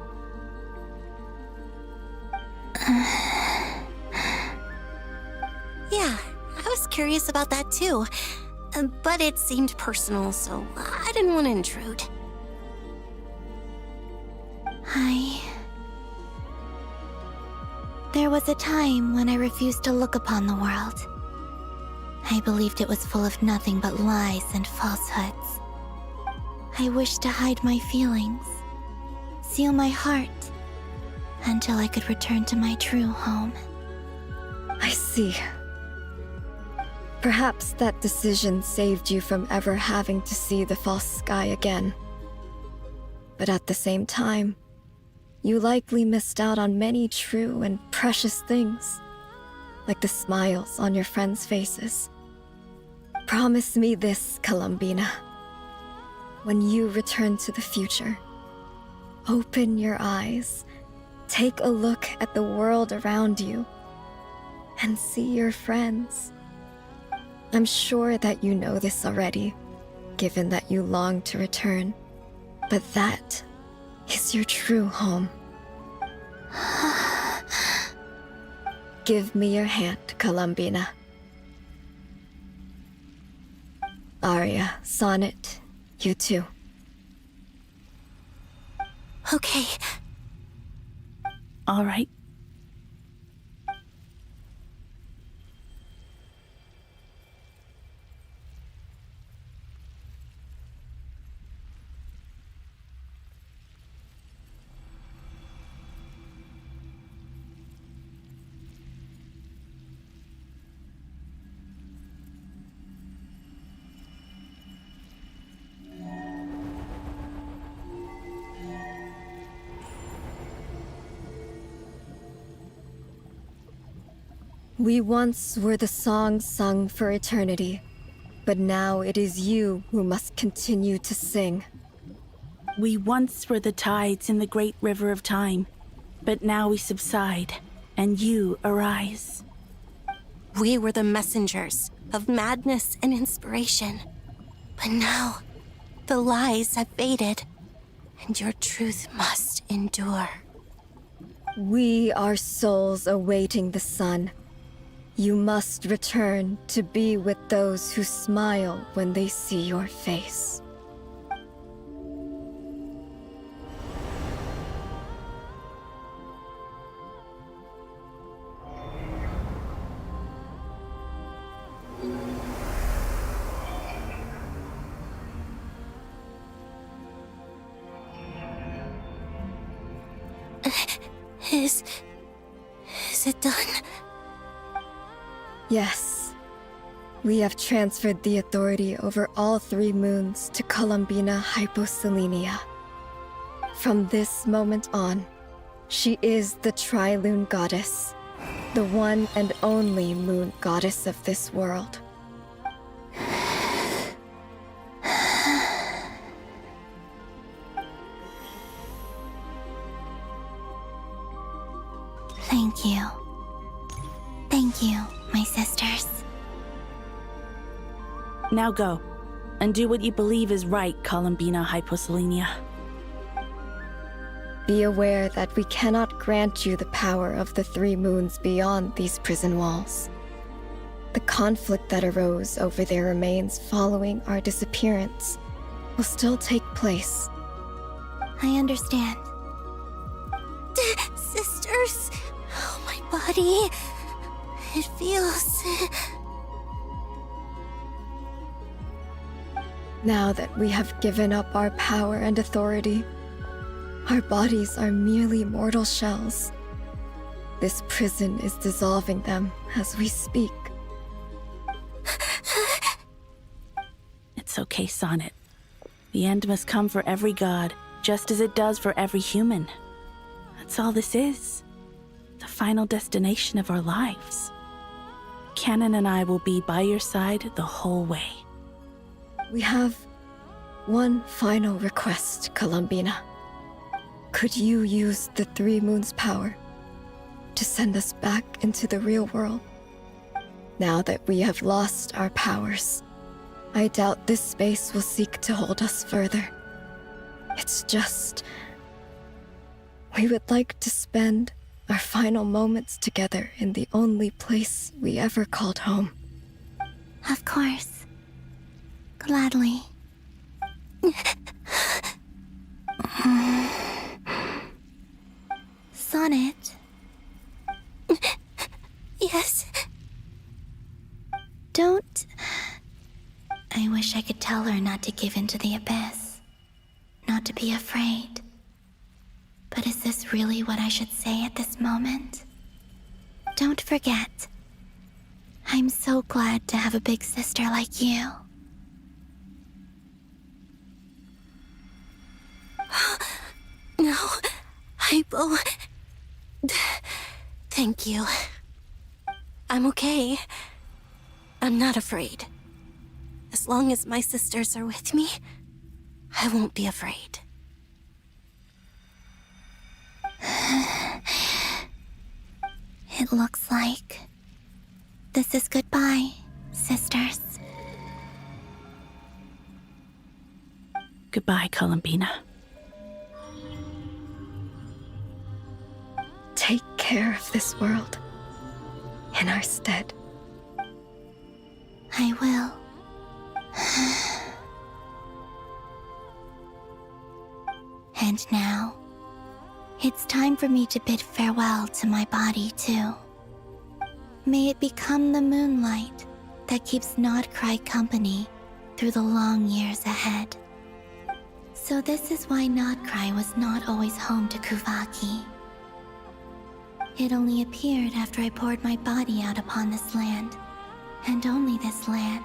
Yeah, I was curious about that too. But it seemed personal, so I didn't want to intrude. There was a time when I refused to look upon the world. I believed it was full of nothing but lies and falsehoods. I wished to hide my feelings, seal my heart, until I could return to my true home. I see. Perhaps that decision saved you from ever having to see the false sky again. But at the same time, you likely missed out on many true and precious things, like the smiles on your friends' faces. Promise me this, Columbina. When you return to the future, open your eyes, take a look at the world around you, and see your friends. I'm sure that you know this already, given that you long to return, but that is your true home. Give me your hand, Columbina. Arya, Sonnet, you too. Okay. All right. We once were the songs sung for eternity, but now it is you who must continue to sing. We once were the tides in the great river of time, but now we subside, and you arise. We were the messengers of madness and inspiration. But now, the lies have faded, and your truth must endure. We are souls awaiting the sun. You must return to be with those who smile when they see your face. Is it done? Yes. We have transferred the authority over all 3 moons to Columbina Hyposelenia. From this moment on, she is the Tri-Lune Goddess, the one and only moon goddess of this world. Thank you. Thank you, my sisters. Now go, and do what you believe is right, Columbina Hyposelenia. Be aware that we cannot grant you the power of the 3 moons beyond these prison walls. The conflict that arose over their remains following our disappearance will still take place. I understand. Sisters, oh, my body. It feels... Now that we have given up our power and authority, our bodies are merely mortal shells. This prison is dissolving them as we speak. It's okay, Sonnet. The end must come for every god, just as it does for every human. That's all this is. The final destination of our lives. Canon and I will be by your side the whole way. We have one final request, Columbina. Could you use the 3 moons' power to send us back into the real world? Now that we have lost our powers, I doubt this space will seek to hold us further. It's just... we would like to spend our final moments together in the only place we ever called home. Of course. Gladly. want it? Yes. Don't... I wish I could tell her not to give in to the abyss. Not to be afraid. But is this really what I should say at this moment? Don't forget. I'm so glad to have a big sister like you. No, Hypo. Thank you. I'm okay. I'm not afraid. As long as my sisters are with me, I won't be afraid. It looks like this is goodbye, sisters. Goodbye, Columbina. Take care of this world in our stead. I will. And now, it's time for me to bid farewell to my body, too. May it become the moonlight that keeps Nodcry company through the long years ahead. So this is why Nodcry was not always home to Kuvaki. It only appeared after I poured my body out upon this land, and only this land.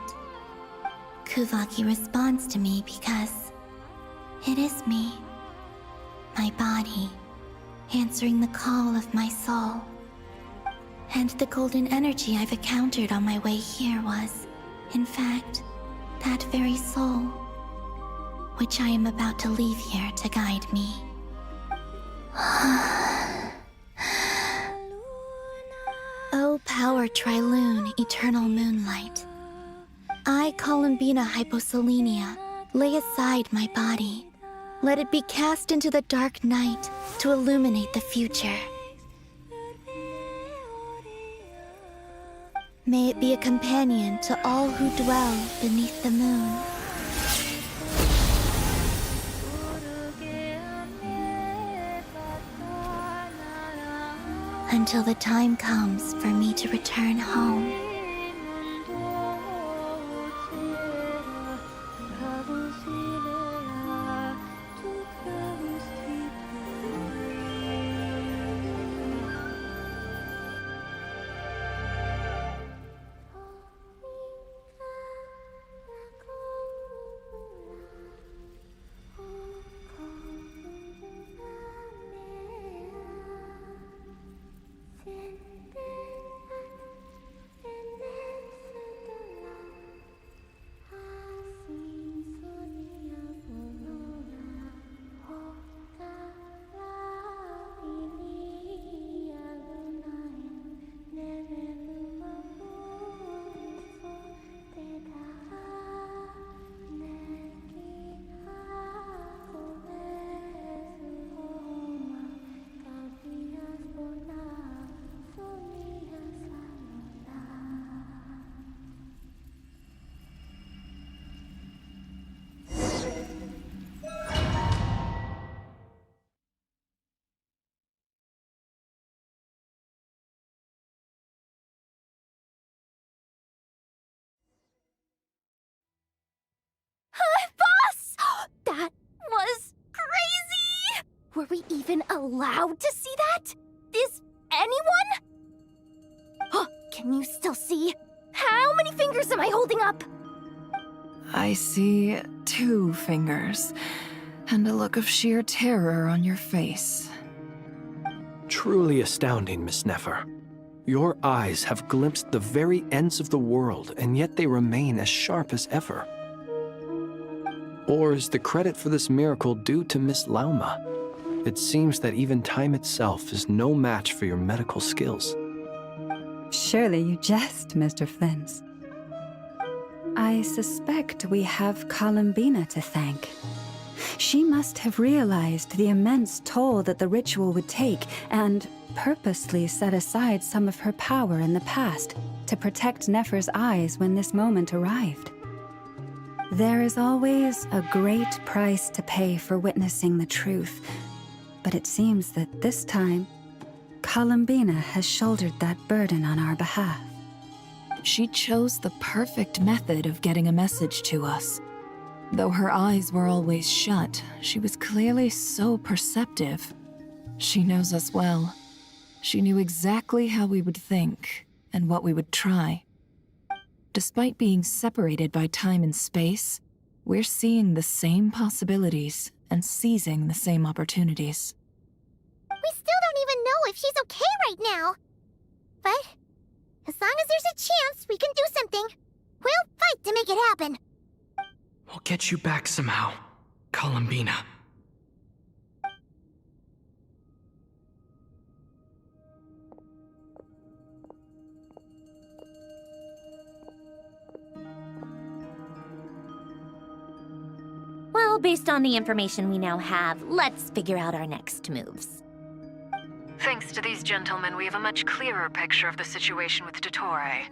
Kuvaki responds to me because it is me, my body, answering the call of my soul. And the golden energy I've encountered on my way here was, in fact, that very soul, which I am about to leave here to guide me. O power Trilune, eternal moonlight. I, Columbina Hyposelenia, lay aside my body. Let it be cast into the dark night to illuminate the future. May it be a companion to all who dwell beneath the moon. Until the time comes for me to return home. That was crazy! Were we even allowed to see that? Is anyone? Oh, can you still see? How many fingers am I holding up? I see 2 fingers, and a look of sheer terror on your face. Truly astounding, Miss Nefer. Your eyes have glimpsed the very ends of the world, and yet they remain as sharp as ever. Or is the credit for this miracle due to Miss Lauma? It seems that even time itself is no match for your medical skills. Surely you jest, Mr. Flins. I suspect we have Columbina to thank. She must have realized the immense toll that the ritual would take and purposely set aside some of her power in the past to protect Nefer's eyes when this moment arrived. There is always a great price to pay for witnessing the truth, but it seems that this time, Columbina has shouldered that burden on our behalf. She chose the perfect method of getting a message to us. Though her eyes were always shut, she was clearly so perceptive. She knows us well. She knew exactly how we would think and what we would try. Despite being separated by time and space, we're seeing the same possibilities and seizing the same opportunities. We still don't even know if she's okay right now. But as long as there's a chance we can do something, we'll fight to make it happen. We'll get you back somehow, Columbina. Well, based on the information we now have, let's figure out our next moves. Thanks to these gentlemen, we have a much clearer picture of the situation with Dottore.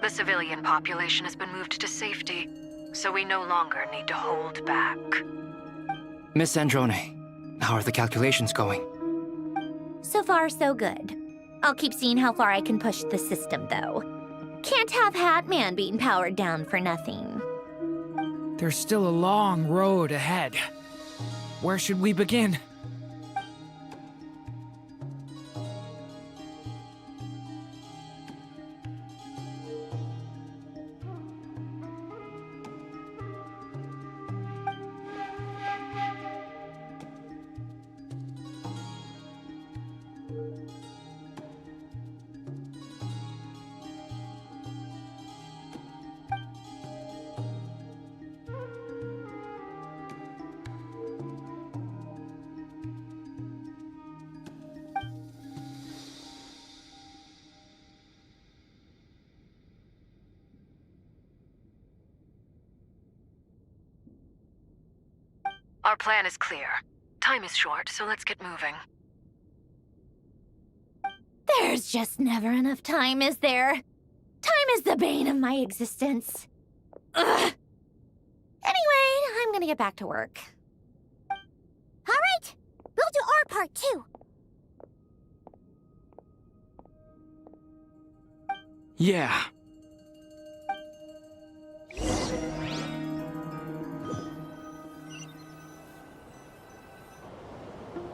The civilian population has been moved to safety, so we no longer need to hold back. Miss Androne, how are the calculations going? So far, so good. I'll keep seeing how far I can push the system, though. Can't have Hatman being powered down for nothing. There's still a long road ahead. Where should we begin? Our plan is clear. Time is short, so let's get moving. There's just never enough time, is there? Time is the bane of my existence. Ugh. Anyway, I'm gonna get back to work. All right, we'll do our part too. Yeah.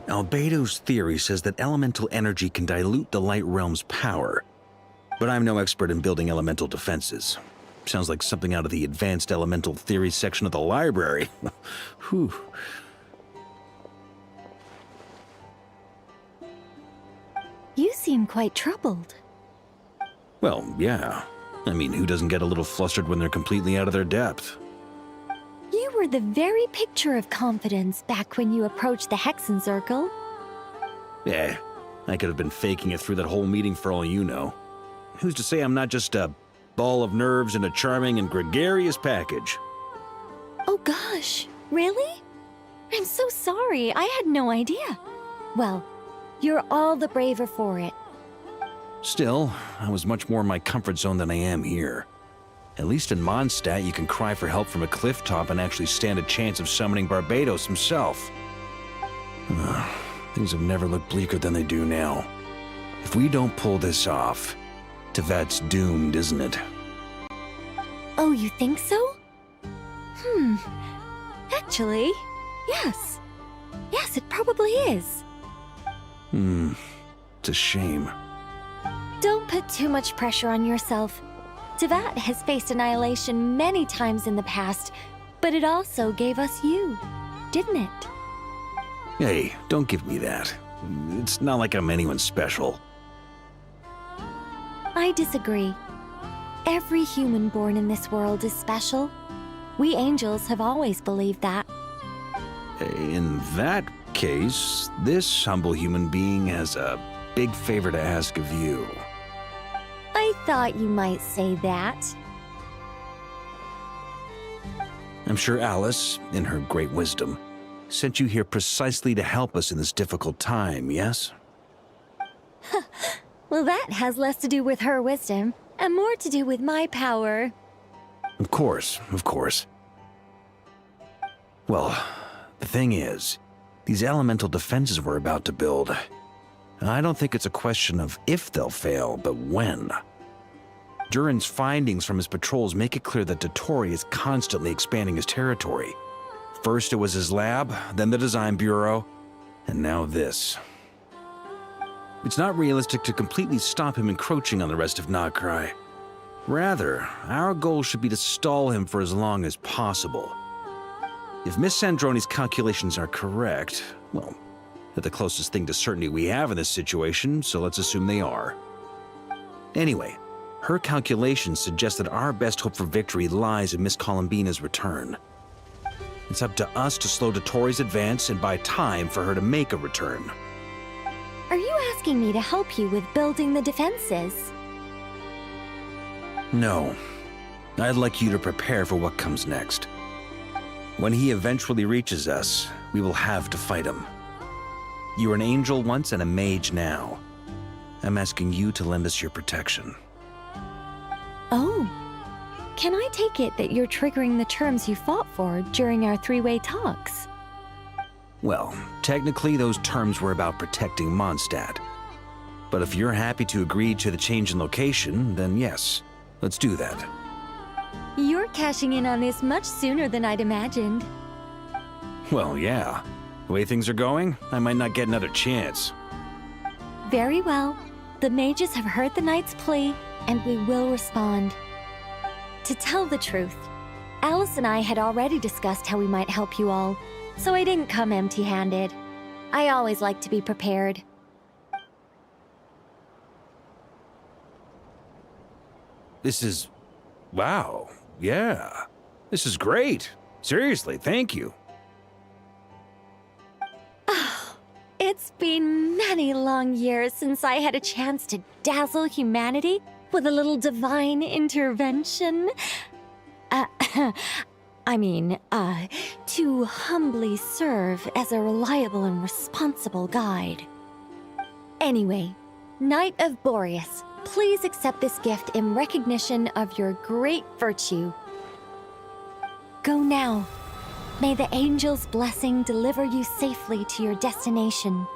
Albedo's theory says that elemental energy can dilute the Light Realm's power. But I'm no expert in building elemental defenses. Sounds like something out of the Advanced Elemental Theory section of the library. Whew. You seem quite troubled. Well, yeah. I mean, who doesn't get a little flustered when they're completely out of their depth? You were the very picture of confidence back when you approached the Hexen Circle. Yeah, I could have been faking it through that whole meeting for all you know. Who's to say I'm not just a ball of nerves in a charming and gregarious package? Oh gosh, really? I'm so sorry, I had no idea. Well, you're all the braver for it. Still, I was much more in my comfort zone than I am here. At least in Mondstadt, you can cry for help from a cliff top and actually stand a chance of summoning Barbados himself. Things have never looked bleaker than they do now. If we don't pull this off, Tevat's doomed, isn't it? Oh, you think so? Actually, yes. Yes, it probably is. It's a shame. Don't put too much pressure on yourself. Tevat has faced annihilation many times in the past, but it also gave us you, didn't it? Hey, don't give me that. It's not like I'm anyone special. I disagree. Every human born in this world is special. We angels have always believed that. In that case, this humble human being has a big favor to ask of you. I thought you might say that. I'm sure Alice, in her great wisdom, sent you here precisely to help us in this difficult time, yes? Well, that has less to do with her wisdom, and more to do with my power. Of course, of course. Well, the thing is, these elemental defenses we're about to build, I don't think it's a question of if they'll fail, but when. Durin's findings from his patrols make it clear that Dottore is constantly expanding his territory. First it was his lab, then the design bureau, and now this. It's not realistic to completely stop him encroaching on the rest of Nagcry. Rather, our goal should be to stall him for as long as possible. If Miss Sandroni's calculations are correct, well, they're the closest thing to certainty we have in this situation, so let's assume they are. Anyway, her calculations suggest that our best hope for victory lies in Miss Columbina's return. It's up to us to slow Dottore's advance and buy time for her to make a return. Are you asking me to help you with building the defenses? No. I'd like you to prepare for what comes next. When he eventually reaches us, we will have to fight him. You were an angel once and a mage now. I'm asking you to lend us your protection. Oh. Can I take it that you're triggering the terms you fought for during our three-way talks? Well, technically those terms were about protecting Mondstadt. But if you're happy to agree to the change in location, then yes, let's do that. You're cashing in on this much sooner than I'd imagined. Well, yeah. The way things are going, I might not get another chance. Very well. The mages have heard the knight's plea, and we will respond. To tell the truth, Alice and I had already discussed how we might help you all, so I didn't come empty-handed. I always like to be prepared. This is... wow. Yeah. This is great. Seriously, thank you. It's been many long years since I had a chance to dazzle humanity with a little divine intervention. To humbly serve as a reliable and responsible guide. Anyway, Knight of Boreas, please accept this gift in recognition of your great virtue. Go now. May the angel's blessing deliver you safely to your destination.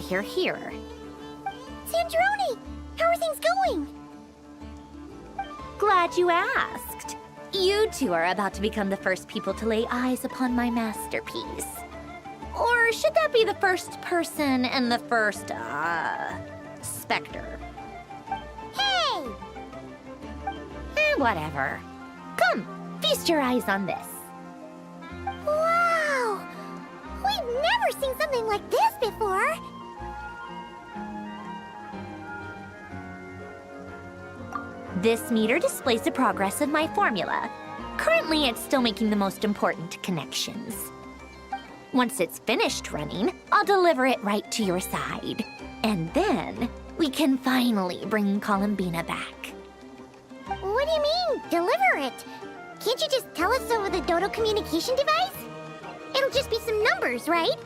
You're here. Sandroni! How are things going? Glad you asked. You two are about to become the first people to lay eyes upon my masterpiece. Or should that be the first person and the first, specter? Hey! Whatever. Come, feast your eyes on this. Wow! We've never seen something like this before! This meter displays the progress of my formula. Currently, it's still making the most important connections. Once it's finished running, I'll deliver it right to your side. And then, we can finally bring Columbina back. What do you mean, deliver it? Can't you just tell us over the Dodo communication device? It'll just be some numbers, right?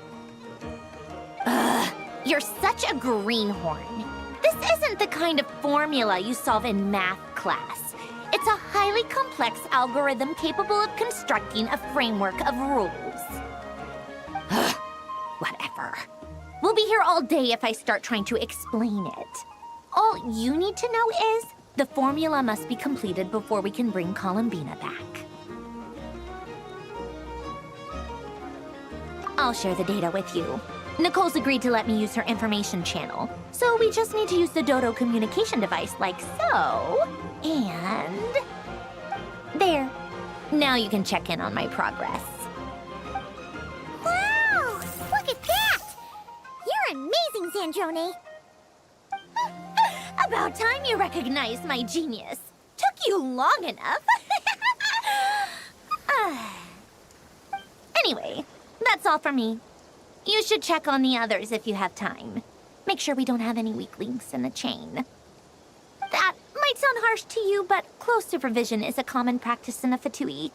Ugh, you're such a greenhorn. This isn't the kind of formula you solve in math class. It's a highly complex algorithm capable of constructing a framework of rules. Ugh, whatever. We'll be here all day if I start trying to explain it. All you need to know is the formula must be completed before we can bring Columbina back. I'll share the data with you. Nicole's agreed to let me use her information channel, so we just need to use the Dodo communication device like so, and... there. Now you can check in on my progress. Wow! Look at that! You're amazing, Sandroni! About time you recognized my genius. Took you long enough. Anyway, that's all for me. You should check on the others if you have time. Make sure we don't have any weak links in the chain. That might sound harsh to you, but close supervision is a common practice in a Fatui.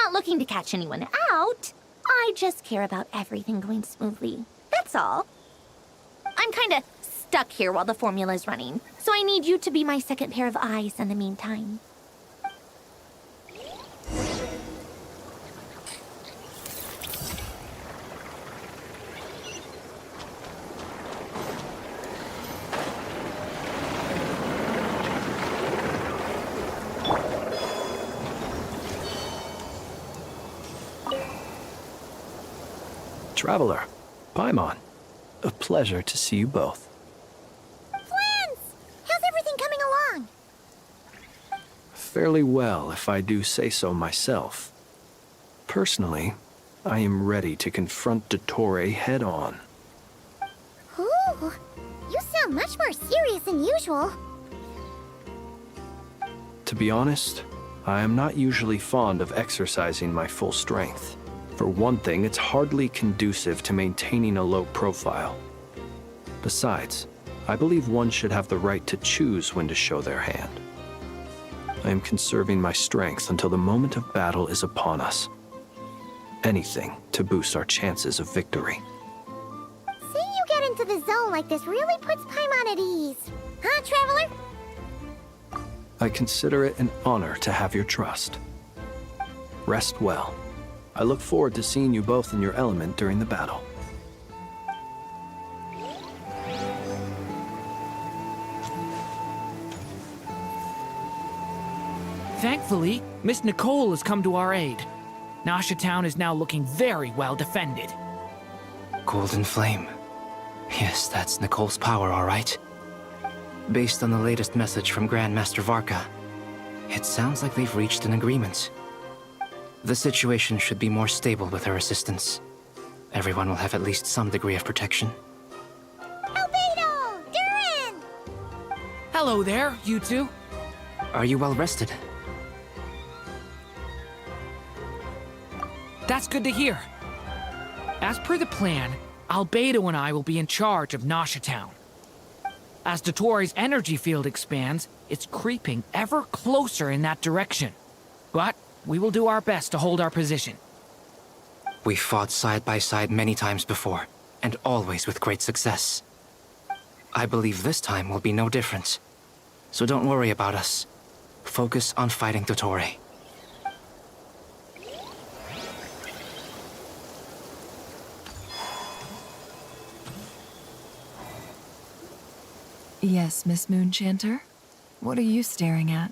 not looking to catch anyone out. I just care about everything going smoothly. That's all. I'm kinda stuck here while the formula's running, so I need you to be my second pair of eyes in the meantime. Traveler, Paimon, a pleasure to see you both. Twins! How's everything coming along? Fairly well, if I do say so myself. Personally, I am ready to confront Dottore head-on. Ooh, you sound much more serious than usual. To be honest, I am not usually fond of exercising my full strength. For one thing, it's hardly conducive to maintaining a low profile. Besides, I believe one should have the right to choose when to show their hand. I am conserving my strength until the moment of battle is upon us. Anything to boost our chances of victory. Seeing you get into the zone like this really puts Paimon at ease. Huh, Traveler? I consider it an honor to have your trust. Rest well. I look forward to seeing you both in your element during the battle. Thankfully, Miss Nicole has come to our aid. Nasha Town is now looking very well defended. Golden Flame. Yes, that's Nicole's power, all right. Based on the latest message from Grandmaster Varka, it sounds like they've reached an agreement. The situation should be more stable with her assistance. Everyone will have at least some degree of protection. Albedo! Durin! Hello there, you two. Are you well rested? That's good to hear. As per the plan, Albedo and I will be in charge of Nasha Town. As Dottore's energy field expands, it's creeping ever closer in that direction. But we will do our best to hold our position. We fought side by side many times before, and always with great success. I believe this time will be no different. So don't worry about us. Focus on fighting Dottore. Yes, Miss Moonchanter? What are you staring at?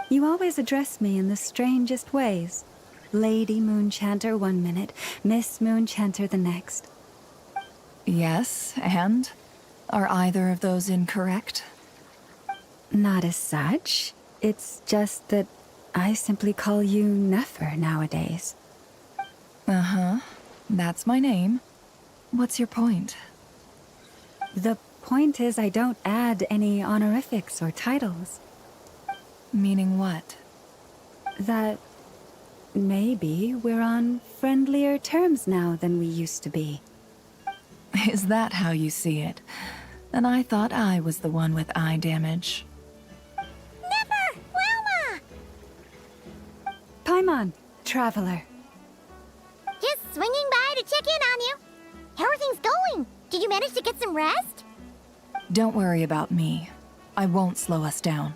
You always address me in the strangest ways. Lady Moonchanter one minute, Miss Moonchanter the next. Yes, and? Are either of those incorrect? Not as such. It's just that I simply call you Nefer nowadays. Uh-huh. That's my name. What's your point? The point is I don't add any honorifics or titles. Meaning what? That maybe we're on friendlier terms now than we used to be. Is that how you see it? And I thought I was the one with eye damage. Never! Wilma! Paimon, Traveler. Just swinging by to check in on you. How are things going? Did you manage to get some rest? Don't worry about me. I won't slow us down.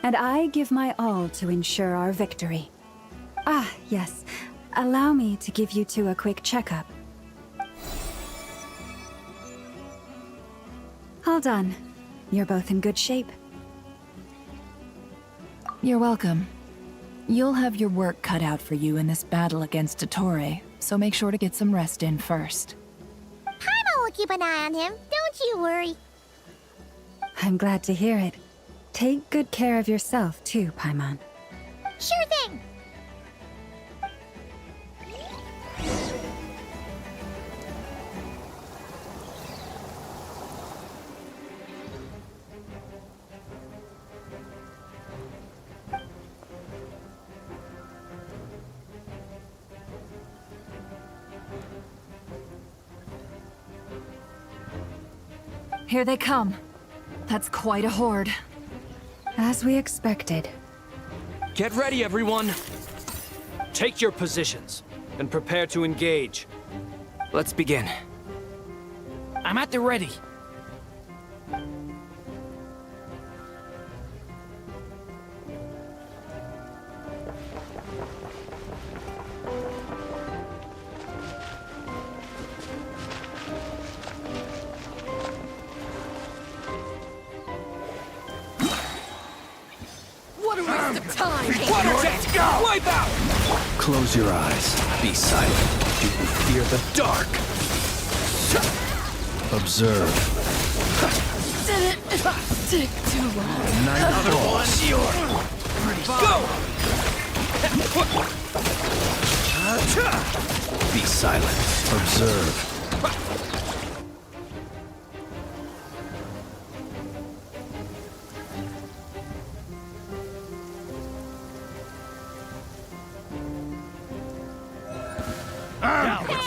And I give my all to ensure our victory. Ah, yes. Allow me to give you two a quick checkup. All done. You're both in good shape. You're welcome. You'll have your work cut out for you in this battle against Dottore, so make sure to get some rest in first. Paimon will keep an eye on him, don't you worry. I'm glad to hear it. Take good care of yourself, too, Paimon. Sure thing! Here they come. That's quite a horde. As we expected. Get ready, everyone! Take your positions and prepare to engage. Let's begin. I'm at the ready. What a waste of time! Let's go! Wipe out! Close your eyes. Be silent. Do you fear the dark? Observe. Didn't take too long. Night falls. Go! Be silent. Observe.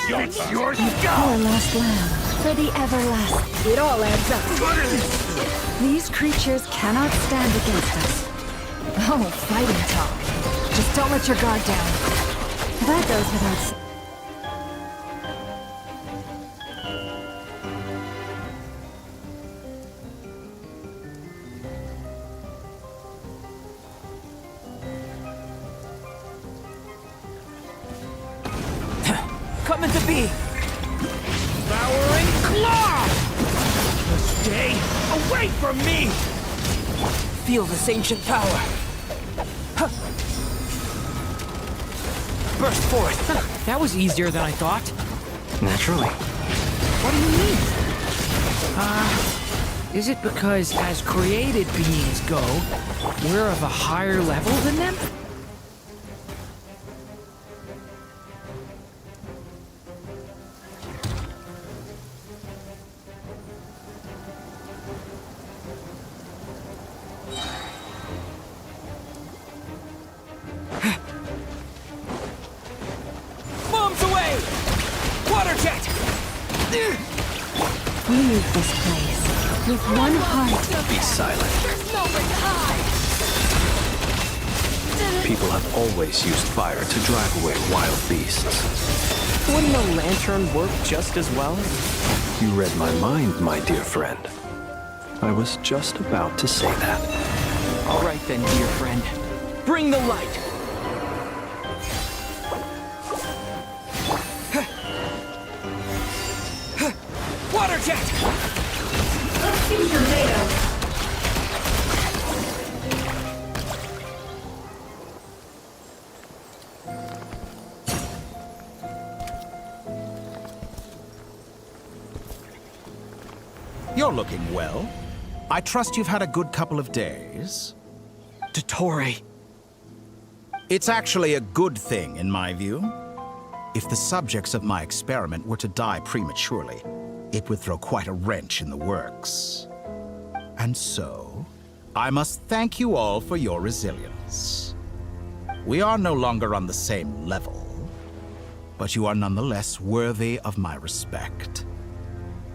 It's your poor lost lamb, for the everlasting. It all adds up. These creatures cannot stand against us. Oh, fighting talk. Just don't let your guard down. That goes without saying. Coming to be! Devouring claw! Stay away from me! Feel this ancient power. Huh. Burst forth. That was easier than I thought. Naturally. What do you mean? Is it because as created beings go, we're of a higher level than them? Bombs away! Water jet! Leave this place with one heart. Be silent. There's nowhere to hide. People have always used fire to drive away wild beasts. Wouldn't a lantern work just as well? You read my mind, my dear friend. I was just about to say that. All right then, dear friend. Bring the light! Water jet! Let's see your data. You're looking well. I trust you've had a good couple of days. Dottore. It's actually a good thing, in my view. If the subjects of my experiment were to die prematurely, it would throw quite a wrench in the works. And so, I must thank you all for your resilience. We are no longer on the same level, but you are nonetheless worthy of my respect.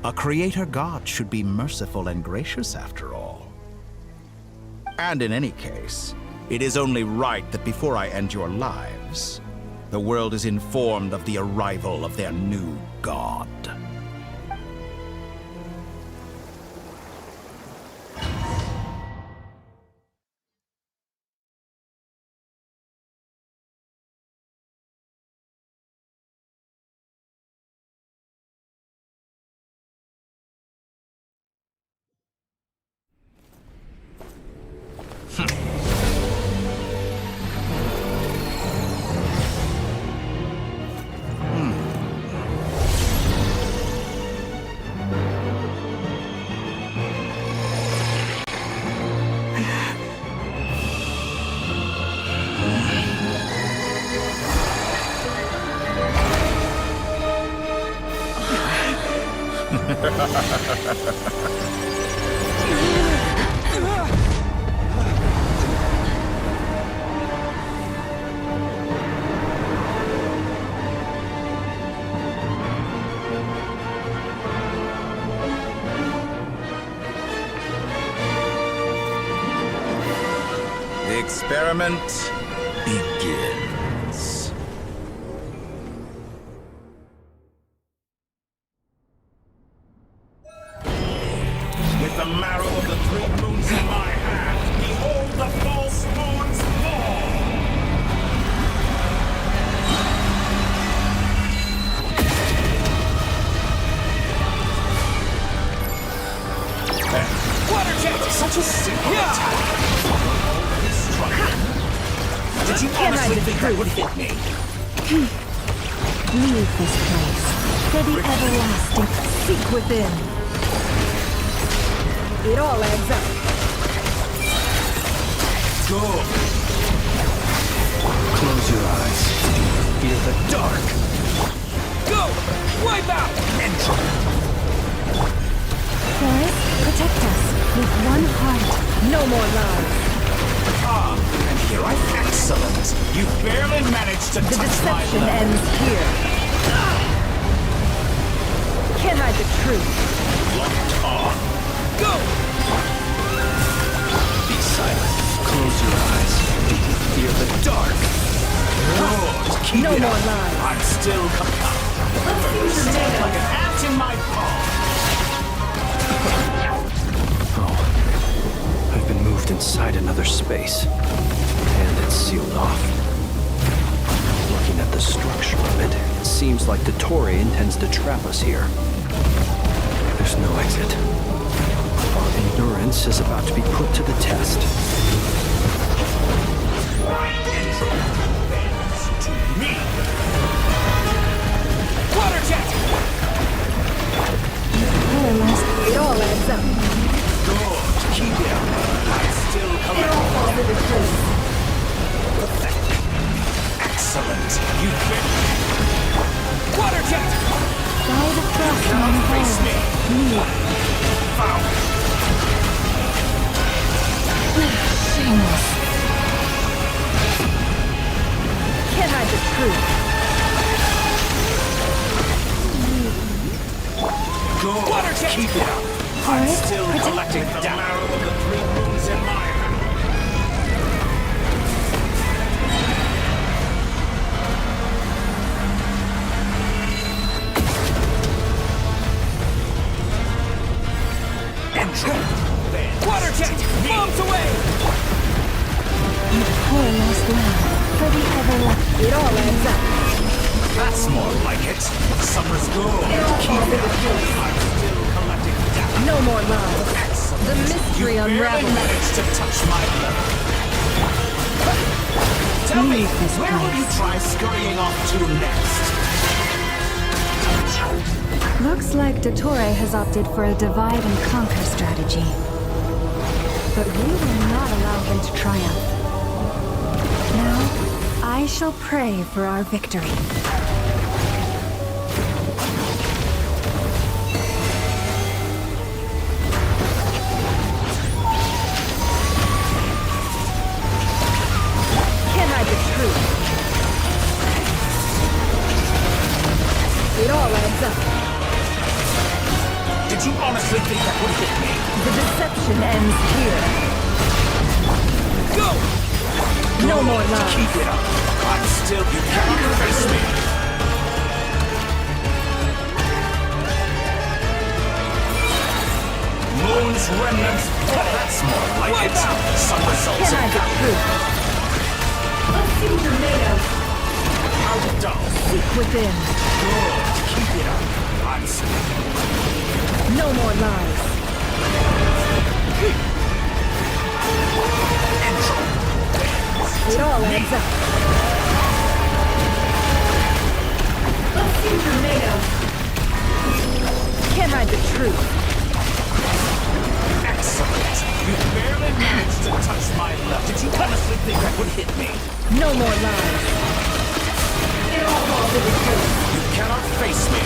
A creator god should be merciful and gracious after all. And in any case, it is only right that before I end your lives, the world is informed of the arrival of their new god. The experiment begins. Did you honestly think that would hit me? Leave this place for the everlasting. Seek within. It all adds up. Go! Close your eyes. Fear the dark. Go! Wipe out! Enter. Forest, protect us with one heart. No more lies. Ah, and here I... Excellent! You barely managed to The touch my deception level. ends here. Can't hide the truth. Locked on. Go! Be silent. Close your eyes. Fear the dark. Good. Keep No it more up. lies. I'm still stuck like an ant in my palm. Oh, I've been moved inside another space, and it's sealed off. Looking at the structure of it, it seems like Dottore intends to trap us here. There's no exit. Our endurance is about to be put to the test. Water jet! It all adds up. Good. Keep it up. I'm still It all falls into place. pathetic. Excellent. You get Water jet! By the frost moon face me. Foul. Shameless. Can't hide the truth. Good. Water jet! Keep it up. I'm still collecting the marrow of the three moons in my hand. Water jet! Bombs away! You poor lost lamb for the everlasting. It all adds up. That's more like it. Summer's good. Keep it up. I'm still collecting data. No more lies. Excellent. The mystery You barely unravels. managed to touch my level. Tell me, Leave this where will place. you try scurrying off to next? Looks like Dottore has opted for a divide and conquer strategy. But we will not allow him to triumph. Now, I shall pray for our victory. Can't hide the truth. It all adds up. Did you honestly think that would hit me? The deception ends here. Go! No more lies. Keep it up. I'm still... You cannot face me. Moon's remnants. That's more like Wipe it. out. Some results Can't hide the truth. Let's see what you're made of. How dull. Seek within. Good. Keep it up. I'm still... No more lies. It all adds up. Let's see what you're made of. Can't hide the truth. Excellent. You barely managed to touch my left. Did you honestly think that would hit me? No more lies. It all falls into place. You cannot face me.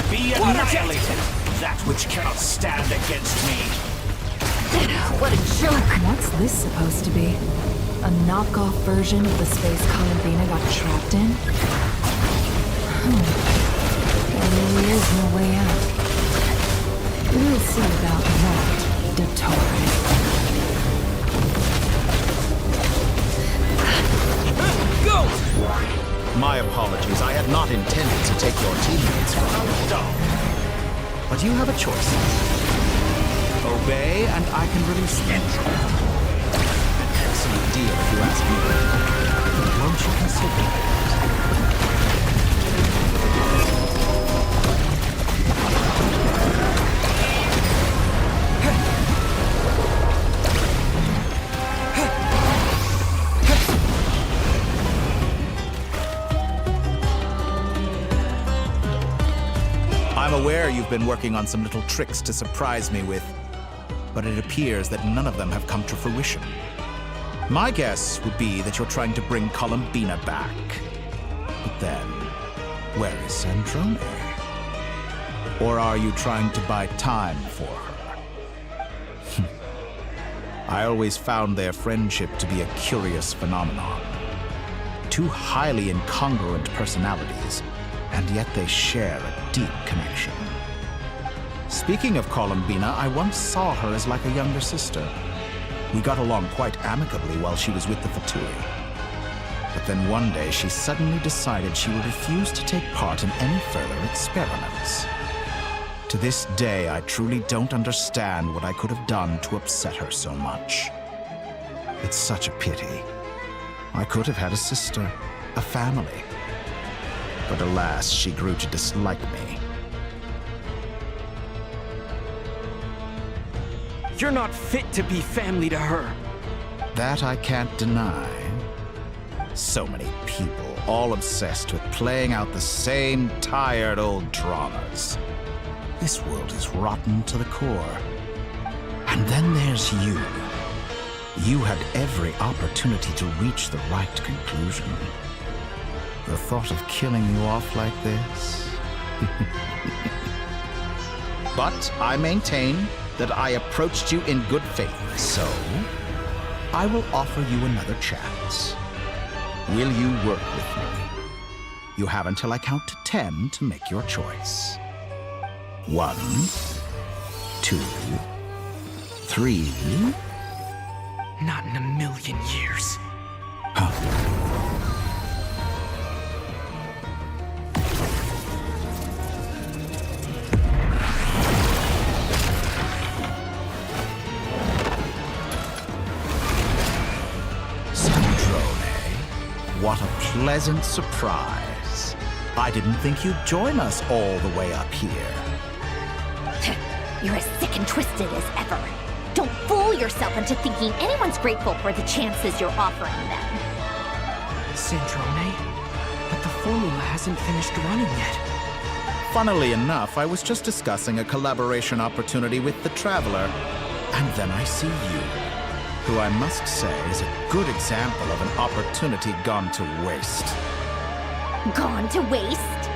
Be annihilated. That which cannot stand against me. What a joke. What's this supposed to be? A knockoff version of the space Columbina got trapped in? There really is no way out. We'll see about that, Dottore. Go! My apologies. I had not intended to take your teammates from you. But you have a choice. Obey, and I can release them. An excellent deal, if you ask me. Won't you consider it? you've been working on some little tricks to surprise me with, but it appears that none of them have come to fruition. My guess would be that you're trying to bring Columbina back. But then, where is Sandrone? Or are you trying to buy time for her? I always found their friendship to be a curious phenomenon. Two highly incongruent personalities, and yet they share a deep connection. Speaking of Columbina, I once saw her as like a younger sister. We got along quite amicably while she was with the Fatui. But then one day she suddenly decided she would refuse to take part in any further experiments. To this day, I truly don't understand what I could have done to upset her so much. It's such a pity. I could have had a sister, a family. But alas, she grew to dislike me. You're not fit to be family to her. That I can't deny. So many people, all obsessed with playing out the same tired old dramas. This world is rotten to the core. And then there's you. You had every opportunity to reach the right conclusion. The thought of killing you off like this? But I maintain that I approached you in good faith, so I will offer you another chance. Will you work with me? You have until I count to 10 to make your choice. 1, 2, 3. Not in a million years. What a pleasant surprise. I didn't think you'd join us all the way up here. You're as sick and twisted as ever. Don't fool yourself into thinking anyone's grateful for the chances you're offering them. Sandrone, but the formula hasn't finished running yet. Funnily enough, I was just discussing a collaboration opportunity with the Traveler, and then I see you, who I must say is a good example of an opportunity gone to waste. Gone to waste?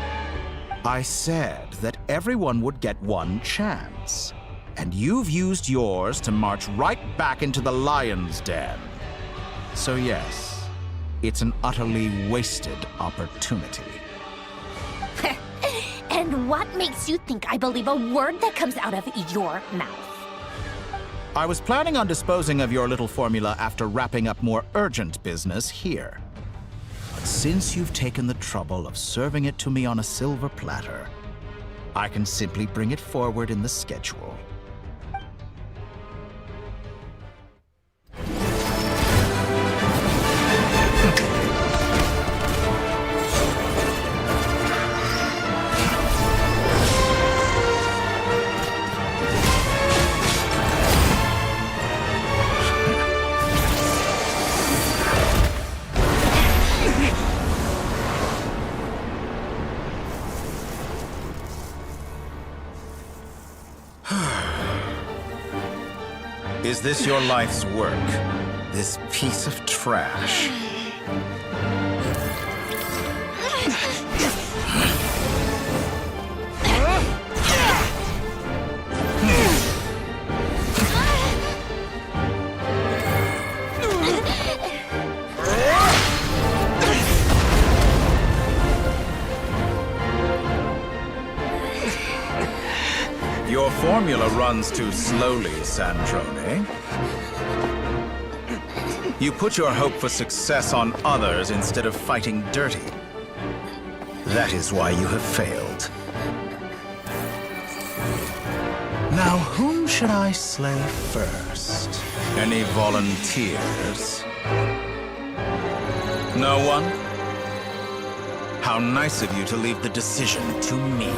I said that everyone would get one chance, and you've used yours to march right back into the lion's den. So yes, it's an utterly wasted opportunity. And what makes you think I believe a word that comes out of your mouth? I was planning on disposing of your little formula after wrapping up more urgent business here. But since you've taken the trouble of serving it to me on a silver platter, I can simply bring it forward in the schedule. Is this your life's work? This piece of trash? Your formula runs too slowly, Sandrone. You put your hope for success on others instead of fighting dirty. That is why you have failed. Now, whom should I slay first? Any volunteers? No one? How nice of you to leave the decision to me.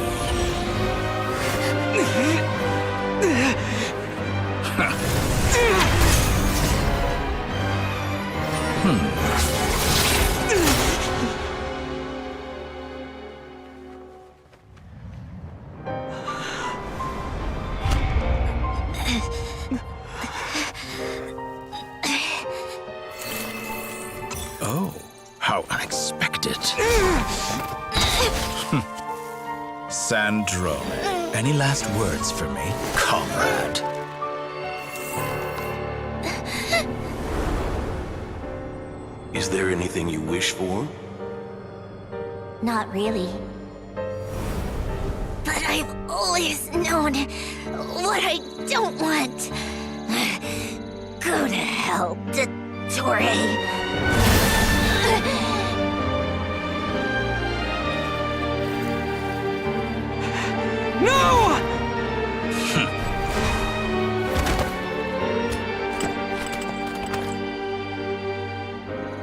Oh, how unexpected. Sandro, any last words for me, comrade? Is there anything you wish for? Not really. But I've always known what I don't want. Go to hell, Dottore. No!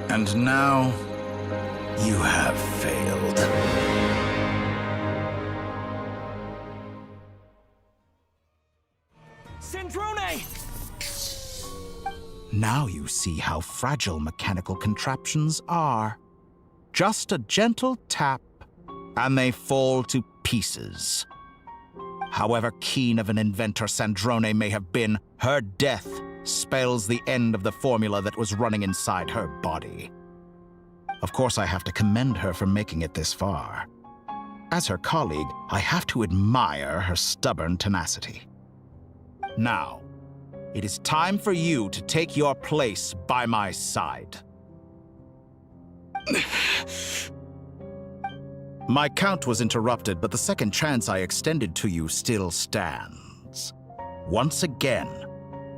And now, you have failed. Sandrone! Now you see how fragile mechanical contraptions are. Just a gentle tap, and they fall to pieces. However keen of an inventor Sandrone may have been, her death spells the end of the formula that was running inside her body. Of course, I have to commend her for making it this far. As her colleague, I have to admire her stubborn tenacity. Now, it is time for you to take your place by my side. My count was interrupted, but the second chance I extended to you still stands. Once again,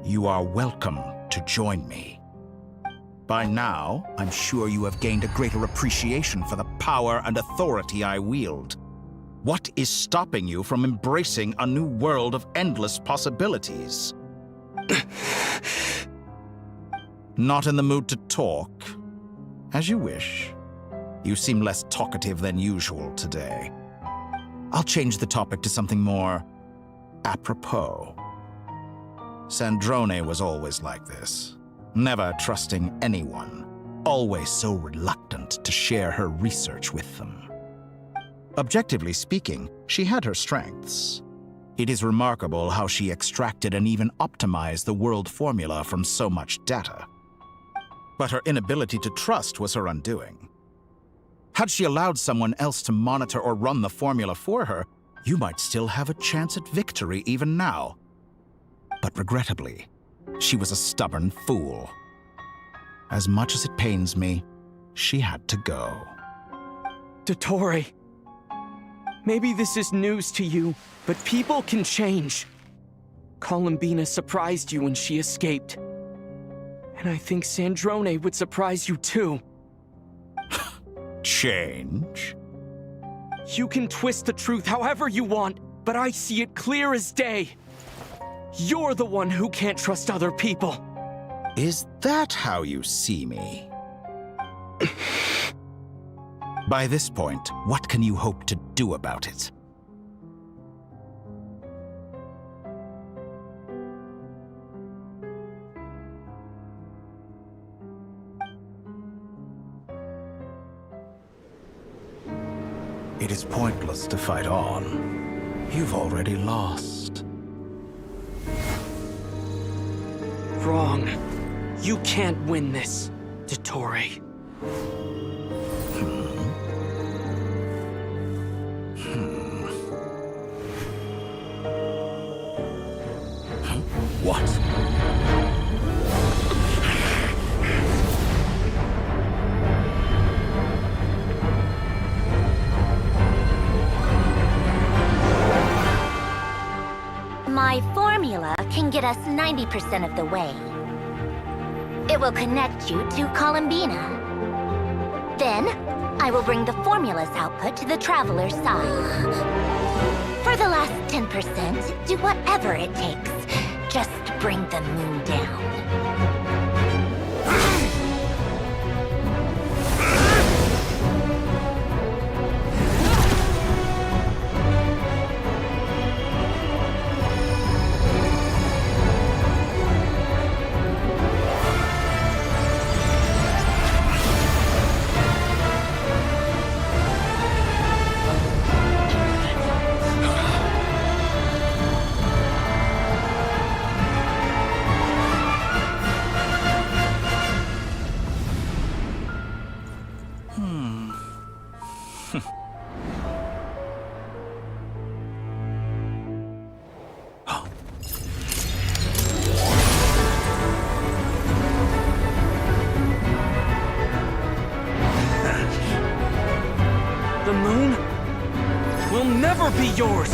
you are welcome to join me. By now, I'm sure you have gained a greater appreciation for the power and authority I wield. What is stopping you from embracing a new world of endless possibilities? Not in the mood to talk? As you wish. You seem less talkative than usual today. I'll change the topic to something more apropos. Sandrone was always like this, never trusting anyone, always so reluctant to share her research with them. Objectively speaking, she had her strengths. It is remarkable how she extracted and even optimized the world formula from so much data. But her inability to trust was her undoing. Had she allowed someone else to monitor or run the formula for her, you might still have a chance at victory even now. But regrettably, she was a stubborn fool. As much as it pains me, she had to go. Dottore, maybe this is news to you, but people can change. Columbina surprised you when she escaped. And I think Sandrone would surprise you too. Change? You can twist the truth however you want, but I see it clear as day. You're the one who can't trust other people. Is that how you see me? By this point, what can you hope to do about it? It is pointless to fight on. You've already lost. Wrong. You can't win this, Dottore. What? My formula can get us 90% of the way. It will connect you to Columbina. Then, I will bring the formula's output to the Traveler's side. For the last 10%, do whatever it takes. Just bring the moon down. never be yours!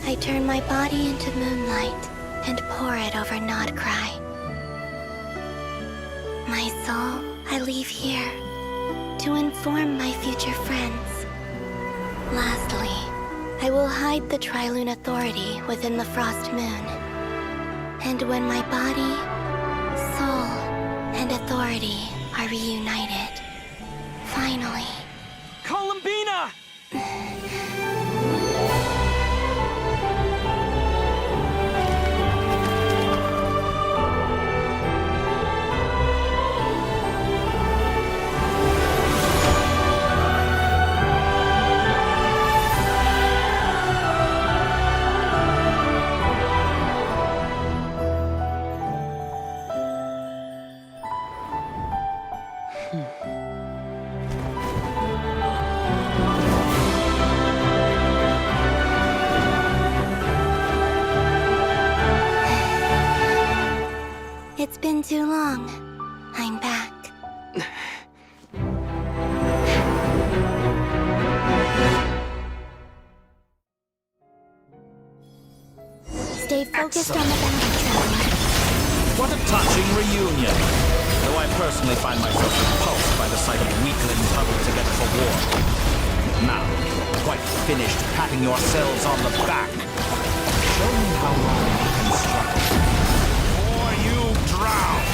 I turn my body into moonlight and pour it over Nodcry. My soul I leave here to inform my future friends. Lastly, I will hide the Trilune Authority within the Frost Moon. And when my body, soul, and authority are reunited, finally... Columbina! It's been too long. I'm back. Stay focused on the battle, Traveler. What a touching reunion. Though I personally find myself repulsed by the sight of weaklings huddled together for war. Now, quite finished patting yourselves on the back. Show me how long you can struggle. Or you drown!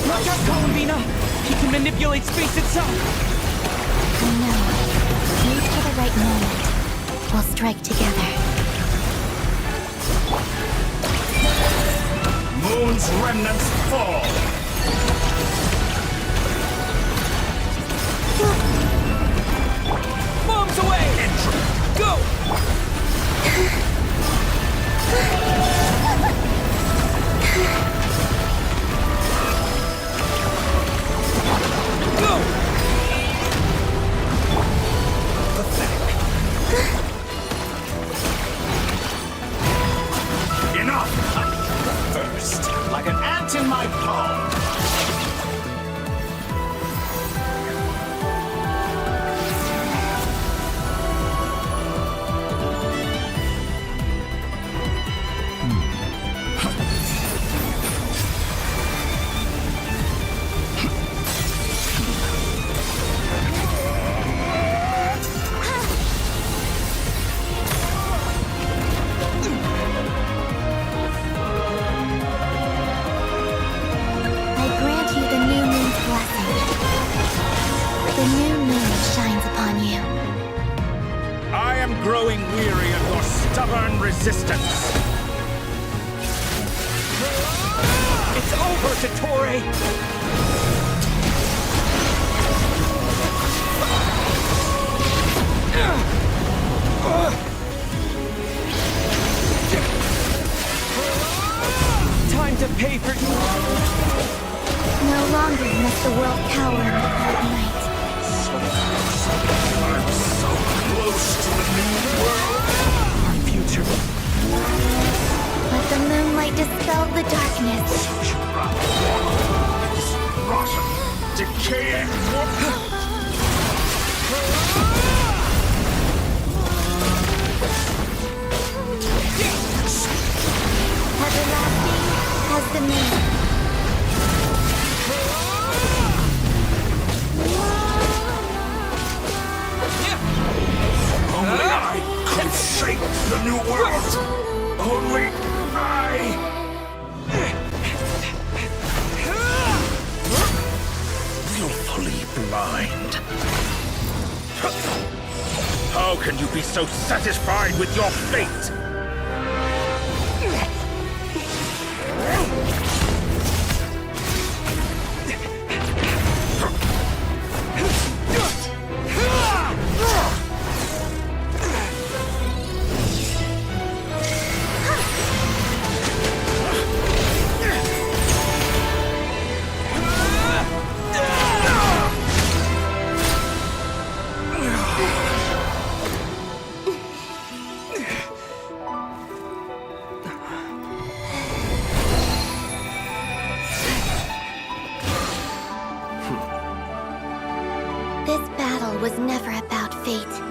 Watch out, Columbina! He can manipulate space itself! I know. Wait for the right moment. We'll strike together. Moon's remnants fall! Bombs away! Entry! Go! Go! Pathetic. Enough! First, like an ant in my palm. Growing weary of your stubborn resistance. It's over, Satori! Time to pay for... No longer must the world cower in the cold night. I'm so close to the new world. Our future. Let the moonlight dispel the darkness. This rotten, decaying Everlasting as the moon. Only I could shape the new world. Only I. Willfully blind. How can you be so satisfied with your fate? was never about fate.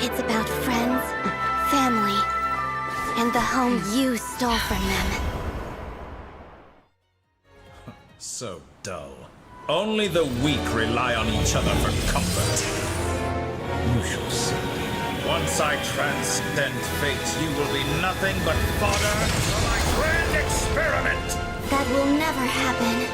It's about friends, family, and the home you stole from them. So dull. Only the weak rely on each other for comfort. You shall see. Once I transcend fate, you will be nothing but fodder for my grand experiment! That will never happen.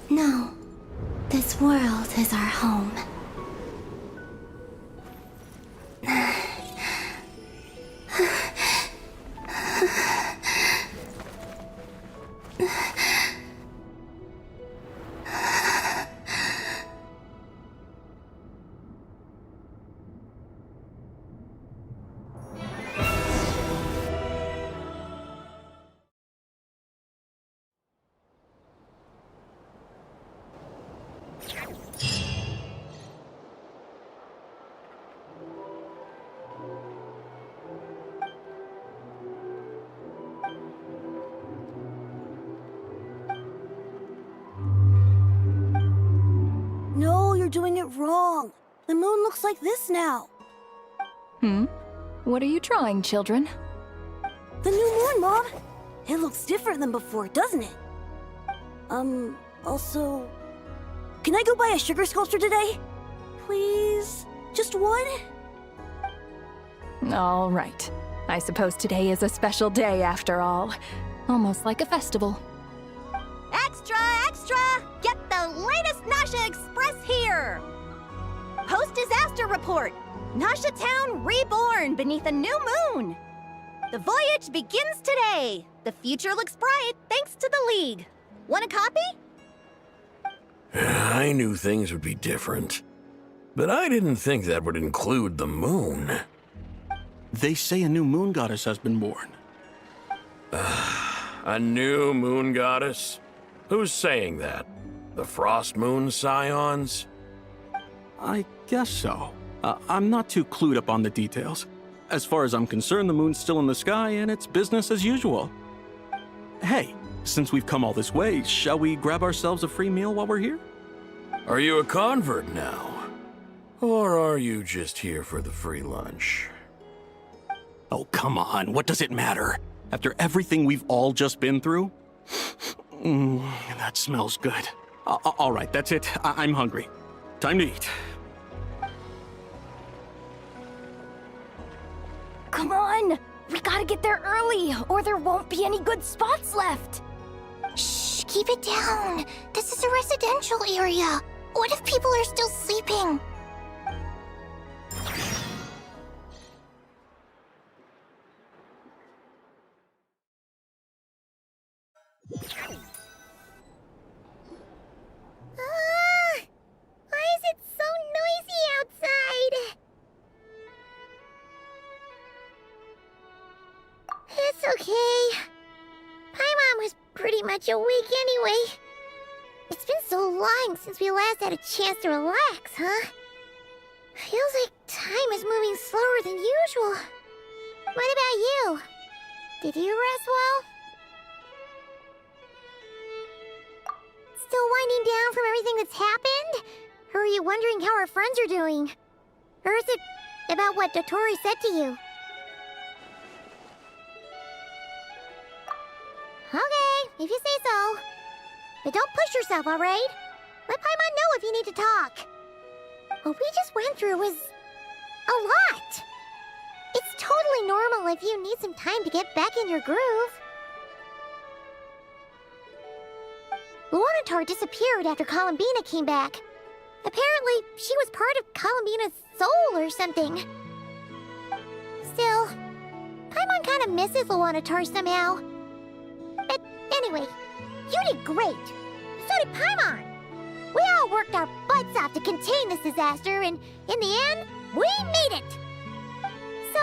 No, this world is our home. No, you're doing it wrong. The moon looks like this now. What are you drawing, children? The new moon, Mom. It looks different than before, doesn't it? Also... Can I go buy a sugar sculpture today? Please? Just one? All right. I suppose today is a special day after all. Almost like a festival. Extra, extra! Get the latest Nasha Express here! Post-disaster report! Nasha Town reborn beneath a new moon! The voyage begins today! The future looks bright thanks to the League. Want a copy? I knew things would be different, but I didn't think that would include the moon. They say a new moon goddess has been born. A new moon goddess? Who's saying that? The Frost Moon Scions? I guess so. I'm not too clued up on the details. As far as I'm concerned, the moon's still in the sky and it's business as usual. Hey, since we've come all this way, shall we grab ourselves a free meal while we're here? Are you a convert now? Or are you just here for the free lunch? Oh, come on. What does it matter? After everything we've all just been through? That smells good. All right, that's it. I'm hungry. Time to eat. Come on! We gotta get there early, or there won't be any good spots left! Shh, keep it down. This is a residential area. What if people are still sleeping? Why is it so noisy outside? It's okay. Paimon was pretty much awake anyway. It's been so long since we last had a chance to relax, huh? Feels like time is moving slower than usual. What about you? Did you rest well? Still winding down from everything that's happened? Or are you wondering how our friends are doing? Or is it about what Dotori said to you? Okay, if you say so. But don't push yourself, alright? Let Paimon know if you need to talk. What we just went through was a lot. It's totally normal if you need some time to get back in your groove. Luanatar disappeared after Columbina came back. Apparently, she was part of Columbina's soul or something. Still, Paimon kind of misses Luanatar somehow. But anyway, you did great. So did Paimon. We all worked our butts off to contain this disaster, and in the end, we made it. So,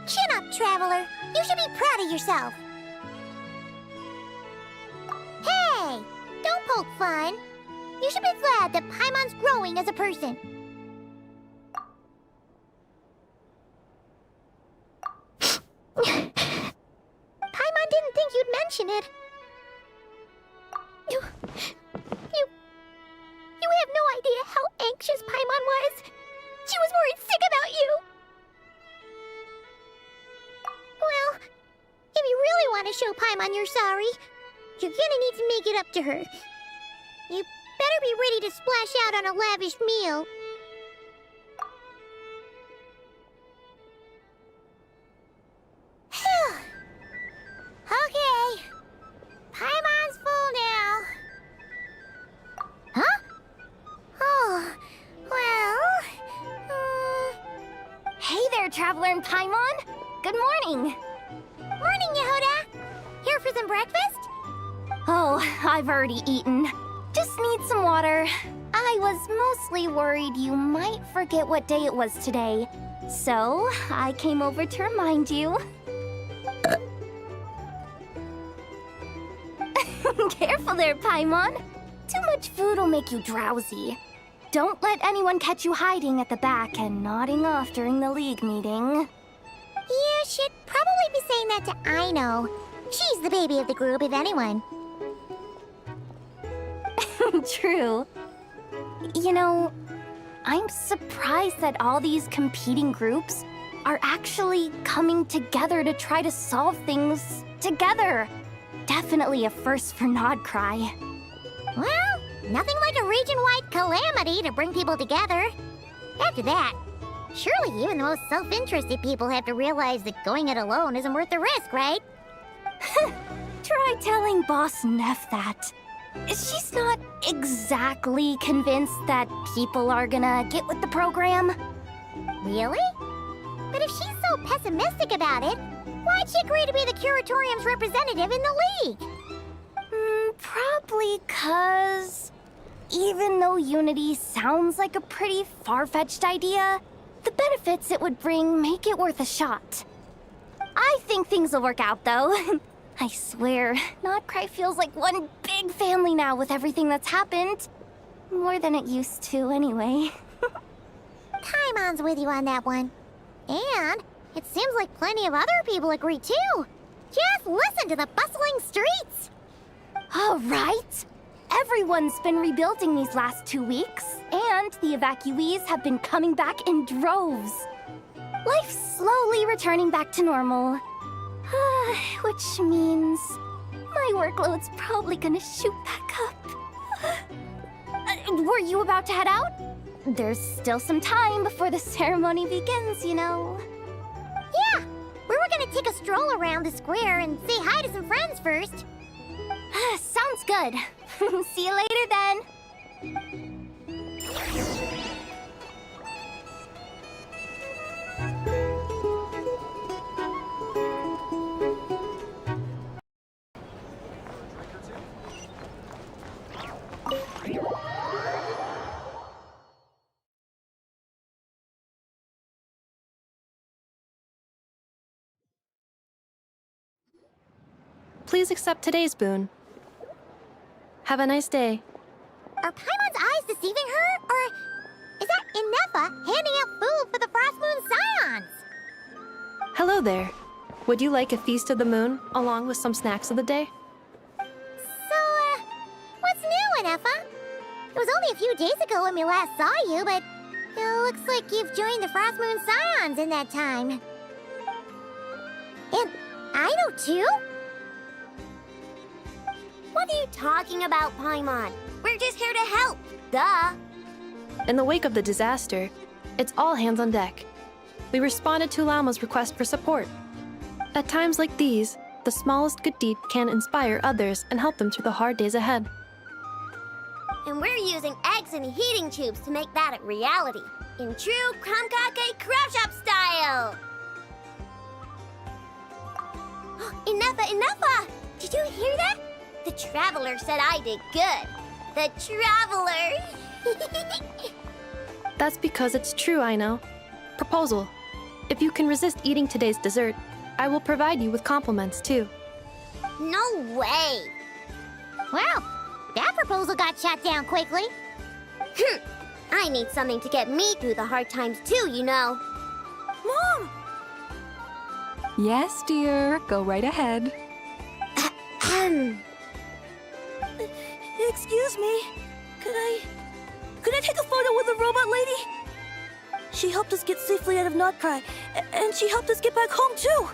chin up, Traveler. You should be proud of yourself. Hey, don't poke fun. You should be glad that Paimon's growing as a person. Paimon didn't think you'd mention it. You have no idea how anxious Paimon was. She was worried sick about you. Well, if you really want to show Paimon you're sorry, you're gonna need to make it up to her. You better be ready to splash out on a lavish meal. Okay. Paimon's full now. Huh? Oh, well... Hey there, Traveler and Paimon. Good morning. Morning, Yehoda. Here for some breakfast? Oh, I've already eaten. Just need some water. I was mostly worried you might forget what day it was today. So, I came over to remind you. Careful there, Paimon. Too much food will make you drowsy. Don't let anyone catch you hiding at the back and nodding off during the League meeting. You should probably be saying that to Aino. She's the baby of the group, if anyone. True. You know, I'm surprised that all these competing groups are actually coming together to try to solve things together. Definitely a first for Nodcry. Well, nothing like a region-wide calamity to bring people together. After that, surely even the most self-interested people have to realize that going it alone isn't worth the risk, right? Try telling Boss Neff that. She's not exactly convinced that people are gonna get with the program. Really? But if she's so pessimistic about it, why'd she agree to be the Curatorium's representative in the League? Probably 'cause even though Unity sounds like a pretty far-fetched idea, the benefits it would bring make it worth a shot. I think things will work out, though. I swear, Nodcry feels like one big family now with everything that's happened. More than it used to, anyway. Paimon's with you on that one. And it seems like plenty of other people agree, too. Just listen to the bustling streets. All right. Everyone's been rebuilding these last 2 weeks, and the evacuees have been coming back in droves. Life's slowly returning back to normal. Which means my workload's probably gonna shoot back up. Were you about to head out? There's still some time before the ceremony begins, you know. Yeah, we were gonna take a stroll around the square and say hi to some friends first. Sounds good. See you later then. Please accept today's boon. Have a nice day. Are Paimon's eyes deceiving her? Or is that Inefa handing out food for the Frost Moon Scions? Hello there. Would you like a feast of the moon, along with some snacks of the day? So, what's new, Inefa? It was only a few days ago when we last saw you, but it looks like you've joined the Frost Moon Scions in that time. And I know too? What are you talking about, Paimon? We're just here to help. Duh. In the wake of the disaster, it's all hands on deck. We responded to Lama's request for support. At times like these, the smallest good deed can inspire others and help them through the hard days ahead. And we're using eggs and heating tubes to make that a reality. In true Krumkake Craft Shop style! Enough! Did you hear that? The Traveler said I did good. The Traveler! That's because it's true, I know. Proposal. If you can resist eating today's dessert, I will provide you with compliments, too. No way! Well, that proposal got shot down quickly. I need something to get me through the hard times too, you know. Mom! Yes, dear. Go right ahead. Excuse me. Could I take a photo with the robot lady? She helped us get safely out of Notcry, and she helped us get back home too.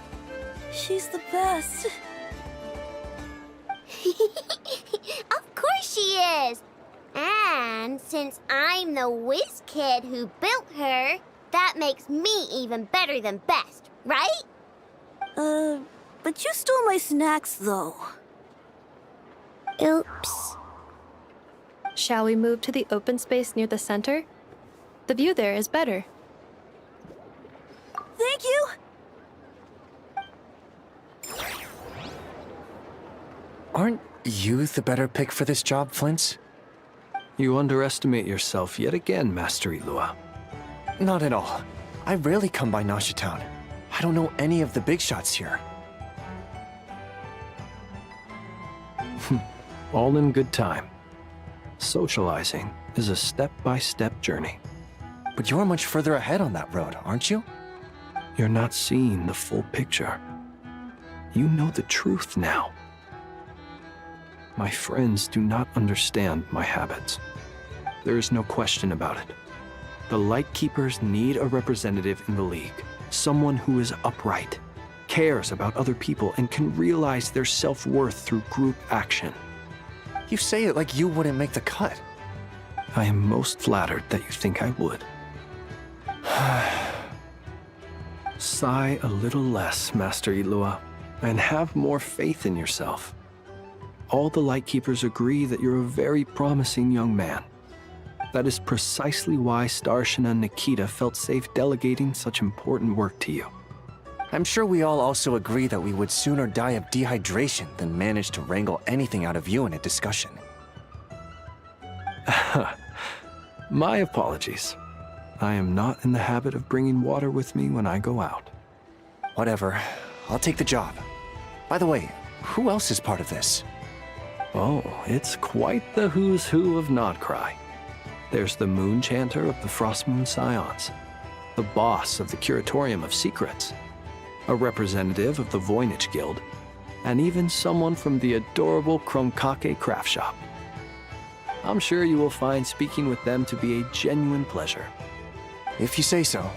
She's the best. Of course she is! And since I'm the whiz kid who built her, that makes me even better than best, right? But you stole my snacks, though. Oops. Shall we move to the open space near the center? The view there is better. Thank you! Aren't you the better pick for this job, Flint? You underestimate yourself yet again, Master Ilua. Not at all. I rarely come by Nasha Town. I don't know any of the big shots here. All in good time. Socializing is a step-by-step journey. But you're much further ahead on that road, aren't you? You're not seeing the full picture. You know the truth now. My friends do not understand my habits. There is no question about it. The Lightkeepers need a representative in the League. Someone who is upright, cares about other people, and can realize their self-worth through group action. You say it like you wouldn't make the cut. I am most flattered that you think I would. Sigh a little less, Master Ilua, and have more faith in yourself. All the Lightkeepers agree that you're a very promising young man. That is precisely why Starshina and Nikita felt safe delegating such important work to you. I'm sure we all also agree that we would sooner die of dehydration than manage to wrangle anything out of you in a discussion. My apologies. I am not in the habit of bringing water with me when I go out. Whatever. I'll take the job. By the way, who else is part of this? Oh, it's quite the who's who of Notcry. There's the Moon Chanter of the Frost Moon Scions, the boss of the Curatorium of Secrets, a representative of the Voynich Guild, and even someone from the adorable Krumkake Craft Shop. I'm sure you will find speaking with them to be a genuine pleasure. If you say so.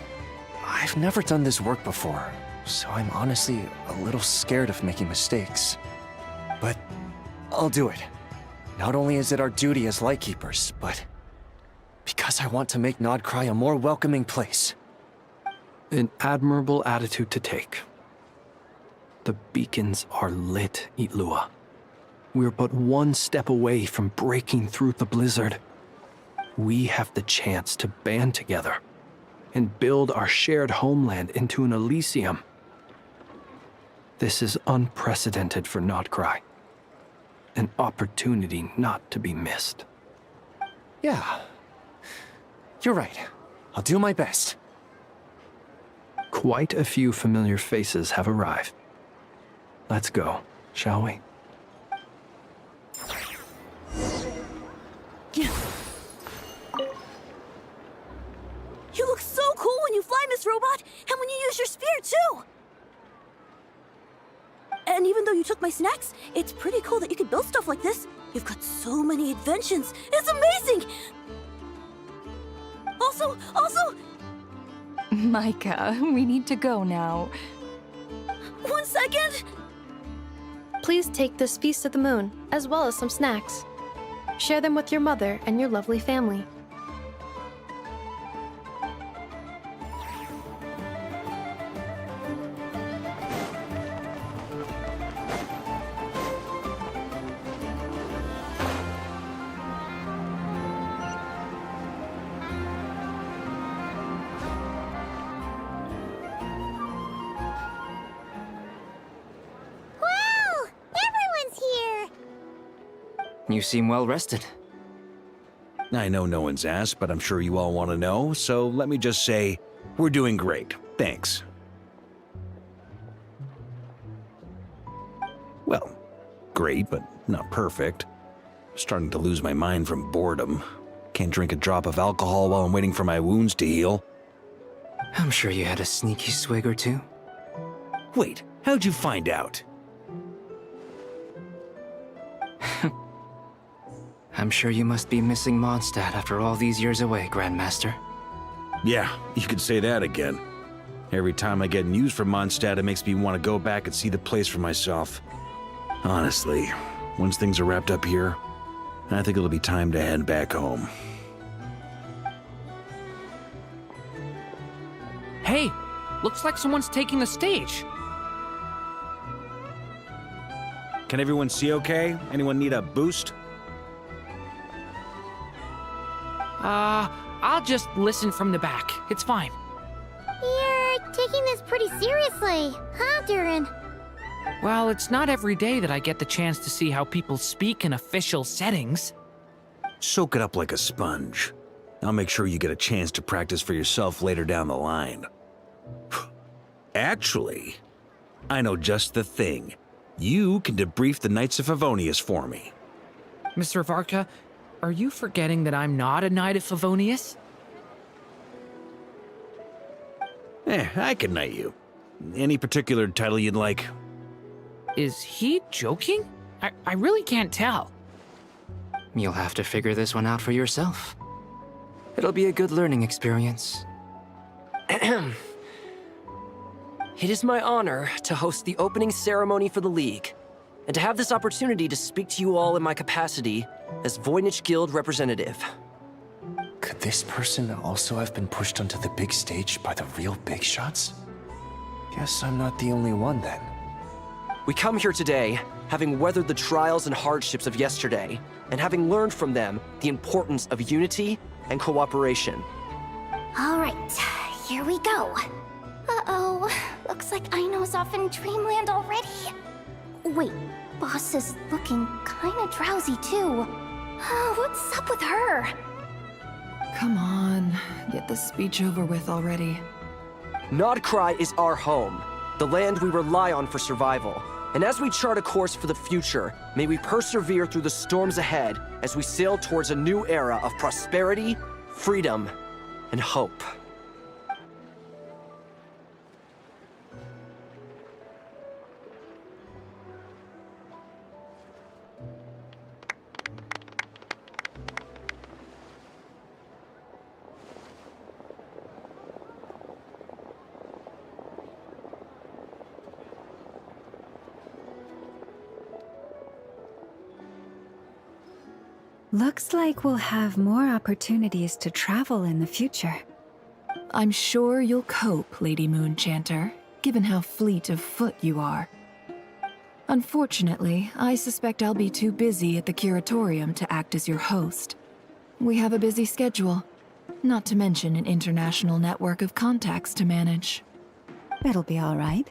I've never done this work before, so I'm honestly a little scared of making mistakes. But I'll do it. Not only is it our duty as Lightkeepers, but because I want to make Notcry a more welcoming place. An admirable attitude to take. The beacons are lit, Ilua. We're but one step away from breaking through the blizzard. We have the chance to band together and build our shared homeland into an Elysium. This is unprecedented for Notcry. An opportunity not to be missed. Yeah. You're right. I'll do my best. Quite a few familiar faces have arrived. Let's go, shall we? You look so cool when you fly, Miss Robot, and when you use your spear, too! And even though you took my snacks, it's pretty cool that you could build stuff like this. You've got so many inventions. It's amazing! Also... Micah, we need to go now. 1 second! Please take this Feast of the Moon, as well as some snacks. Share them with your mother and your lovely family. Wow! Everyone's here! You seem well rested. I know no one's asked, but I'm sure you all want to know, so let me just say, we're doing great. Thanks. Well, great, but not perfect. Starting to lose my mind from boredom. Can't drink a drop of alcohol while I'm waiting for my wounds to heal. I'm sure you had a sneaky swig or two. Wait, how'd you find out? I'm sure you must be missing Mondstadt after all these years away, Grandmaster. Yeah, you could say that again. Every time I get news from Mondstadt, it makes me want to go back and see the place for myself. Honestly, once things are wrapped up here, I think it'll be time to head back home. Hey, looks like someone's taking the stage. Can everyone see okay? Anyone need a boost? I'll just listen from the back. It's fine. You're taking this pretty seriously, huh, Durin? Well, it's not every day that I get the chance to see how people speak in official settings. Soak it up like a sponge. I'll make sure you get a chance to practice for yourself later down the line. Actually, I know just the thing. You can debrief the Knights of Favonius for me. Mr. Varka, are you forgetting that I'm not a Knight of Favonius? I can knight you. Any particular title you'd like? Is he joking? I really can't tell. You'll have to figure this one out for yourself. It'll be a good learning experience. It is my honor to host the opening ceremony for the League, and to have this opportunity to speak to you all in my capacity as Voynich Guild representative. Could this person also have been pushed onto the big stage by the real big shots? Guess I'm not the only one then. We come here today, having weathered the trials and hardships of yesterday, and having learned from them the importance of unity and cooperation. All right, here we go. Uh-oh, looks like Aino's off in Dreamland already. Wait, Boss is looking kinda drowsy too. What's up with her? Come on, get the speech over with already. Nodcry is our home, the land we rely on for survival. And as we chart a course for the future, may we persevere through the storms ahead as we sail towards a new era of prosperity, freedom, and hope. Looks like we'll have more opportunities to travel in the future. I'm sure you'll cope, Lady Moonchanter, given how fleet of foot you are. Unfortunately, I suspect I'll be too busy at the Curatorium to act as your host. We have a busy schedule, not to mention an international network of contacts to manage. It'll be all right.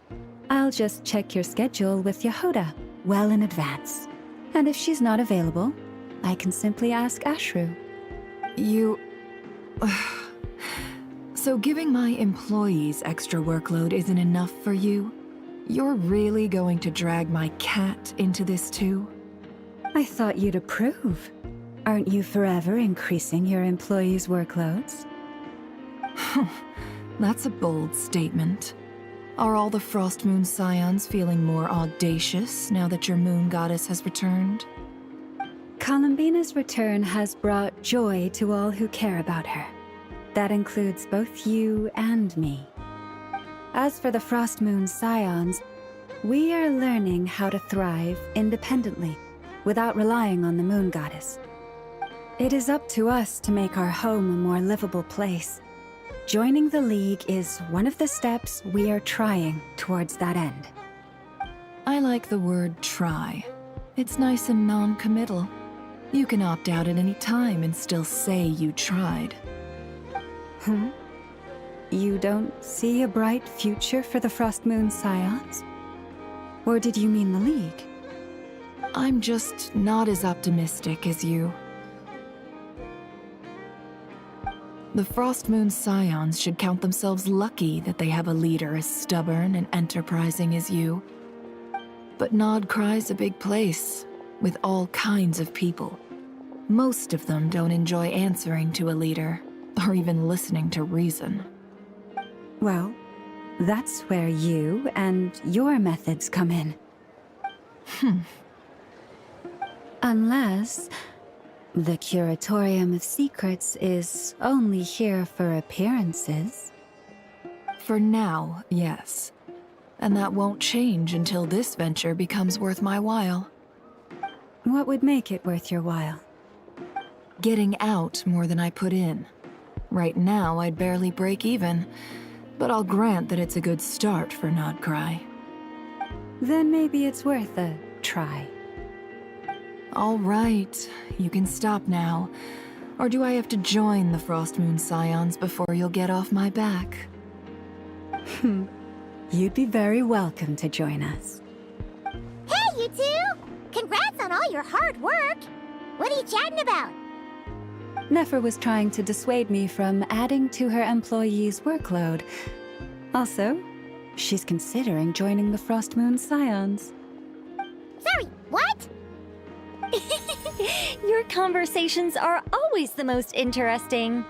I'll just check your schedule with Yehoda well in advance. And if she's not available, I can simply ask Ashru. So giving my employees extra workload isn't enough for you? You're really going to drag my cat into this too? I thought you'd approve. Aren't you forever increasing your employees' workloads? That's a bold statement. Are all the Frostmoon Scions feeling more audacious now that your moon goddess has returned? Columbina's return has brought joy to all who care about her. That includes both you and me. As for the Frost Moon Scions, we are learning how to thrive independently, without relying on the Moon Goddess. It is up to us to make our home a more livable place. Joining the League is one of the steps we are trying towards that end. I like the word try. It's nice and non-committal. You can opt out at any time and still say you tried. You don't see a bright future for the Frost Moon Scions? Or did you mean the League? I'm just not as optimistic as you. The Frost Moon Scions should count themselves lucky that they have a leader as stubborn and enterprising as you. But Nodcry's a big place, with all kinds of people. Most of them don't enjoy answering to a leader, or even listening to reason. Well, that's where you and your methods come in. Unless the Curatorium of Secrets is only here for appearances. For now, yes. And that won't change until this venture becomes worth my while. What would make it worth your while? Getting out more than I put in. Right now, I'd barely break even, but I'll grant that it's a good start for Nodcry. Then maybe it's worth a try. All right, you can stop now. Or do I have to join the Frost Moon Scions before you'll get off my back? You'd be very welcome to join us. Hey, you two! Congrats on all your hard work! What are you chatting about? Nefer was trying to dissuade me from adding to her employees' workload. Also, she's considering joining the Frost Moon Scions. Sorry, what? Your conversations are always the most interesting.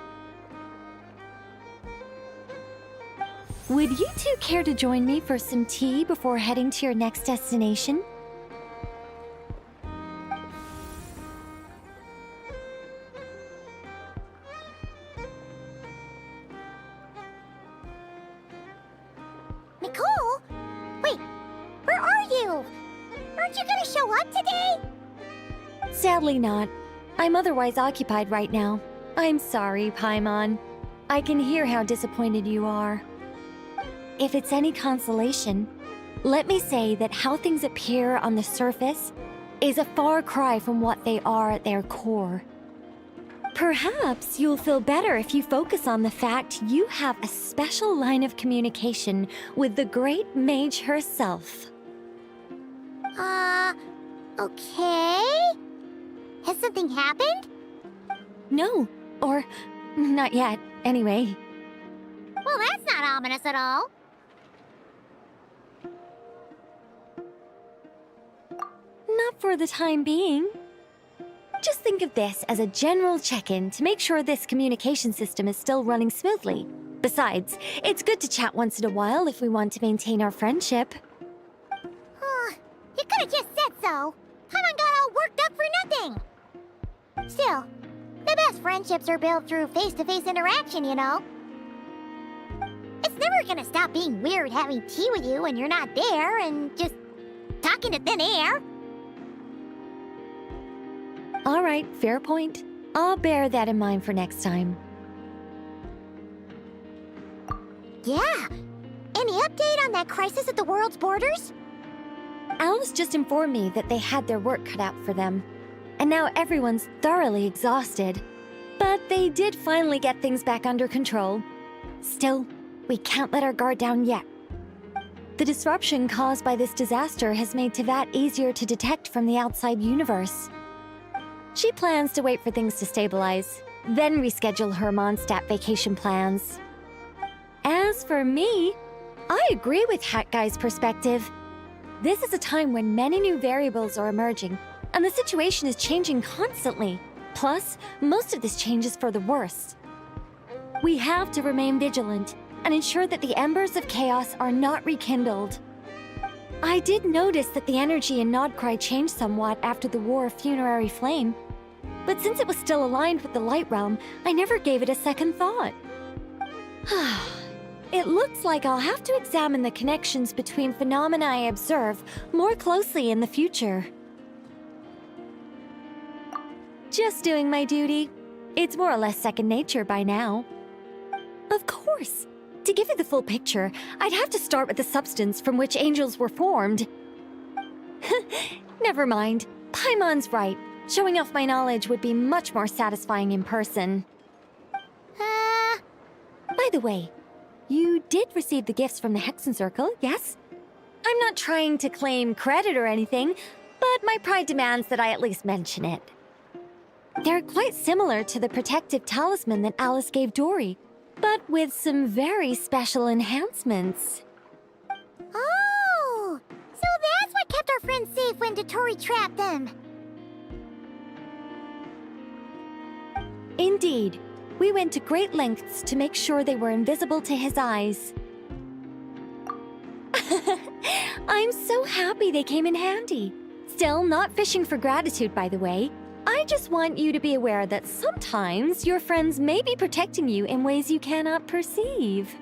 Would you two care to join me for some tea before heading to your next destination? Nicole? Wait, where are you? Aren't you gonna show up today? Sadly not. I'm otherwise occupied right now. I'm sorry, Paimon. I can hear how disappointed you are. If it's any consolation, let me say that how things appear on the surface is a far cry from what they are at their core. Perhaps you'll feel better if you focus on the fact you have a special line of communication with the great mage herself. Okay? Has something happened? No, or not yet, anyway. Well, that's not ominous at all. Not for the time being. Just think of this as a general check-in to make sure this communication system is still running smoothly. Besides, it's good to chat once in a while if we want to maintain our friendship. You could have just said so. Paimon got all worked up for nothing. Still, the best friendships are built through face-to-face interaction, you know. It's never gonna stop being weird having tea with you when you're not there and just talking to thin air. All right, fair point. I'll bear that in mind for next time. Yeah. Any update on that crisis at the world's borders? Alice just informed me that they had their work cut out for them. And now everyone's thoroughly exhausted. But they did finally get things back under control. Still, we can't let our guard down yet. The disruption caused by this disaster has made Teyvat easier to detect from the outside universe. She plans to wait for things to stabilize, then reschedule her Mondstadt vacation plans. As for me, I agree with Hat Guy's perspective. This is a time when many new variables are emerging, and the situation is changing constantly. Plus, most of this change is for the worse. We have to remain vigilant and ensure that the embers of chaos are not rekindled. I did notice that the energy in Nodcry changed somewhat after the War of Funerary Flame. But since it was still aligned with the Light Realm, I never gave it a second thought. It looks like I'll have to examine the connections between phenomena I observe more closely in the future. Just doing my duty. It's more or less second nature by now. Of course. To give you the full picture, I'd have to start with the substance from which angels were formed. Never mind. Paimon's right. Showing off my knowledge would be much more satisfying in person. By the way, you did receive the gifts from the Hexen Circle, yes? I'm not trying to claim credit or anything, but my pride demands that I at least mention it. They're quite similar to the protective talisman that Alice gave Dory, but with some very special enhancements. Oh! So that's what kept our friends safe when Dotori trapped them. Indeed. We went to great lengths to make sure they were invisible to his eyes. I'm so happy they came in handy. Still, not fishing for gratitude, by the way. I just want you to be aware that sometimes your friends may be protecting you in ways you cannot perceive.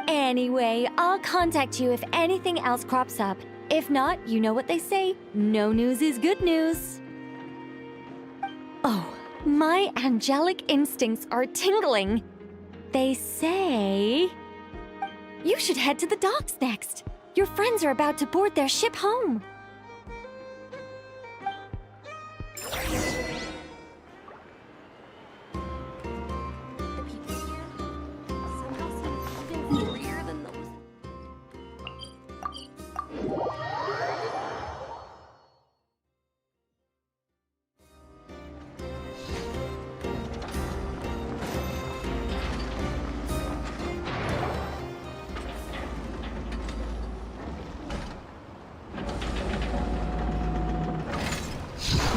Anyway, I'll contact you if anything else crops up. If not, you know what they say, no news is good news. Oh, my angelic instincts are tingling. They say... You should head to the docks next. Your friends are about to board their ship home.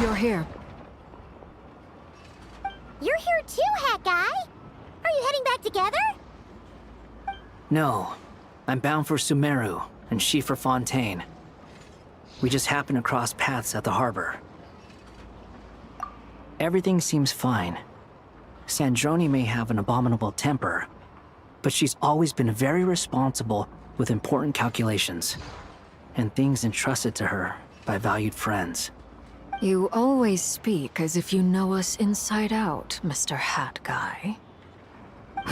You're here. You're here too, Hat Guy. Are you heading back together? No. I'm bound for Sumeru, and she for Fontaine. We just happened to cross paths at the harbor. Everything seems fine. Sandrone may have an abominable temper, but she's always been very responsible with important calculations, and things entrusted to her by valued friends. You always speak as if you know us inside out, Mr. Hat Guy.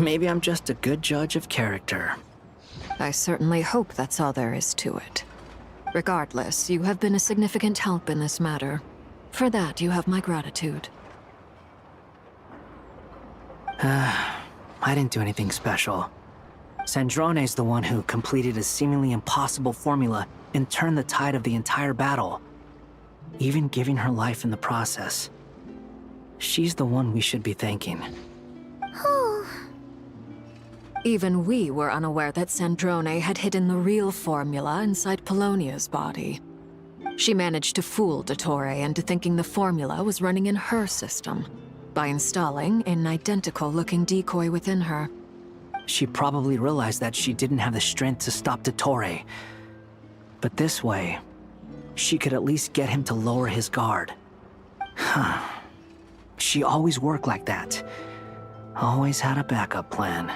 Maybe I'm just a good judge of character. I certainly hope that's all there is to it. Regardless, you have been a significant help in this matter. For that, you have my gratitude. I didn't do anything special. Sandrone's the one who completed a seemingly impossible formula and turned the tide of the entire battle, even giving her life in the process. She's the one we should be thanking. Even we were unaware that Sandrone had hidden the real formula inside Polonia's body. She managed to fool Dottore into thinking the formula was running in her system by installing an identical-looking decoy within her. She probably realized that she didn't have the strength to stop Dottore. But this way, she could at least get him to lower his guard. She always worked like that. Always had a backup plan.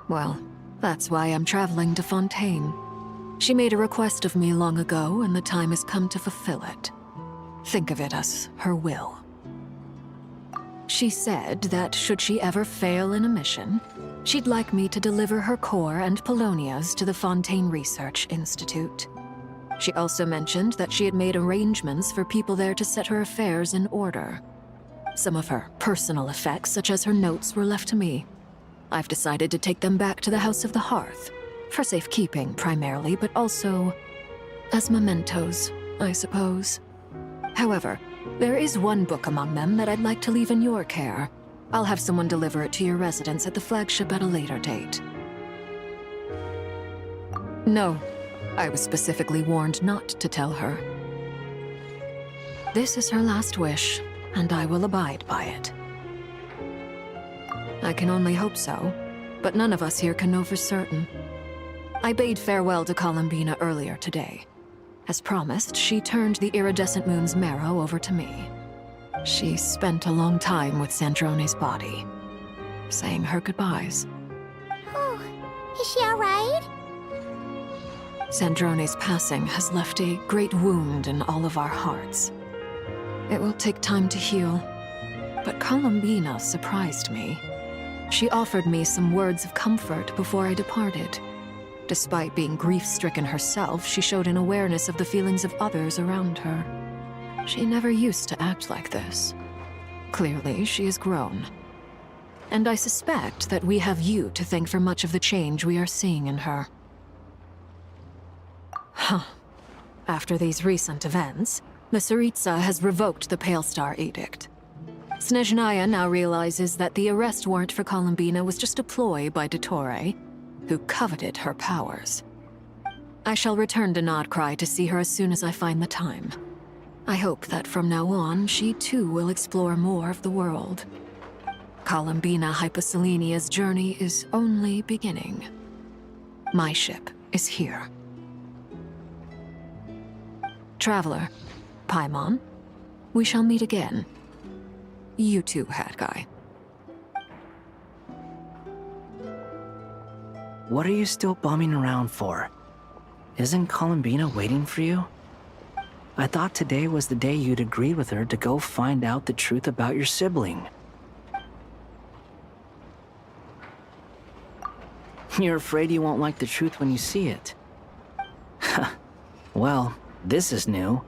Well, that's why I'm traveling to Fontaine. She made a request of me long ago, and the time has come to fulfill it. Think of it as her will. She said that should she ever fail in a mission, she'd like me to deliver her core and Polonia's to the Fontaine Research Institute. She also mentioned that she had made arrangements for people there to set her affairs in order. Some of her personal effects, such as her notes, were left to me. I've decided to take them back to the House of the Hearth, for safekeeping primarily, but also as mementos, I suppose. However, there is one book among them that I'd like to leave in your care. I'll have someone deliver it to your residence at the flagship at a later date. No, I was specifically warned not to tell her. This is her last wish, and I will abide by it. I can only hope so, but none of us here can know for certain. I bade farewell to Columbina earlier today. As promised, she turned the iridescent moon's marrow over to me. She spent a long time with Sandrone's body, saying her goodbyes. Oh, is she alright? Sandrone's passing has left a great wound in all of our hearts. It will take time to heal, but Columbina surprised me. She offered me some words of comfort before I departed. Despite being grief-stricken herself, she showed an awareness of the feelings of others around her. She never used to act like this. Clearly, she has grown. And I suspect that we have you to thank for much of the change we are seeing in her. Huh. After these recent events, the Tsaritsa has revoked the Pale Star Edict. Snezhnaya now realizes that the arrest warrant for Columbina was just a ploy by Dottore, who coveted her powers. I shall return to Nodcry to see her as soon as I find the time. I hope that from now on, she too will explore more of the world. Columbina Hyposelenia's journey is only beginning. My ship is here. Traveler, Paimon, we shall meet again. You too, Hat Guy. What are you still bumming around for? Isn't Columbina waiting for you? I thought today was the day you'd agreed with her to go find out the truth about your sibling. You're afraid you won't like the truth when you see it. Well, this is new.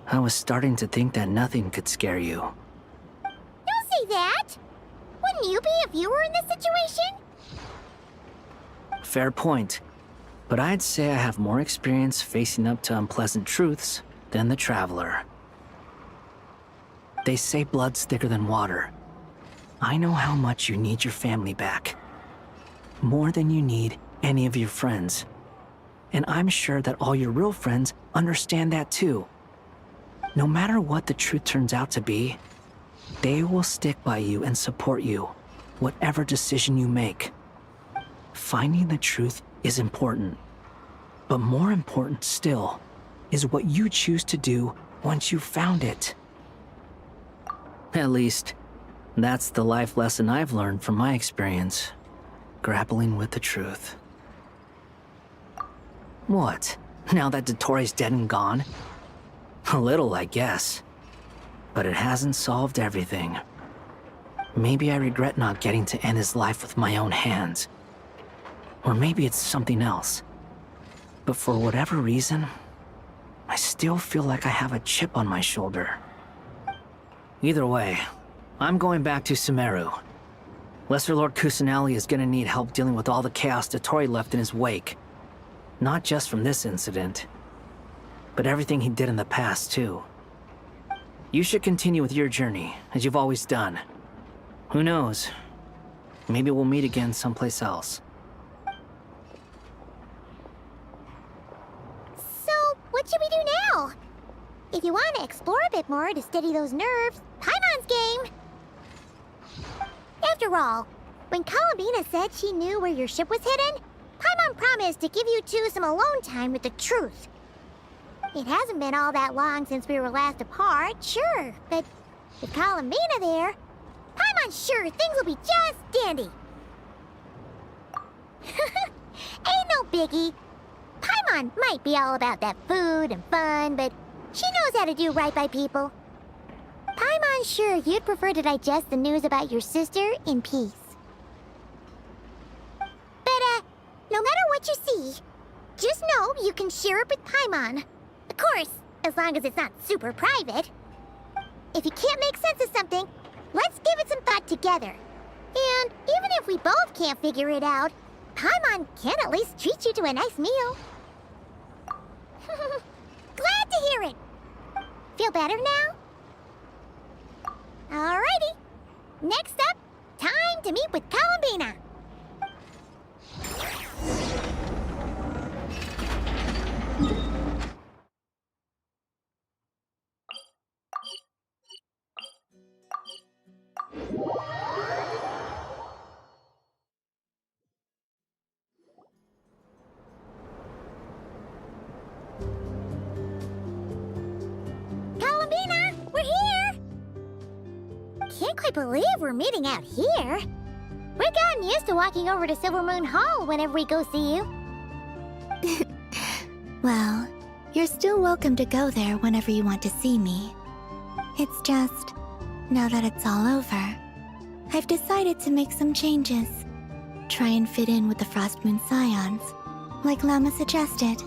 I was starting to think that nothing could scare you. Don't say that! Wouldn't you be if you were in this situation? Fair point. But I'd say I have more experience facing up to unpleasant truths than the Traveler. They say blood's thicker than water. I know how much you need your family back. More than you need any of your friends. And I'm sure that all your real friends understand that too. No matter what the truth turns out to be, they will stick by you and support you, whatever decision you make. Finding the truth is important. But more important still is what you choose to do once you've found it. At least, that's the life lesson I've learned from my experience, grappling with the truth. What? Now that Dottore's dead and gone? A little, I guess. But it hasn't solved everything. Maybe I regret not getting to end his life with my own hands. Or maybe it's something else. But for whatever reason, I still feel like I have a chip on my shoulder. Either way, I'm going back to Sumeru. Lesser Lord Kusanali is gonna need help dealing with all the chaos Dottore left in his wake. Not just from this incident, but everything he did in the past, too. You should continue with your journey, as you've always done. Who knows? Maybe we'll meet again someplace else. So, what should we do now? If you want to explore a bit more to steady those nerves, Paimon's game! After all, when Columbina said she knew where your ship was hidden, Paimon promised to give you two some alone time with the truth. It hasn't been all that long since we were last apart, sure, but with Columbina there, Paimon's sure things will be just dandy. Ain't no biggie. Paimon might be all about that food and fun, but she knows how to do right by people. Paimon's sure you'd prefer to digest the news about your sister in peace. But, no matter what you see, just know you can share it with Paimon. Of course, as long as it's not super private. If you can't make sense of something, let's give it some thought together. And even if we both can't figure it out, Paimon can at least treat you to a nice meal. Glad to hear it. Feel better now? Alrighty. Next up, time to meet with Columbina. can't quite believe we're meeting out here. We've gotten used to walking over to Silver Moon Hall whenever we go see you. Well, you're still welcome to go there whenever you want to see me. It's just, now that it's all over, I've decided to make some changes. Try and fit in with the Frost Moon Scions, like Llama suggested.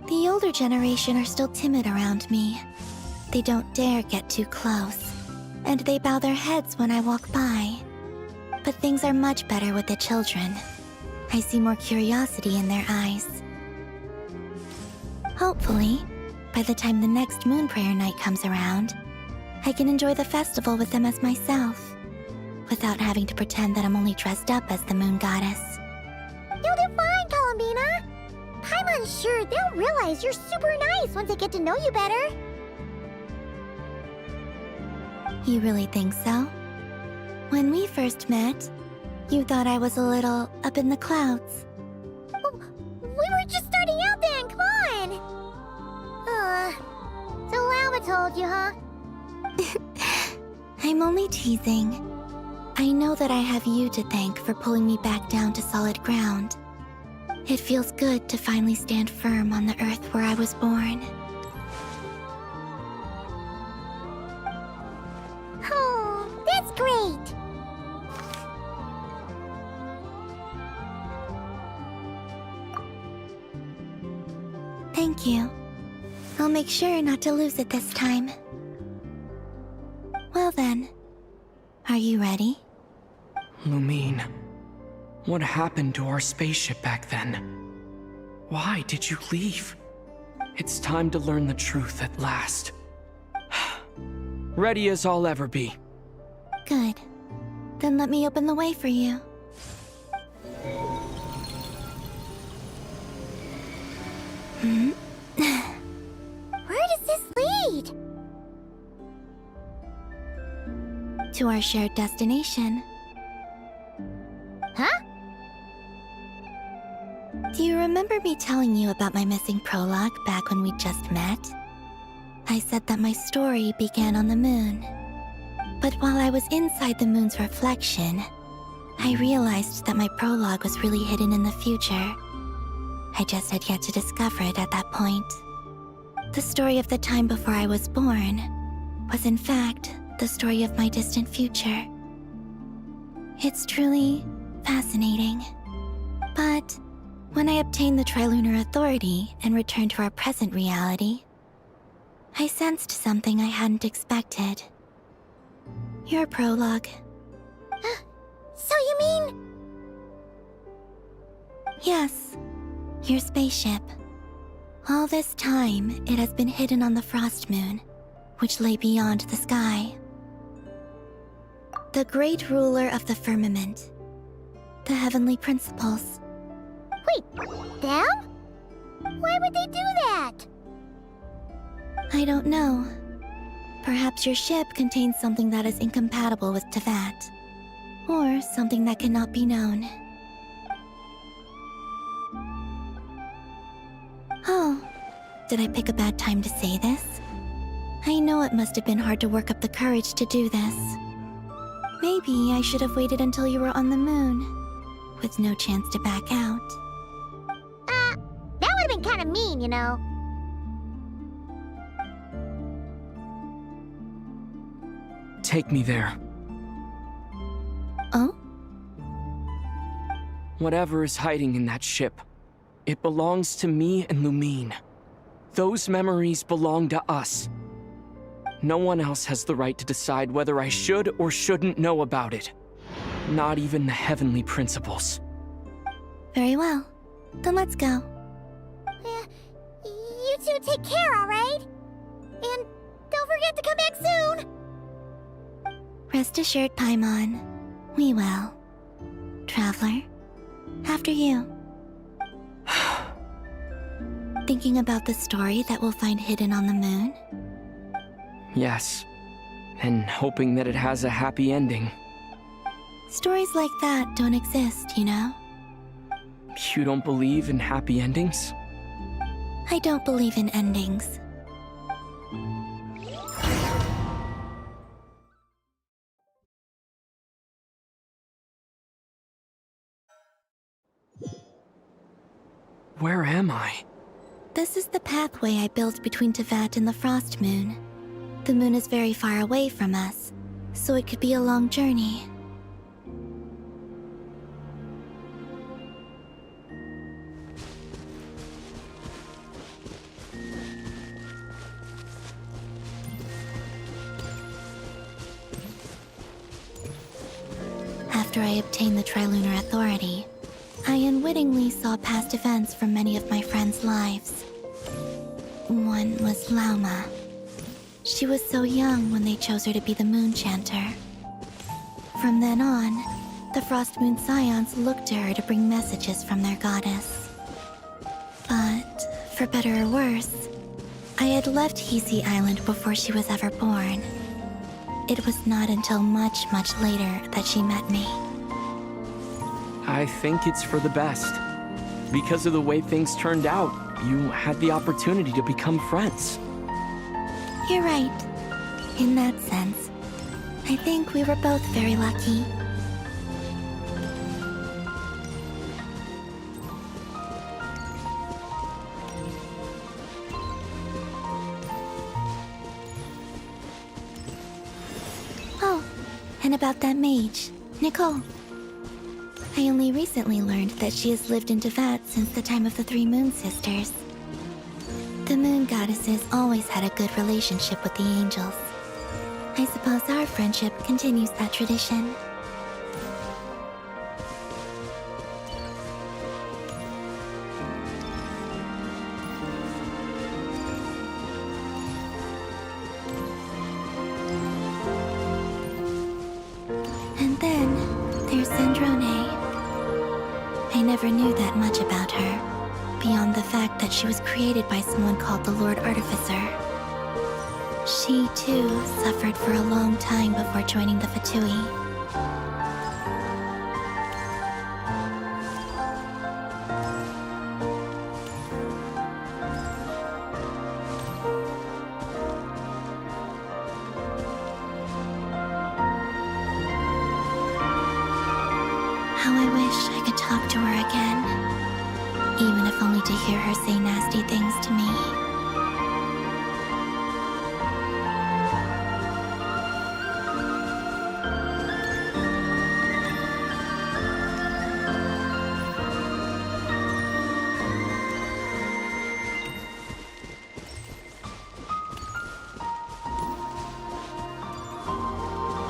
The older generation are still timid around me. They don't dare get too close, and they bow their heads when I walk by. But things are much better with the children. I see more curiosity in their eyes. Hopefully, by the time the next Moon Prayer Night comes around, I can enjoy the festival with them as myself, without having to pretend that I'm only dressed up as the Moon Goddess. You'll do fine, Columbina. Paimon's sure they'll realize you're super nice once they get to know you better. You really think so? When we first met, you thought I was a little up in the clouds. We were just starting out then, come on! So Llama told you, huh? I'm only teasing. I know that I have you to thank for pulling me back down to solid ground. It feels good to finally stand firm on the earth where I was born. Oh, that's great! Thank you. I'll make sure not to lose it this time. Well then, are you ready? Lumine, what happened to our spaceship back then? Why did you leave? It's time to learn the truth at last. Ready as I'll ever be. Good. Then let me open the way for you. Where does this lead? To our shared destination. Huh? Do you remember me telling you about my missing prologue back when we just met? I said that my story began on the moon. But while I was inside the moon's reflection, I realized that my prologue was really hidden in the future. I just had yet to discover it at that point. The story of the time before I was born was in fact the story of my distant future. It's truly fascinating. But when I obtained the Trilunar Authority and returned to our present reality, I sensed something I hadn't expected. Your prologue. So you mean... Yes, your spaceship. All this time, it has been hidden on the Frost Moon, which lay beyond the sky. The great ruler of the firmament. The heavenly principles. Wait, them? Why would they do that? I don't know. Perhaps your ship contains something that is incompatible with Teyvat. Or something that cannot be known. Oh, did I pick a bad time to say this? I know it must have been hard to work up the courage to do this. Maybe I should have waited until you were on the moon, with no chance to back out. That would have been kind of mean, you know. Take me there. Oh? Whatever is hiding in that ship, it belongs to me and Lumine. Those memories belong to us. No one else has the right to decide whether I should or shouldn't know about it. Not even the heavenly principles. Very well. Then let's go. You two take care, alright? And don't forget to come back soon! Rest assured, Paimon. We will. Traveler, after you. Thinking about the story that we'll find hidden on the moon? Yes. And hoping that it has a happy ending. Stories like that don't exist, you know? You don't believe in happy endings? I don't believe in endings. Where am I? This is the pathway I built between Teyvat and the Frost Moon. The moon is very far away from us, so it could be a long journey. After I obtained the Trilunar Authority, I unwittingly saw past events from many of my friends' lives. One was Lauma. She was so young when they chose her to be the Moon Chanter. From then on, the Frost Moon Scions looked to her to bring messages from their goddess. But, for better or worse, I had left Hisi Island before she was ever born. It was not until much, much later that she met me. I think it's for the best. Because of the way things turned out, you had the opportunity to become friends. You're right. In that sense, I think we were both very lucky. Oh, and about that mage, Nicole. I only recently learned that she has lived in Teyvat since the time of the Three Moon Sisters. The Moon Goddesses always had a good relationship with the angels. I suppose our friendship continues that tradition. And then, there's Sandrone. I never knew that much about her, beyond the fact that she was created by someone called the Lord Artificer. She, too, suffered for a long time before joining the Fatui. How I wish I could talk to her again, even if only to hear her say nasty things to me.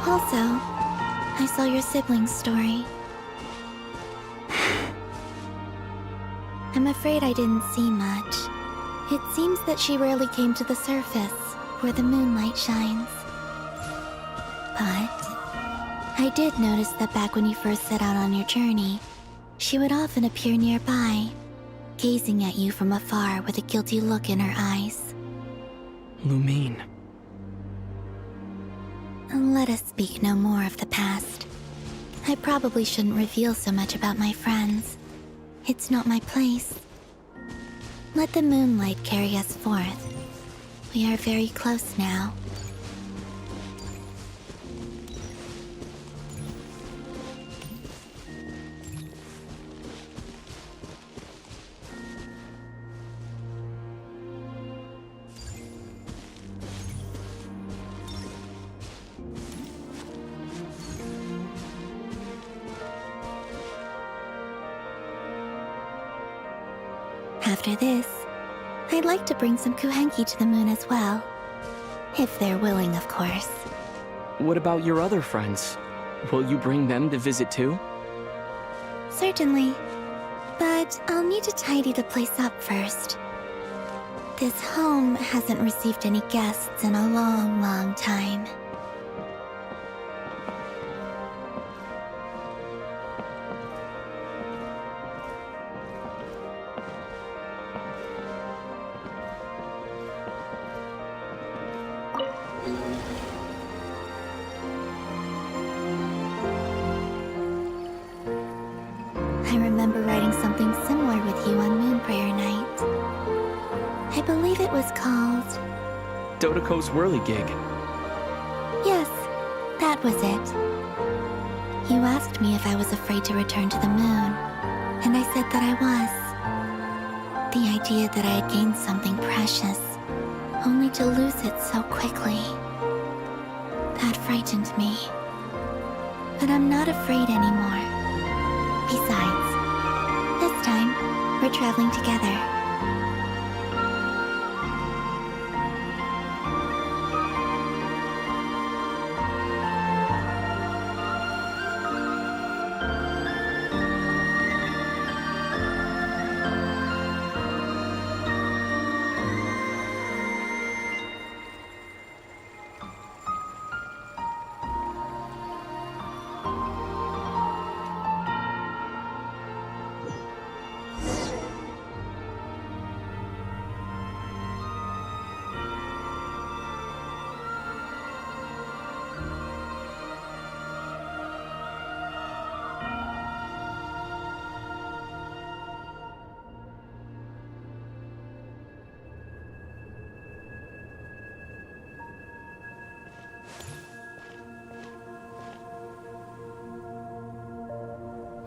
Also, I saw your sibling's story. I'm afraid I didn't see much. It seems that she rarely came to the surface, where the moonlight shines. But I did notice that back when you first set out on your journey, she would often appear nearby, gazing at you from afar with a guilty look in her eyes. Lumine. Let us speak no more of the past. I probably shouldn't reveal so much about my friends. It's not my place. Let the moonlight carry us forth. We are very close now. After this, I'd like to bring some kuhenki to the moon as well. If they're willing, of course. What about your other friends? Will you bring them to visit too? Certainly. But I'll need to tidy the place up first. This home hasn't received any guests in a long, long time. I remember writing something similar with you on Moon Prayer Night. I believe it was called... Dodoko's Whirligig. Yes, that was it. You asked me if I was afraid to return to the moon, and I said that I was. The idea that I had gained something precious, only to lose it so quickly. That frightened me. But I'm not afraid anymore. Besides, this time, we're traveling together.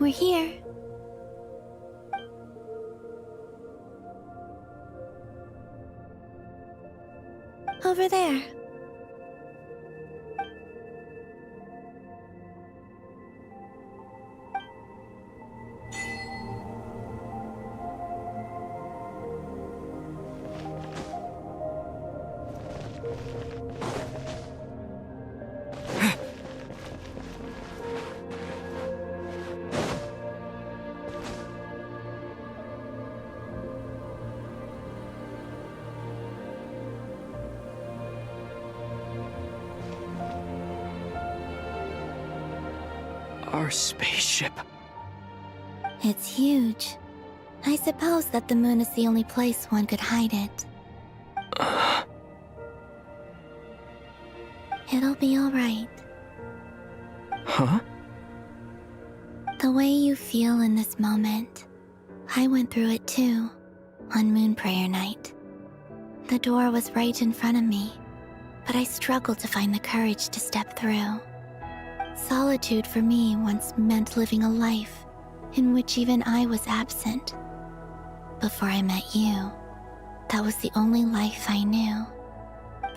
We're here. Over there. Our spaceship. It's huge. I suppose that the moon is the only place one could hide it. It'll be alright. Huh? The way you feel in this moment, I went through it too, on Moon Prayer Night. The door was right in front of me, but I struggled to find the courage to step through. Solitude for me once meant living a life in which even I was absent. Before I met you, that was the only life I knew.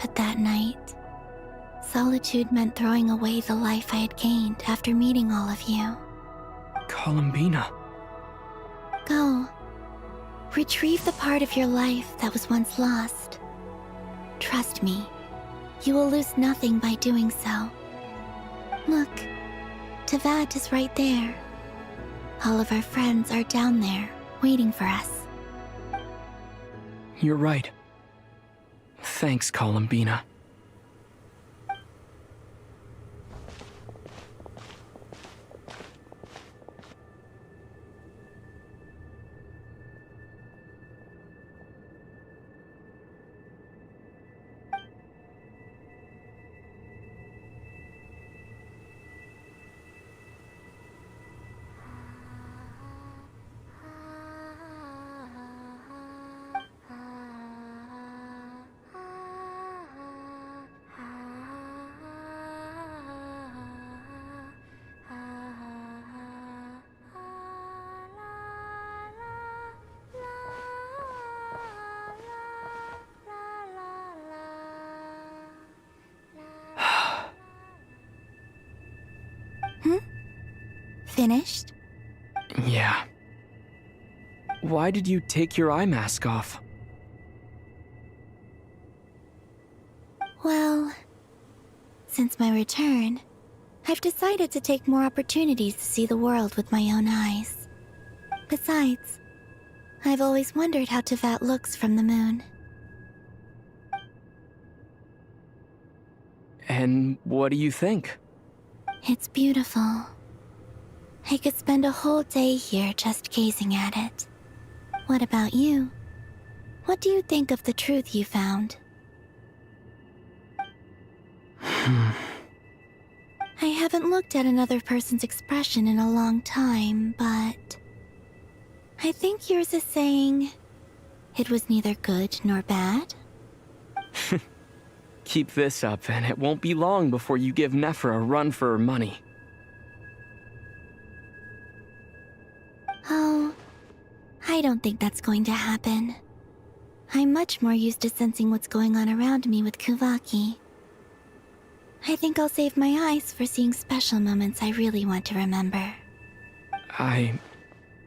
But that night, solitude meant throwing away the life I had gained after meeting all of you. Columbina. Go. Retrieve the part of your life that was once lost. Trust me, you will lose nothing by doing so. Look, Teyvat is right there. All of our friends are down there, waiting for us. You're right. Thanks, Columbina. Finished? Yeah. Why did you take your eye mask off? Well, since my return, I've decided to take more opportunities to see the world with my own eyes. Besides, I've always wondered how Teyvat looks from the moon. And what do you think? It's beautiful. I could spend a whole day here just gazing at it. What about you? What do you think of the truth you found? I haven't looked at another person's expression in a long time, but I think yours is saying it was neither good nor bad. Keep this up, and it won't be long before you give Nephra a run for her money. Oh, I I don't think that's going to happen. I'm much more used to sensing what's going on around me with Kuvaki. I think I'll save my eyes for seeing special moments I really want to remember. I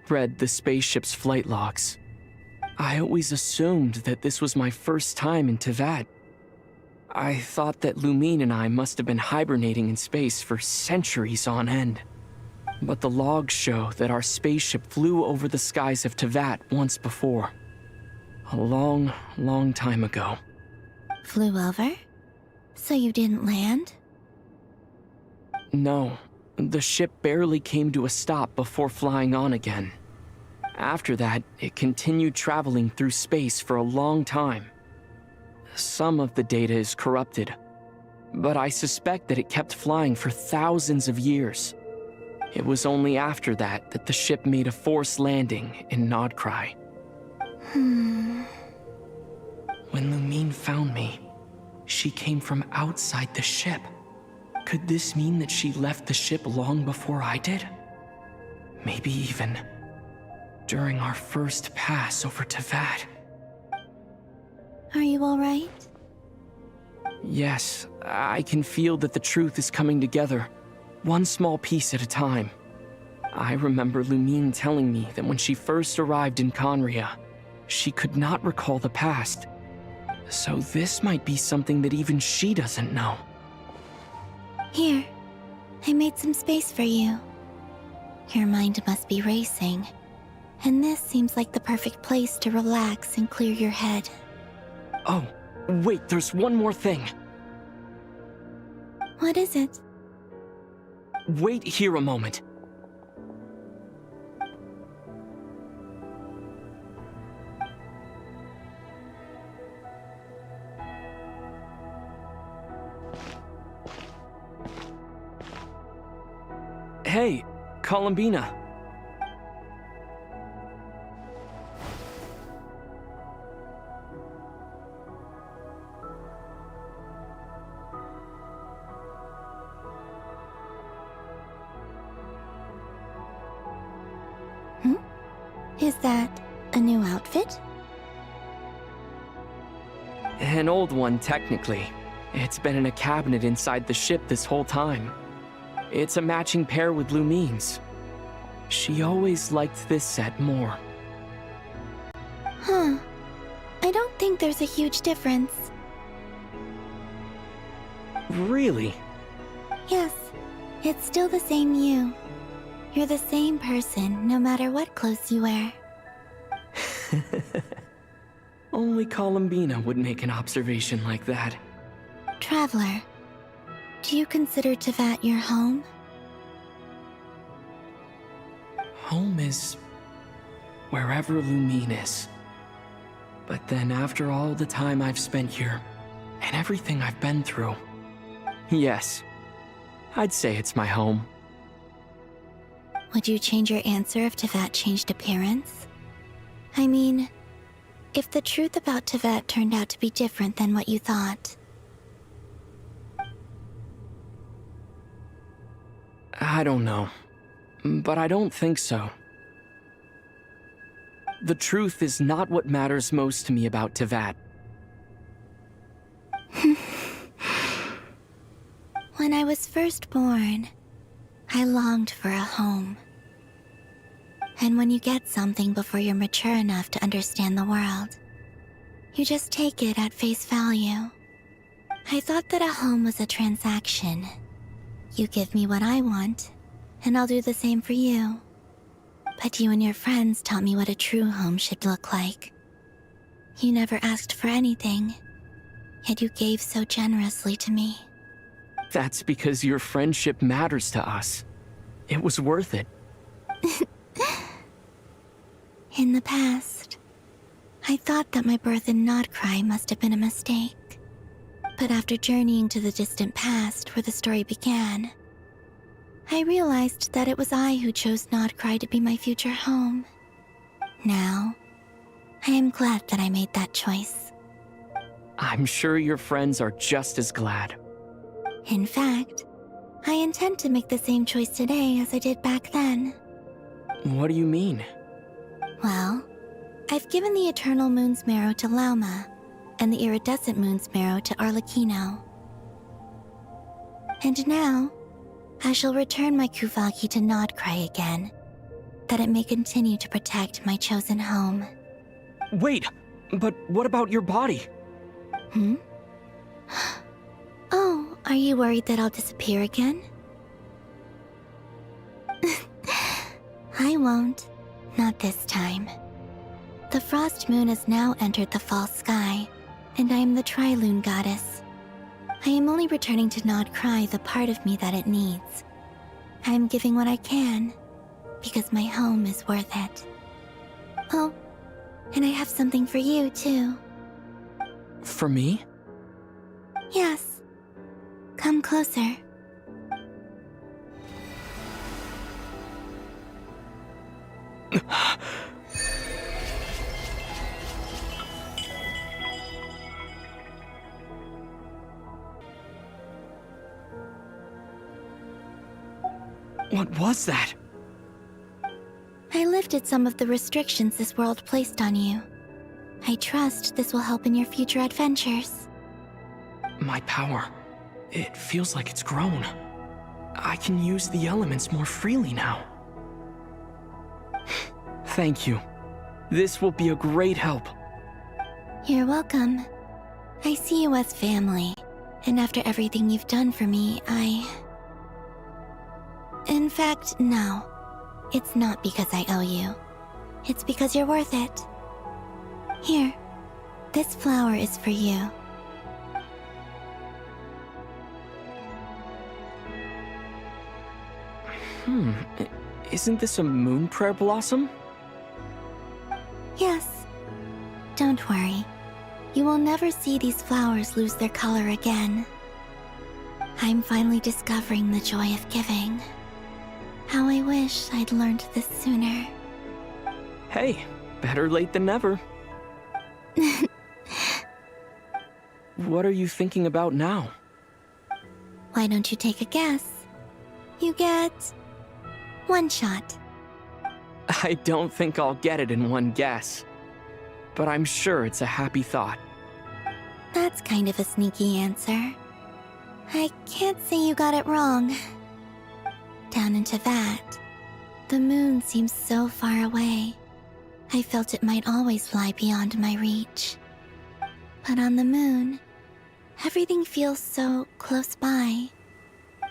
read the spaceship's flight logs. I always assumed that this was my first time in Teyvat. I thought that Lumine and I must have been hibernating in space for centuries on end. But the logs show that our spaceship flew over the skies of Teyvat once before. A long, long time ago. Flew over? So you didn't land? No, the ship barely came to a stop before flying on again. After that, it continued traveling through space for a long time. Some of the data is corrupted, but I suspect that it kept flying for thousands of years. It was only after that that the ship made a forced landing in Nodcry. When Lumine found me, she came from outside the ship. Could this mean that she left the ship long before I did? Maybe even during our first pass over Teyvat. Are you alright? Yes, I can feel that the truth is coming together, one small piece at a time. I remember Lumine telling me that when she first arrived in Conria, she could not recall the past. So this might be something that even she doesn't know. Here, I made some space for you. Your mind must be racing, and this seems like the perfect place to relax and clear your head. Oh, wait, there's one more thing. What is it? Wait here a moment. Hey, Columbina. Is that a new outfit? An old one, technically. It's been in a cabinet inside the ship this whole time. It's a matching pair with Lumine's. She always liked this set more. Huh. I don't think there's a huge difference. Really? Yes, it's still the same you. You're the same person, no matter what clothes you wear. Only Columbina would make an observation like that. Traveler, do you consider Teyvat your home? Home is wherever Lumine is. But then after all the time I've spent here, and everything I've been through, yes, I'd say it's my home. Would you change your answer if Teyvat changed appearance? I mean, if the truth about Teyvat turned out to be different than what you thought. I don't know, but I don't think so. The truth is not what matters most to me about Teyvat. When I was first born, I longed for a home. And when you get something before you're mature enough to understand the world, you just take it at face value. I thought that a home was a transaction. You give me what I want, and I'll do the same for you. But you and your friends taught me what a true home should look like. You never asked for anything, yet you gave so generously to me. That's because your friendship matters to us. It was worth it. In the past, I thought that my birth in Nodcry must have been a mistake. But after journeying to the distant past where the story began, I realized that it was I who chose Nodcry to be my future home. Now, I am glad that I made that choice. I'm sure your friends are just as glad. In fact, I intend to make the same choice today as I did back then. What do you mean? Well, I've given the Eternal Moon's marrow to Lauma, and the Iridescent Moon's marrow to Arlecchino. And now, I shall return my Kuvaki to Nodcry again, that it may continue to protect my chosen home. Wait, but what about your body? Hmm? Oh, are you worried that I'll disappear again? I won't. Not this time. The Frost Moon has now entered the fall sky, and I am the Trilune Goddess. I am only returning to Nodcry the part of me that it needs. I am giving what I can, because my home is worth it. Oh, and I have something for you, too. For me? Yes. Come closer. What was that? I lifted some of the restrictions this world placed on you. I trust this will help in your future adventures. My power. It feels like it's grown. I can use the elements more freely now. Thank you. This will be a great help. You're welcome. I see you as family, and after everything you've done for me, In fact, no. It's not because I owe you. It's because you're worth it. Here, this flower is for you. Isn't this a moon prayer blossom? Yes. Don't worry. You will never see these flowers lose their color again. I'm finally discovering the joy of giving. How I wish I'd learned this sooner. Hey, better late than never. What are you thinking about now? Why don't you take a guess? You get 1 shot. I don't think I'll get it in one guess. But I'm sure it's a happy thought. That's kind of a sneaky answer. I can't say you got it wrong. Down into that, the moon seems so far away. I felt it might always lie beyond my reach. But on the moon, everything feels so close by.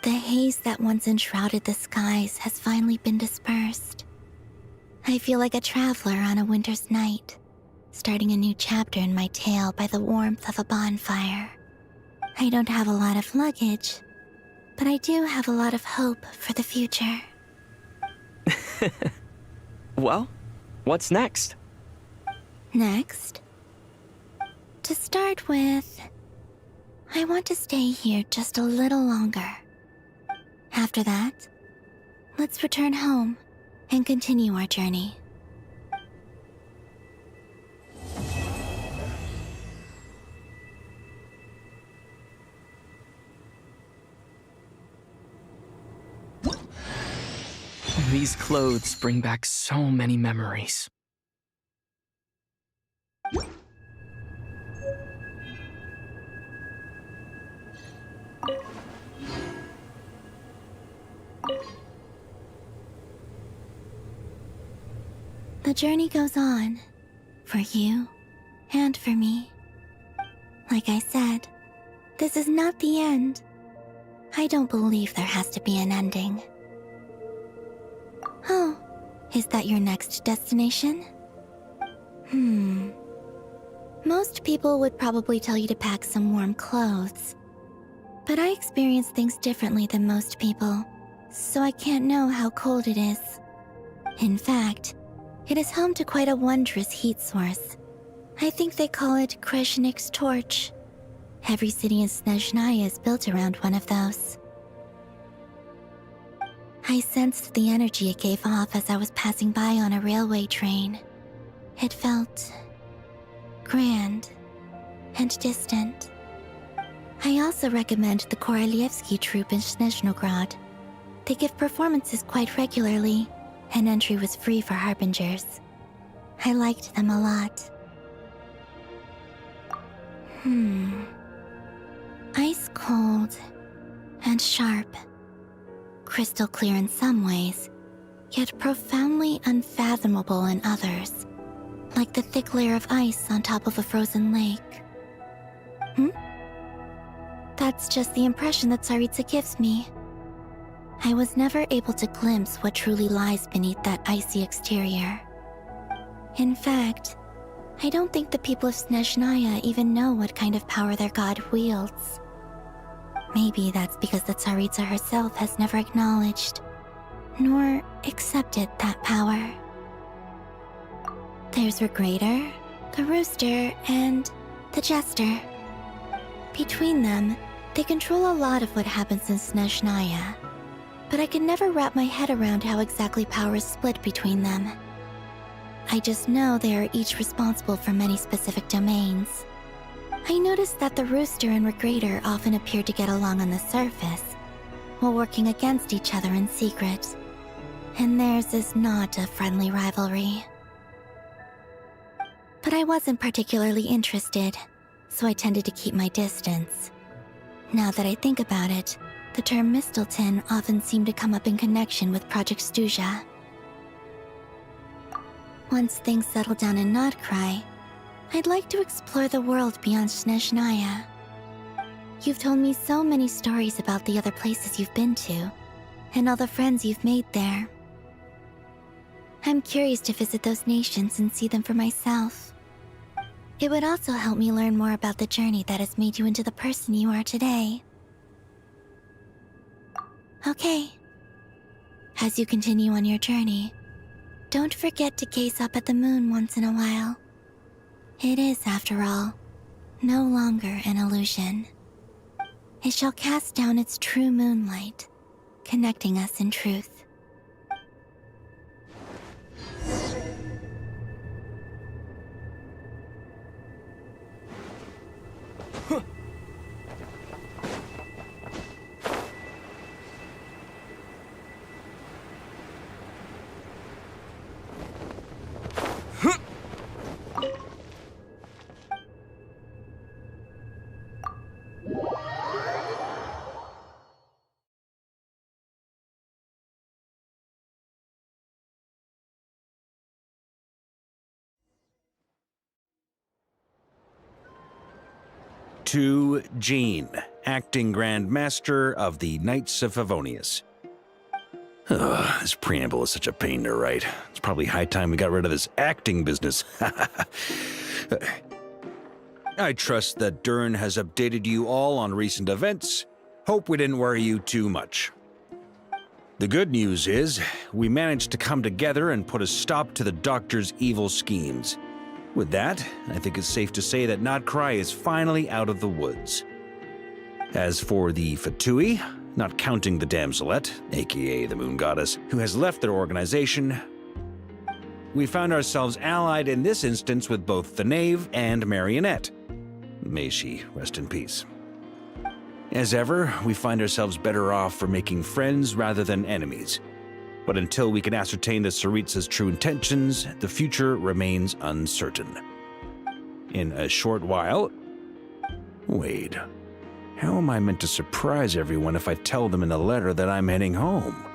The haze that once enshrouded the skies has finally been dispersed. I feel like a traveler on a winter's night, starting a new chapter in my tale by the warmth of a bonfire. I don't have a lot of luggage, but I do have a lot of hope for the future. Well, what's next? Next? To start with, I want to stay here just a little longer. After that, let's return home and continue our journey. These clothes bring back so many memories. The journey goes on, for you and for me. Like I said, this is not the end. I don't believe there has to be an ending. Oh, is that your next destination? Most people would probably tell you to pack some warm clothes. But I experience things differently than most people, so I can't know how cold it is. In fact, it is home to quite a wondrous heat source. I think they call it Kreshnik's torch. Every city in Snezhnaya is built around one of those. I sensed the energy it gave off as I was passing by on a railway train. It felt grand and distant. I also recommend the Korolievsky troupe in Snezhnograd. They give performances quite regularly, and entry was free for harbingers. I liked them a lot. Ice cold and sharp. Crystal clear in some ways, yet profoundly unfathomable in others. Like the thick layer of ice on top of a frozen lake. That's just the impression that Tsaritsa gives me. I was never able to glimpse what truly lies beneath that icy exterior. In fact, I don't think the people of Snezhnaya even know what kind of power their god wields. Maybe that's because the Tsaritsa herself has never acknowledged, nor accepted that power. There's Regrator, the Rooster, and the Jester. Between them, they control a lot of what happens in Snezhnaya, but I can never wrap my head around how exactly power is split between them. I just know they are each responsible for many specific domains. I noticed that the Rooster and Regrator often appeared to get along on the surface, while working against each other in secret. And theirs is not a friendly rivalry. But I wasn't particularly interested, so I tended to keep my distance. Now that I think about it, the term Mistelton often seemed to come up in connection with Project Stuja. Once things settle down in Notcry, I'd like to explore the world beyond Snezhnaya. You've told me so many stories about the other places you've been to, and all the friends you've made there. I'm curious to visit those nations and see them for myself. It would also help me learn more about the journey that has made you into the person you are today. Okay. As you continue on your journey, don't forget to gaze up at the moon once in a while. It is, after all, no longer an illusion. It shall cast down its true moonlight, connecting us in truth. To Jean, acting Grand Master of the Knights of Favonius. Ugh, this preamble is such a pain to write. It's probably high time we got rid of this acting business. I trust that Dern has updated you all on recent events. Hope we didn't worry you too much. The good news is, we managed to come together and put a stop to the Doctor's evil schemes. With that, I think it's safe to say that Notcry is finally out of the woods. As for the Fatui, not counting the Damselette, aka the Moon Goddess, who has left their organization, we found ourselves allied in this instance with both the Knave and Marionette. May she rest in peace. As ever, we find ourselves better off for making friends rather than enemies. But until we can ascertain the Tsaritsa's true intentions, the future remains uncertain. In a short while... Wait. How am I meant to surprise everyone if I tell them in a letter that I'm heading home?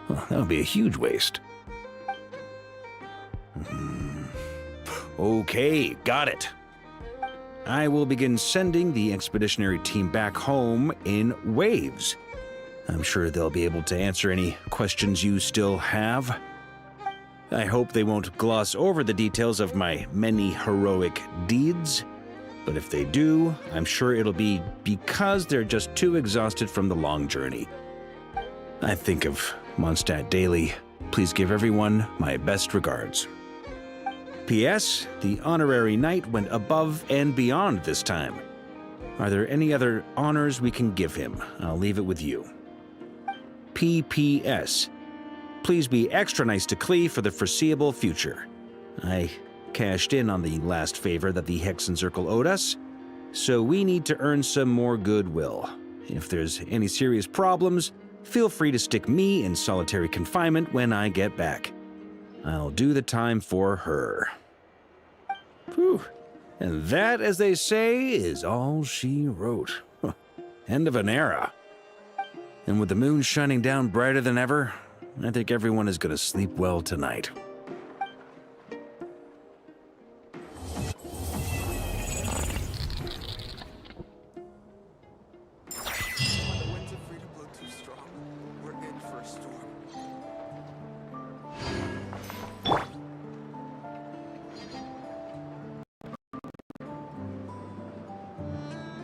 Well, that would be a huge waste. Okay, got it. I will begin sending the expeditionary team back home in waves. I'm sure they'll be able to answer any questions you still have. I hope they won't gloss over the details of my many heroic deeds, but if they do, I'm sure it'll be because they're just too exhausted from the long journey. I think of Mondstadt daily. Please give everyone my best regards. P.S. The honorary knight went above and beyond this time. Are there any other honors we can give him? I'll leave it with you. P.P.S. Please be extra nice to Klee for the foreseeable future. I cashed in on the last favor that the Hexen Circle owed us, so we need to earn some more goodwill. If there's any serious problems, feel free to stick me in solitary confinement when I get back. I'll do the time for her. Whew. And that, as they say, is all she wrote. Huh. End of an era. And with the moon shining down brighter than ever, I think everyone is going to sleep well tonight.